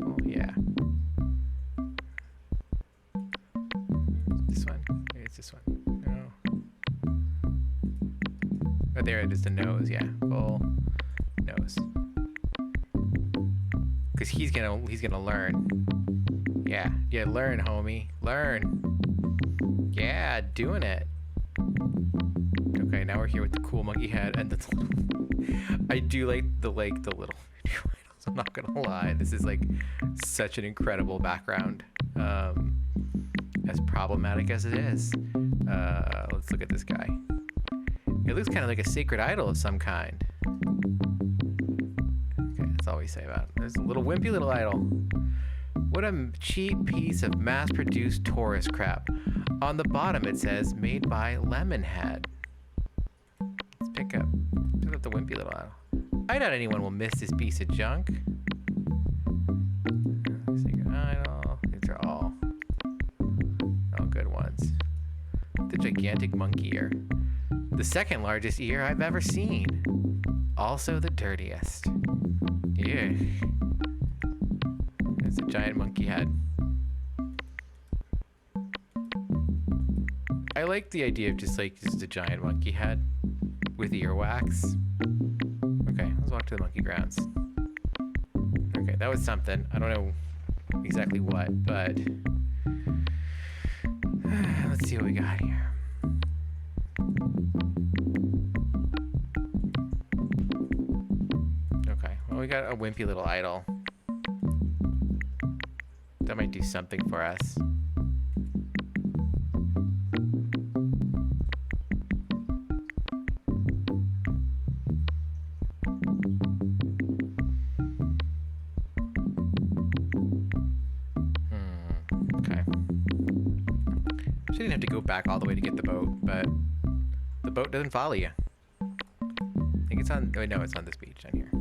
Oh, yeah. This one. Maybe it's this one. No. Oh, there it is, the nose. Yeah. Pull. Nose. Because he's gonna learn. Yeah. Yeah, learn, homie. Learn. Yeah, doing it. Okay, now we're here with the cool monkey head and the I do like the little I'm not gonna lie. This is like such an incredible background. As problematic as it is. Let's look at this guy. It looks kind of like a sacred idol of some kind. Okay, that's all we say about it. There's a little wimpy little idol. What a cheap piece of mass-produced tourist crap. On the bottom it says, made by Lemonhead. Let's pick up the wimpy little idol. I doubt anyone will miss this piece of junk. Sacred idol. These are all good ones. The gigantic monkey ear. The second largest ear I've ever seen. Also the dirtiest. Yeah. It's a giant monkey head. I like the idea of just a giant monkey head with earwax. Okay, let's walk to the monkey grounds. Okay, that was something. I don't know exactly what, but let's see what we got here. Okay, well, we got a wimpy little idol. That might do something for us. Didn't have to go back all the way to get the boat, but the boat doesn't follow you. I think it's on. Oh, no, it's on this beach down here. Yeah.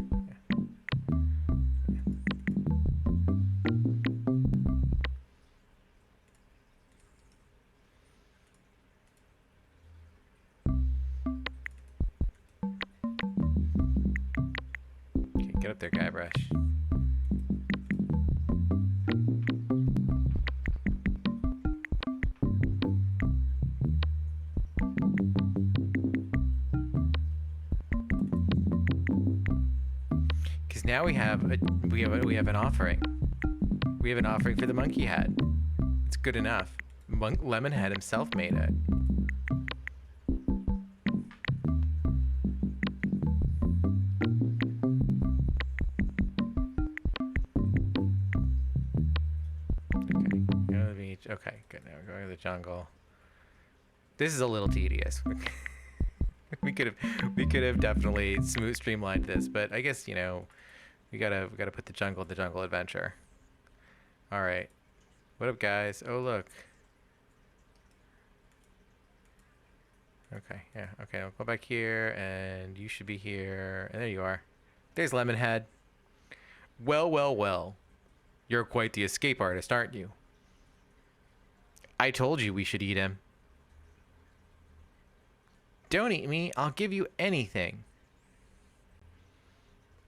Okay, get up there, Guybrush. Now we have an offering. We have an offering for the monkey head. It's good enough. Lemonhead himself made it. Okay, go to the beach. Okay, good. Now we're going to the jungle. This is a little tedious. we could have definitely streamlined this, but I guess we gotta put the jungle adventure. All right, what up, guys? Oh, look. Okay, yeah, okay. I'll go back here, and you should be here. And there you are. There's Lemonhead. Well, well, well. You're quite the escape artist, aren't you? I told you we should eat him. Don't eat me. I'll give you anything.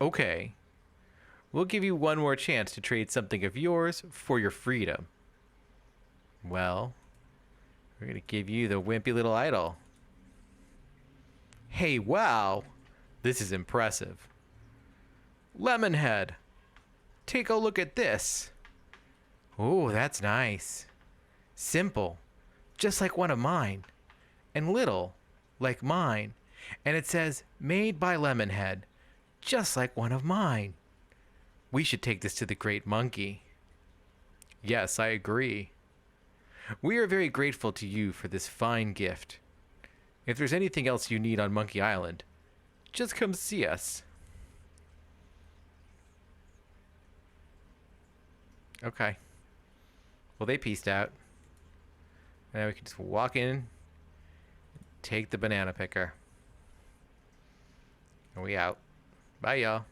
Okay. We'll give you one more chance to trade something of yours for your freedom. Well, we're going to give you the wimpy little idol. Hey, wow. This is impressive. Lemonhead, take a look at this. Oh, that's nice. Simple, just like one of mine. And little, like mine. And it says, made by Lemonhead, just like one of mine. We should take this to the great monkey. Yes, I agree. We are very grateful to you for this fine gift. If there's anything else you need on Monkey Island, just come see us. Okay. Well, they pieced out. Now we can just walk in, take the banana picker. And we out. Bye, y'all.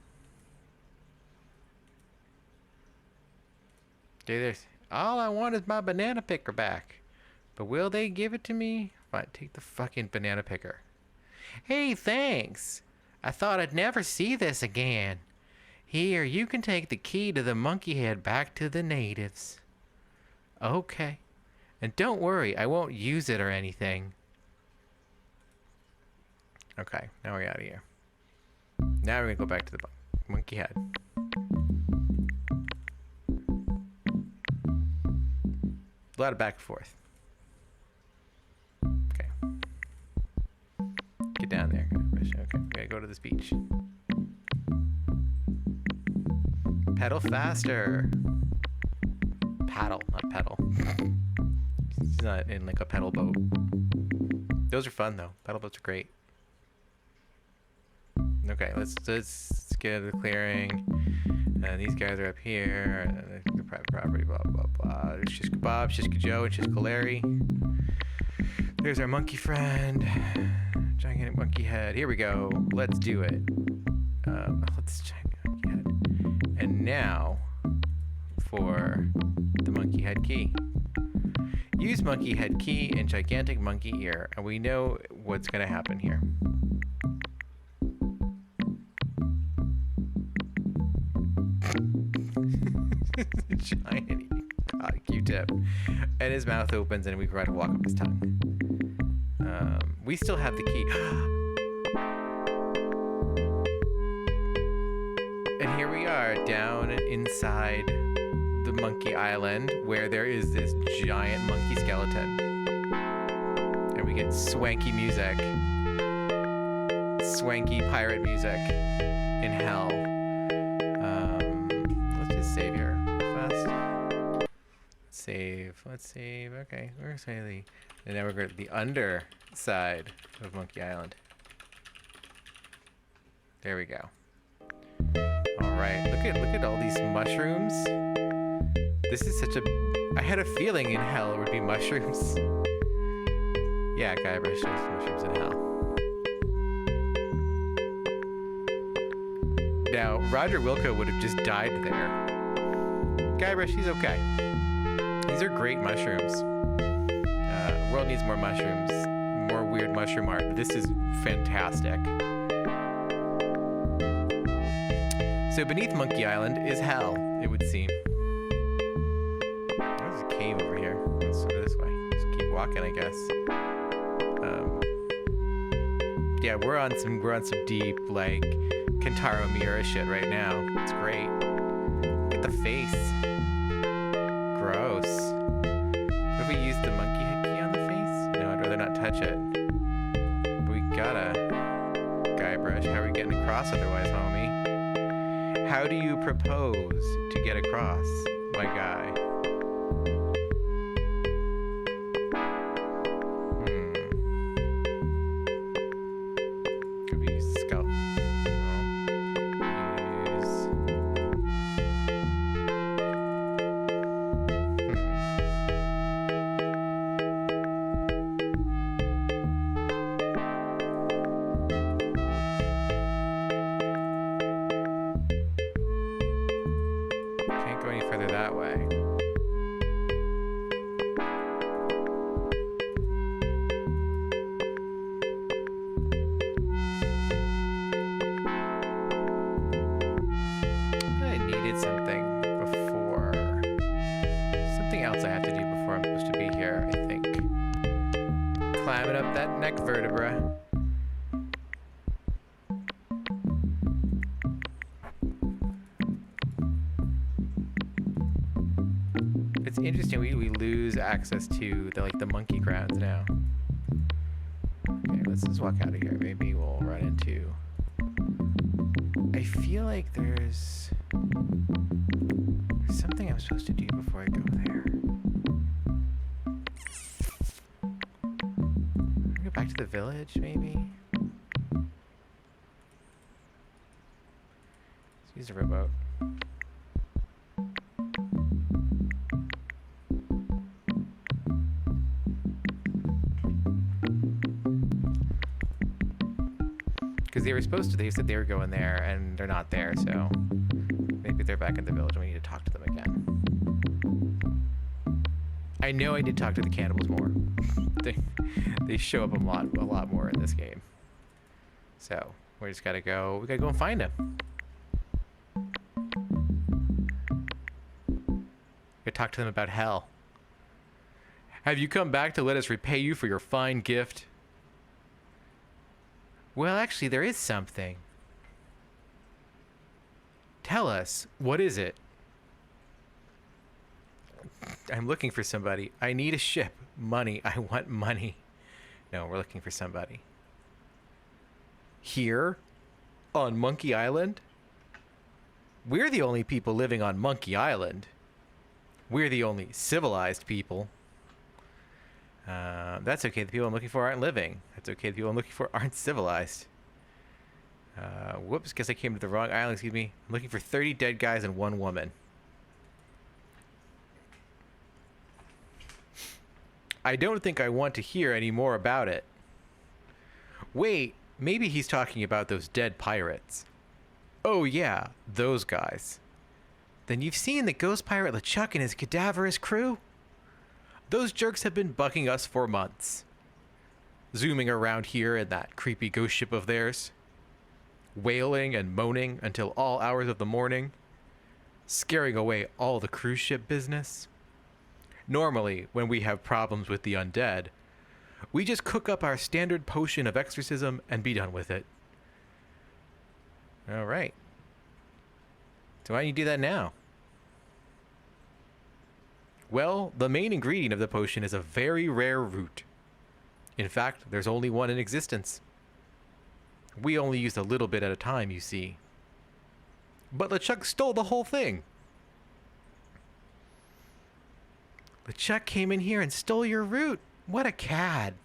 Okay, there's... All I want is my banana picker back. But will they give it to me? Fine, take the fucking banana picker. Hey, thanks. I thought I'd never see this again. Here, you can take the key to the monkey head back to the natives. Okay. And don't worry, I won't use it or anything. Okay, now we're out of here. Now we're gonna go back to the monkey head. A lot of back and forth. Okay. Get down there. Okay, we gotta go to this beach. Pedal faster. Paddle, not pedal. It's not in like a pedal boat. Those are fun though. Pedal boats are great. Okay, let's get to the clearing. These guys are up here. The private property, blah blah blah. There's Shiska Bob, Shiska Joe, and Shiska Larry. There's our monkey friend. Gigantic monkey head. Here we go. Let's do it. Let's check monkey head. And now for the monkey head key. Use monkey head key and gigantic monkey ear, and we know what's gonna happen here. Giant Q-tip, and his mouth opens, and we try to walk up his tongue. We still have the key. And here we are down inside the monkey island where there is this giant monkey skeleton. And we get swanky music. Swanky pirate music in hell. Let's just save here fast. Let's save. Okay, we're sailing. And now we're going to the underside of Monkey Island. There we go. Alright, look at all these mushrooms. This is such a... I had a feeling in hell it would be mushrooms. Yeah, Guybrush shows mushrooms in hell. Now, Roger Wilco would have just died there. Guybrush, he's okay. These are great mushrooms. The world needs more mushrooms. More weird mushroom art. This is fantastic. So beneath Monkey Island is hell, it would seem. There's a cave over here. Let's go this way. Let's keep walking, I guess. Yeah, we're on some deep, like, Kentaro Miura shit right now. It's great. Look at the face. Gross. If we use the monkey head key on the face? No, I'd rather not touch it. But we gotta. Guybrush, how are we getting across otherwise, homie? How do you propose to get across, my guy? Could we use the skull? Can't go any further that way. I needed something before. Something else I have to do before I'm supposed to be here, I think. Climbing up that neck vertebra. It's interesting, we lose access to the monkey grounds now. Okay, let's just walk out of here. Maybe we'll run into... I feel like there's something I'm supposed to do before I go there. Go back to the village, maybe? Let's use a rowboat. Because they were supposed to. They said they were going there, and they're not there. So maybe they're back in the village, and we need to talk to them again. I know I did talk to the cannibals more. They show up a lot more in this game. So we just gotta go. We gotta go and find them. Gotta talk to them about hell. Have you come back to let us repay you for your fine gift? Well, actually, there is something. Tell us, what is it? I'm looking for somebody. I need a ship. Money. I want money. No, we're looking for somebody. Here? On Monkey Island? We're the only people living on Monkey Island. We're the only civilized people. That's okay. The people I'm looking for aren't living. That's okay. The people I'm looking for aren't civilized. Whoops, guess I came to the wrong island. Excuse me. I'm looking for 30 dead guys and 1 woman. I don't think I want to hear any more about it. Wait, maybe he's talking about those dead pirates. Oh yeah, those guys. Then you've seen the ghost pirate LeChuck and his cadaverous crew? Those jerks have been bucking us for months. Zooming around here in that creepy ghost ship of theirs. Wailing and moaning until all hours of the morning. Scaring away all the cruise ship business. Normally, when we have problems with the undead, we just cook up our standard potion of exorcism and be done with it. All right. So why don't you do that now? Well, the main ingredient of the potion is a very rare root. In fact, there's only one in existence. We only used a little bit at a time, you see. But LeChuck stole the whole thing. LeChuck came in here and stole your root. What a cad.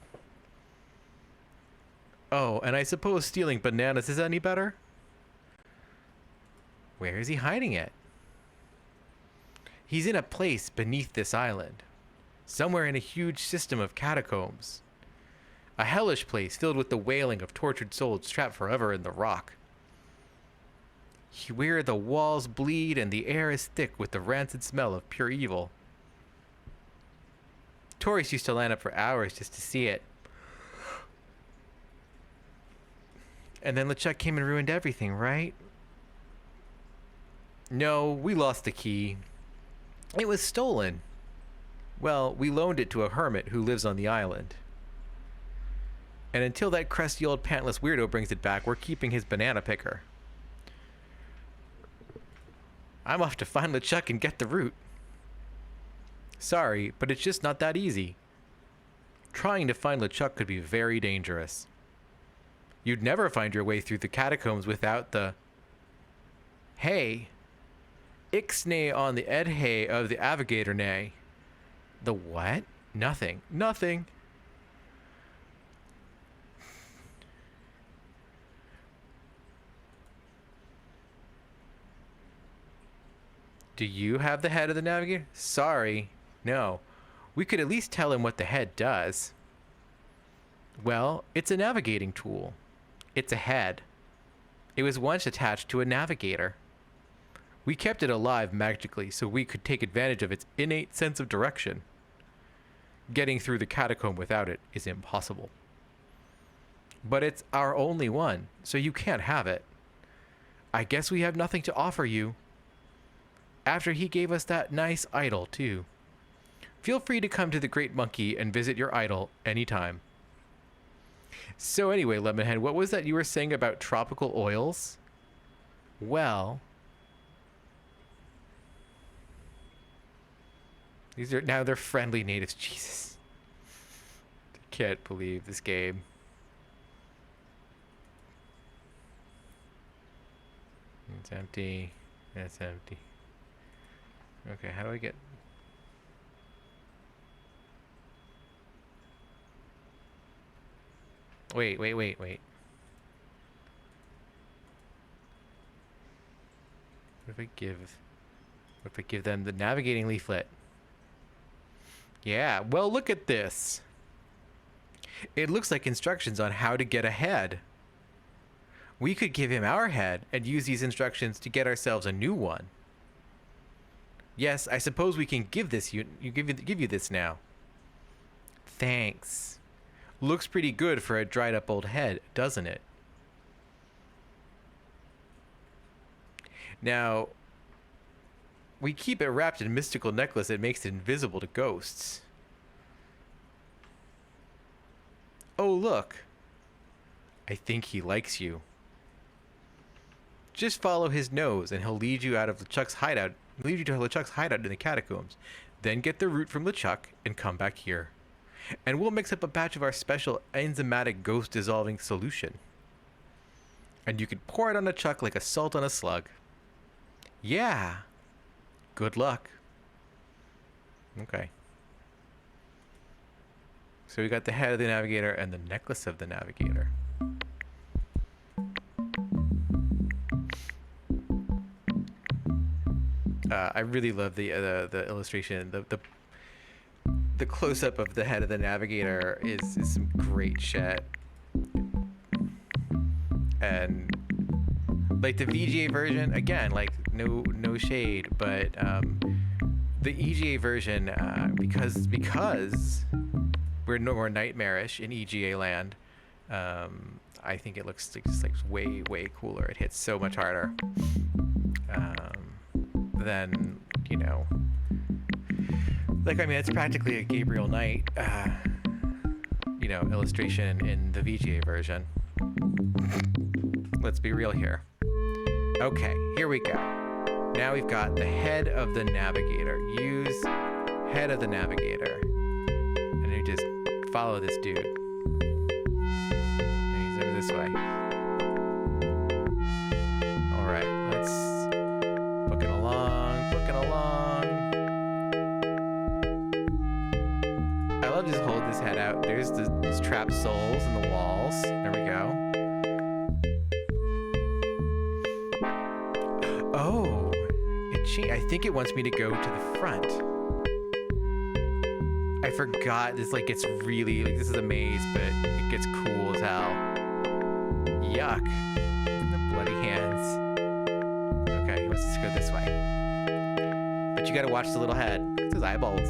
Oh, and I suppose stealing bananas is any better? Where is he hiding it? He's in a place beneath this island. Somewhere in a huge system of catacombs. A hellish place filled with the wailing of tortured souls trapped forever in the rock. Where the walls bleed and the air is thick with the rancid smell of pure evil. Tourists used to line up for hours just to see it. And then LeChuck came and ruined everything, right? No, we lost the key. It was stolen. Well, we loaned it to a hermit who lives on the island. And until that crusty old pantless weirdo brings it back, we're keeping his banana picker. I'm off to find LeChuck and get the root. Sorry, but it's just not that easy. Trying to find LeChuck could be very dangerous. You'd never find your way through the catacombs without the... Hey. Ixnay on the Edhay of the Avigator Nay. The what? Nothing. Nothing. Do you have the head of the navigator? Sorry. No. We could at least tell him what the head does. Well, it's a navigating tool. It's a head. It was once attached to a navigator. We kept it alive magically so we could take advantage of its innate sense of direction. Getting through the catacomb without it is impossible. But it's our only one, so you can't have it. I guess we have nothing to offer you. After he gave us that nice idol, too. Feel free to come to the Great Monkey and visit your idol anytime. So anyway, Lemonhead, what was that you were saying about tropical oils? Well... they're friendly natives. Jesus. I can't believe this game. It's empty. It's empty. Okay, how do I get... Wait. What if I give them the navigating leaflet? Yeah, well, look at this. It looks like instructions on how to get ahead. We could give him our head and use these instructions to get ourselves a new one. Yes, I suppose we can give you this now. Thanks. Looks pretty good for a dried up old head, doesn't it? Now, we keep it wrapped in a mystical necklace that makes it invisible to ghosts. Oh, look. I think he likes you. Just follow his nose and he'll lead you out of LeChuck's hideout. Lead you to LeChuck's hideout in the catacombs. Then get the root from LeChuck and come back here. And we'll mix up a batch of our special enzymatic ghost dissolving solution. And you can pour it on LeChuck like a salt on a slug. Yeah. Good luck. Okay. So we got the head of the navigator and the necklace of the navigator. I really love the illustration. The close up of the head of the navigator is some great shit. And like the VGA version, again, like no shade, but the EGA version, because we're no more nightmarish in EGA land, I think it looks just like way cooler. It hits so much harder than, you know, like, I mean, it's practically a Gabriel Knight, you know, illustration in the VGA version. Let's be real here. Okay, here we go. Now we've got the head of the navigator. Use head of the navigator. And you just follow this dude. And he's over this way. Alright, let's booking along. I love just holding this head out. There's these trapped souls in the walls. There we go. Oh, I think it wants me to go to the front. I forgot this, like, it's really, like, this is a maze, but it gets cool as hell. Yuck. The bloody hands. Okay, let's just go this way. But you gotta watch the little head. It's his eyeballs.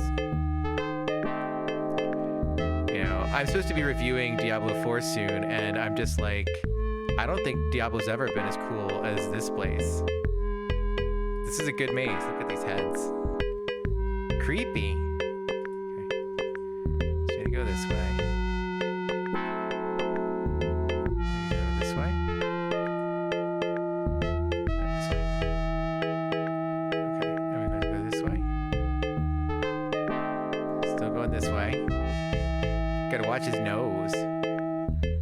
You know, I'm supposed to be reviewing Diablo 4 soon, and I'm just like, I don't think Diablo's ever been as cool as this place. This is a good maze. Look at these heads. Creepy. Okay. Should I go this way? Go this way? This way. Okay. Are we going to go this way? Still going this way. Gotta watch his nose.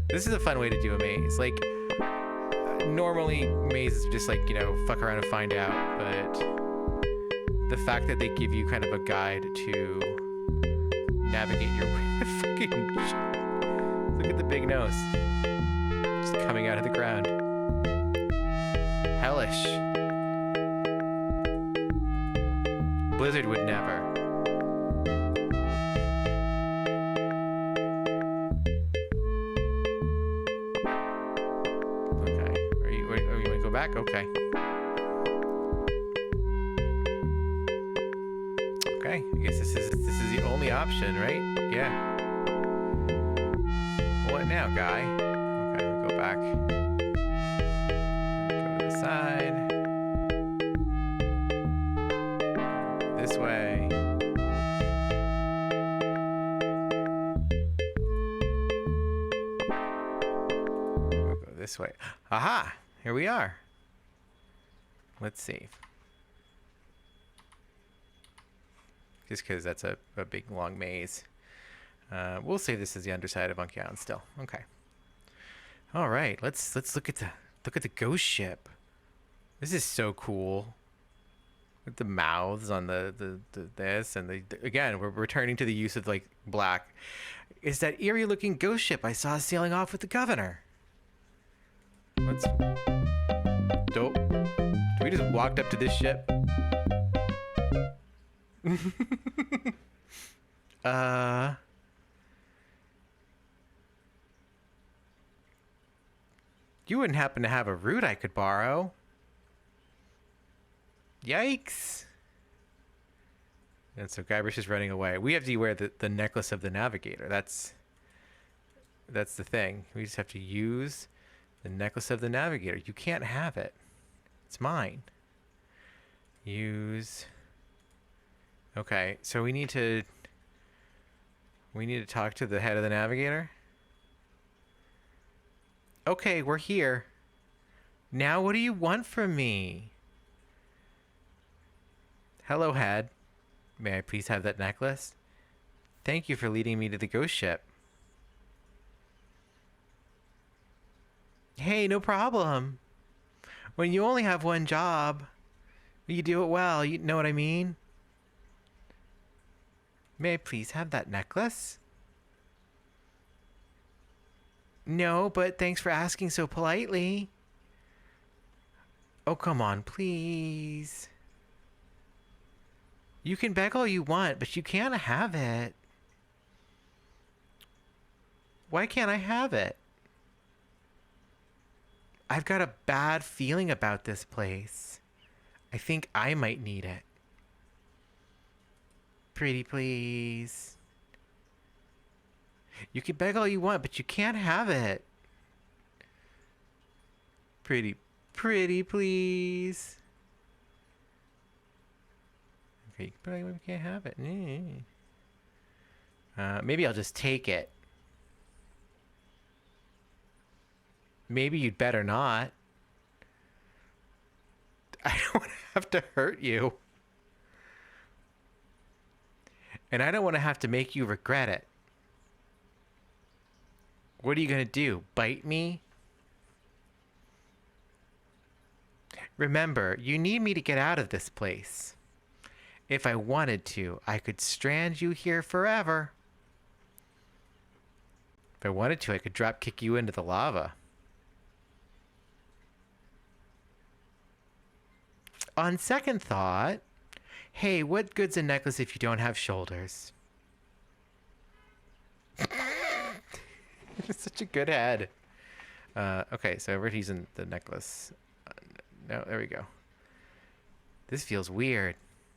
This is a fun way to do a maze. Like, normally mazes just, like, you know, fuck around and find out, but the fact that they give you kind of a guide to navigate your way. Fucking look at the big nose just coming out of the ground. Hellish. Blizzard would never. Back? Okay. Okay, I guess this is the only option, right? Yeah. What now, guy? Okay, we go back. Go to the side. This way. We'll go this way. Aha! Here we are. Let's save. Just because that's a big long maze. We'll save this as the underside of Monkey Island still. Okay. All right. Let's look at the ghost ship. This is so cool. With the mouths on the this and again we're returning to the use of, like, black. It's that eerie looking ghost ship I saw sailing off with the governor. Let's dope. We just walked up to this ship. You wouldn't happen to have a root I could borrow? Yikes. And so Guybrush is running away. We have to wear the necklace of the navigator. That's the thing. We just have to use the necklace of the navigator. You can't have it. It's mine. Use. Okay, so we need to talk to the head of the navigator. Okay, we're here. Now what do you want from me? Hello, head. May I please have that necklace? Thank you for leading me to the ghost ship. Hey, no problem. When you only have one job, you do it well. You know what I mean? May I please have that necklace? No, but thanks for asking so politely. Oh, come on, please. You can beg all you want, but you can't have it. Why can't I have it? I've got a bad feeling about this place. I think I might need it. Pretty please. You can beg all you want, but you can't have it. Pretty please. Okay, but we can't have it. Maybe I'll just take it. Maybe you'd better not. I don't want to have to hurt you. And I don't want to have to make you regret it. What are you going to do? Bite me? Remember, you need me to get out of this place. If I wanted to, I could strand you here forever. If I wanted to, I could drop kick you into the lava. On second thought, hey, what good's a necklace if you don't have shoulders? It's such a good head. Okay, so we're using the necklace. No, there we go. This feels weird.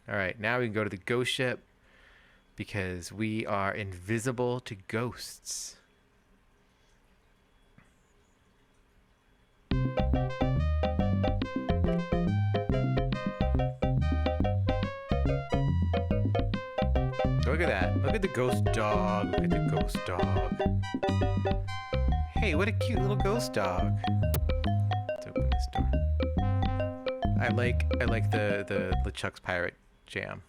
All right, now we can go to the ghost ship because we are invisible to ghosts. Look at that. Look at the ghost dog. Look at the ghost dog. Hey, what a cute little ghost dog. Let's open this door. I like the LeChuck's Pirate Jam.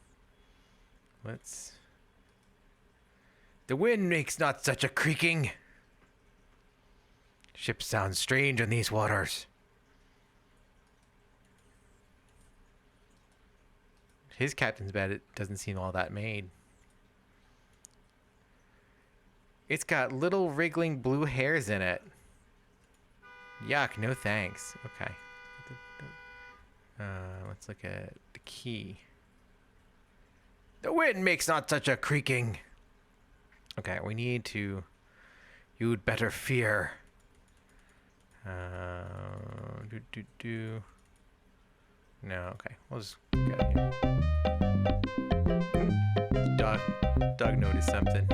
Let's. The wind makes not such a creaking. Ship sounds strange in these waters. His captain's bed, it doesn't seem all that made. It's got little wriggling blue hairs in it. Yuck, no thanks. Okay. Let's look at the key. The wind makes not such a creaking. Okay, we need to... You'd better fear. No, okay. We'll just get out here. Dog noticed something.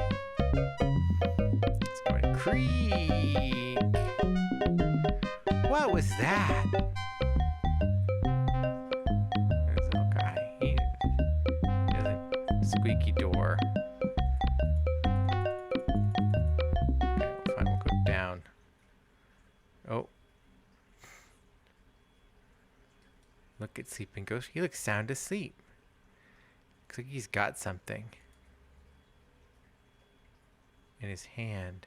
It's going to creak. What was that? There's a little guy. He has a squeaky door. Okay, fine. We'll go down. Oh. Look at Sleeping Ghost. He looks sound asleep. Looks like he's got something in his hand.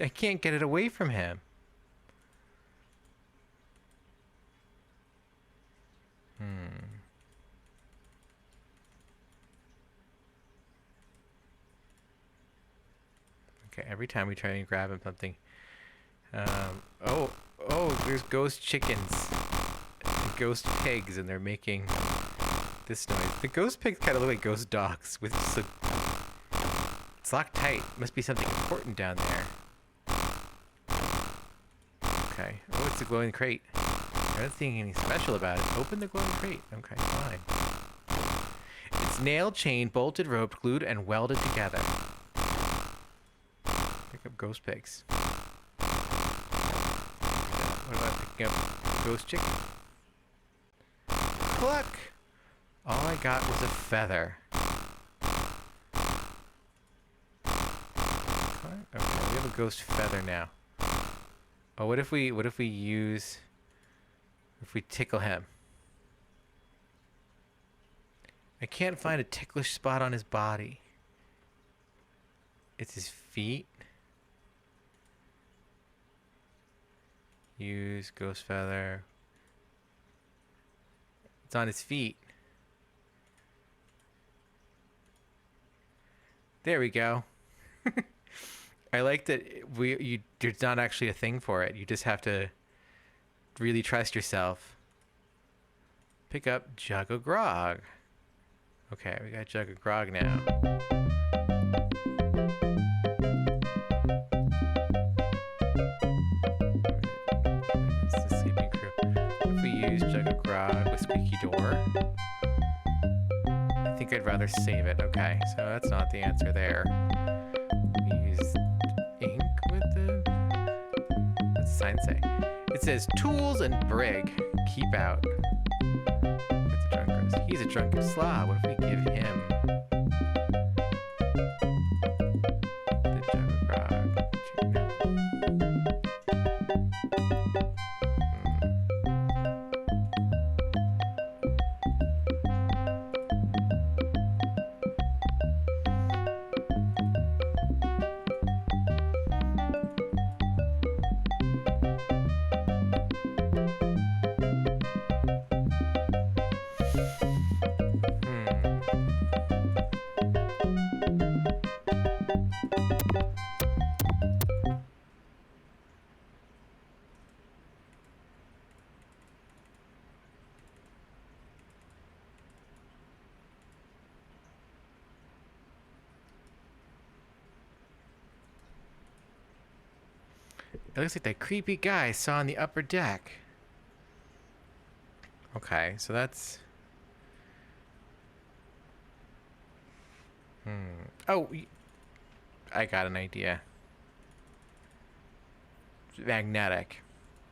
I can't get it away from him. Okay, every time we try and grab him something. Oh, there's ghost chickens. ghost pigs, and they're making this noise. The ghost pigs kind of look like ghost dogs with just a... It's locked tight. Must be something important down there. Okay. Oh, it's a glowing crate. I don't think anything special about it. Open the glowing crate. Okay, fine. It's nailed, chained, bolted, roped, glued, and welded together. Pick up ghost pigs. What about picking up ghost chicken? Cluck! All I got was a feather. Okay, we have a ghost feather now. Oh, what if we tickle him? I can't find a ticklish spot on his body. It's his feet. Use ghost feather. It's on his feet. There we go. I like that there's not actually a thing for it. You just have to really trust yourself. Pick up jug of grog. Okay, we got jug of grog now. It's the sleeping crew. If we use jug of grog with squeaky door, I think I'd rather save it. Okay, so that's not the answer there. We use ink with the... What's the sign say? It says tools and brig. Keep out. What's a drunkard? He's a drunken slob. What if we give him the jug of grog? It looks like that creepy guy I saw on the upper deck. Okay, so that's... Oh, I got an idea. Magnetic.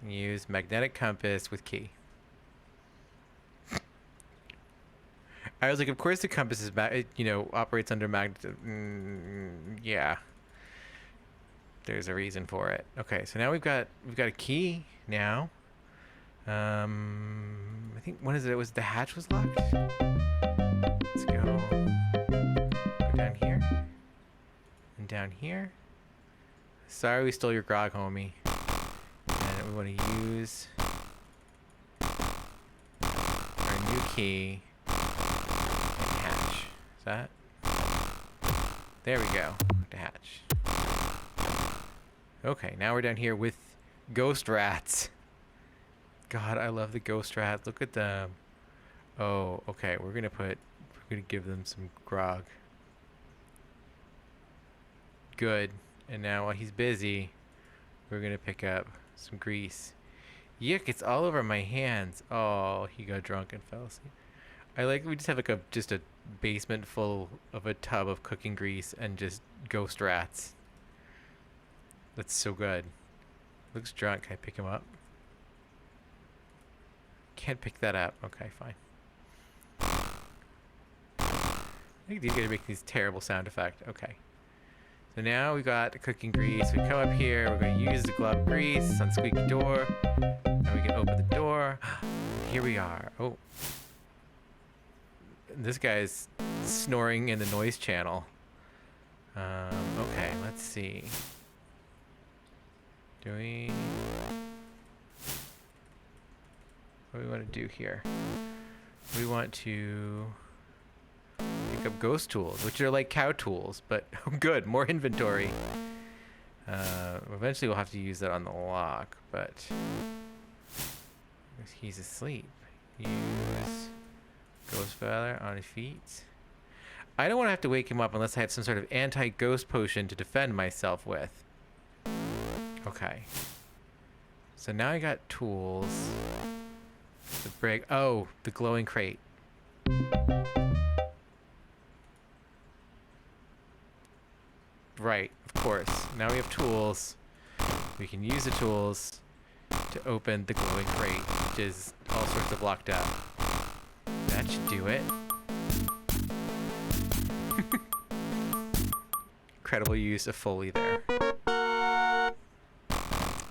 Use magnetic compass with key. I was like, of course the compass is, operates under magnet. Yeah. There's a reason for it. Okay, so now we've got a key now. I think what is it? Was the hatch was locked? Let's go down here and down here. Sorry, we stole your grog, homie. And we want to use our new key and hatch. Is that? There we go. To hatch. Okay, now we're down here with ghost rats. God, I love the ghost rats. Look at them. Oh, okay. We're gonna give them some grog. Good. And now while he's busy, we're gonna pick up some grease. Yuck! It's all over my hands. Oh, he got drunk and fell asleep. We just have like just a basement full of a tub of cooking grease and just ghost rats. That's so good. Looks drunk. Can I pick him up? Can't pick that up. Okay, fine. I think these guys are making these terrible sound effects. Okay. So now we got the cooking grease. We come up here. We're going to use the glove grease on squeaky door. And we can open the door. Here we are. Oh. This guy's snoring in the noise channel. Okay, let's see. What do we want to do here? We want to pick up ghost tools, which are like cow tools, but good, more inventory. Eventually we'll have to use that on the lock, but he's asleep. Use Ghost Valor on his feet. I don't want to have to wake him up unless I have some sort of anti-ghost potion to defend myself with. Okay. So now I got tools. The brick. Oh, the glowing crate. Right, of course. Now we have tools. We can use the tools to open the glowing crate, which is all sorts of locked up. That should do it. Incredible use of Foley there.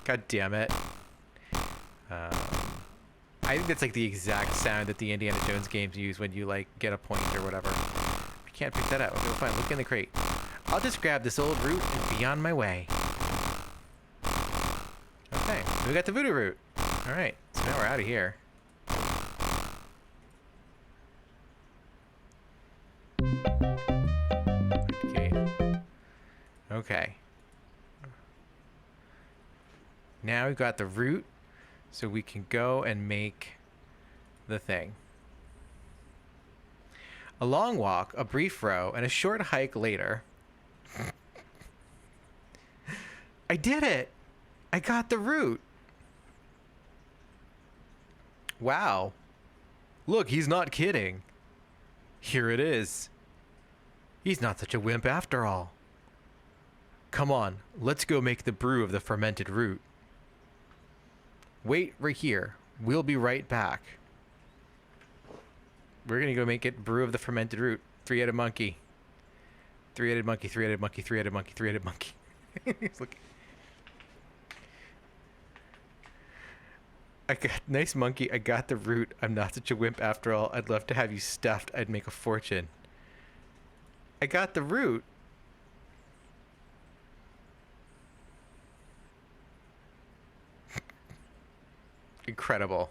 God damn it. I think that's like the exact sound that the Indiana Jones games use when you like get a point or whatever. I can't pick that up. Okay, well, fine. Look in the crate. I'll just grab this old root and be on my way. Okay, we got the voodoo root. All right, so now we're out of here. Okay. Okay. Now we've got the root, so we can go and make the thing. A long walk, a brief row, and a short hike later. I did it! I got the root! Wow. Look, he's not kidding. Here it is. He's not such a wimp after all. Come on, let's go make the brew of the fermented root. Wait right here. We'll be right back. We're gonna go make it brew of the fermented root. Three-headed monkey. Three-headed monkey, three-headed monkey, three-headed monkey, three-headed monkey. Look. I got nice monkey. I got the root. I'm not such a wimp after all. I'd love to have you stuffed. I'd make a fortune. I got the root. Incredible.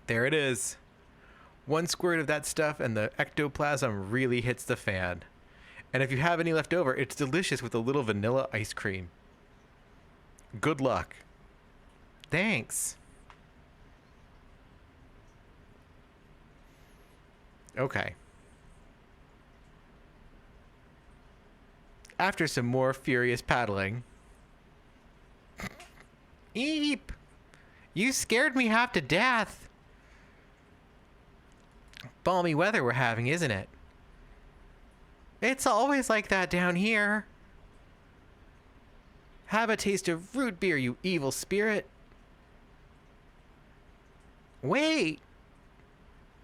There it is. One squirt of that stuff and the ectoplasm really hits the fan. And if you have any left over, it's delicious with a little vanilla ice cream. Good luck. Thanks. Okay. After some more furious paddling. Eep! You scared me half to death. Balmy weather we're having, isn't it? It's always like that down here. Have a taste of root beer, you evil spirit. Wait.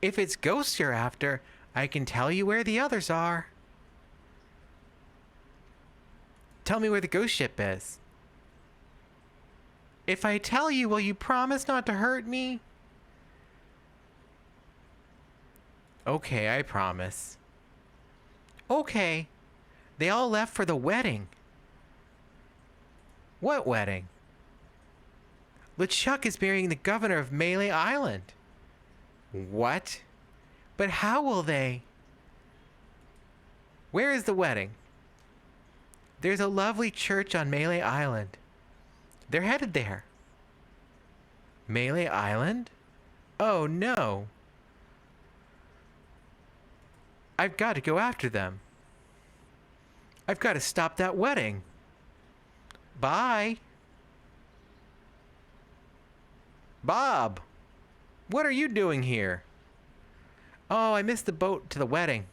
If it's ghosts you're after, I can tell you where the others are. Tell me where the ghost ship is. If I tell you, will you promise not to hurt me? Okay, I promise. Okay. They all left for the wedding. What wedding? LeChuck is marrying the governor of Melee Island. What? But how will they? Where is the wedding? There's a lovely church on Melee Island. They're headed there. Melee Island? Oh no. I've got to go after them. I've got to stop that wedding. Bye. Bob, what are you doing here? Oh, I missed the boat to the wedding.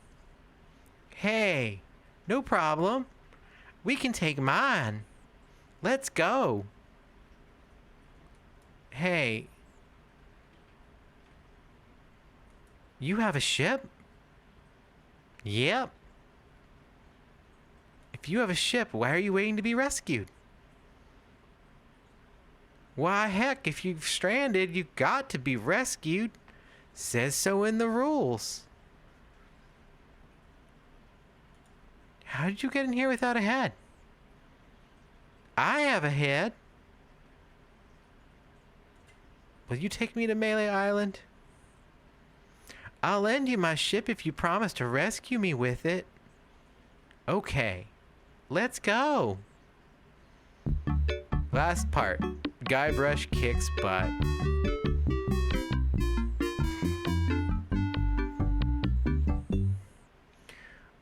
Hey, no problem. We can take mine. Let's go. Hey. You have a ship? Yep. If you have a ship, why are you waiting to be rescued? Why, heck, if you've stranded, you've got to be rescued. Says so in the rules. How did you get in here without a head? I have a head. Will you take me to Melee Island? I'll lend you my ship if you promise to rescue me with it. Okay, let's go. Last part. Guybrush kicks butt.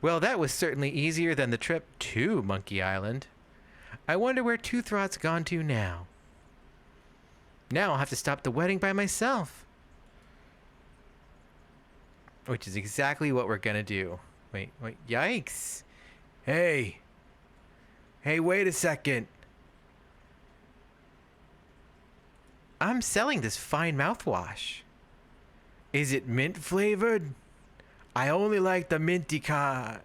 Well, that was certainly easier than the trip to Monkey Island. I wonder where Toothrot's gone to now. Now I'll have to stop the wedding by myself. Which is exactly what we're gonna do. Wait, yikes. Hey, wait a second. I'm selling this fine mouthwash. Is it mint flavored? I only like the minty kind.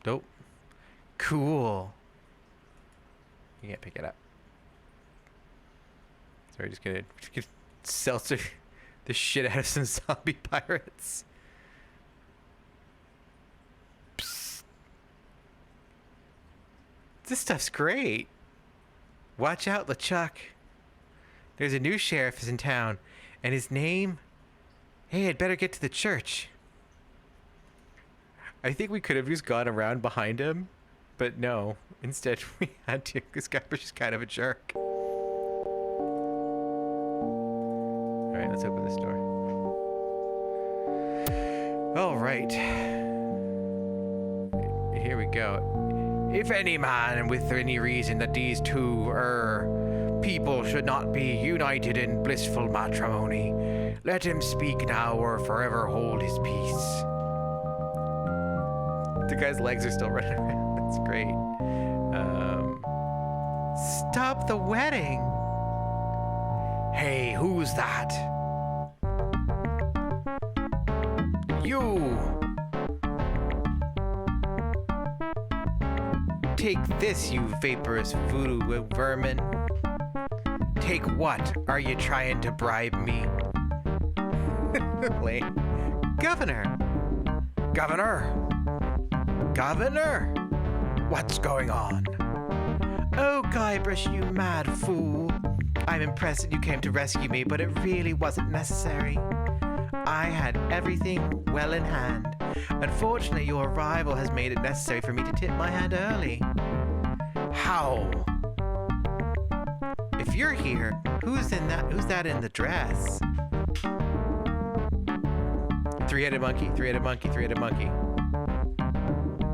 Nope. Cool. You can't pick it up. So we're just gonna seltzer the shit out of some zombie pirates. Psst. This stuff's great. Watch out, LeChuck. There's a new sheriff in town, and his name... Hey, I'd better get to the church. I think we could have just gone around behind him, but no. Instead, we had to, because Guybrush is kind of a jerk. Alright, let's open this door. Alright. Here we go. If any man with any reason that these two, people should not be united in blissful matrimony, let him speak now or forever hold his peace. The guy's legs are still running around. That's great. Stop the wedding. Hey, who's that? You. Take this, you vaporous voodoo vermin. Take what? Are you trying to bribe me? Wait. Governor! What's going on? Oh, Guybrush, you mad fool. I'm impressed that you came to rescue me, but it really wasn't necessary. I had everything well in hand. Unfortunately, your arrival has made it necessary for me to tip my hand early. How? If you're here, who's that in the dress? Three-headed monkey.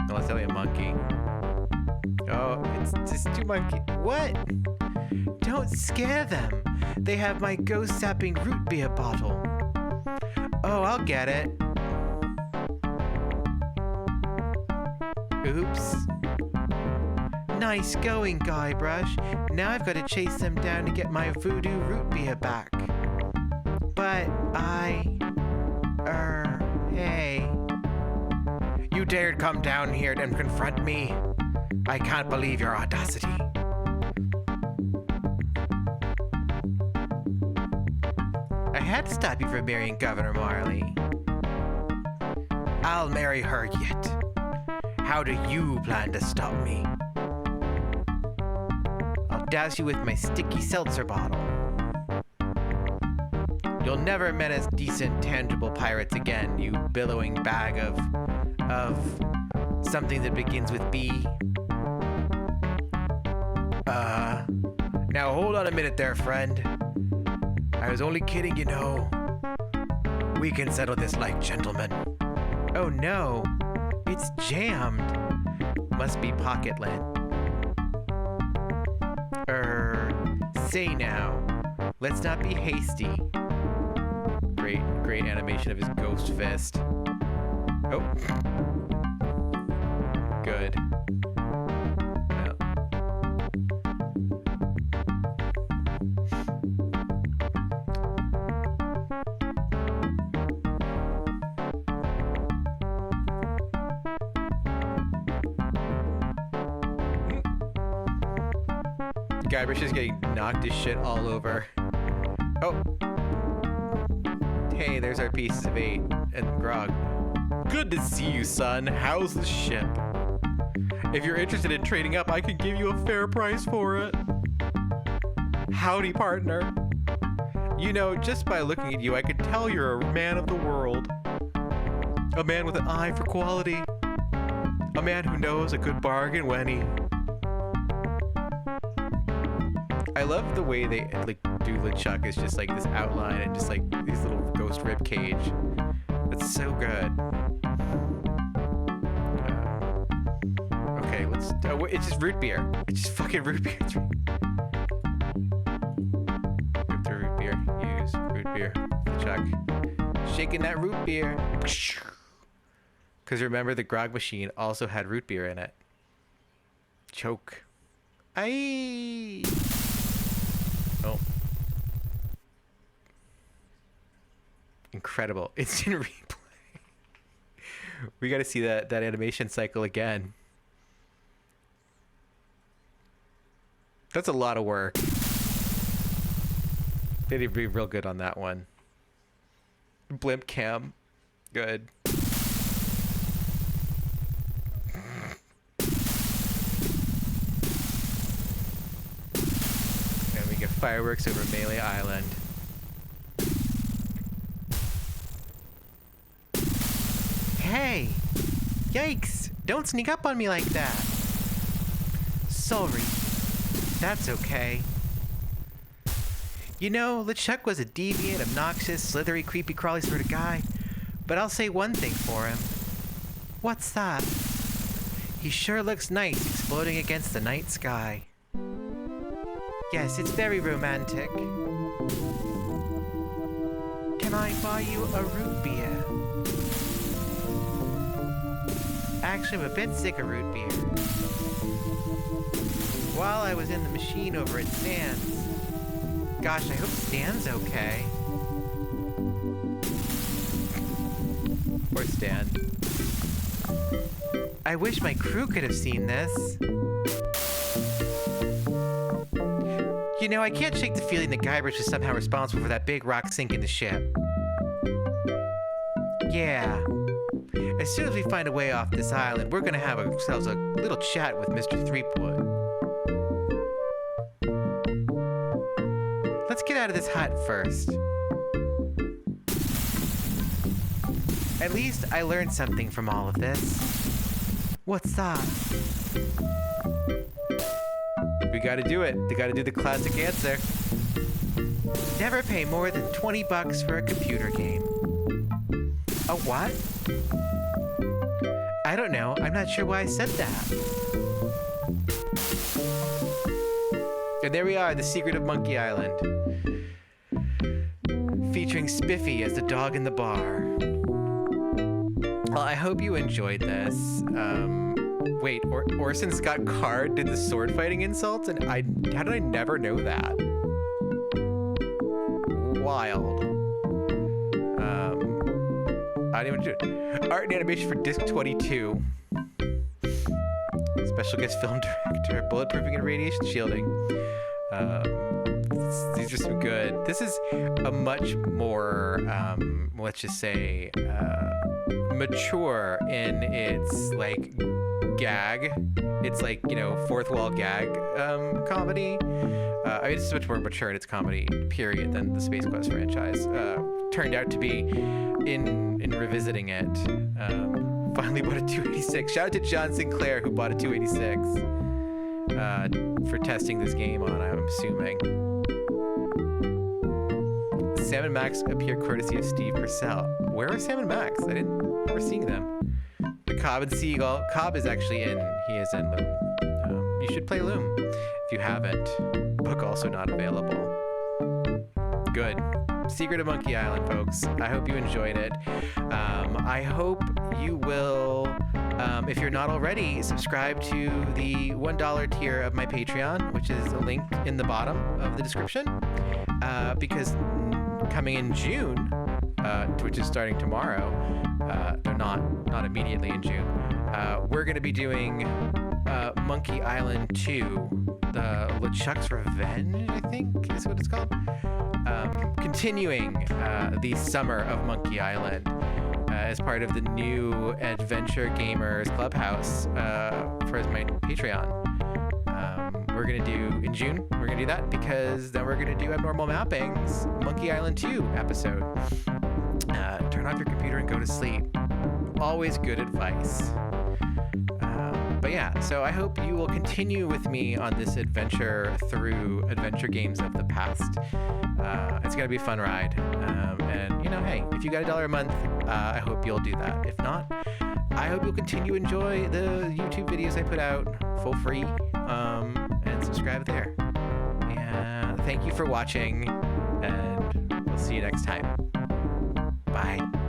No, it's only a monkey. Oh, it's just two monkey. What? Don't scare them. They have my ghost-sapping root beer bottle. Oh, I'll get it. Oops. Nice going, Guybrush. Now I've got to chase them down to get my voodoo root beer back. But hey. You dared come down here and confront me? I can't believe your audacity. I had to stop you from marrying Governor Marley. I'll marry her yet. How do you plan to stop me? I'll douse you with my sticky seltzer bottle. You'll never menace decent, tangible pirates again, you billowing bag of something that begins with B. Now hold on a minute there, friend. I was only kidding, you know. We can settle this like gentlemen. Oh no, it's jammed. Must be pocket lint. Say now. Let's not be hasty. Great animation of his ghost fist. Oh. Good. Well. Guybrush is getting knocked his shit all over. Oh. Hey, there's our pieces of 8 and grog. Good to see you, son. How's the ship? If you're interested in trading up, I can give you a fair price for it. Howdy, partner. You know, just by looking at you, I could tell you're a man of the world. A man with an eye for quality. A man who knows a good bargain when he... I love the way they do LeChuck. It's just like this outline and just like these little ghost rib cage. That's so good. It's just root beer. It's just fucking root beer. Rip the root beer. Use root beer. Chuck. Shaking that root beer. Because remember, the grog machine also had root beer in it. Choke. Aye. Oh. Incredible. Instant replay. We got to see that animation cycle again. That's a lot of work. They did be real good on that one. Blimp cam. Good. And we get fireworks over Melee Island. Hey! Yikes! Don't sneak up on me like that! Sorry. That's okay. You know, LeChuck was a deviant, obnoxious, slithery, creepy crawly sort of guy, but I'll say one thing for him. What's that? He sure looks nice exploding against the night sky. Yes, it's very romantic. Can I buy you a root beer? Actually, I'm a bit sick of root beer. While I was in the machine over at Stan's. Gosh, I hope Stan's okay. Poor Stan. I wish my crew could have seen this. You know, I can't shake the feeling that Guybrush is somehow responsible for that big rock sinking the ship. Yeah. As soon as we find a way off this island, we're gonna have ourselves a little chat with Mr. Threepwood. Let's get out of this hut first. At least I learned something from all of this. What's that? We gotta do it. They gotta do the classic answer. Never pay more than $20 for a computer game. A what? I don't know. I'm not sure why I said that. And there we are, The Secret of Monkey Island. Featuring Spiffy as the dog in the bar. Well, I hope you enjoyed this. Wait, Orson Scott Card did the sword fighting insults, and how did I never know that? Wild. I didn't even do it. Art and animation for Disc 22. Special guest film director, bulletproofing and radiation shielding. These are some good. This is a much more, let's just say, mature in its like gag. It's like, you know, fourth wall gag comedy. I mean, it's much more mature in its comedy period than the Space Quest franchise turned out to be in revisiting it. Finally bought a 286. Shout out to John Sinclair who bought a 286 for testing this game on, I'm assuming. Sam and Max appear courtesy of Steve Purcell. Where are Sam and Max? I didn't remember seeing them. The Cobb and Seagull. Cobb is actually in. He is in Loom. You should play Loom if you haven't. Book also not available. Good. Secret of Monkey Island, folks. I hope you enjoyed it. I hope you will, if you're not already, subscribe to the $1 tier of my Patreon, which is a link in the bottom of the description. Because coming in June, which is starting tomorrow, they're not immediately in June, we're going to be doing Monkey Island 2, the LeChuck's Revenge, I think is what it's called. Continuing the summer of Monkey Island as part of the new Adventure Gamers Clubhouse for my Patreon. We're going to do, in June, we're going to do that because then we're going to do Abnormal Mappings, Monkey Island 2 episode. Turn off your computer and go to sleep. Always good advice. But yeah, so I hope you will continue with me on this adventure through adventure games of the past. It's going to be a fun ride. And, you know, hey, if you got $1 a month, I hope you'll do that. If not, I hope you'll continue to enjoy the YouTube videos I put out for free, and subscribe there. And thank you for watching, and we'll see you next time. Bye.